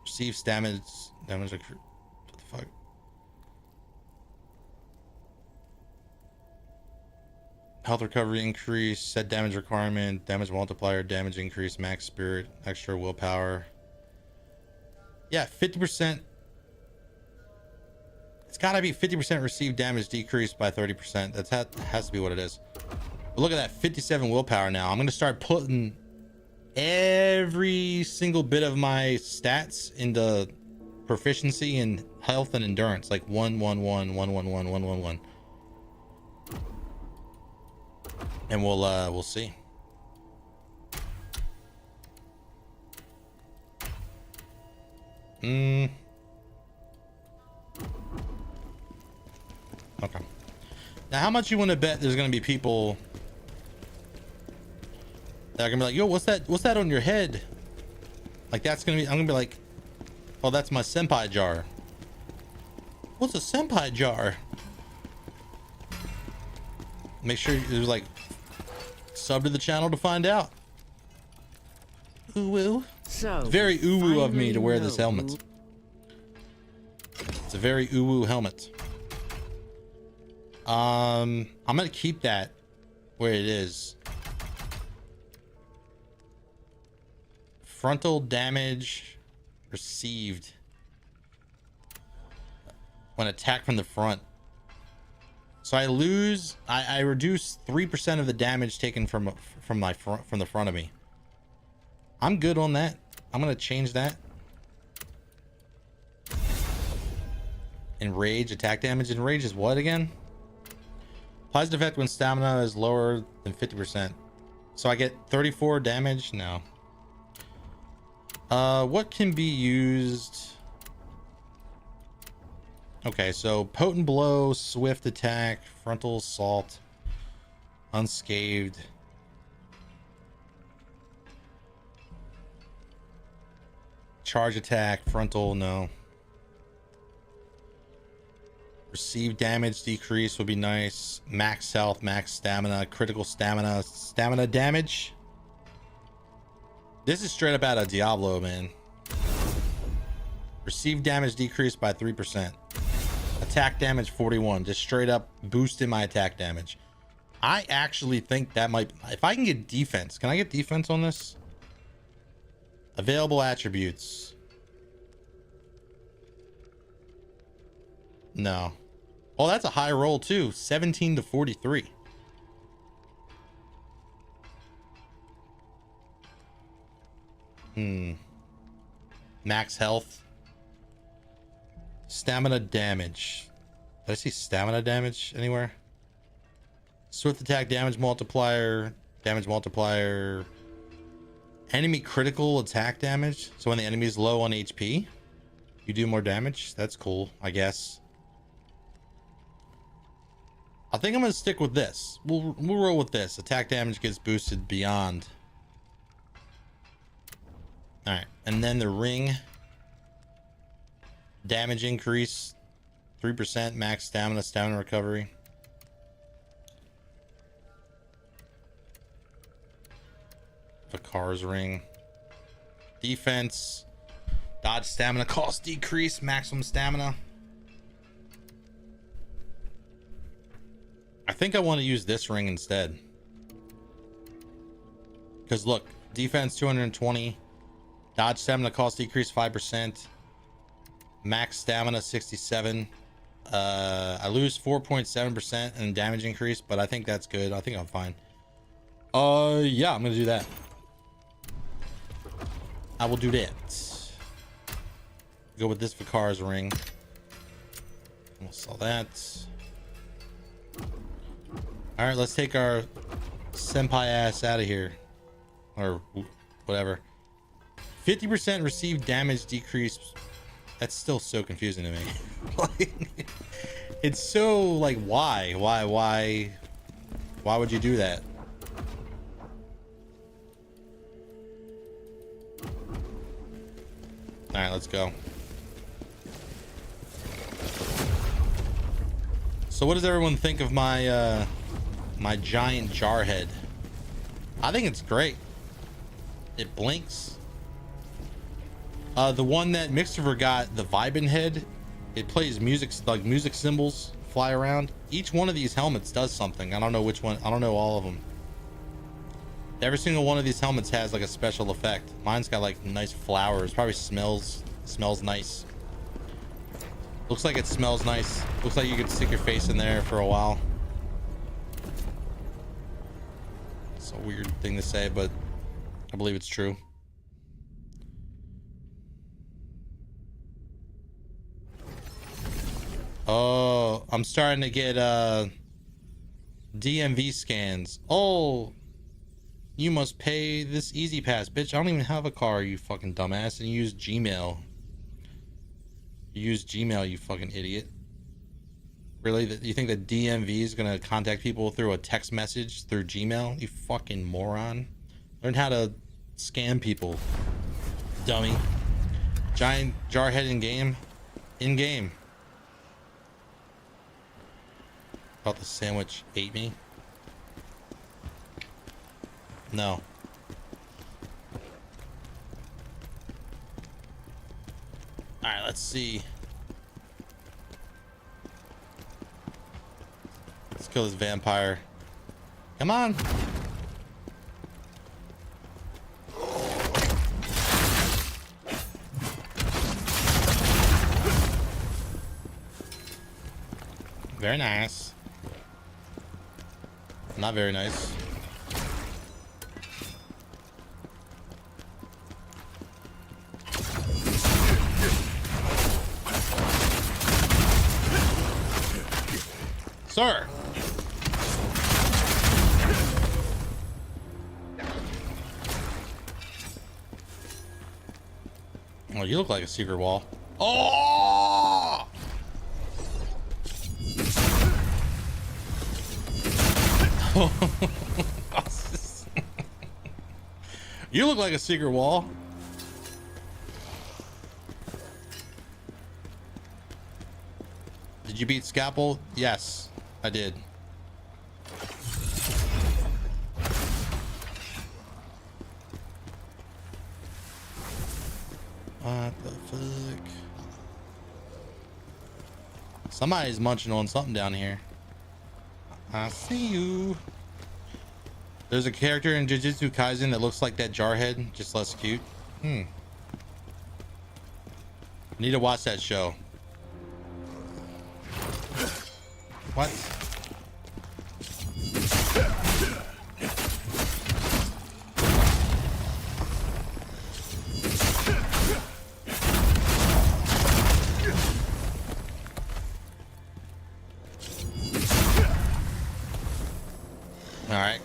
receives damage increase. What the fuck? Health recovery increase, set damage requirement, damage multiplier, damage increase, max spirit, extra willpower. Yeah, 50%. It's gotta be 50% received damage decreased by 30%. That has to be what it is. But look at that, 57 willpower now. I'm gonna start putting every single bit of my stats into proficiency and health and endurance, like 1 1 1 1 1 1 1 1 1. And we'll see. Okay. Now, how much you want to bet there's gonna be people that are gonna be like, yo, what's that on your head? Like, that's gonna be, I'm gonna be like, oh, that's my senpai jar. What's a senpai jar? Make sure you're like, sub to the channel to find out. Ooh-woo. So very ooh-woo of me to wear this helmet. It's a very ooh-woo helmet. I'm gonna keep that where it is. Frontal damage received when attacked from the front. So I reduce 3% of the damage taken from the front of me. I'm good on that. I'm gonna change that. Enrage attack damage. Enrage is what again? Applies effect when stamina is lower than 50%. So I get 34 damage? No. What can be used? Okay, so potent blow, swift attack, frontal assault, unscathed. Charge attack, frontal, no. Receive damage decrease would be nice. Max health, max stamina, critical stamina, stamina damage. This is straight up out of Diablo, man. Receive damage decreased by 3%. Attack damage 41. Just straight up boosting my attack damage. I actually think that might, if I can get defense. Can I get defense on this? Available attributes. No. Oh, that's a high roll too. 17 to 43. Max health. Stamina damage. Did I see stamina damage anywhere? Swift attack, damage multiplier, enemy critical attack damage. So when the enemy is low on HP, you do more damage. That's cool, I guess. I think I'm gonna stick with this. We'll roll with this. Attack damage gets boosted beyond. All right, and then the ring. Damage increase, 3% max stamina recovery. Vikar's ring. Defense, dodge stamina cost decrease, maximum stamina. I think I want to use this ring instead. Because look, defense 220, dodge stamina cost decrease 5%, max stamina 67. I lose 4.7% in damage increase, but I think that's good. I think I'm fine. Yeah, I'm gonna do that. I will do that. Go with this Vikar's ring. We'll sell that. All right, let's take our senpai ass out of here, or whatever. 50% received damage decrease. That's still so confusing to me. Like, it's so like, why would you do that? All right, let's go. So what does everyone think of my my giant jar head? I think it's great. It blinks. The one that Mixer got, the Vibin head, it plays music, like music symbols fly around. Each one of these helmets does something. I don't know which one. I don't know all of them. Every single one of these helmets has like a special effect. Mine's got like nice flowers. Probably smells nice. Looks like it smells nice. Looks like you could stick your face in there for a while. It's a weird thing to say, but I believe it's true. Oh, I'm starting to get DMV scans. Oh, you must pay this Easy Pass, bitch. I don't even have a car, you fucking dumbass, and you use Gmail. You use Gmail, you fucking idiot. Really? You think that DMV is gonna contact people through a text message through Gmail? You fucking moron. Learn how to scam people, dummy. Giant jar head in game. In game. Thought the sandwich ate me. No. Alright, let's see. Let's kill this vampire. Come on. Very nice. Not very nice. Sir. Oh, you look like a secret wall. Oh! You look like a secret wall. Did you beat Scalpel? Yes, I did. What the fuck? Somebody's munching on something down here. I see you. There's a character in Jujutsu Kaisen that looks like that Jarhead, just less cute. I need to watch that show. What?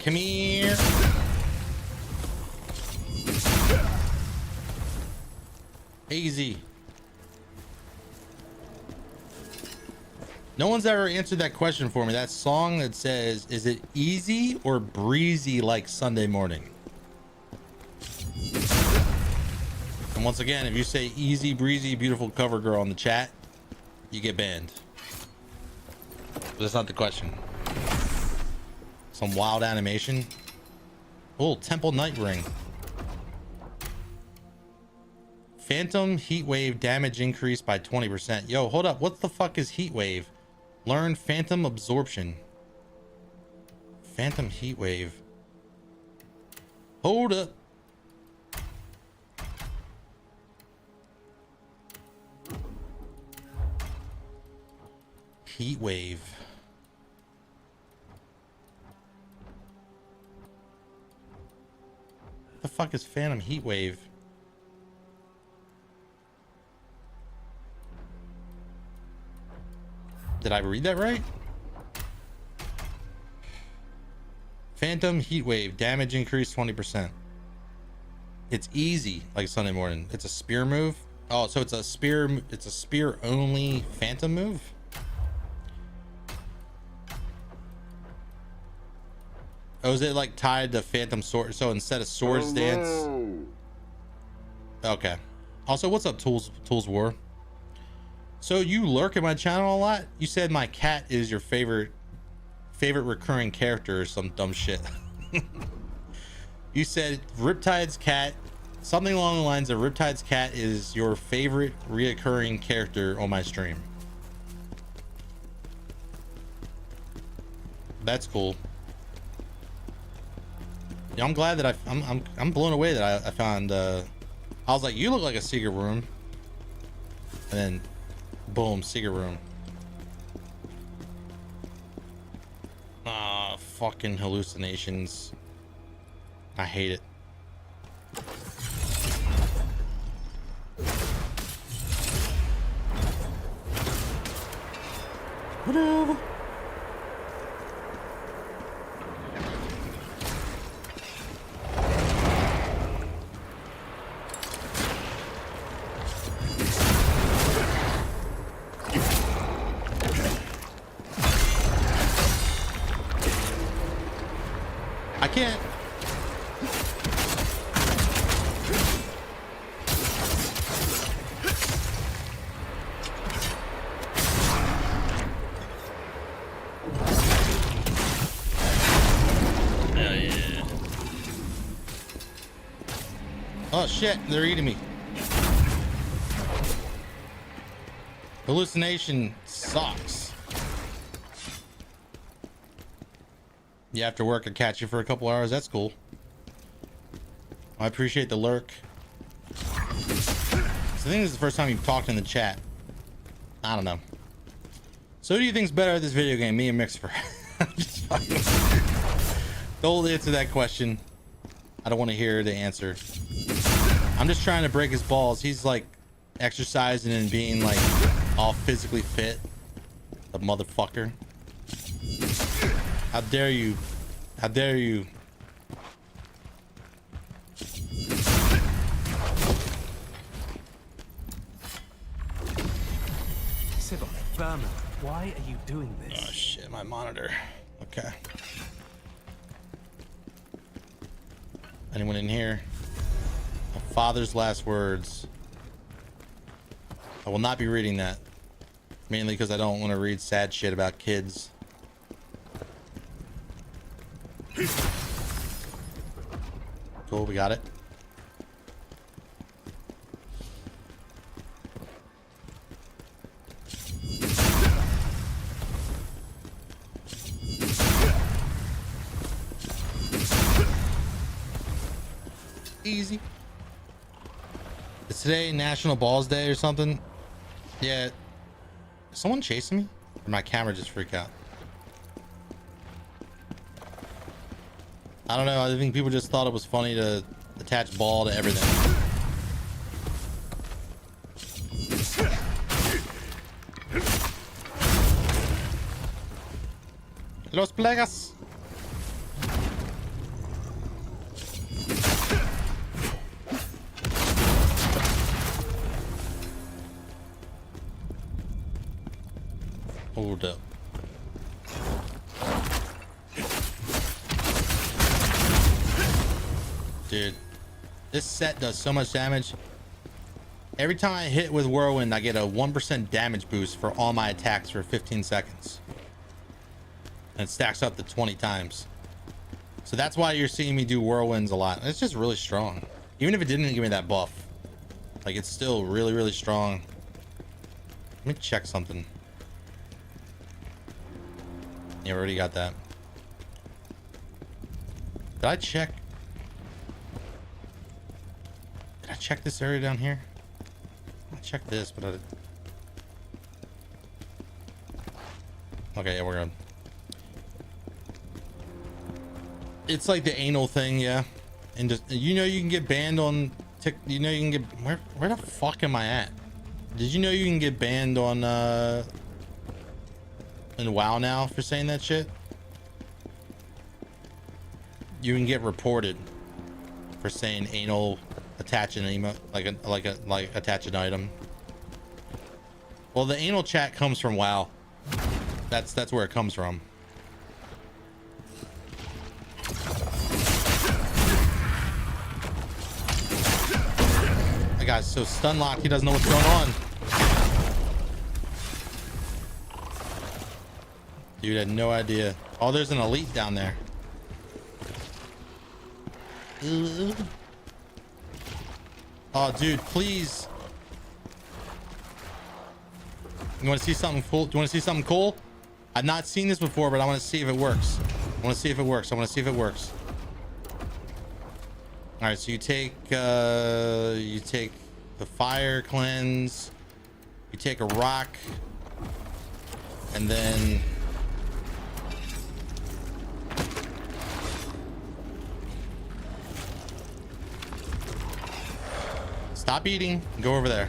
Come here. Easy. No one's ever answered that question for me. That song that says, is it easy or breezy like Sunday morning? And once again, if you say easy, breezy, beautiful cover girl in the chat, you get banned. But that's not the question. Some wild animation. Oh, Temple Night Ring. Phantom heat wave damage increased by 20%. Yo, hold up. What the fuck is heat wave? Learn phantom absorption. Phantom heat wave. Hold up. Heat wave. What the fuck is phantom heat wave? Did I read that right? Phantom heat wave damage increased 20%. It's easy like Sunday morning. It's a spear move. Oh, so it's a spear only phantom move. Oh, is it like tied to phantom sword? So instead of swords dance. Okay. Also, what's up, Tools War? So you lurk at my channel a lot? You said my cat is your favorite recurring character or some dumb shit. You said Riptide's cat, something along the lines of Riptide's cat is your favorite reoccurring character on my stream. That's cool. Yeah, I'm glad that I'm blown away that I found I was like, you look like a secret room, and then boom, secret room. Ah, fucking hallucinations. I hate it. Whatever. I can't. Oh shit, they're eating me. Hallucination sucks. Yeah, after work I catch you for a couple hours. That's cool. I appreciate the lurk. So I think this is the first time you've talked in the chat. I don't know. So who do you think's better at this video game, me and Mixer? Just fucking... Don't answer that question. I don't want to hear the answer. I'm just trying to break his balls. He's like exercising and being like all physically fit. The motherfucker. How dare you? How dare you? Sybil, Vermin, why are you doing this? Oh shit, my monitor. Okay. Anyone in here? My father's last words. I will not be reading that. Mainly because I don't want to read sad shit about kids. Cool, we got it. Easy. Is today National Balls Day or something? Yeah. Is someone chasing me? Or my camera just freaked out? I don't know. I think people just thought it was funny to attach ball to everything. Los Plagas. Hold up. Dude, this set does so much damage. Every time I hit with Whirlwind, I get a 1% damage boost for all my attacks for 15 seconds. And it stacks up to 20 times. So that's why you're seeing me do Whirlwinds a lot. It's just really strong. Even if it didn't give me that buff. Like, it's still really, really strong. Let me check something. Yeah, we already got that. Did I check? Did I check this area down here? I checked this, but I did. Okay, yeah, we're good. It's like the anal thing, yeah. And just, you know, you can get banned on you know, you can get where the fuck am I at? Did you know you can get banned on in WoW now for saying that shit? You can get reported for saying anal attach an emote, like attach an item. Well, the anal chat comes from WoW. That's where it comes from. That guy's so stun locked, he doesn't know what's going on. Dude had no idea. Oh, there's an elite down there. Oh, dude, please. You want to see something cool? Do you want to see something cool? I've not seen this before, but I want to see if it works. I want to see if it works. I want to see if it works. All right, so you take the fire cleanse, you take a rock, and then stop eating, go over there.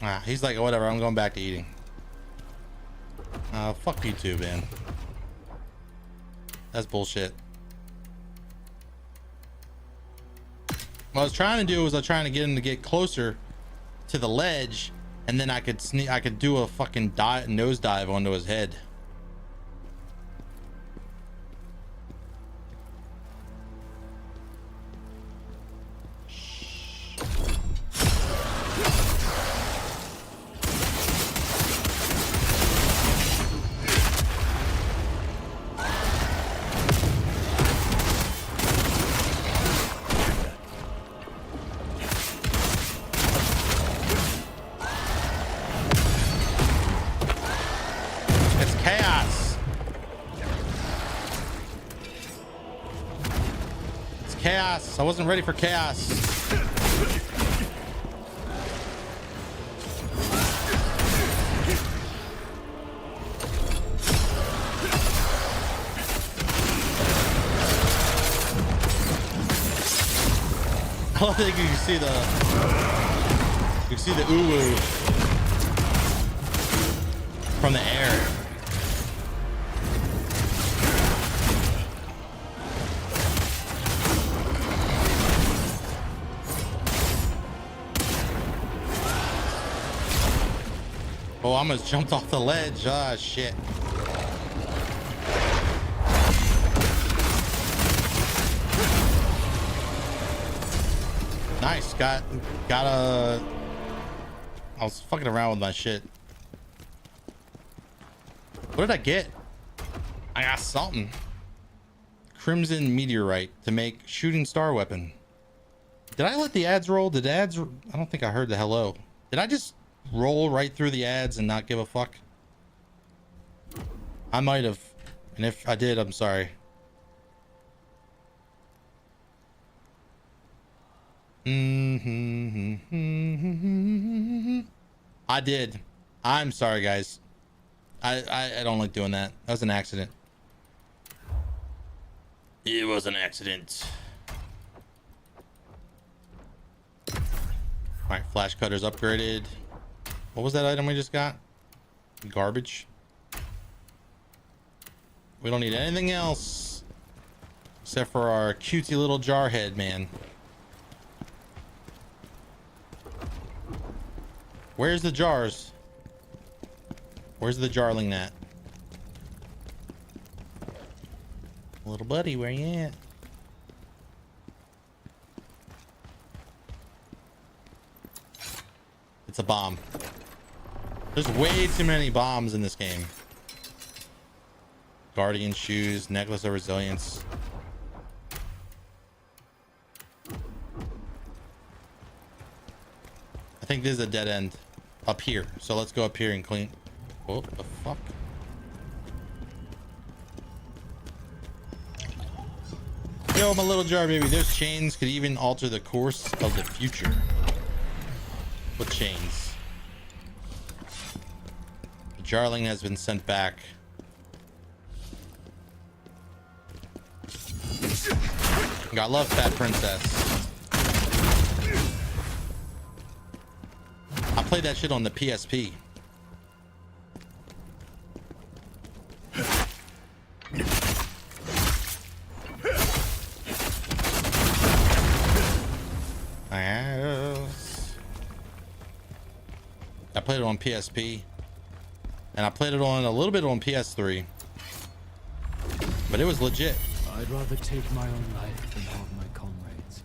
Ah, he's like, whatever, I'm going back to eating. Fuck you too, man. That's bullshit. What I was trying to do was I was trying to get him to get closer to the ledge, and then I could do a fucking nose dive onto his head. Chaos. I wasn't ready for chaos. I don't think you can see the uwu from the air. Oh, I almost jumped off the ledge. Ah, shit. Nice. Got a... I was fucking around with my shit. What did I get? I got something. Crimson Meteorite to make shooting star weapon. Did I let the ads roll? Did ads... I don't think I heard the hello. Did I just roll right through the ads and not give a fuck? I might have, and if I did, I'm sorry. I did. I'm sorry, guys. I don't like doing that. That was an accident. It was an accident. All right, flash cutter's upgraded. What was that item we just got? Garbage. We don't need anything else Except for our cutesy little jarhead, man. Where's the jars? Where's the jarling at? Little buddy, where you at? It's a bomb. There's way too many bombs in this game. Guardian shoes, necklace of resilience. I think this is a dead end up here. So let's go up here and clean. What the fuck? Yo, my little jar baby. Those chains could even alter the course of the future. What chains? The jarling has been sent back. God love Fat Princess. I played that shit on the PSP. I played it on PSP, and I played it on a little bit on PS3, but it was legit. I'd rather take my own life than harm my comrades.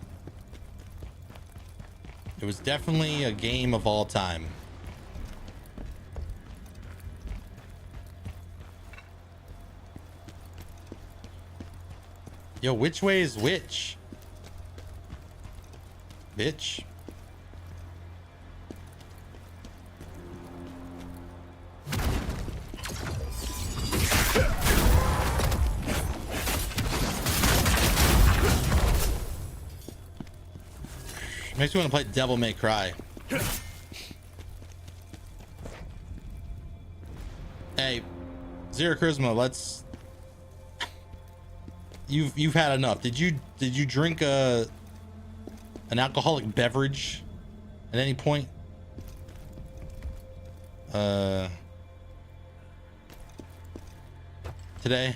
It was definitely a game of all time. Yo, which way is which? Bitch. Makes me want to play Devil May Cry. Hey, Zero Charisma, let's. You've had enough. Did you drink an alcoholic beverage at any point? Today?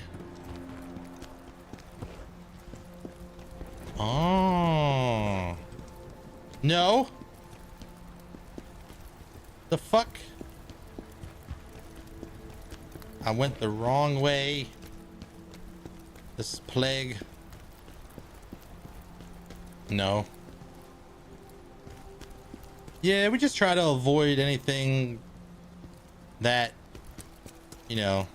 Oh. No. The fuck? I went the wrong way. This plague. No. Yeah, we just try to avoid anything that, you know,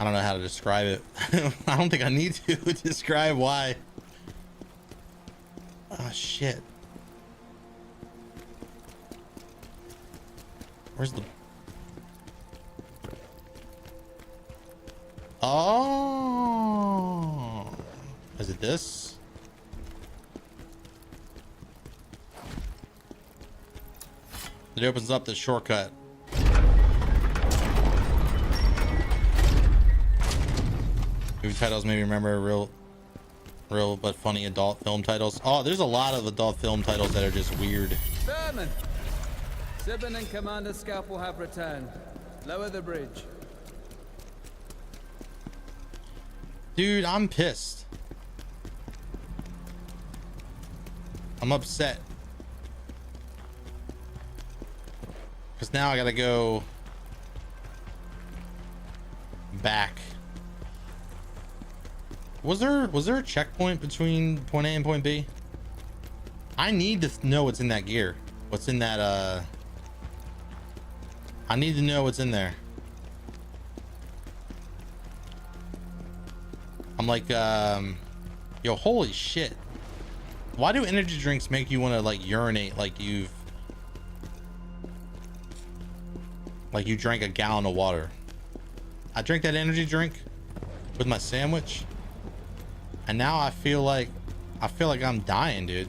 I don't know how to describe it. I don't think I need to describe why. Oh shit. Where's the... Oh, is it this? It opens up the shortcut. Movie titles maybe remember real but funny adult film titles. Oh, there's a lot of adult film titles that are just weird. Sherman! Sibin and Commander Scalpel have returned. Lower the bridge. Dude, I'm pissed. I'm upset. Because now I gotta go back. Was there a checkpoint between point A and point B? I need to know what's in that gear. What's in that, I need to know what's in there. I'm like, yo, holy shit. Why do energy drinks make you want to like urinate like you drank a gallon of water? I drank that energy drink with my sandwich, and now I feel like I'm dying, dude.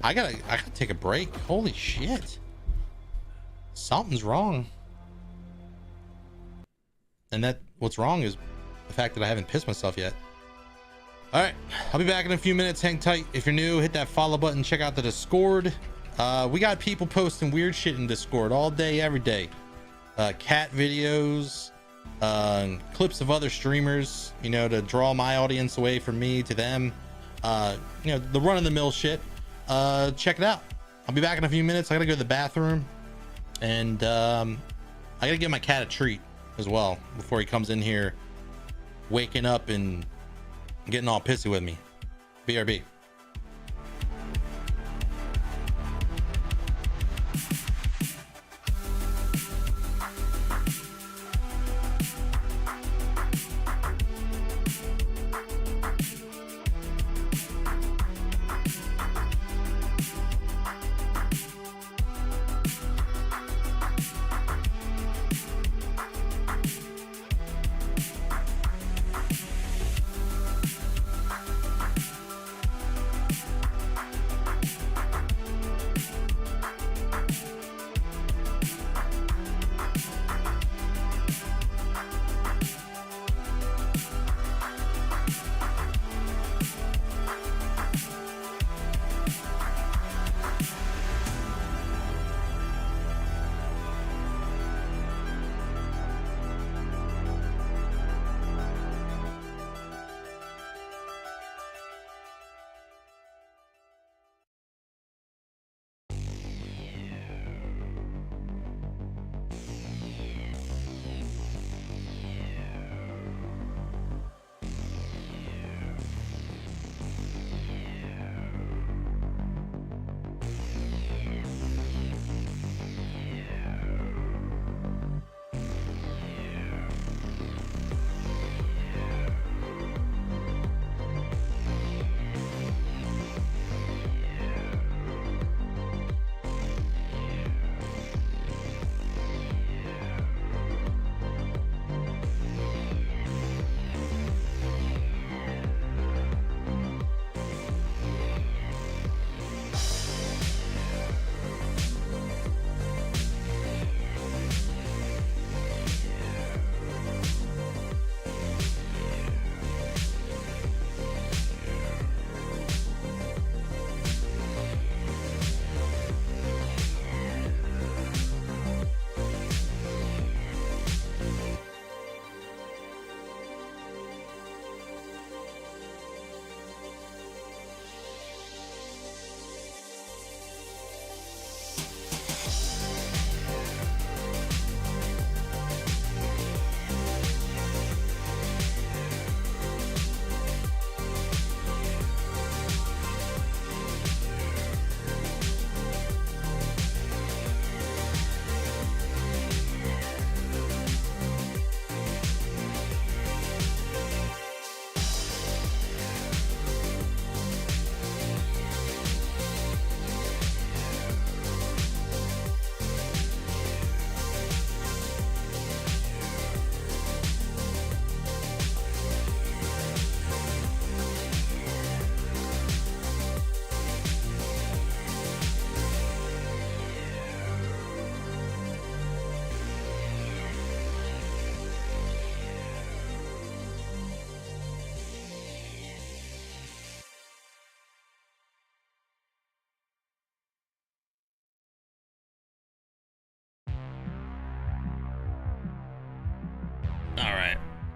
I gotta take a break. Holy shit. Something's wrong. And that what's wrong is the fact that I haven't pissed myself yet. All right, I'll be back in a few minutes. Hang tight. If you're new, hit that follow button. Check out the Discord. We got people posting weird shit in Discord all day, every day. Cat videos, clips of other streamers, you know, to draw my audience away from me to them. You know, the run-of-the-mill shit. Check it out. I'll be back in a few minutes. I gotta go to the bathroom, and I gotta give my cat a treat as well before he comes in here waking up and getting all pissy with me. BRB.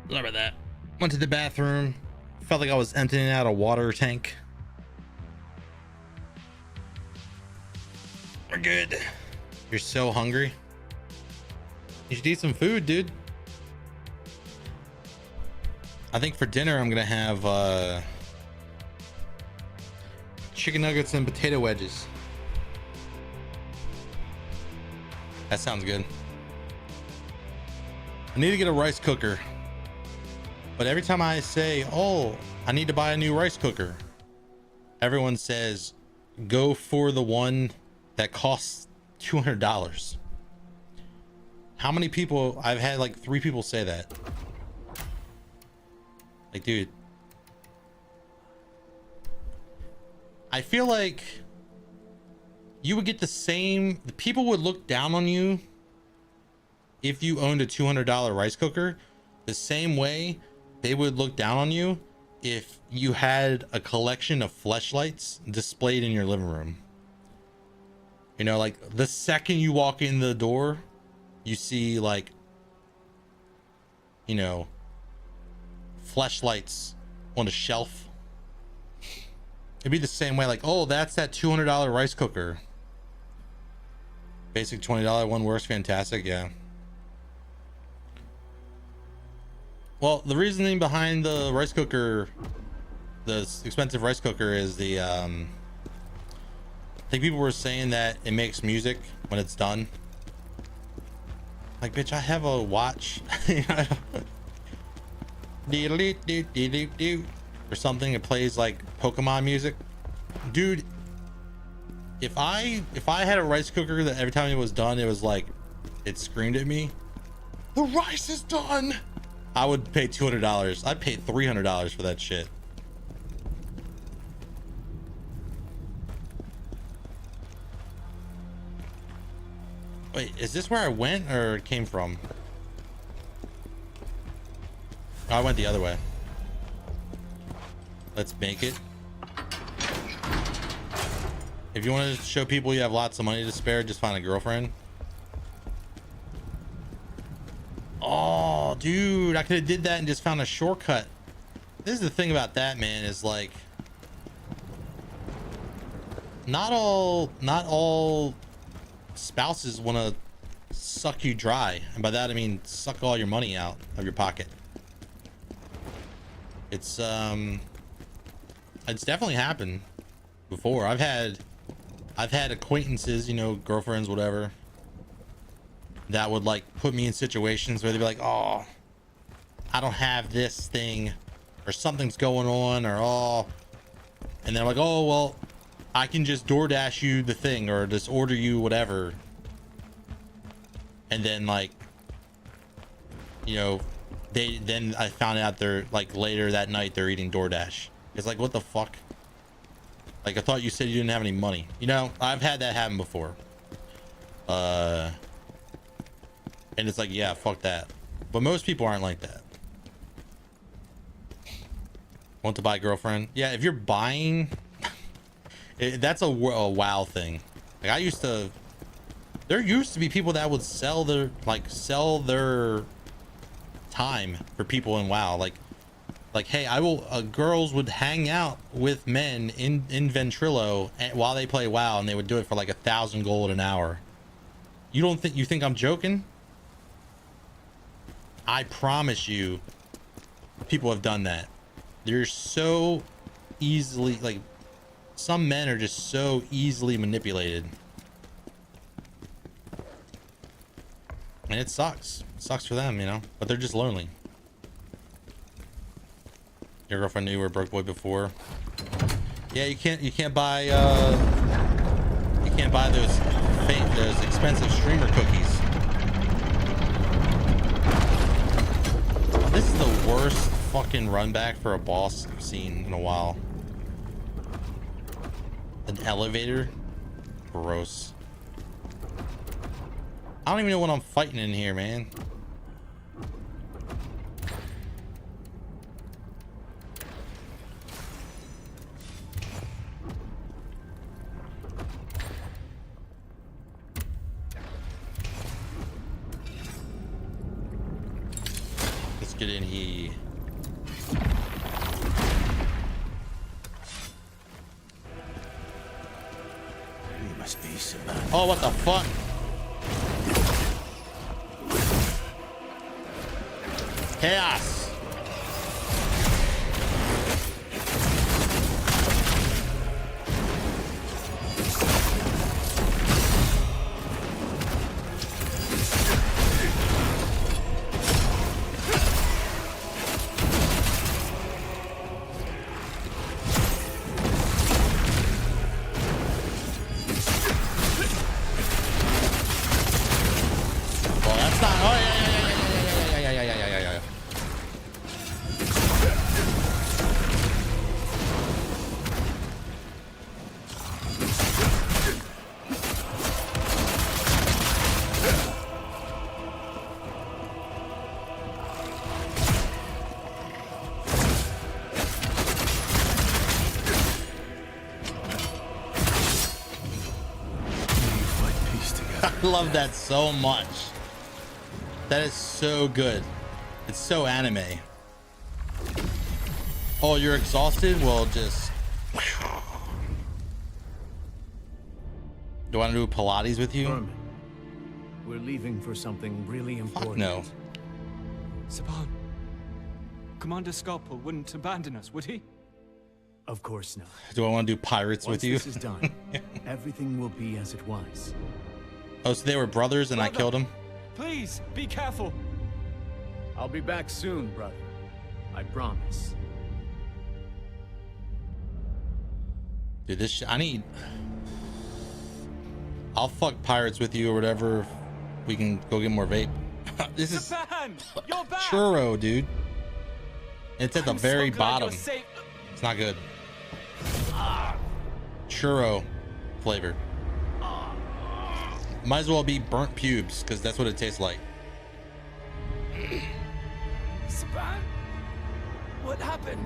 Sorry about that. Went to the bathroom. Felt like I was emptying out a water tank. We're good. You're so hungry. You should eat some food, dude. I think for dinner I'm gonna have chicken nuggets and potato wedges. That sounds good. I need to get a rice cooker. But every time I say, oh, I need to buy a new rice cooker, everyone says, go for the one that costs $200. How many people? I've had like 3 people say that. Like, dude, I feel like you would get the same, people would look down on you if you owned a $200 rice cooker the same way they would look down on you if you had a collection of fleshlights displayed in your living room. You know, like the second you walk in the door, you see like you know, fleshlights on a shelf. It'd be the same way, like, oh, that's that $200 rice cooker. Basic $20 one works, fantastic, yeah. Well, the reasoning behind the rice cooker, the expensive rice cooker, is the I think people were saying that it makes music when it's done. Like, bitch, I have a watch or something. It plays like Pokemon music, dude. If I had a rice cooker that every time it was done, it was like, it screamed at me, the rice is done, I would pay $200. I'd pay $300 for that shit. Wait, is this where I went or it came from? Oh, I went the other way. Let's make it. If you want to show people you have lots of money to spare, just find a girlfriend. Oh, dude, I could have did that and just found a shortcut. This is the thing about that, man, is like, not all spouses want to suck you dry, and by that I mean suck all your money out of your pocket. It's definitely happened before. I've had acquaintances, you know, girlfriends, whatever, that would like put me in situations where they'd be like, oh, I don't have this thing, or something's going on, or oh, and they're like, oh, well, I can just DoorDash you the thing, or just order you whatever. And then, like, you know, then I found out they're like later that night they're eating DoorDash. It's like, what the fuck? Like, I thought you said you didn't have any money. You know, I've had that happen before. And it's like, yeah, fuck that. But most people aren't like that. Want to buy a girlfriend? Yeah, if you're buying, that's a WoW thing. Like, there used to be people that would sell their time for people in WoW. Like, hey, girls would hang out with men in Ventrilo while they play WoW, and they would do it for like 1,000 gold an hour. You think I'm joking? I promise you, people have done that. They're so easily, like, some men are just so easily manipulated. And it sucks. It sucks for them, you know, but they're just lonely. Your girlfriend knew you were a broke boy before. Yeah, you can't buy those expensive streamer cookies. This is the worst fucking run back for a boss I've seen in a while. An elevator? Gross. I don't even know what I'm fighting in here, man. Let's get in here. You must be Savannah. Oh, what the fuck? Chaos. Well, that's not. Oh yeah. I love that so much. That is so good. It's so anime. Oh, you're exhausted? Well, just... Do I want to do Pilates with you? Herman, we're leaving for something really important. Fuck no. Saban, Commander Scalpel wouldn't abandon us, would he? Of course not. Do I want to do pirates Once with you? this is done, everything will be as it was. Oh, so they were brothers and I killed them? Please, be careful. I'll be back soon, brother. I promise. Dude, this I need... I'll fuck pirates with you or whatever. We can go get more vape. This is you're back. churro, dude. It's at the very so glad bottom. you're safe. It's not good. Churro flavor. Might as well be burnt pubes because that's what it tastes like. Saban, what happened?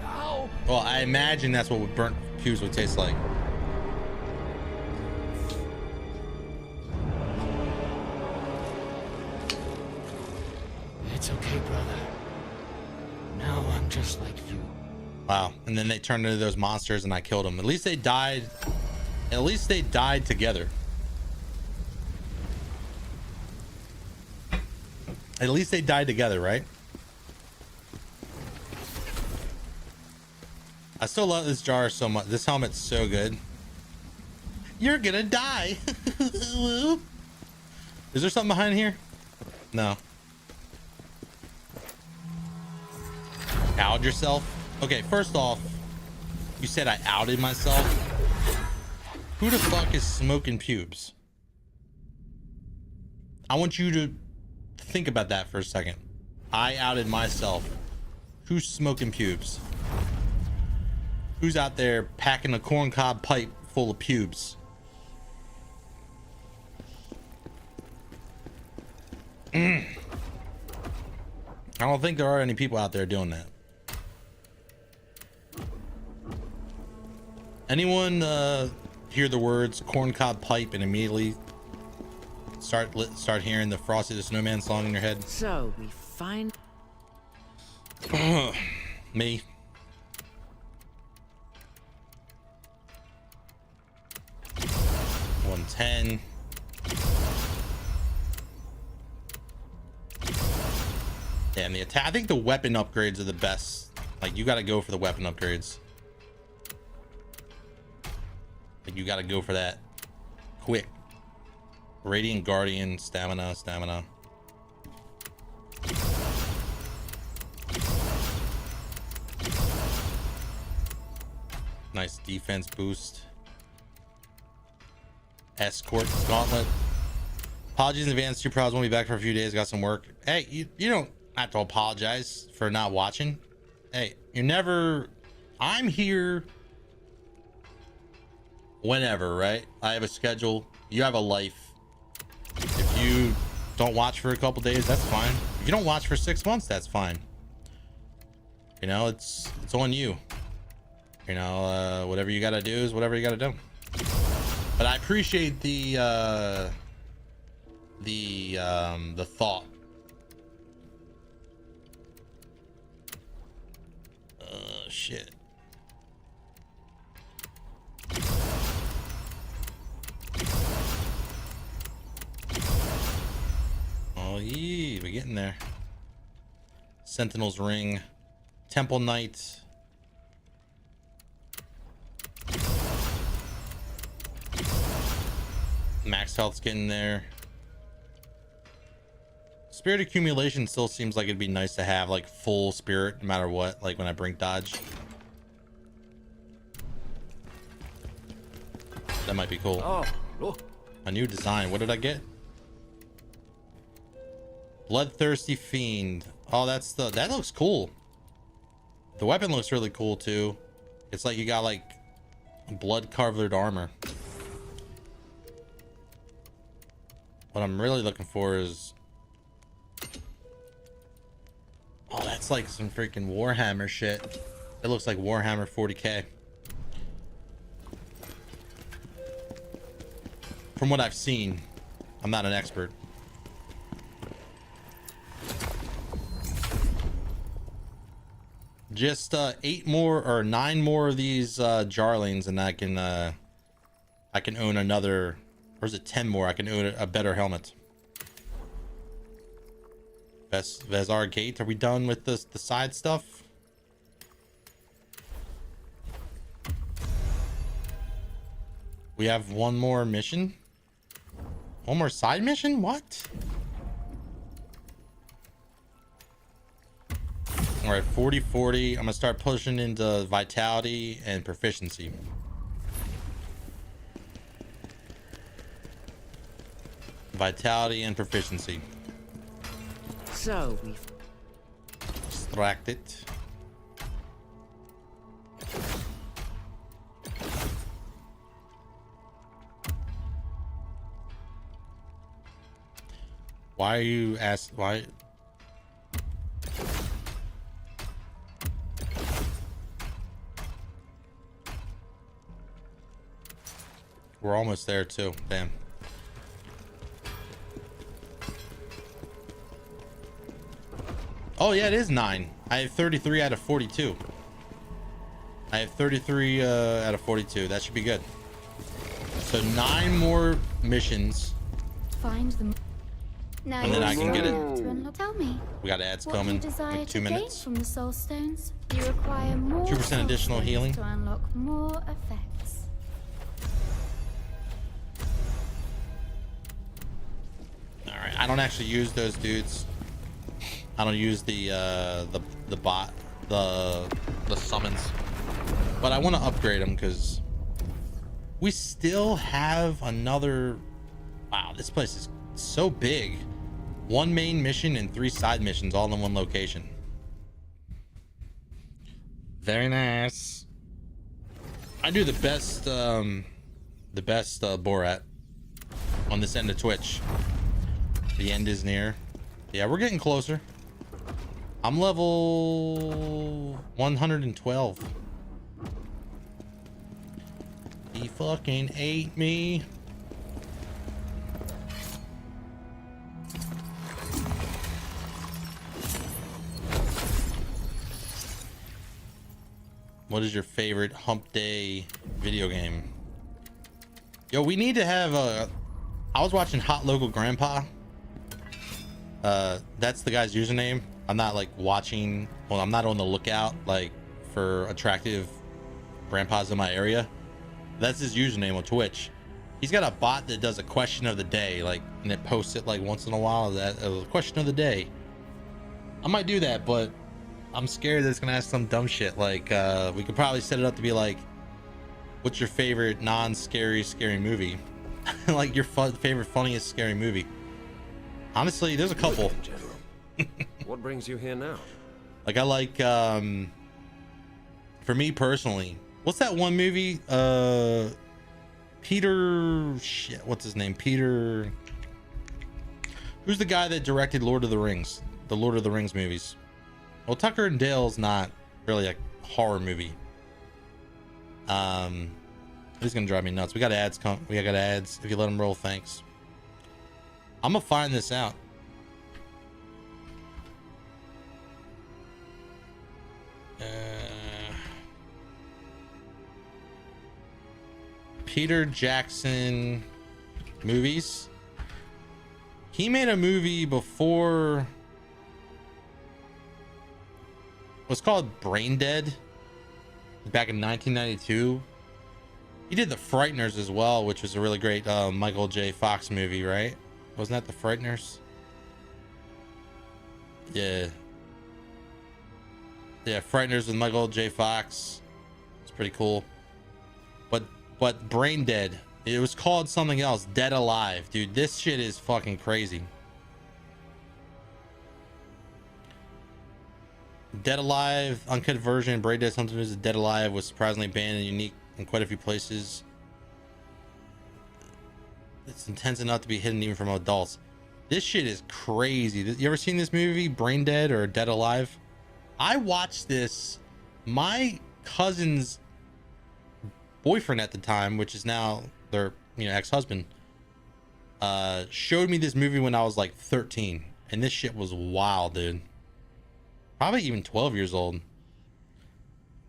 How? Well, I imagine that's what burnt pubes would taste like. It's okay, brother. Now I'm just like you. Wow. And then they turned into those monsters and I killed them. At least they died. At least they died together. At least they died together, right? I still love this jar so much. This helmet's so good. You're gonna die. Is there something behind here? No. Out yourself? Okay, first off, you said I outed myself. Who the fuck is smoking pubes? I want you to think about that for a second. I outed myself. Who's smoking pubes? Who's out there packing a corncob pipe full of pubes? I don't think there are any people out there doing that. Anyone hear the words corncob pipe and immediately start hearing the Frosty the Snowman song in your head? So we find me. $110. Yeah, and the attack. I think the weapon upgrades are the best. Like, you got to go for the weapon upgrades. Like, you got to go for that quick. Radiant Guardian, stamina. Nice defense boost. Escort Gauntlet. Apologies in advance. Two pros won't be back for a few days. Got some work. Hey, you don't have to apologize for not watching. Hey, you're never... I'm here whenever, right? I have a schedule. You have a life. If you don't watch for a couple days, that's fine. If you don't watch for 6 months, that's fine. You know, it's on you. You know, whatever you gotta do is whatever you gotta do. But I appreciate the thought. Shit. Oh, yeah, we're getting there. Sentinel's Ring, Temple Knight. Max health's getting there. Spirit accumulation still seems like it'd be nice to have, like, full spirit no matter what, like when I brink dodge. That might be cool. Oh, a new design. What did I get? Bloodthirsty Fiend. Oh, that looks cool. The weapon looks really cool too. It's like you got like blood covered armor. What I'm really looking for is, oh, that's like some freaking Warhammer shit. It looks like Warhammer 40k. From what I've seen, I'm not an expert. Just 8 more or 9 more of these jarlings, and I can own another, or is it 10 more? I can own a better helmet. Vezar Gate. Are we done with the side stuff? We have one more mission. One more side mission? What? All right, 40-40. I'm gonna start pushing into vitality and proficiency. Vitality and proficiency. So we've extract it. Why are you why? We're almost there too. Damn. Oh yeah, it is 9. I have 33 out of 42. I have 33 out of 42. That should be good. So 9 more missions. Find them. Now And then I can get it. to unlock. Tell me. We got ads What coming. you desire Like 2 to gain minutes. from the soul stones. You require more 2% soul additional stones healing. to unlock more effects. All right. I don't actually use those dudes. I don't use the bot, the summons, but I want to upgrade them because we still have another. Wow, this place is so big. 1 main mission and 3 side missions all in one location. Very nice. I do the best Borat on this end of Twitch. The end is near. Yeah, we're getting closer. I'm level 112. He fucking ate me. What is your favorite hump day video game? Yo, we need to have a... I was watching Hot Local Grandpa. That's the guy's username. I'm not like watching, well, I'm not on the lookout like for attractive grandpas in my area. That's his username on Twitch. He's got a bot that does a question of the day, like, and it posts it like once in a while. That a question of the day. I might do that, but I'm scared that it's gonna ask some dumb shit. Like, we could probably set it up to be like, what's your favorite non-scary scary movie? Like your favorite funniest scary movie. Honestly, there's a couple. What brings you here now? Like, I like, for me personally, what's that one movie? Peter, shit, what's his name? Peter, who's the guy that directed Lord of the Rings? The Lord of the Rings movies. Well, Tucker and Dale's not really a horror movie. He's gonna drive me nuts. We got ads we got ads. If you let them roll, thanks. I'm gonna find this out. Peter Jackson movies. He made a movie before. It was called Brain Dead back in 1992. He did The Frighteners as well, which was a really great Michael J. Fox movie, right? Wasn't that The Frighteners? Yeah. Yeah, Frighteners with Michael J. Fox. It's pretty cool. But Brain Dead, it was called something else. Dead Alive. Dude, this shit is fucking crazy. Dead Alive, uncut version. Brain Dead, something is Dead Alive was surprisingly banned and unique in quite a few places. It's intense enough to be hidden even from adults. This shit is crazy. You ever seen this movie, Brain Dead or Dead Alive? I watched this. My cousin's boyfriend at the time, which is now their ex-husband, showed me this movie when I was like 13, and this shit was wild, dude. Probably even 12 years old.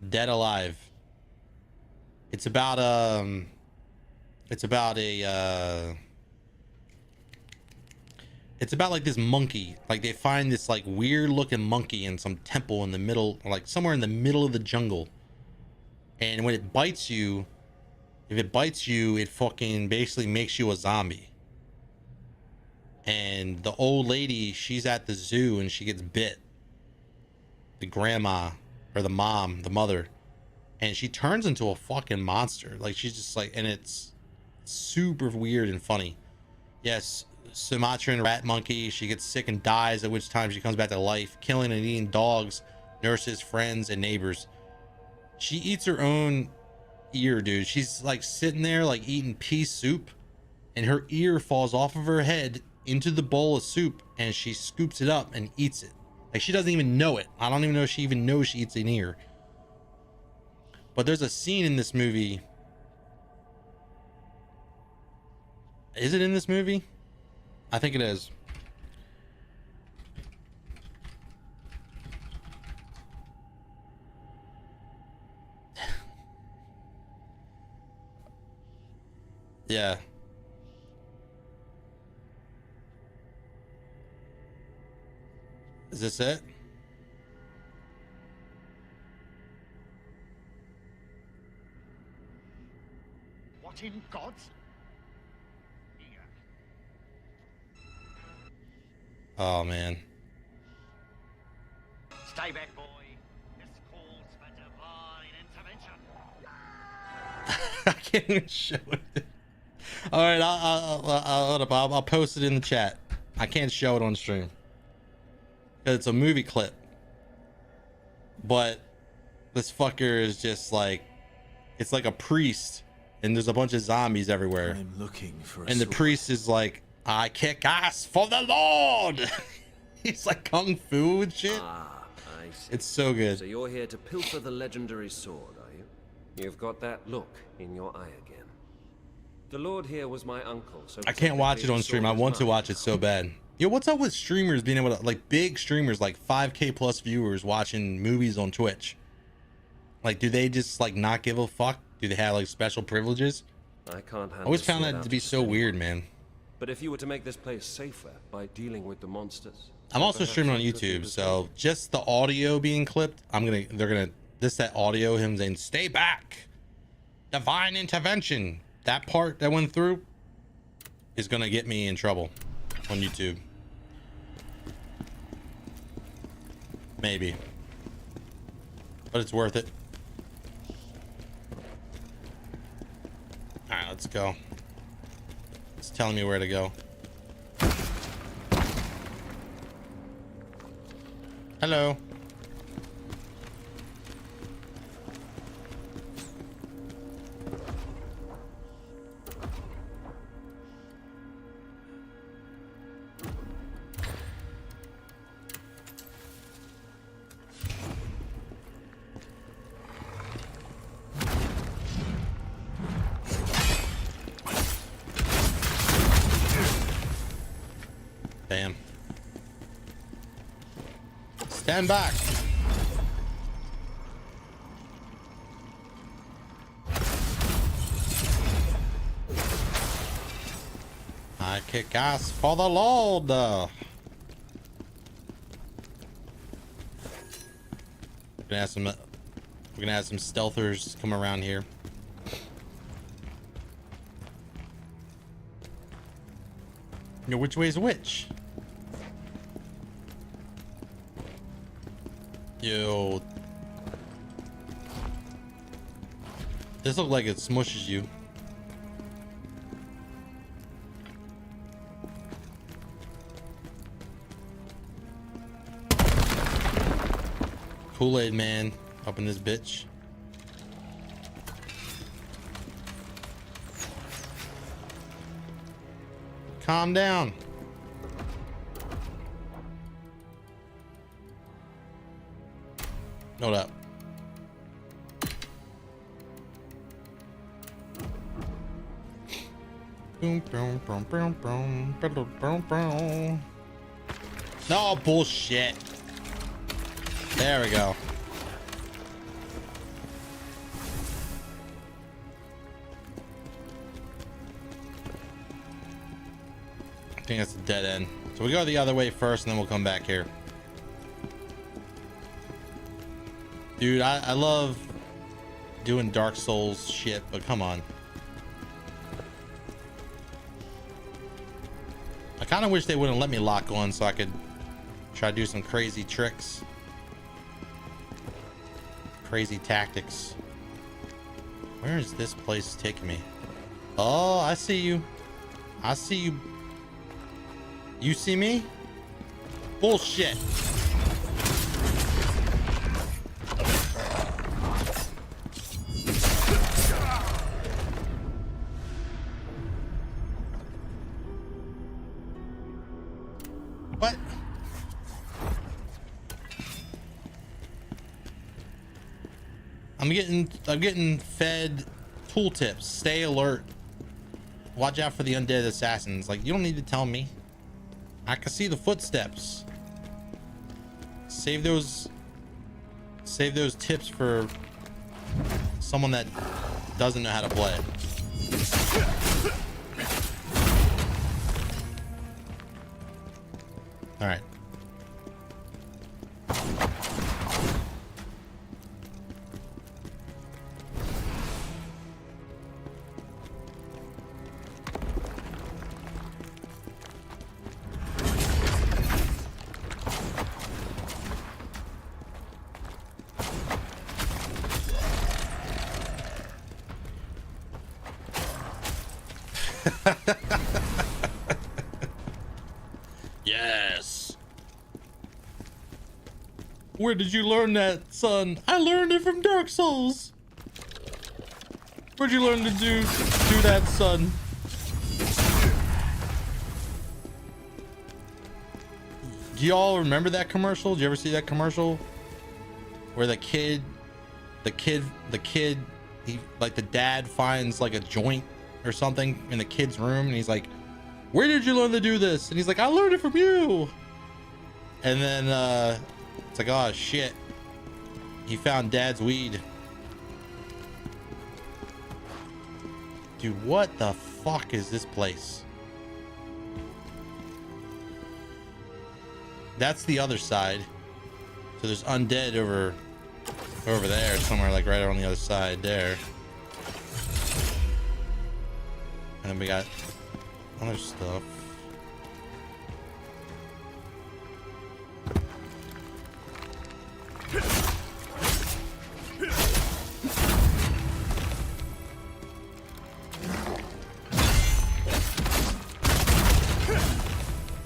Dead Alive. It's about a it's about like this monkey. Like they find this like weird looking monkey in some temple in the middle, like somewhere in the middle of the jungle. And when it bites you, if it bites you, it fucking basically makes you a zombie. And the old lady, she's at the zoo and she gets bit. The grandma or the mom, the mother, and she turns into a fucking monster. Like she's just like, and it's super weird and funny. Yes, Sumatran rat monkey. She gets sick and dies, at which time she comes back to life, killing and eating dogs, nurses, friends, and neighbors. She eats her own ear, dude. She's like sitting there like eating pea soup, and her ear falls off of her head into the bowl of soup, and she scoops it up and eats it. Like she doesn't even know it. I don't even know if she even knows she eats an ear. But there's a scene in this movie. Is it in this movie? I think it is. Yeah. Is this it? What in God's... Oh man. Stay back, boy. This calls for divine intervention. I can't even show it. All right, I'll post it in the chat. I can't show it on stream. It's a movie clip, but this fucker is just like, it's like a priest, and there's a bunch of zombies everywhere. I'm looking for a and the sword. priest is like, I kick ass for the Lord. He's like kung fu and shit. Ah, I see. It's so good. So you're here to pilfer the legendary sword, are you? You've got that look in your eye again. The Lord here was my uncle, so I can't watch it on the stream. sword I is want to mine. watch it so bad. Yo, what's up with streamers being able to, like big streamers, like 5K plus viewers watching movies on Twitch? Like, do they just like not give a fuck? Do they have like special privileges? I can't handle I always the found sword that out to be of so weird, man. But if you were to make this place safer by dealing with the monsters, I'm also perhaps streaming on I could do YouTube, the so just the audio being clipped, they're gonna that audio, him saying, stay back, divine intervention. That part that went through is gonna get me in trouble on YouTube. Maybe. But it's worth it. Alright, let's go. It's telling me where to go. Hello. Damn. Stand back. I kick ass for the Lord. We're gonna have some stealthers come around here. Yo, which way is which? Yo. This looks like it smushes you. Kool-Aid man up in this bitch. Calm down. Hold up. No bullshit. There we go. think that's a dead end. So we go the other way first and then we'll come back here. Dude, I love doing Dark Souls shit, but come on. I kind of wish they wouldn't let me lock on so I could try to do some crazy tricks. Crazy tactics. Where is this place taking me? Oh, I see you. I see you. You see me? Bullshit. What? I'm getting fed tooltips. Stay alert. Watch out for the undead assassins. Like, you don't need to tell me. I can see the footsteps. Save those tips for someone that doesn't know how to play. All right. Yes. Where did you learn that, son? I learned it from Dark Souls. Where'd you learn to do that, son? Do y'all remember that commercial? Did you ever see that commercial where the kid, he, like, the dad finds like a joint or something in the kid's room, and he's like, where did you learn to do this? And he's like, I learned it from you. And then it's like, oh shit, he found dad's weed. Dude, what the fuck is this place? That's the other side. So there's undead over there somewhere, like right on the other side there. And then we got other stuff.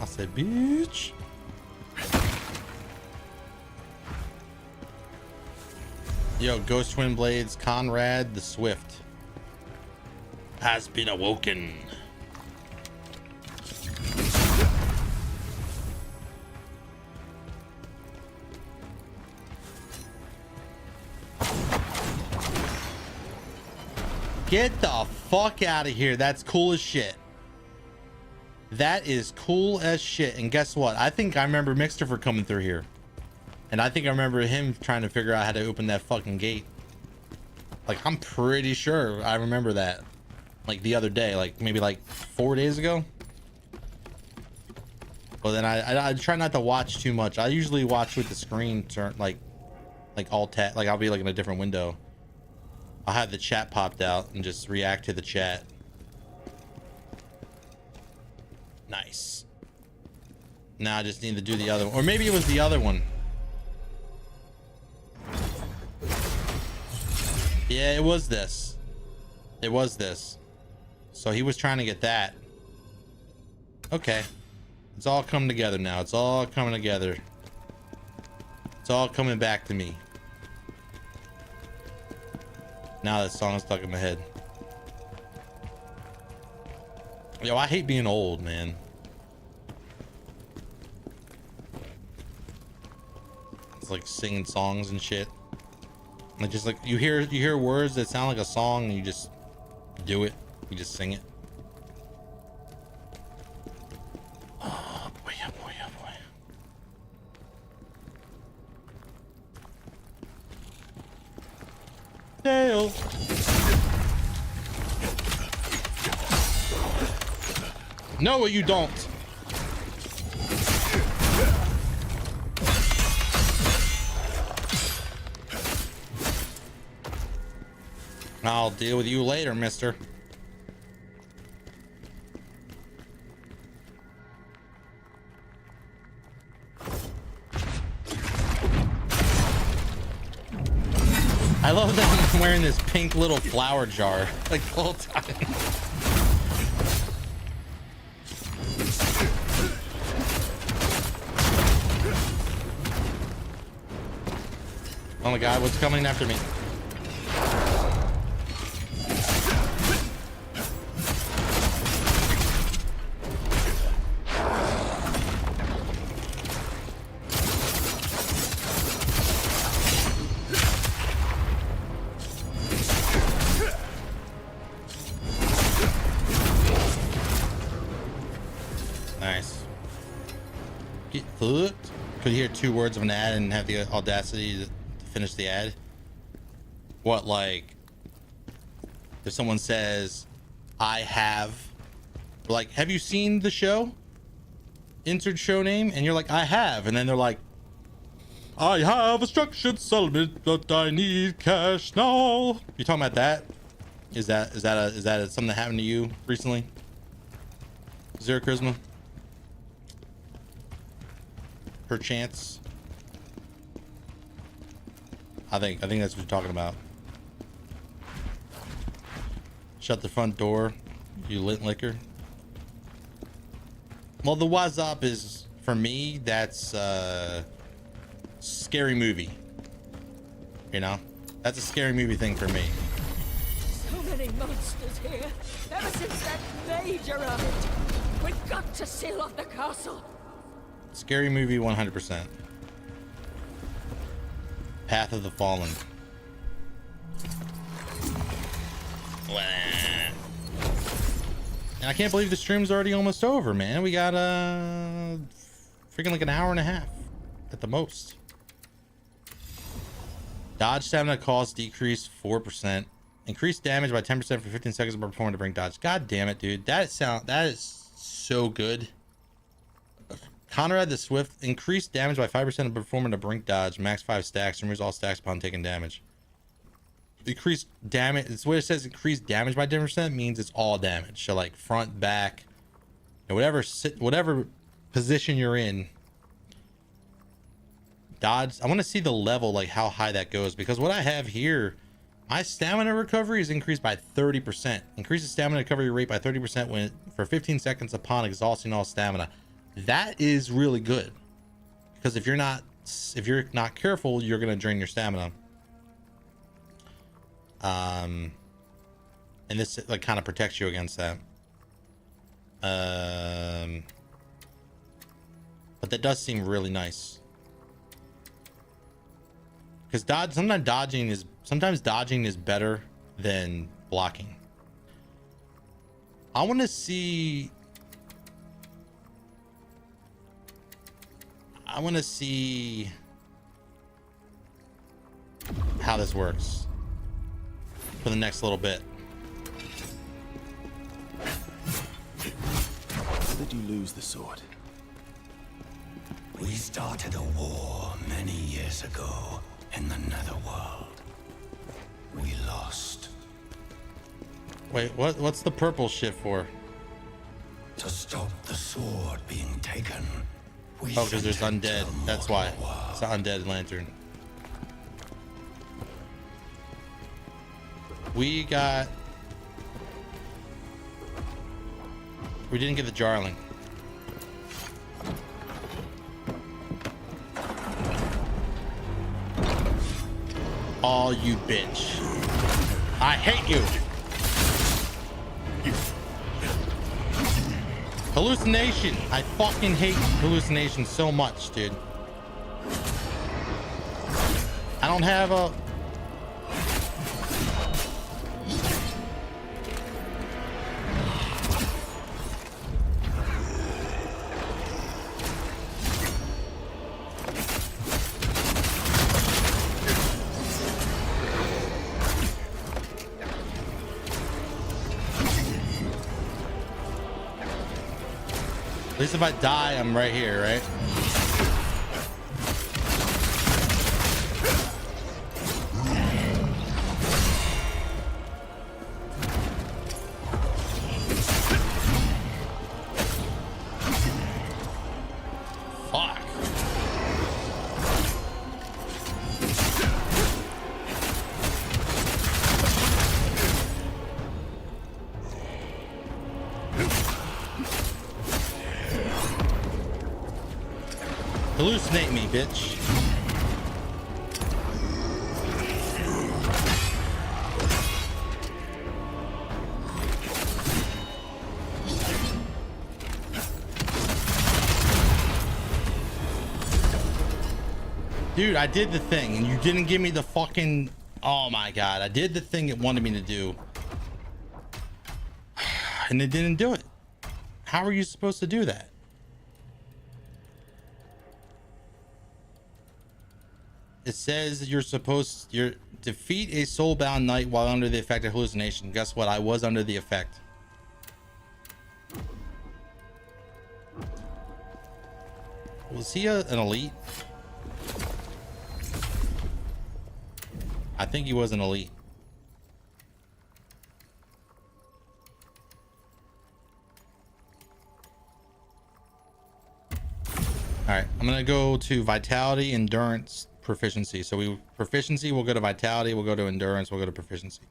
I said, bitch. Yo, Ghost Twin Blades, Conrad the Swift has been awoken. Get the fuck out of here. That's cool as shit. That is cool as shit. And guess what? I think I remember Mixterfer coming through here. And I think I remember him trying to figure out how to open that fucking gate. Like, I'm pretty sure I remember that. Like the other day, like maybe like 4 days ago. But then I try not to watch too much. I usually watch with the screen turn, like all tab, like I'll be like in a different window. I'll have the chat popped out and just react to the chat. Nice. Now I just need to do the other one. Or maybe it was the other one. Yeah, it was this. It was this. So he was trying to get that. Okay. It's all coming together now. It's all coming together. It's all coming back to me. Now that song is stuck in my head. Yo, I hate being old, man. It's like singing songs and shit. Like, just like you hear words that sound like a song and you just do it. You just sing it. Oh boy, oh boy, oh boy. Dale. No, you don't. I'll deal with you later, mister. I love that I'm wearing this pink little flower jar like the whole time. Oh my god, what's coming after me? Nice. Get fucked. Could hear 2 words of an ad and have the audacity to finish the ad. What, like if someone says I have, like, have you seen the show? Insert show name, and you're like, I have, and then they're like, I have a structured settlement, but I need cash now. You talking about that? Is that something that happened to you recently? Zero charisma? Perchance? I think that's what you're talking about. Shut the front door, you lit liquor. Well, the what's up is, for me, that's scary movie. You know, that's a scary movie thing for me. So many monsters here. Ever since that major event. We've got to seal off the castle. Scary movie 100%. Path of the Fallen. And I can't believe the stream's already almost over, man. We got freaking like an hour and a half at the most. Dodge stamina cost decrease 4%. Increased damage by 10% for 15 seconds per performer to bring dodge. God damn it, dude. That is so good. Conrad the Swift. Increased damage by 5% of performer to brink dodge. Max 5 stacks. Removes all stacks upon taking damage. Increased damage. It's what it says. Increased damage by 10% means it's all damage. So like front, back, and whatever position you're in. Dodge. I want to see the level, like how high that goes, because what I have here, my stamina recovery is increased by 30%. Increases stamina recovery rate by 30% when for 15 seconds upon exhausting all stamina. That is really good, because if you're not careful, you're gonna drain your stamina. And this like kind of protects you against that. But that does seem really nice, because sometimes dodging is better than blocking. I want to see how this works for the next little bit. How did you lose the sword? We started a war many years ago in the Netherworld. We lost. Wait, what's the purple shit for? To stop the sword being taken. Oh, because there's undead. That's why. It's an undead lantern. We didn't get the Jarling. Oh, you bitch. I hate you. Hallucination. I fucking hate hallucination so much, dude. I don't have a... At least if I die, I'm right here, right? hallucinate me, bitch. Dude, I did the thing and you didn't give me the fucking... Oh my god, I did the thing it wanted me to do. And it didn't do it. How are you supposed to do that? It says you're supposed... defeat a soulbound knight while under the effect of hallucination. Guess what? I was under the effect. Was he an elite? I think he was an elite. All right, I'm gonna go to vitality, endurance, proficiency. So proficiency, we'll go to vitality, we'll go to endurance, we'll go to proficiency.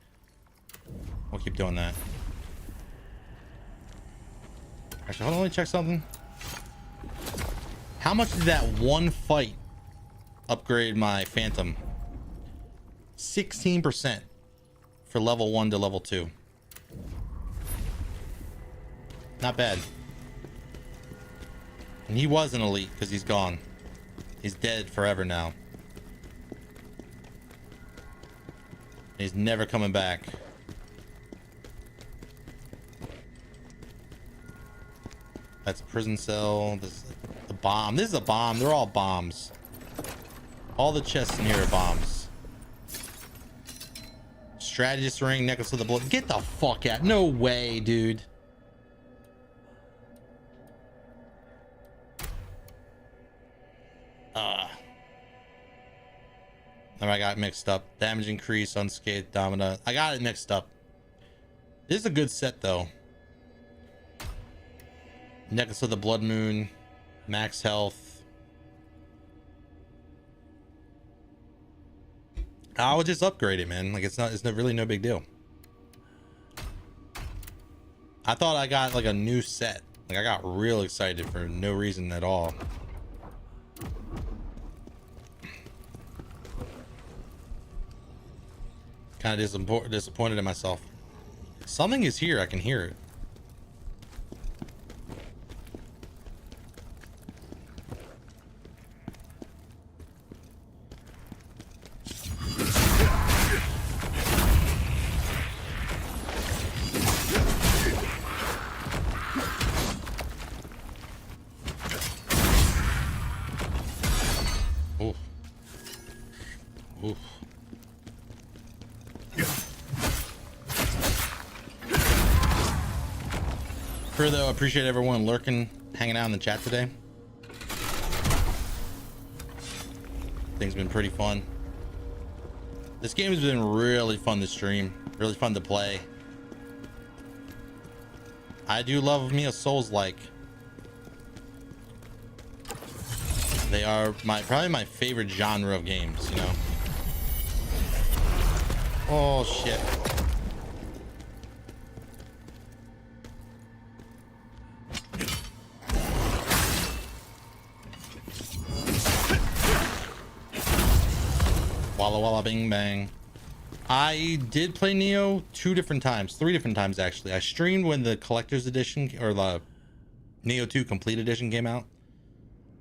We'll keep doing that. Actually, hold on, let me check something. How much did that one fight upgrade my phantom? 16% for level 1 to level 2. Not bad. And he was an elite because he's gone. He's dead forever now. He's never coming back. That's a prison cell. This is a bomb. This is a bomb. They're all bombs. All the chests in here are bombs. Strategist ring, necklace of the blood. Get the fuck out. No way, dude. I got mixed up. Damage increase, unscathed, domina. I got it mixed up. This is a good set though. Necklace of the blood moon, max health. I would just upgrade it, man. Like it's really no big deal. I thought I got like a new set. Like I got real excited for no reason at all. Kind of disappointed in myself. Something is here. I can hear it. Oof. Oof. Though, appreciate everyone lurking, hanging out in the chat today. Things been pretty fun. This game has been really fun to stream, really fun to play. I do love me a Souls-like. They are probably my favorite genre of games, you know. Oh shit. Walla walla bing bang. I did play Neo 3 different times actually. I streamed when the collector's edition or the Neo 2 complete edition came out.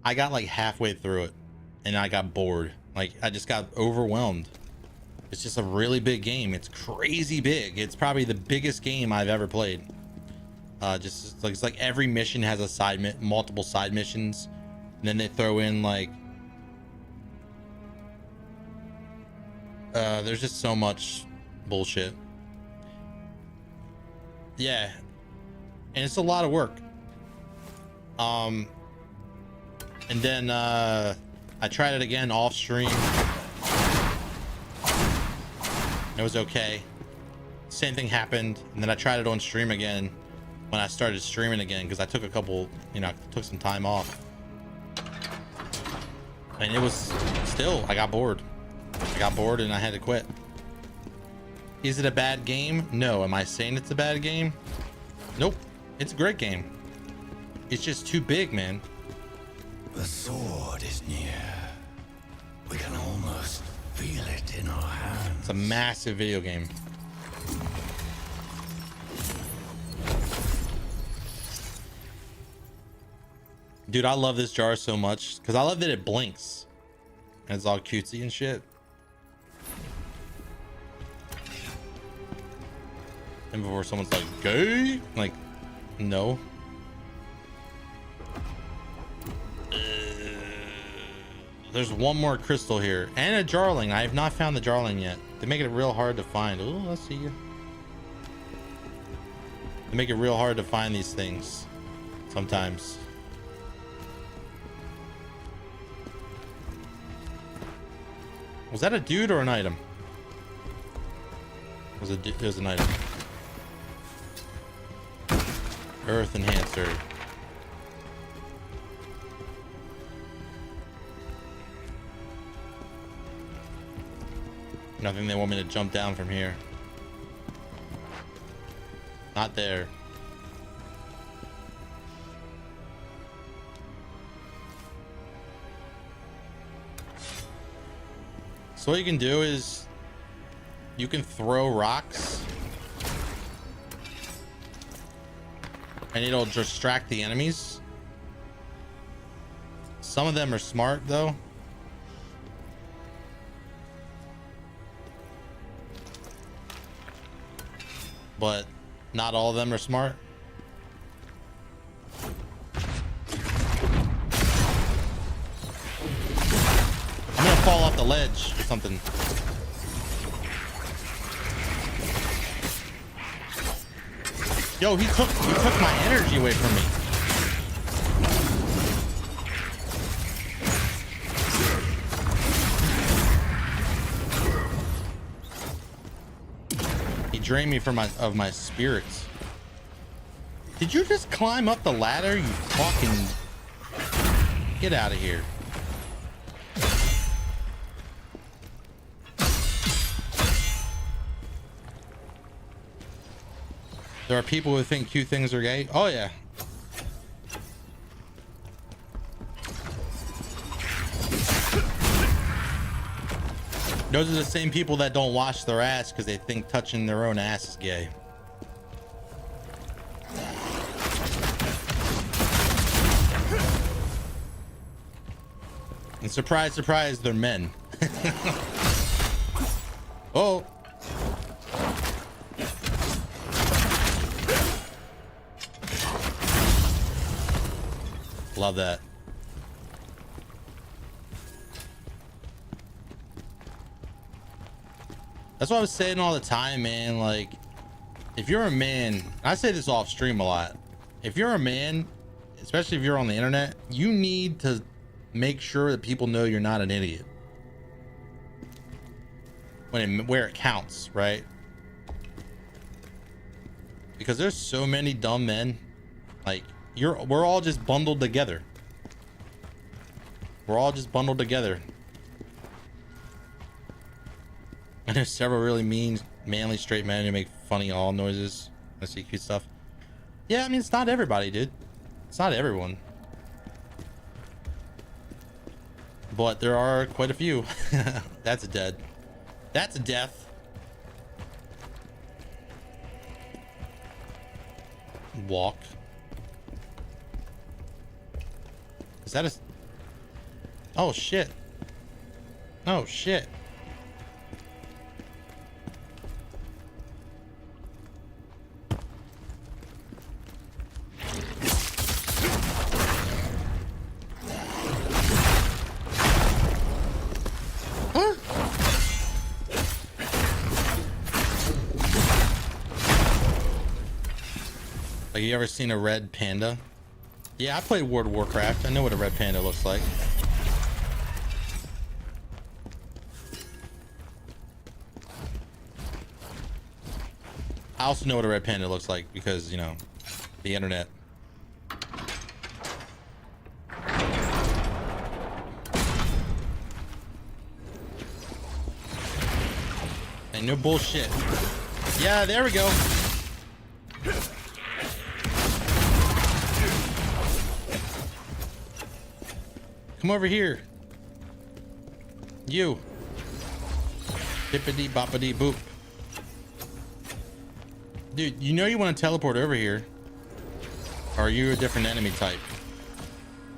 I got like halfway through it and I got bored. Like I just got overwhelmed. It's just a really big game. It's crazy big. It's probably the biggest game I've ever played. Just like it's like every mission has a multiple side missions, and then they throw in like there's just so much bullshit. Yeah, and it's a lot of work. And then I tried it again off stream. It was okay. Same thing happened, and then I tried it on stream again when I started streaming again because I took a couple, took some time off, and it was still, I got bored and I had to quit. Is it a bad game? No. Am I saying it's a bad game? Nope. It's a great game. It's just too big, man. The sword is near. We can almost feel it in our hands. It's a massive video game. Dude, I love this jar so much because I love that it blinks and it's all cutesy and shit. And before someone's like, gay? Like, no. There's one more crystal here and a jarling. I have not found the jarling yet. They make it real hard to find. Oh, let's see you. They make it real hard to find these things sometimes. Was that a dude or an item? It was an item. Earth enhancer. Nothing they want me to jump down from here. Not there. So what you can do is you can throw rocks and it'll distract the enemies. Some of them are smart though. But not all of them are smart. I'm gonna fall off the ledge or something. Yo, he took my energy away from me. He drained me of my spirits. Did you just climb up the ladder? You fucking get out of here. There are people who think cute things are gay. Oh yeah. Those are the same people that don't wash their ass because they think touching their own ass is gay. And surprise, surprise, they're men. Oh. Love that. That's what I was saying all the time, man. Like, if you're a man, I say this off stream a lot. If you're a man, especially if you're on the internet, you need to make sure that people know you're not an idiot. Where it counts, right? Because there's so many dumb men. Like, we're all just bundled together. We're all just bundled together. And there's several really mean, manly, straight men who make funny all noises. I see cute stuff. Yeah, I mean, it's not everybody, dude. It's not everyone. But there are quite a few. That's a dead. That's a death. Walk. Is that a... Oh, shit. Oh, shit. Huh? Like, you ever seen a red panda? Yeah, I played World of Warcraft. I know what a red panda looks like. I also know what a red panda looks like because, you know, the internet. And no bullshit. Yeah, there we go. Come over here. You. Bippity boppity boop. Dude, you know you want to teleport over here. Or are you a different enemy type?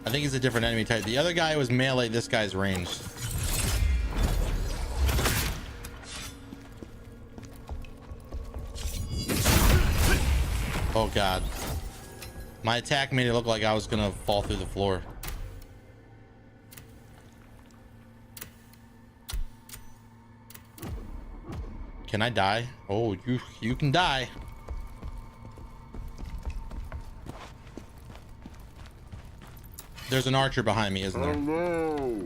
I think it's a different enemy type. The other guy was melee, this guy's ranged. Oh god. My attack made it look like I was gonna fall through the floor. Can I die? Oh, you can die. There's an archer behind me, isn't there? Hello.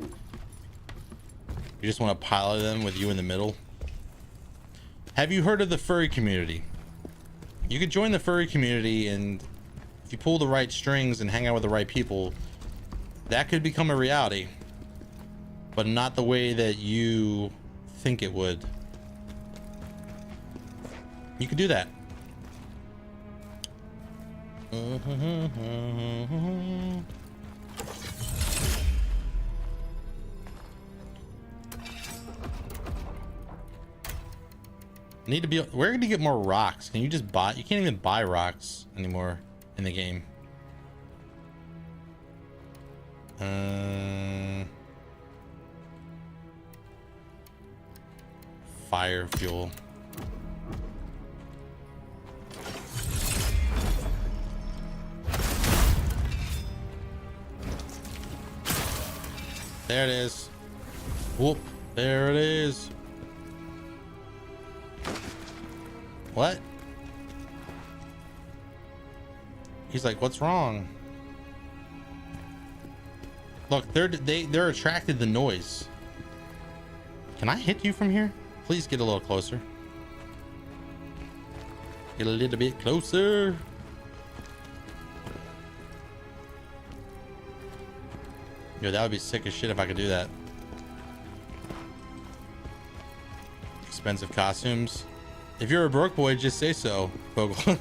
You just want to pilot them with you in the middle? Have you heard of the furry community? You could join the furry community, and if you pull the right strings and hang out with the right people, that could become a reality, but not the way that you think it would. You could do that. Need to be. Where can you get more rocks? Can you just buy? You can't even buy rocks anymore in the game. Fire fuel. There it is. Whoop. There it is. What? He's like, what's wrong? Look, they're attracted to noise. Can I hit you from here? Please get a little closer. Get a little bit closer. Yo, that would be sick as shit if I could do that. Expensive costumes. If you're a broke boy, just say so, Vogel.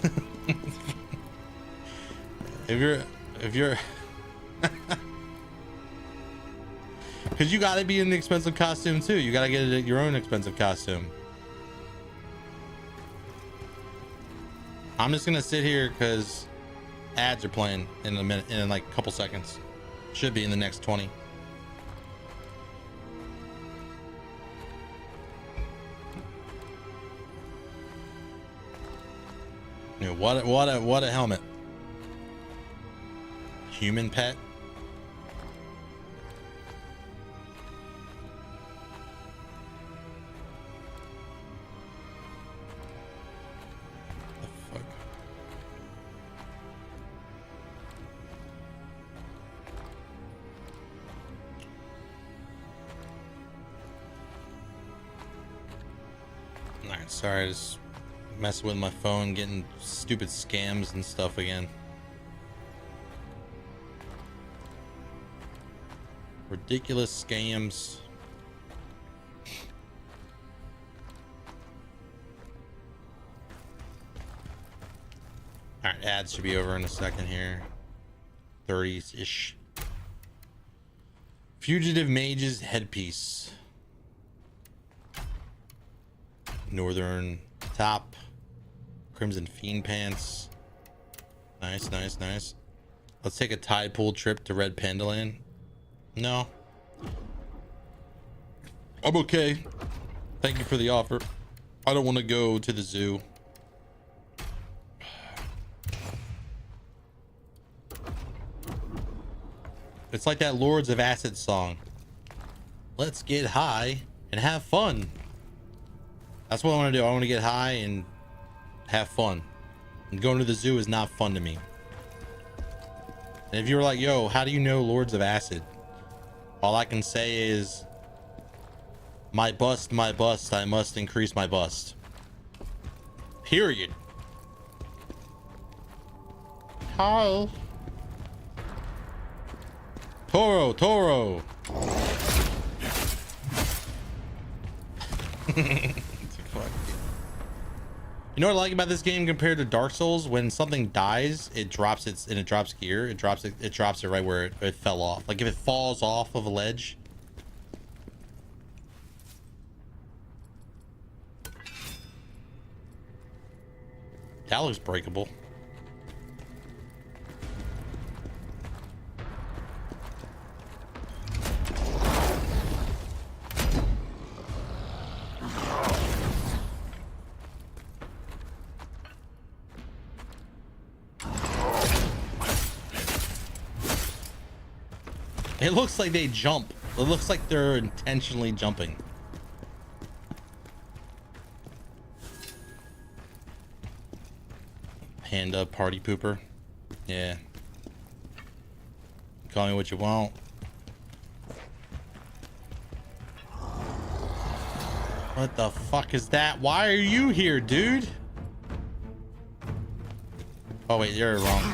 if you're because you gotta be in the expensive costume too. You gotta get your own expensive costume. I'm just gonna sit here because ads are playing in a minute, in like a couple seconds. Should be in the next 20. You know, what a helmet. Human pet. The fuck? Alright, sorry, I just messing with my phone, getting stupid scams and stuff again. Ridiculous scams. Alright, ads should be over in a second here. 30s-ish. Fugitive Mage's headpiece. Northern top. Crimson Fiend pants. Nice, nice, nice. Let's take a tide pool trip to Red Panda Land. No. I'm okay. Thank you for the offer. I don't want to go to the zoo. It's like that Lords of Acid song. Let's get high and have fun. That's what I want to do. I want to get high and have fun. And going to the zoo is not fun to me. And if you were like, yo, how do you know Lords of Acid? All I can say is, my bust, I must increase my bust. Period. Hi. Toro. You know what I like about this game compared to Dark Souls? When something dies, it drops it drops gear. It drops it right where it fell off. Like if it falls off of a ledge. That looks breakable. It looks like they jump. It looks like they're intentionally jumping. Panda party pooper. Yeah. Call me what you want. What the fuck is that? Why are you here, dude? Oh wait, you're wrong.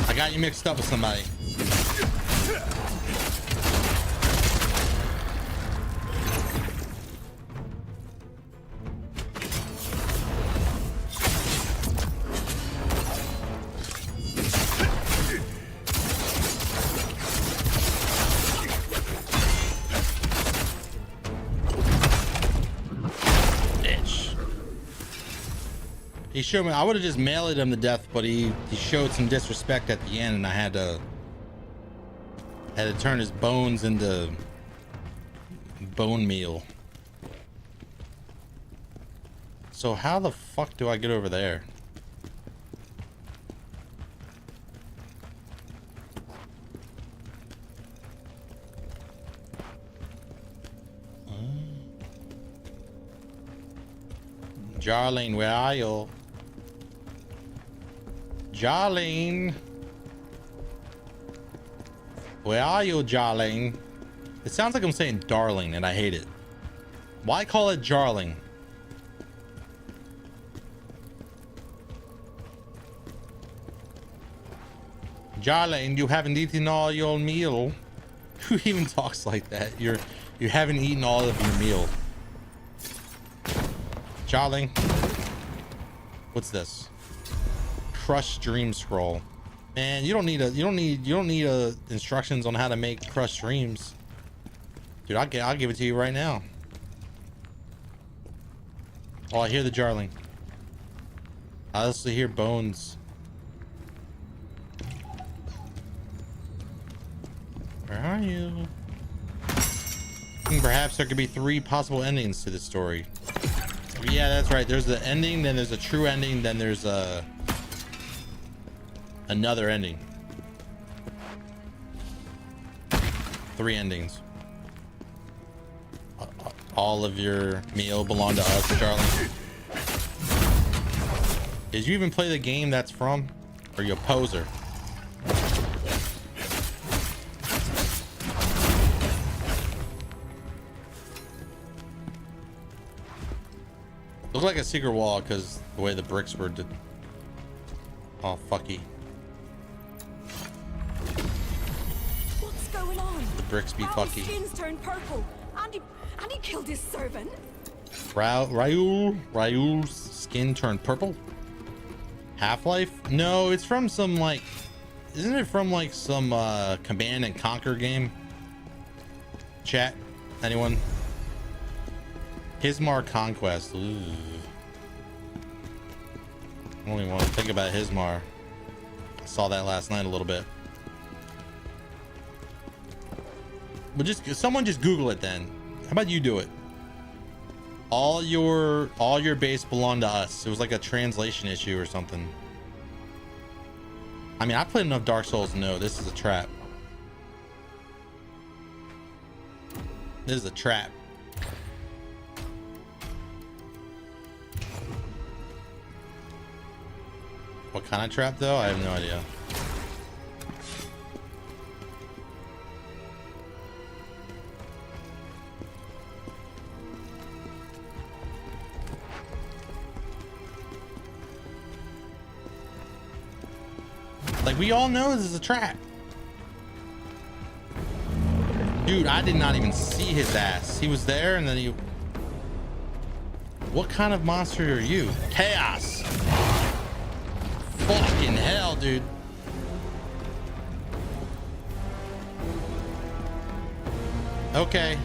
I got you mixed up with somebody. He showed me. I would have just mailed him to death, but he showed some disrespect at the end, and I had to turn his bones into bone meal. So how the fuck do I get over there? Jarlene, where are you? Jarlene, where are you, Jarlene? It sounds like I'm saying darling, and I hate it. Why call it Jarling? Jarlene, you haven't eaten all your meal. Who even talks like that? You haven't eaten all of your meal. Jarling, what's this? Crush dream scroll. Man, you don't need instructions on how to make crush dreams. Dude, I'll give it to you right now. Oh, I hear the Jarling. I also hear bones. Where are you? Perhaps there could be 3 possible endings to this story. Yeah, that's right. There's the ending, then there's a true ending, then there's another ending. 3 endings. All of your meal belong to us, Charlie. Did you even play the game that's from? Or are you a poser? Looked like a secret wall because the way the bricks were all fucky. What's going on? The bricks be Raoul's fucky. skin's turned purple, and he killed his servant. Raoul's skin turned purple? Half-Life? No, it's from some like, isn't it from like some Command and Conquer game? Chat, anyone? Hismar Conquest. Ooh. I don't even want to think about Hismar. I saw that last night a little bit. But someone just Google it then. How about you do it? All your base belong to us. It was like a translation issue or something. I mean, I played enough Dark Souls to know this is a trap. This is a trap. What kind of trap though? I have no idea. Like we all know this is a trap. Dude, I did not even see his ass. He was there and then he... What kind of monster are you? Chaos! Fucking hell, dude. Okay.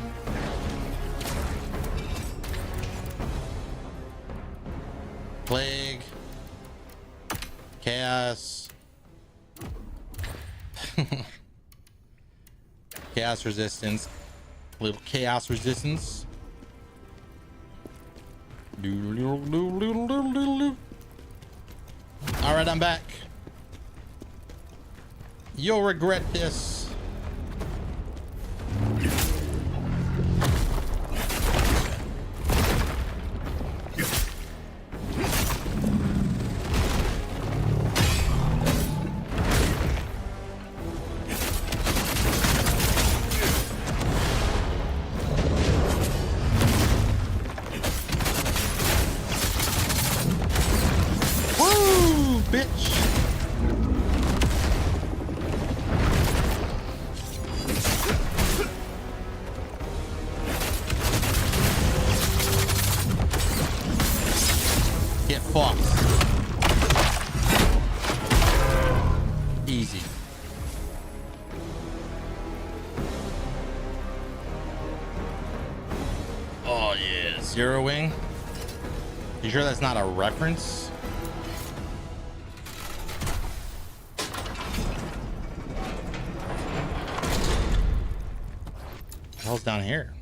Plague. Chaos. Chaos resistance. Little chaos resistance. Alright, I'm back. You'll regret this. Easy. Oh yeah, Zero Wing. You sure that's not a reference? What the hell's down here?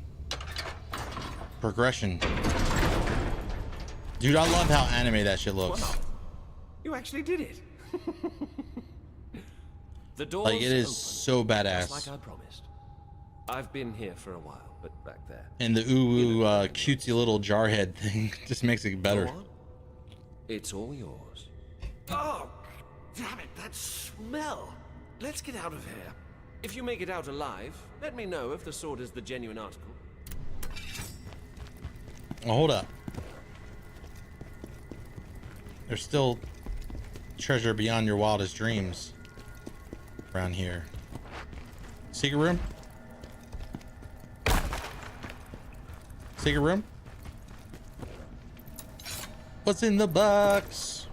Progression. Dude, I love how anime that shit looks. Wow. You actually did it. The doors Like, it is open, so badass. just like I promised. I've been here for a while, but back there. And the ooh cutesy little jarhead thing just makes it better. Go on. It's all yours. Oh, damn it, that smell. Let's get out of here. If you make it out alive, let me know if the sword is the genuine article. Oh, hold up. There's still treasure beyond your wildest dreams around here. Secret room? Secret room? What's in the box?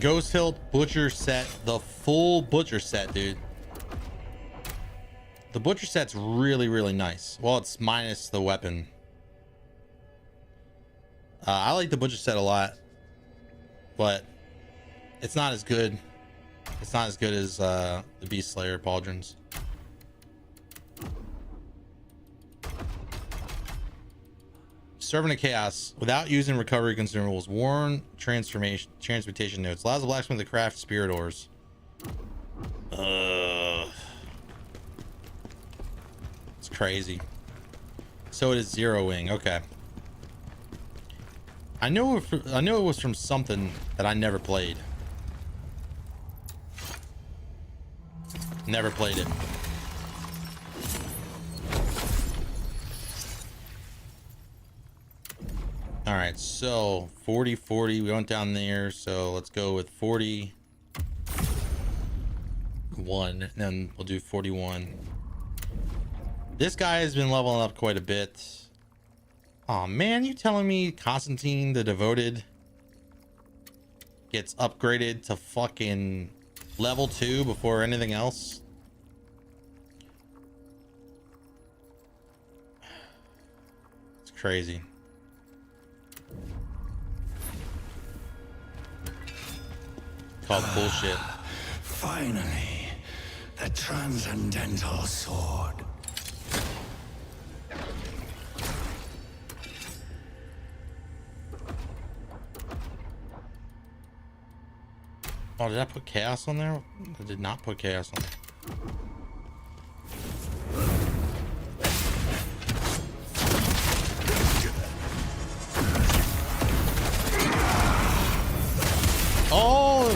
Ghost Hilt Butcher set. The full Butcher set, dude. The Butcher set's really, really nice. Well, it's minus the weapon. I like the Butcher set a lot, but it's not as good. It's not as good as the Beast Slayer pauldrons. Servant of Chaos, without using recovery consumables, worn transmutation notes, allows the blacksmith to craft spirit ores. It's crazy. So it is Zero Wing. Okay. I know it was from something that I never played. Never played it. All right, so 40, 40, we went down there, so let's go with 41, and then we'll do 41. This guy has been leveling up quite a bit. Oh man, you telling me Constantine the Devoted gets upgraded to fucking level 2 before anything else? It's crazy. Called bullshit. Finally, the transcendental sword. Oh, did I put chaos on there? I did not put chaos on there. Oh!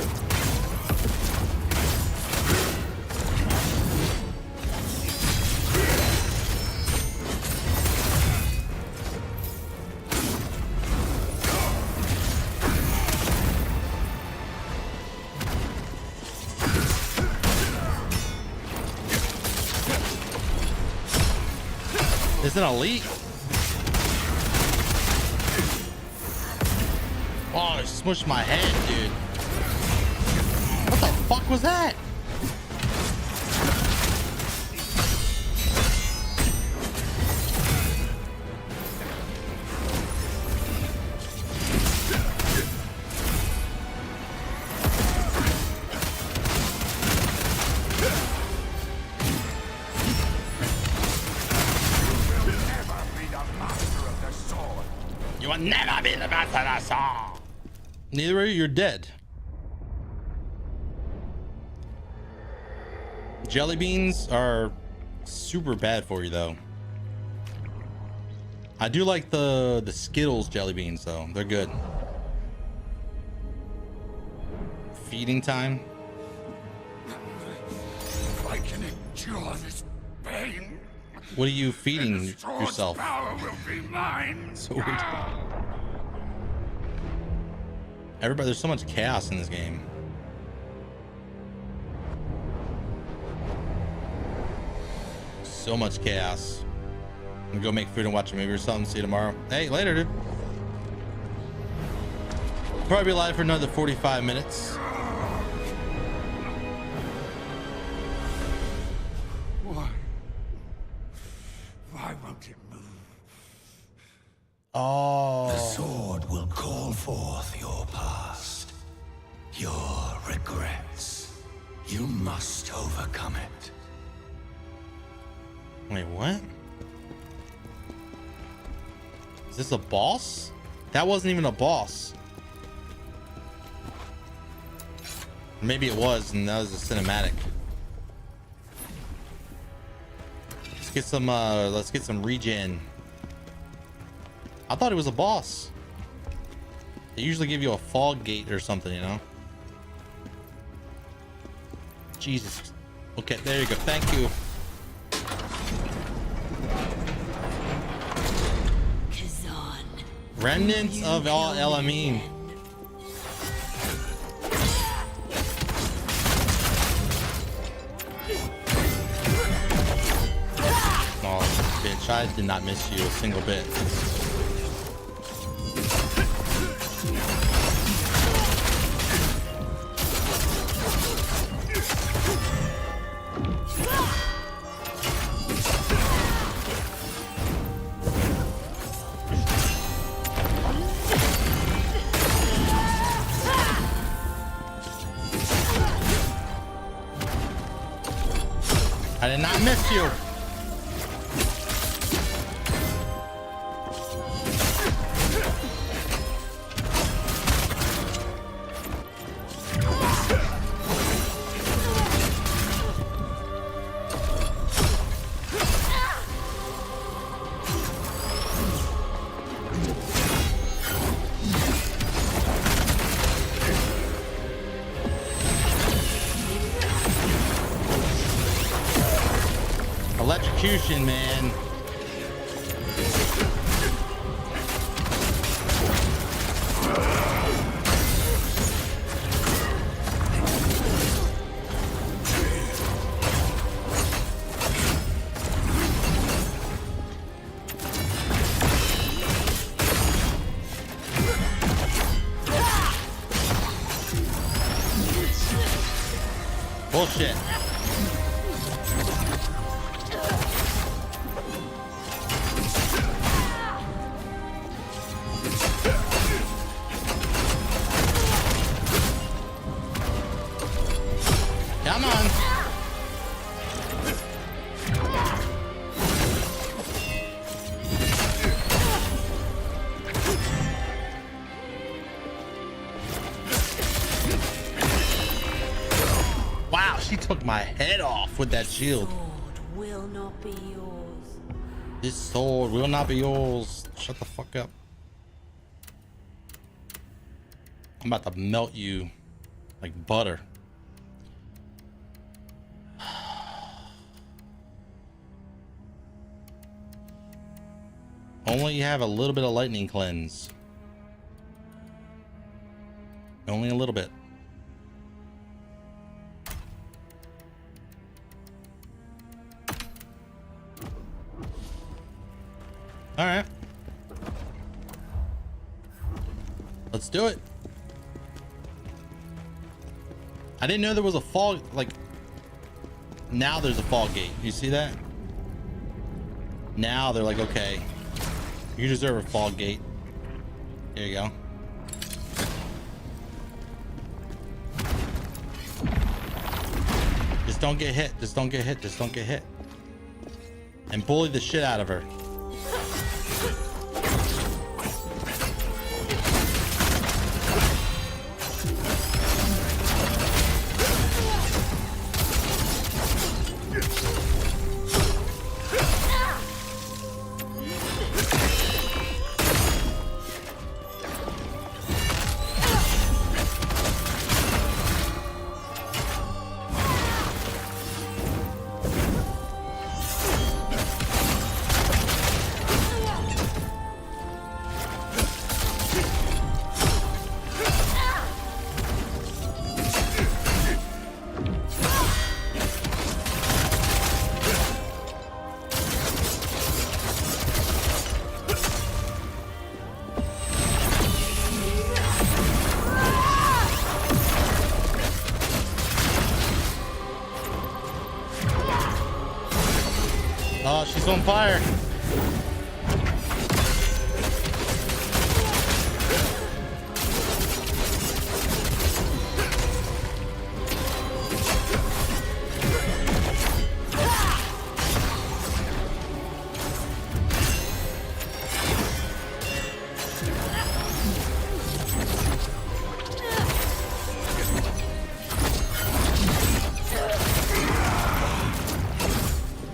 It's an elite. Oh, it smushed my head, dude. What the fuck was that? You will never be the master of the sword. Neither are you. You're dead. Jelly beans are super bad for you, though. I do like the Skittles jelly beans, though. They're good. Feeding time. If I can endure this pain, What are you feeding the sword's yourself? power will be mine. So weird. Everybody, there's so much chaos in this game. So much chaos. I'm gonna go make food and watch a movie or something. See you tomorrow. Hey, later, dude. Probably be live for another 45 minutes. Why won't it move? Oh. The sword will call forth your past, your regrets. You must overcome it. Wait, what? Is this a boss? That wasn't even a boss. Maybe it was, and that was a cinematic. Let's get some regen. I thought it was a boss. They usually give you a fog gate or something, you know? Jesus. Okay, there you go. Thank you. Khazan. Remnants of all Elamine. Oh, bitch, I did not miss you a single bit. I did not miss you. Electrocution, man. Bullshit. Come on. Wow, she took my head off with that shield. Will not be yours. This sword will not be yours. Shut the fuck up. I'm about to melt you like butter. Only have a little bit of lightning cleanse. Only a little bit. All right. Let's do it. I didn't know there was a fall, like, now there's a fall gate. You see that? Now they're like, okay, you deserve a fall gate. There you go. Just don't get hit. Just don't get hit. Just don't get hit. And bully the shit out of her. Oh, she's on fire.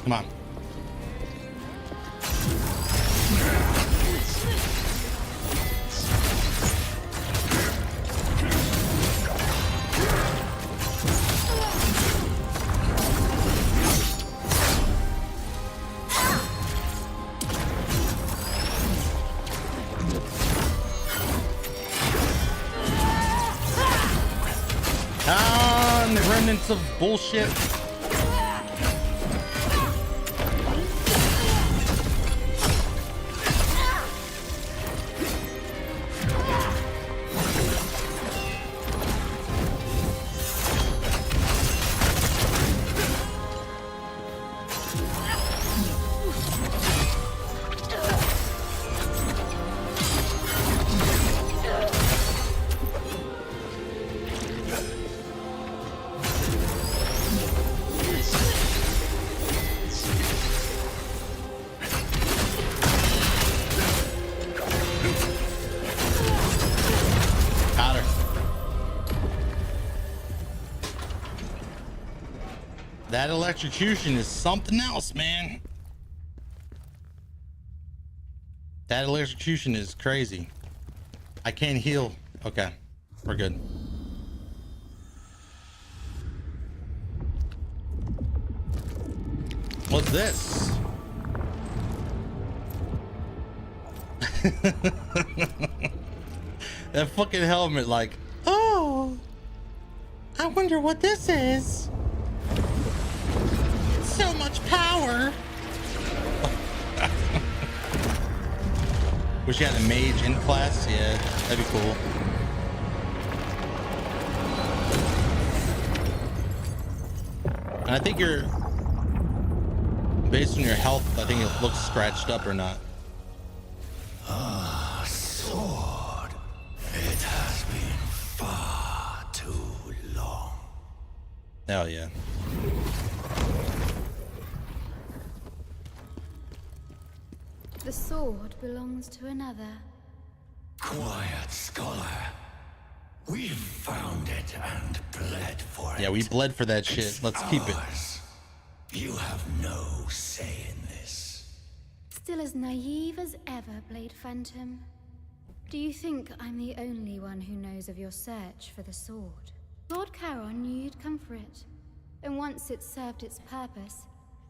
Come on. And the remnants of bullshit. That electrocution is something else, man. That electrocution is crazy. I can't heal. Okay, we're good. What's this? That fucking helmet, like, oh, I wonder what this is. So much power. Wish you had a mage in class. Yeah, that'd be cool. And I think you're based on your health. I think it looks scratched up or not. Ah, sword. It has been far too long. Hell yeah. The sword belongs to another. Quiet, scholar. We've found it and bled for it. Yeah, we bled for that shit. It's Let's keep it. ours. You have no say in this. Still as naive as ever, Blade Phantom. Do you think I'm the only one who knows of your search for the sword? Lord Charon knew you'd come for it. And once it's served its purpose,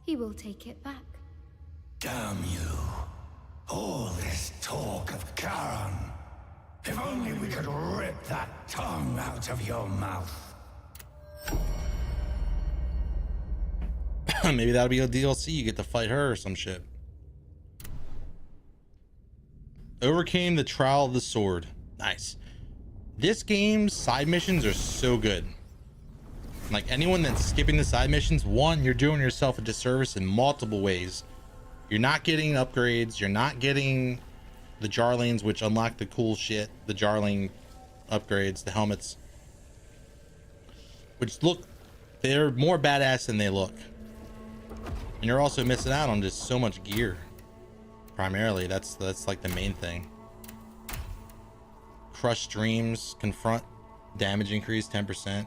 he will take it back. Damn you. All this talk of Charon. If only we could rip that tongue out of your mouth. Maybe that'll be a DLC. You get to fight her or some shit. Overcame the trial of the sword. Nice. This game's side missions are so good. Like, anyone that's skipping the side missions, one, you're doing yourself a disservice in multiple ways. You're not getting upgrades. You're not getting the Jarlings, which unlock the cool shit. The Jarling upgrades, the helmets, which look, they're more badass than they look. And you're also missing out on just so much gear. Primarily, that's like the main thing. Crush dreams, confront, damage increase 10%.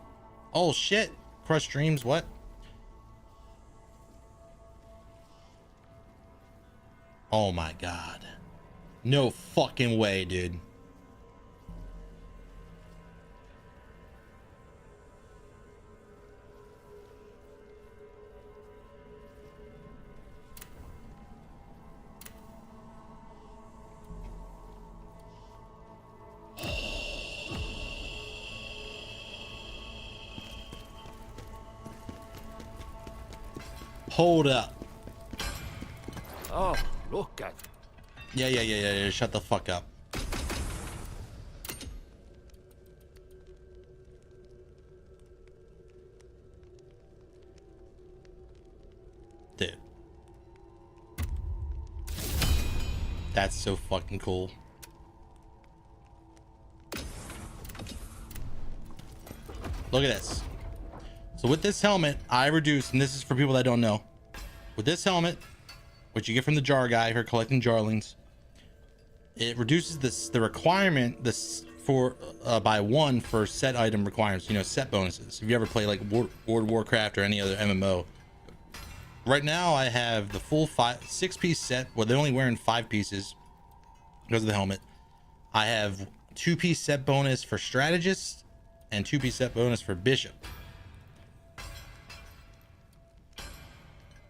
Oh shit, crush dreams, what? Oh my god. No fucking way, dude. Hold up. Oh, look at. Yeah. Shut the fuck up. Dude. That's so fucking cool. Look at this. So with this helmet, I reduce, and this is for people that don't know. With this helmet, which you get from the jar guy for collecting jarlings, it reduces the requirement for by 1 for set item requirements, you know, set bonuses. If you ever play like World of Warcraft or any other MMO, right now I have the full 6-piece set. Well, they're only wearing 5 pieces because of the helmet. I have 2-piece set bonus for strategist and 2-piece set bonus for bishop.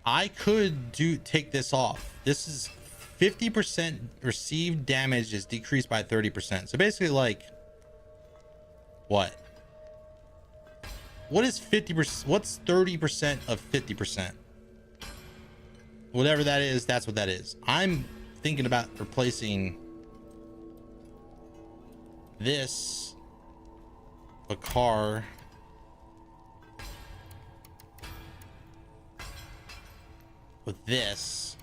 I could take this off. This is 50% received damage is decreased by 30%. So basically, like, what is 50%? What's 30% of 50%? Whatever that is, that's what that is. I'm thinking about replacing this Bakar with this,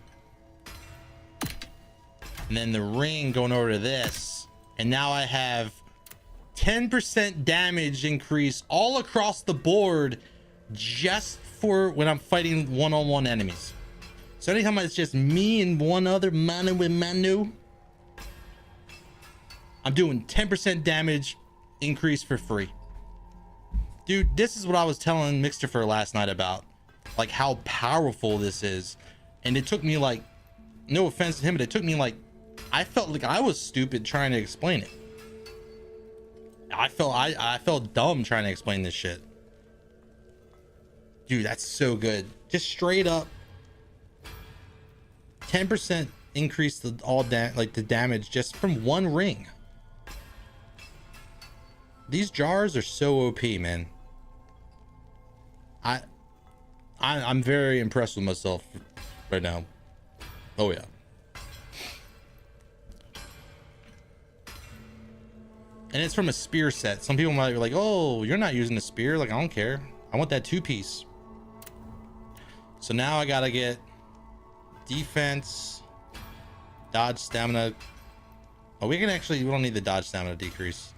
and then the ring going over to this, and now I have 10% damage increase all across the board just for when I'm fighting one-on-one enemies. So anytime it's just me and one other manu with manu, I'm doing 10% damage increase for free. Dude, this is what I was telling Mixtifer last night about, like, how powerful this is. And it took me, like, no offense to him, but it took me, like, I felt like I was stupid trying to explain it. I felt dumb trying to explain this shit. Dude, that's so good. Just straight up 10% increase the the damage just from one ring. These jars are so OP, man. I'm very impressed with myself right now. Oh yeah. And it's from a spear set. Some people might be like, oh, you're not using a spear. Like, I don't care. I want that 2-piece. So now I gotta get defense, dodge, stamina. Oh, we don't need the dodge, stamina decrease.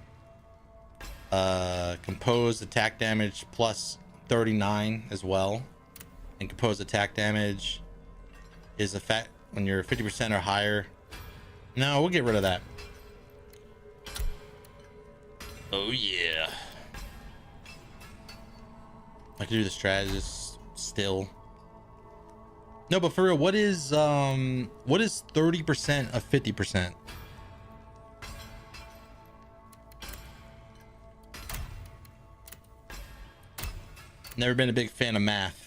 Composed attack damage plus 39 as well. And composed attack damage is effect when you're 50% or higher. No, we'll get rid of that. Oh yeah. I can do the strategist still. No, but for real, what is 30% of 50%? Never been a big fan of math.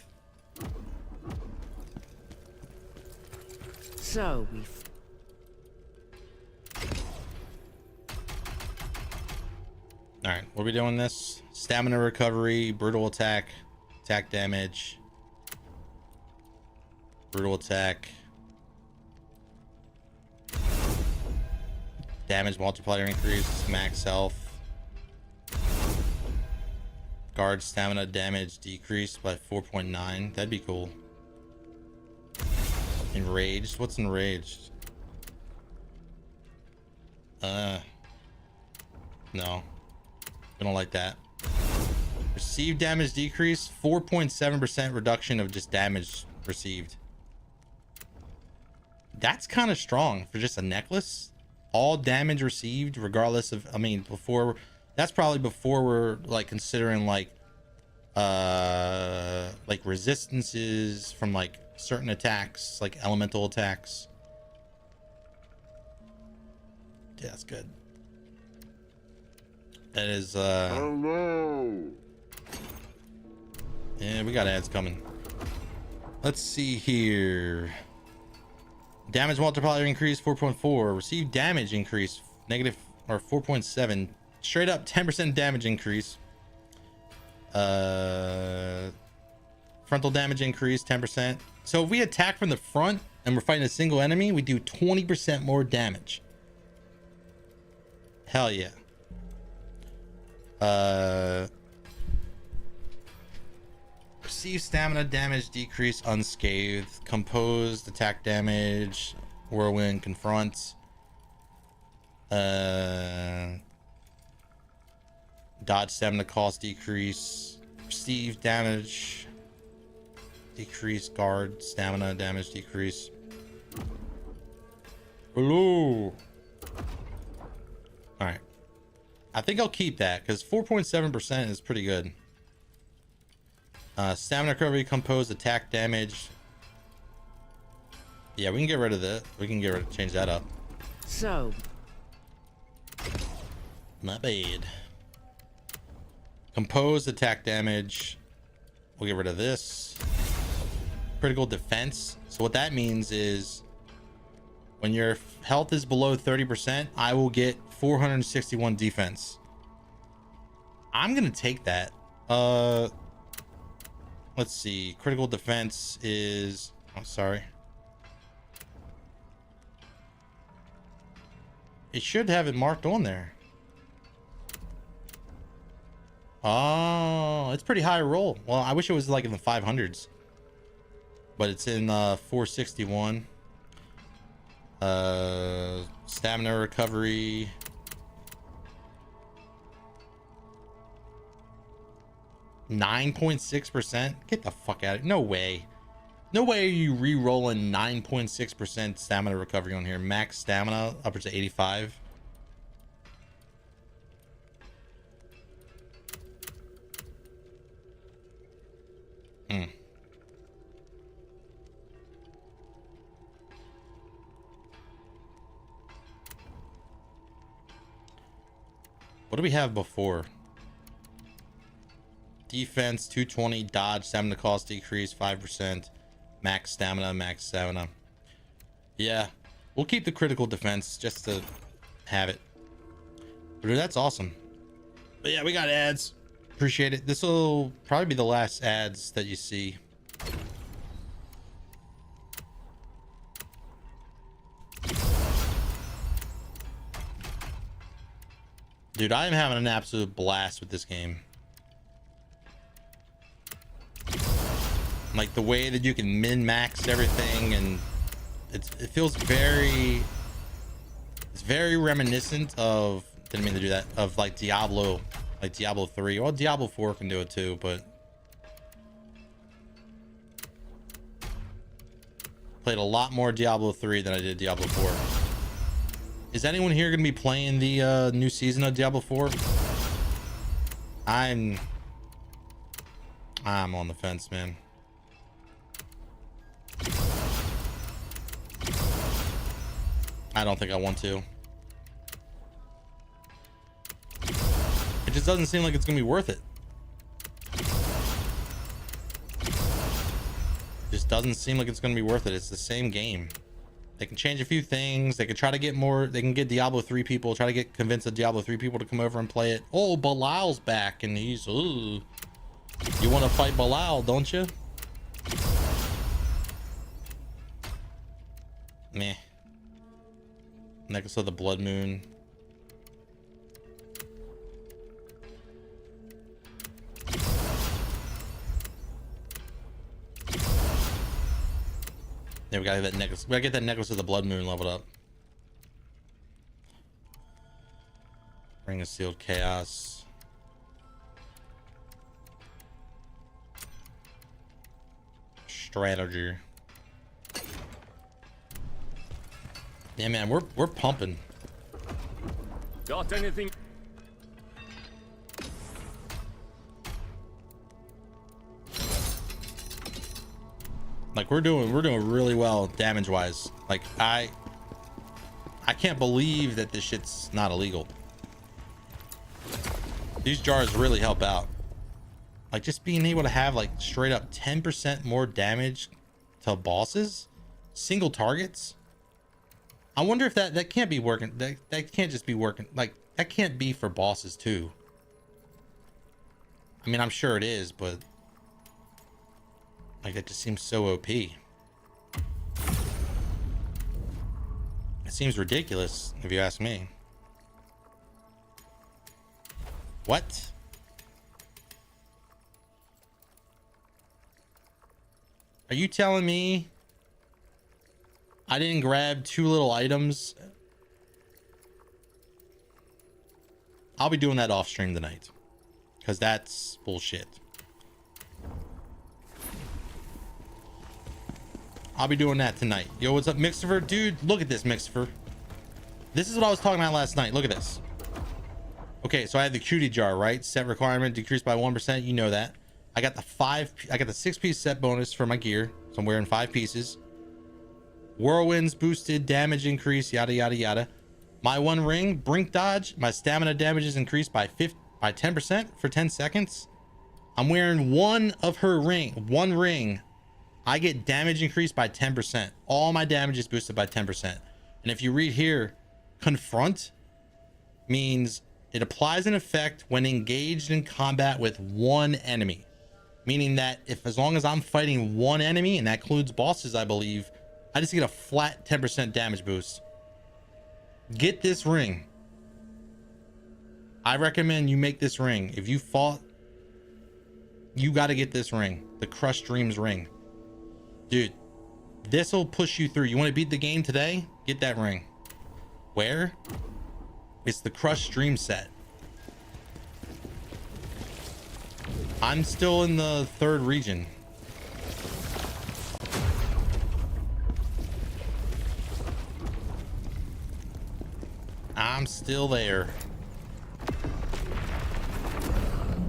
So we all right, what are we doing this? Stamina recovery, brutal attack, attack damage, brutal attack. Damage multiplier increase, max health. Guard stamina damage decreased by 4.9. That'd be cool. Enraged? What's enraged? No. I don't like that. Received damage decrease, 4.7% reduction of just damage received. That's kind of strong for just a necklace. All damage received, regardless of, I mean, before, that's probably before we're like considering like resistances from like certain attacks, like elemental attacks. Yeah, that's good. That is Oh no. Yeah, we got ads coming. Let's see here. Damage multiplier increase 4.4. Received damage increase negative or 4.7. Straight up 10% damage increase. Frontal damage increase 10%. So if we attack from the front and we're fighting a single enemy, we do 20% more damage. Hell yeah. Receive stamina damage decrease unscathed. Composed attack damage. Whirlwind confronts. Dodge stamina cost decrease. Receive damage decrease. Guard stamina damage decrease. Hello. All right. I think I'll keep that because 4.7% is pretty good. Stamina recovery, composed attack damage. Yeah, we can get rid of that. We can get rid of, change that up. So, not bad. Composed attack damage. We'll get rid of this. Critical defense. So what that means is when your health is below 30%, I will get 461 defense. I'm gonna take that. Let's see. Critical defense is, oh, sorry. It should have it marked on there. Oh, it's pretty high roll. Well, I wish it was like in the 500s, but it's in 461. Stamina recovery. %9.6%. Get the fuck out of it. No way. No way are you re-rolling 9.6% stamina recovery on here. Max stamina upwards to 85. What do we have before? Defense 220, dodge stamina cost decrease 5%, max stamina. Yeah, we'll keep the critical defense just to have it. But that's awesome. But yeah, we got ads. Appreciate it. This will probably be the last ads that you see. Dude, I am having an absolute blast with this game. Like the way that you can min-max everything, and it feels very, it's very reminiscent of, didn't mean to do that, of like Diablo, like Diablo 3. Well, Diablo 4 can do it too, but played a lot more Diablo 3 than I did Diablo 4. Is anyone here gonna be playing the new season of Diablo 4? I'm on the fence, man. I don't think I want to. It just doesn't seem like it's gonna be worth it. Just doesn't seem like it's gonna be worth it. It's the same game. They can change a few things. They can try to get more. They can get Diablo 3 people. Try to convince the Diablo 3 people to come over and play it. Oh, Balal's back, and he's. Ooh. You want to fight Balal, don't you? Meh. Necklace of the Blood Moon. Yeah, we gotta get that necklace. We gotta get that necklace of the blood moon leveled up. Ring of sealed chaos. Strategy. Yeah, man, we're pumping. Got anything? Like we're doing really well damage wise. Like I can't believe that this shit's not illegal. These jars really help out. Like just being able to have like straight up 10% more damage to bosses, single targets. I wonder if that can't be working. That can't just be working. Like that can't be for bosses too. I mean, I'm sure it is, but like that just seems so OP. It seems ridiculous if you ask me. What? Are you telling me I didn't grab 2 little items? I'll be doing that off stream tonight, because that's bullshit. I'll be doing that tonight. Yo, what's up, Mixifer? Dude, look at this, Mixifer. This is what I was talking about last night. Look at this. Okay, so I had the cutie jar, right? Set requirement decreased by 1%. You know that. I got the 6-piece set bonus for my gear. So I'm wearing 5 pieces. Whirlwinds boosted, damage increase, yada, yada, yada. My 1 ring, brink dodge. My stamina damage is increased by 10% for 10 seconds. I'm wearing one ring. I get damage increased by 10%. All my damage is boosted by 10%. And if you read here, confront means it applies an effect when engaged in combat with one enemy. Meaning that as long as I'm fighting one enemy, and that includes bosses, I believe, I just get a flat 10% damage boost. Get this ring. I recommend you make this ring. If you fought, you got to get this ring. The Crushed Dreams ring. Dude, this will push you through. You want to beat the game today? Get that ring. Where? It's the Crushed Dream set. I'm still in the 3rd region. I'm still there.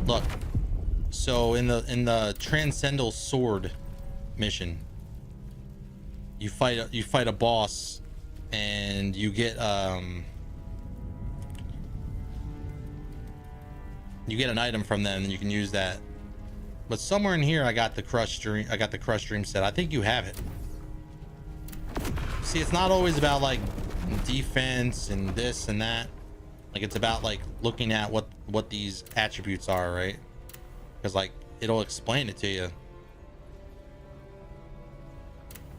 Look. So in the Transcendental Sword mission, you fight a boss and you get an item from them, and you can use that. But somewhere in here I got the Crushed Dream set. I think you have it. See, it's not always about like defense and this and that. Like it's about like looking at what these attributes are, right? Because like it'll explain it to you.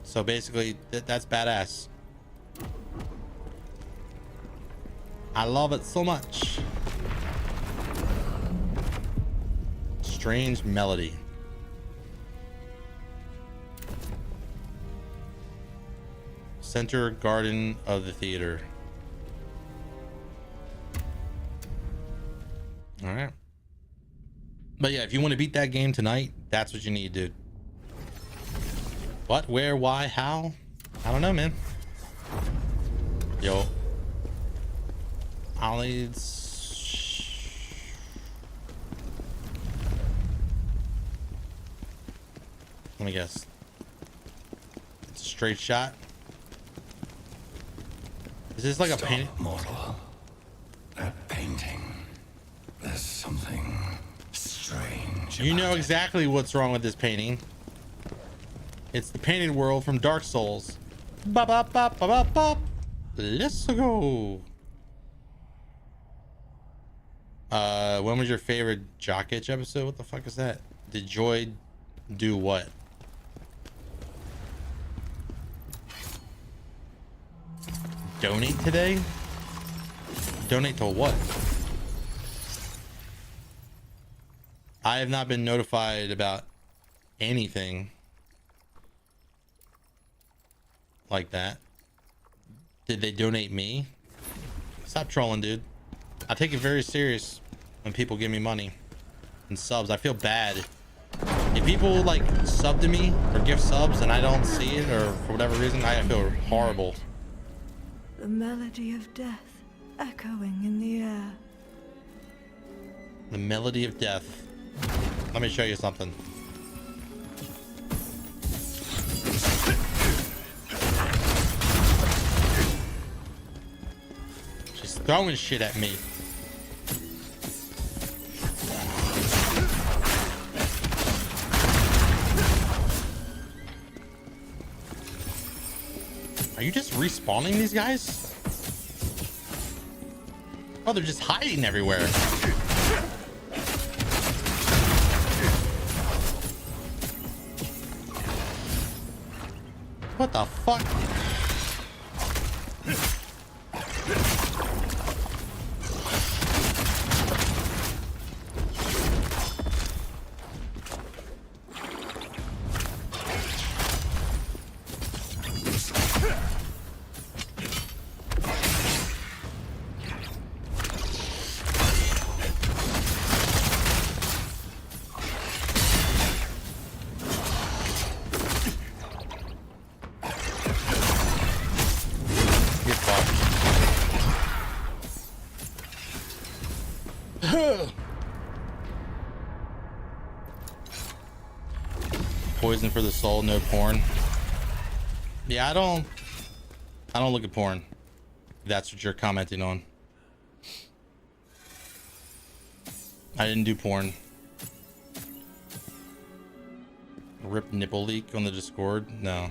So basically that's badass. I love it so much. Strange melody. Center garden of the theater. All right. But yeah, if you want to beat that game tonight, that's what you need, dude. What, where, why, how? I don't know, man. Yo. Ollie's. Let me guess. It's a straight shot. Is this like a painting? Mortal. That painting. There's something strange. You know exactly what's wrong with this painting. It's the painted world from Dark Souls. Bop, bop, bop, bop, bop, bop. Let's go. When was your favorite Jock Itch episode? What the fuck is that? Did Joy do what? Donate today? Donate to what? I have not been notified about anything. like that. Did they donate me? Stop trolling, dude. I take it very serious when people give me money and subs. I feel bad if people like sub to me or give subs and I don't see it, or for whatever reason, I feel horrible. The melody of death echoing in the air. The melody of death. Let me show you something. She's throwing shit at me. Are you just respawning these guys? Oh, they're just hiding everywhere. What the fuck? Poison for the soul, no porn. Yeah, I don't look at porn. If that's what you're commenting on. I didn't do porn. Rip nipple leak on the Discord? No.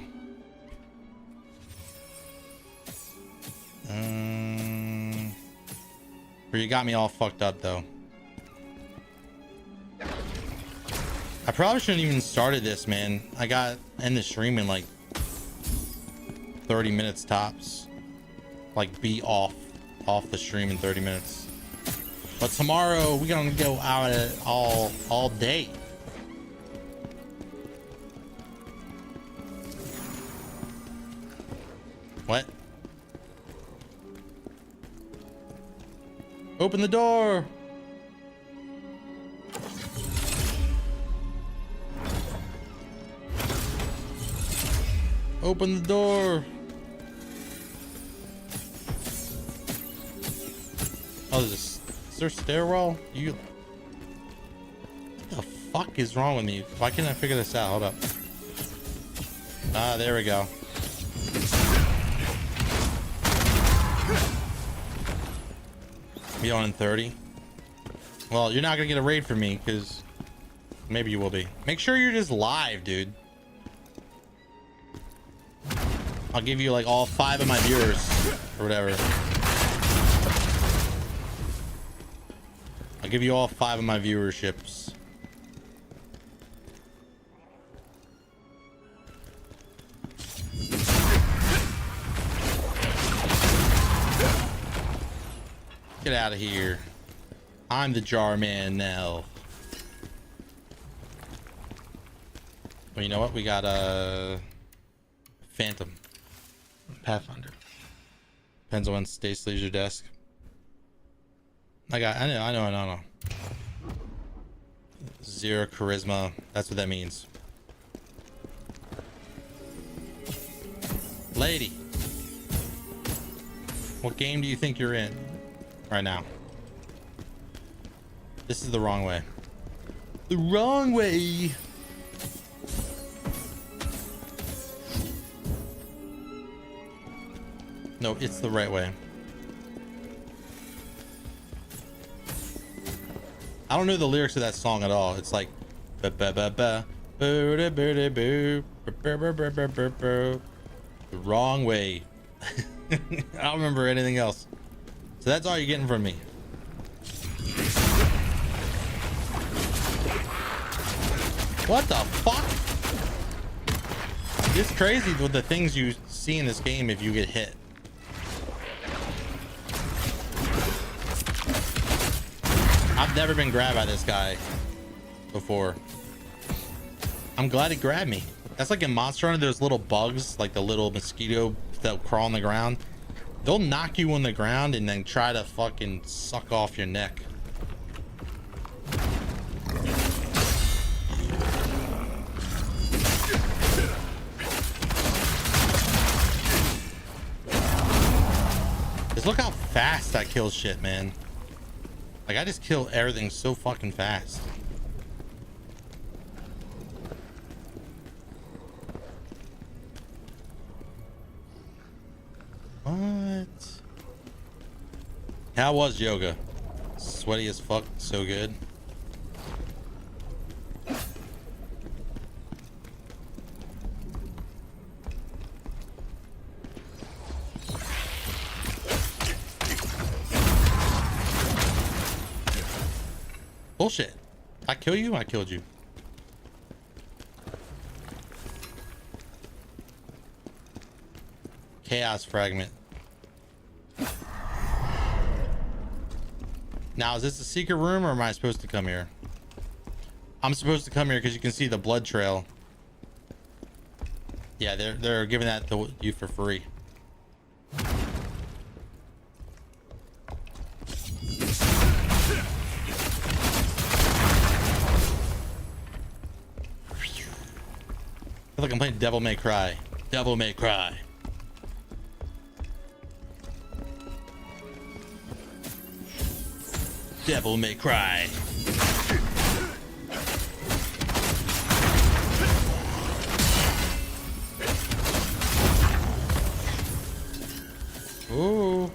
Or you got me all fucked up though. I probably shouldn't even started this, man. I got in the stream in like 30 minutes tops. Like be off the stream in 30 minutes. But tomorrow we're gonna go out at all day. What? Open the door. Open the door. Oh, is there a stairwell? What the fuck is wrong with me? Why can't I figure this out? Hold up. Ah, there we go. Be on in 30. Well, you're not gonna get a raid from me, because maybe you will be. Make sure you're just live, dude. I'll give you like all 5 of my viewers or whatever. I'll give you all 5 of my viewerships. Get out of here. I'm the jar man now. Well, you know what? We got a Phantom. Pathfinder. Depends on when Stace leaves your desk. I know. 0 charisma. That's what that means. Lady. What game do you think you're in right now? This is the wrong way. The wrong way. No, it's the right way. I don't know the lyrics of that song at all. It's like ba ba ba ba boo da boo da boo the wrong way. I don't remember anything else. So that's all you're getting from me. What the fuck? It's crazy with the things you see in this game if you get hit. I've never been grabbed by this guy before. I'm glad he grabbed me. That's like in Monster Hunter, there's little bugs, like the little mosquito that crawl on the ground. They'll knock you on the ground and then try to fucking suck off your neck. Just look how fast that kills shit, man. Like, I just kill everything so fucking fast. What? How was yoga? Sweaty as fuck, so good. Bullshit. I kill you, I killed you. Chaos fragment. Now, is this a secret room or am I supposed to come here? I'm supposed to come here because you can see the blood trail. Yeah, they're giving that to you for free. I feel like I'm playing Devil May Cry. Devil May Cry. Devil May Cry. Ooh,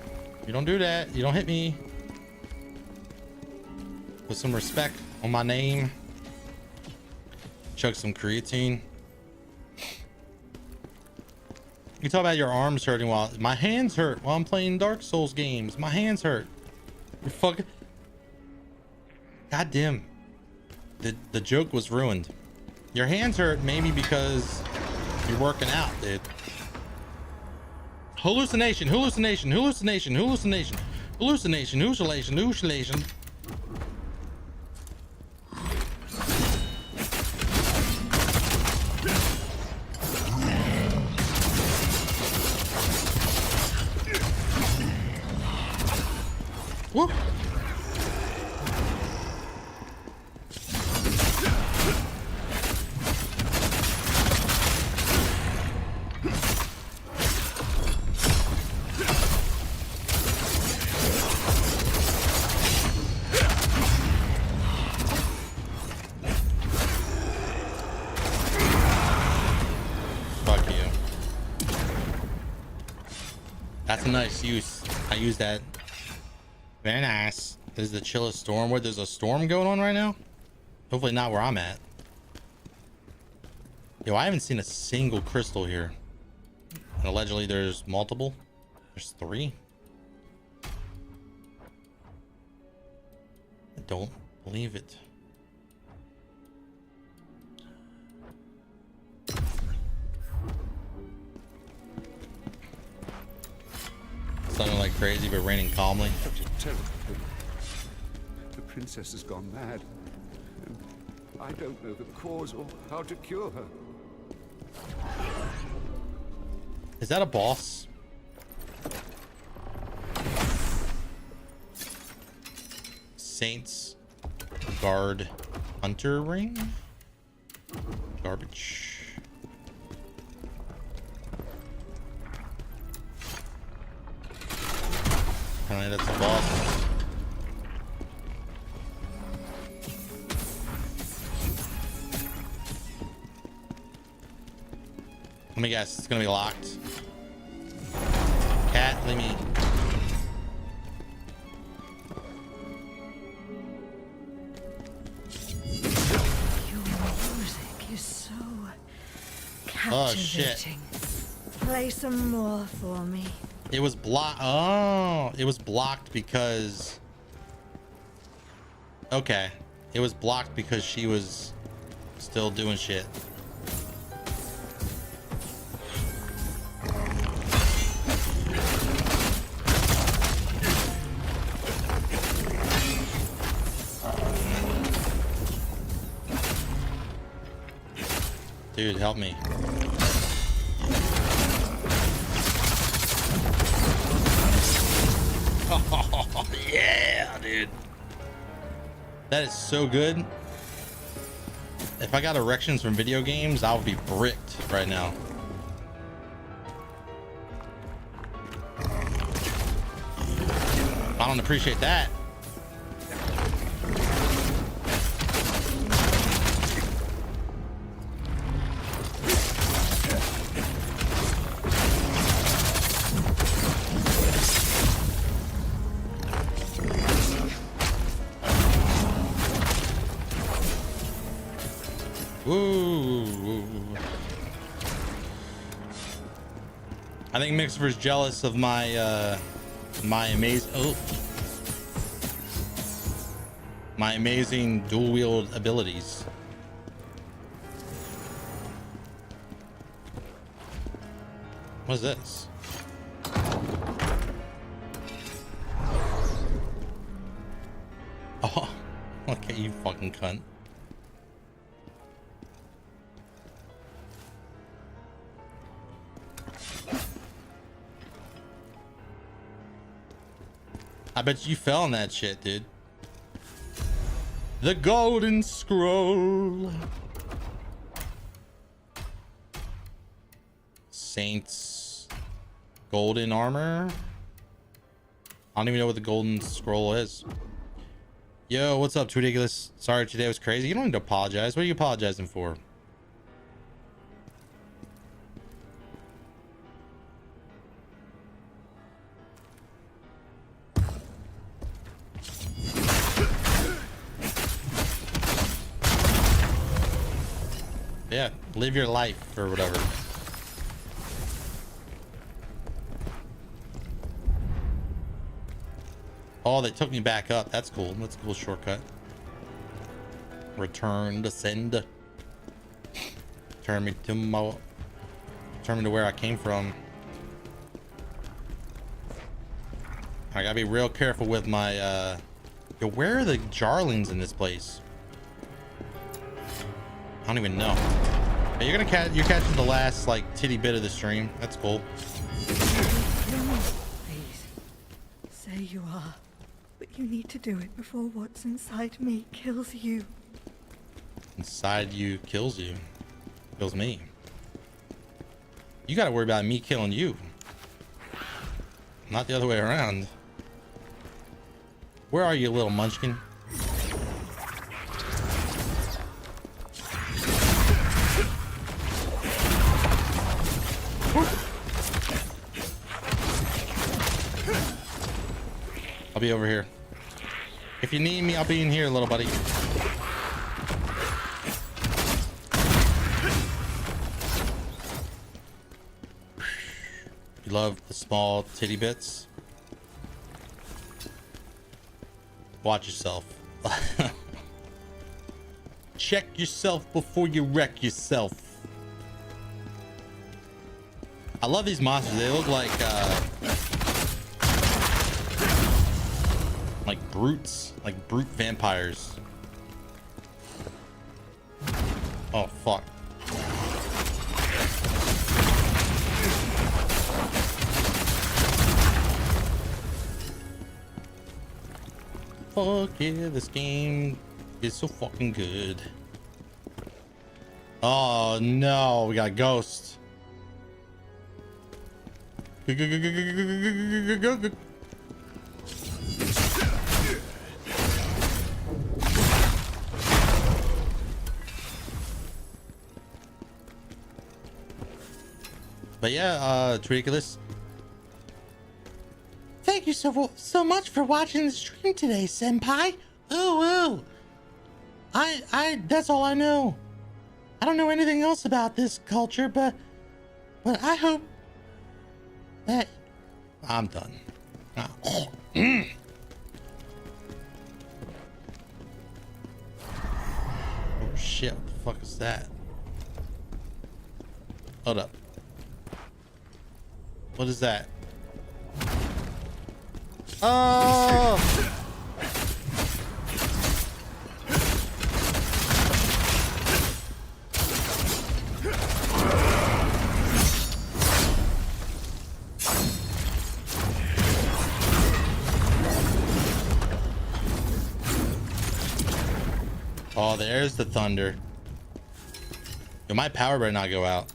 you don't do that. You don't hit me. Put some respect on my name. Chug some creatine. You talk about your arms hurting while my hands hurt while I'm playing Dark Souls games. My hands hurt. You're fucking. God damn. The joke was ruined. Your hands hurt maybe because you're working out, dude. Hallucination, hallucination, hallucination, hallucination, hallucination, hallucination, hallucination. Whoop. Fuck you. That's a nice use. I use that. Very nice. This is the chillest storm. Where there's a storm going on right now? Hopefully not where I'm at. Yo, I haven't seen a single crystal here. And allegedly there's multiple. There's 3. I don't believe it. Something like crazy, but raining calmly. Such a terrible thing. The princess has gone mad. And I don't know the cause or how to cure her. Is that a boss? Saints Guard Hunter Ring? Garbage. Apparently that's the boss. Let me guess, it's gonna be locked. Cat, leave me. Your music is so captivating. Oh shit. Play some more for me. It was blocked. Oh, it was blocked because. Okay. It was blocked because she was still doing shit. Dude, Dude, help me. Oh, yeah, dude. That is so good. If I got erections from video games, I would be bricked right now. I don't appreciate that. Ooh. I think Mixer's jealous of my my amazing dual wield abilities. What's this? Oh, look at you, fucking cunt. I bet you fell on that shit, dude. The Golden Scroll. Saints golden armor. I don't even know what the Golden Scroll is. Yo, what's up, Ridiculous? Sorry today was crazy. You don't need to apologize. What are you apologizing for? Yeah, live your life or whatever. Oh, they took me back up. That's cool. That's a cool shortcut. Return to send. Turn me to where I came from. I gotta be real careful with my yo, where are the jarlings in this place? I don't even know. But you're catching the last like titty bit of the stream. That's cool. Please, say you are. But you need to do it before what's inside me kills you. Inside you kills you. Kills me. You gotta worry about me killing you. Not the other way around. Where are you, little munchkin? I'll be over here. If you need me, I'll be in here, little buddy. You love the small titty bits? Watch yourself. Check yourself before you wreck yourself. I love these monsters. They look like brutes, like brute vampires. Oh fuck. Fuck yeah, this game is so fucking good. Oh no, we got a ghost. But yeah, it's ridiculous. Thank you so much for watching the stream today, senpai. Ooh. I that's all I know. I don't know anything else about this culture, but I hope that I'm done. Oh shit, what the fuck is that? Hold up. What is that? Oh! Oh, there's the thunder. Yo, my power better not go out.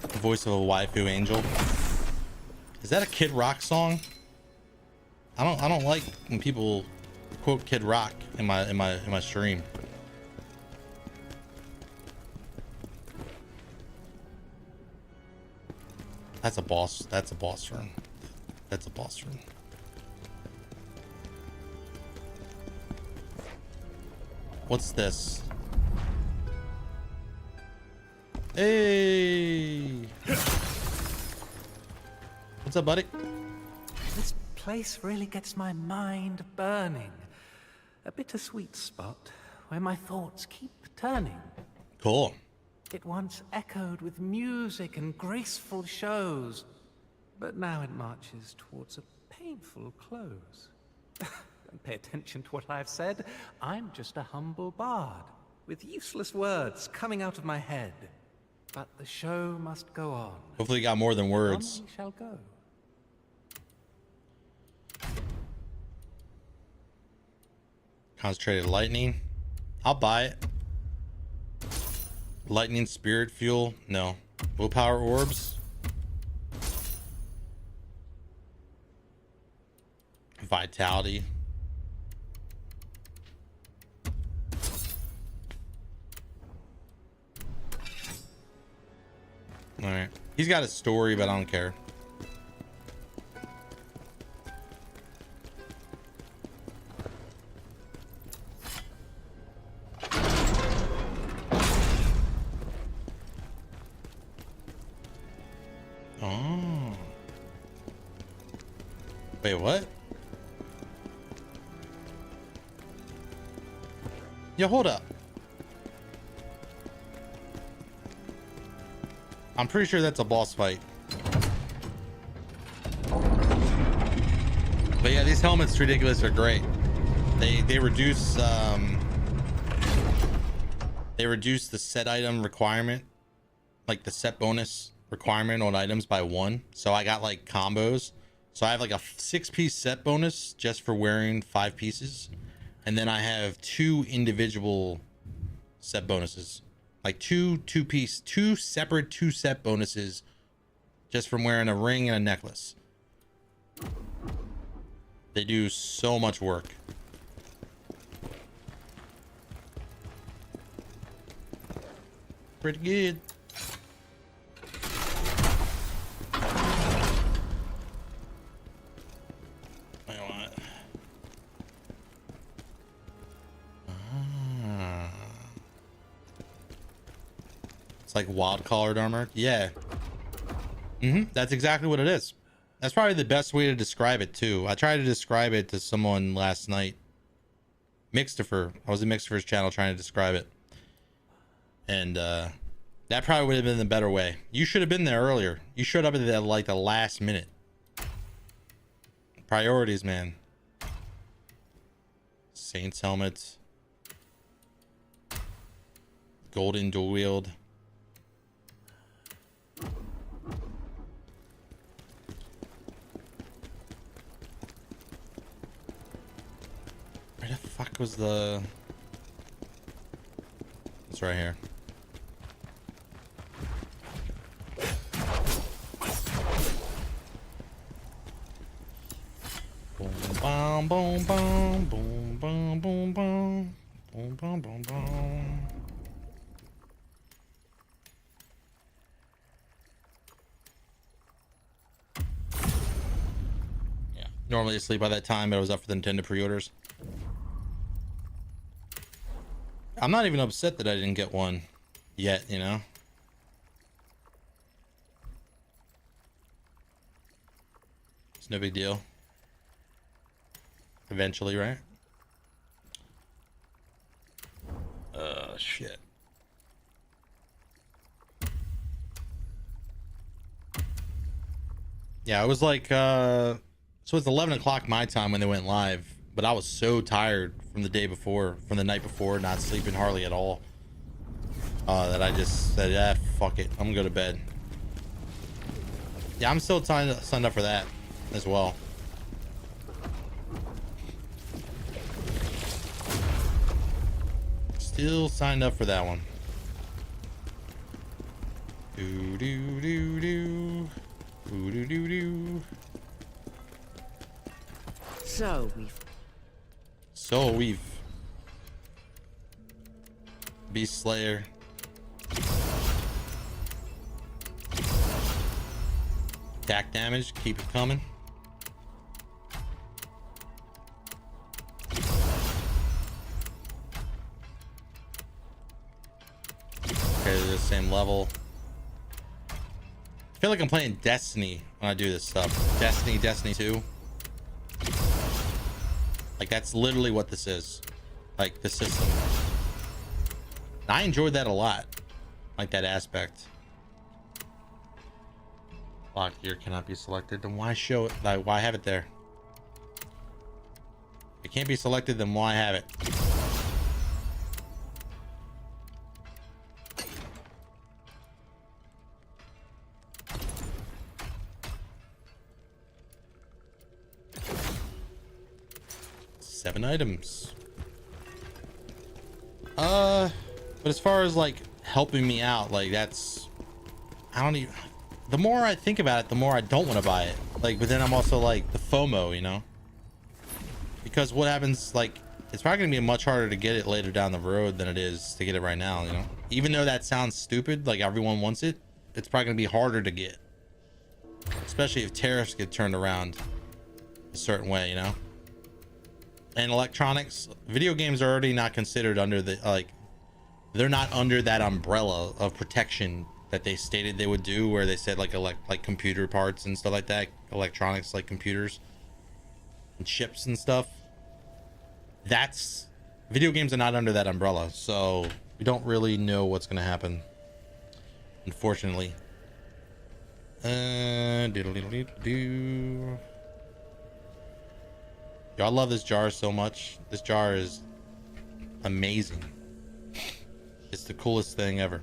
The voice of a waifu angel. Is that a Kid Rock song? I don't like when people quote Kid Rock in my stream. That's a boss. That's a boss run. That's a boss run. What's this? Hey! What's up, buddy? This place really gets my mind burning. A bittersweet spot where my thoughts keep turning. Cool. It once echoed with music and graceful shows, but now it marches towards a painful close. Don't pay attention to what I've said. I'm just a humble bard, with useless words coming out of my head. But the show must go on. Hopefully you got more than words. On we shall go. Concentrated lightning. I'll buy it. Lightning spirit fuel. No. Willpower orbs. Vitality. All right. He's got a story, but I don't care. Oh. Wait, what? Yo, hold up. I'm pretty sure that's a boss fight. But yeah, these helmets, ridiculous, are great. They reduce the set item requirement, like the set bonus requirement on items by 1. So I got like combos. So I have like a 6-piece set bonus just for wearing 5 pieces, and then I have 2 individual set bonuses. Like two separate 2 set bonuses just from wearing a ring and a necklace. They do so much work. Pretty good. It's like wild collared armor. Yeah. That's exactly what it is. That's probably the best way to describe it too. I tried to describe it to someone last night. Mixtifer. I was in Mixtifer's channel trying to describe it. And that probably would have been the better way. You should have been there earlier. You showed up at like the last minute. Priorities, man. Saints helmets. Golden dual wield. Where the fuck was the... It's right here. Boom, boom, boom, boom, boom, boom, boom, boom, boom, boom, boom. Yeah, normally asleep by that time, but I was up for the Nintendo pre-orders. I'm not even upset that I didn't get one yet, you know? It's no big deal. Eventually, right? Shit. Yeah, it was like, so it's 11 o'clock my time when they went live, but I was so tired from the day before, from the night before, not sleeping hardly at all, that I just said, yeah, fuck it, I'm gonna go to bed. Yeah, I'm still signed up for that as well. Still signed up for that one. Do do do do. Do do do do. So we've Beast Slayer. Attack damage, keep it coming. Okay, they're the same level. I feel like I'm playing Destiny when I do this stuff. Destiny 2. Like, that's literally what this is. Like, the system. I enjoyed that a lot. Like that aspect. Locked gear cannot be selected. Then why show it? Like, why have it there? It can't be selected, then why have it? Seven items. But as far as like helping me out, like that's, I don't even, the more I think about it, the more I don't want to buy it. Like, but then I'm also like the FOMO, you know, because what happens, like, it's probably gonna be much harder to get it later down the road than it is to get it right now, you know. Even though that sounds stupid, like everyone wants it, it's probably gonna be harder to get, especially if tariffs get turned around a certain way, you know. And electronics, video games are already not considered under the, like, they're not under that umbrella of protection that they stated they would do, where they said like computer parts and stuff like that, electronics like computers and chips and stuff. That's, video games are not under that umbrella, so we don't really know what's gonna happen, unfortunately. Diddle-diddle-diddle-doo. Yo, I love this jar so much. This jar is amazing. It's the coolest thing ever.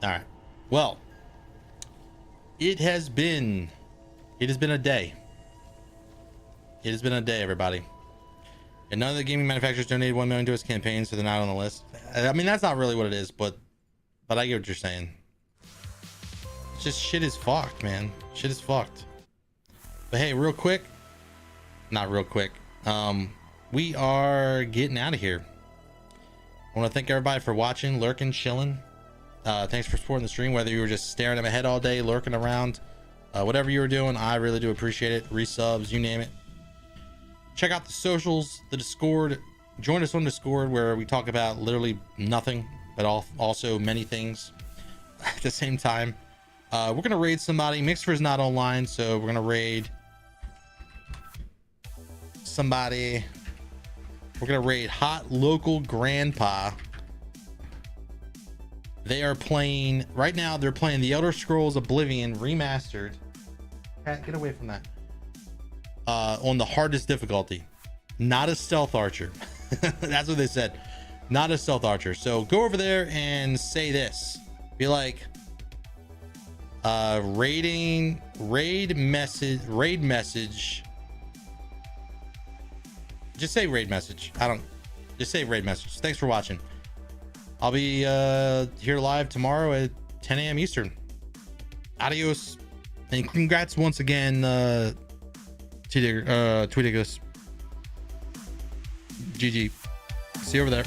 All right. Well, it has been a day. It has been a day, everybody. And none of the gaming manufacturers donated 1 million to his campaign, so they're not on the list. I mean, that's not really what it is, but I get what you're saying. It's just shit is fucked, man. Shit is fucked. But hey, real quick, not real quick. We are getting out of here. I want to thank everybody for watching, lurking, chilling. Thanks for supporting the stream, whether you were just staring at my head all day, lurking around, whatever you were doing. I really do appreciate it. Resubs, you name it. Check out the socials, the Discord. Join us on Discord, where we talk about literally nothing, but also many things at the same time. We're gonna raid somebody. Mixfer's not online, so we're gonna raid somebody. We're gonna raid Hot Local Grandpa. They are playing right now. They're playing The Elder Scrolls Oblivion Remastered. Cat, get away from that. On the hardest difficulty, not a stealth archer. That's what they said, not a stealth archer. So go over there and say this, be like, raid message, just say raid message. Just say raid message. Thanks for watching. I'll be here live tomorrow at 10 a.m. Eastern. Adios, and congrats once again, Tweetigus. GG. See you over there.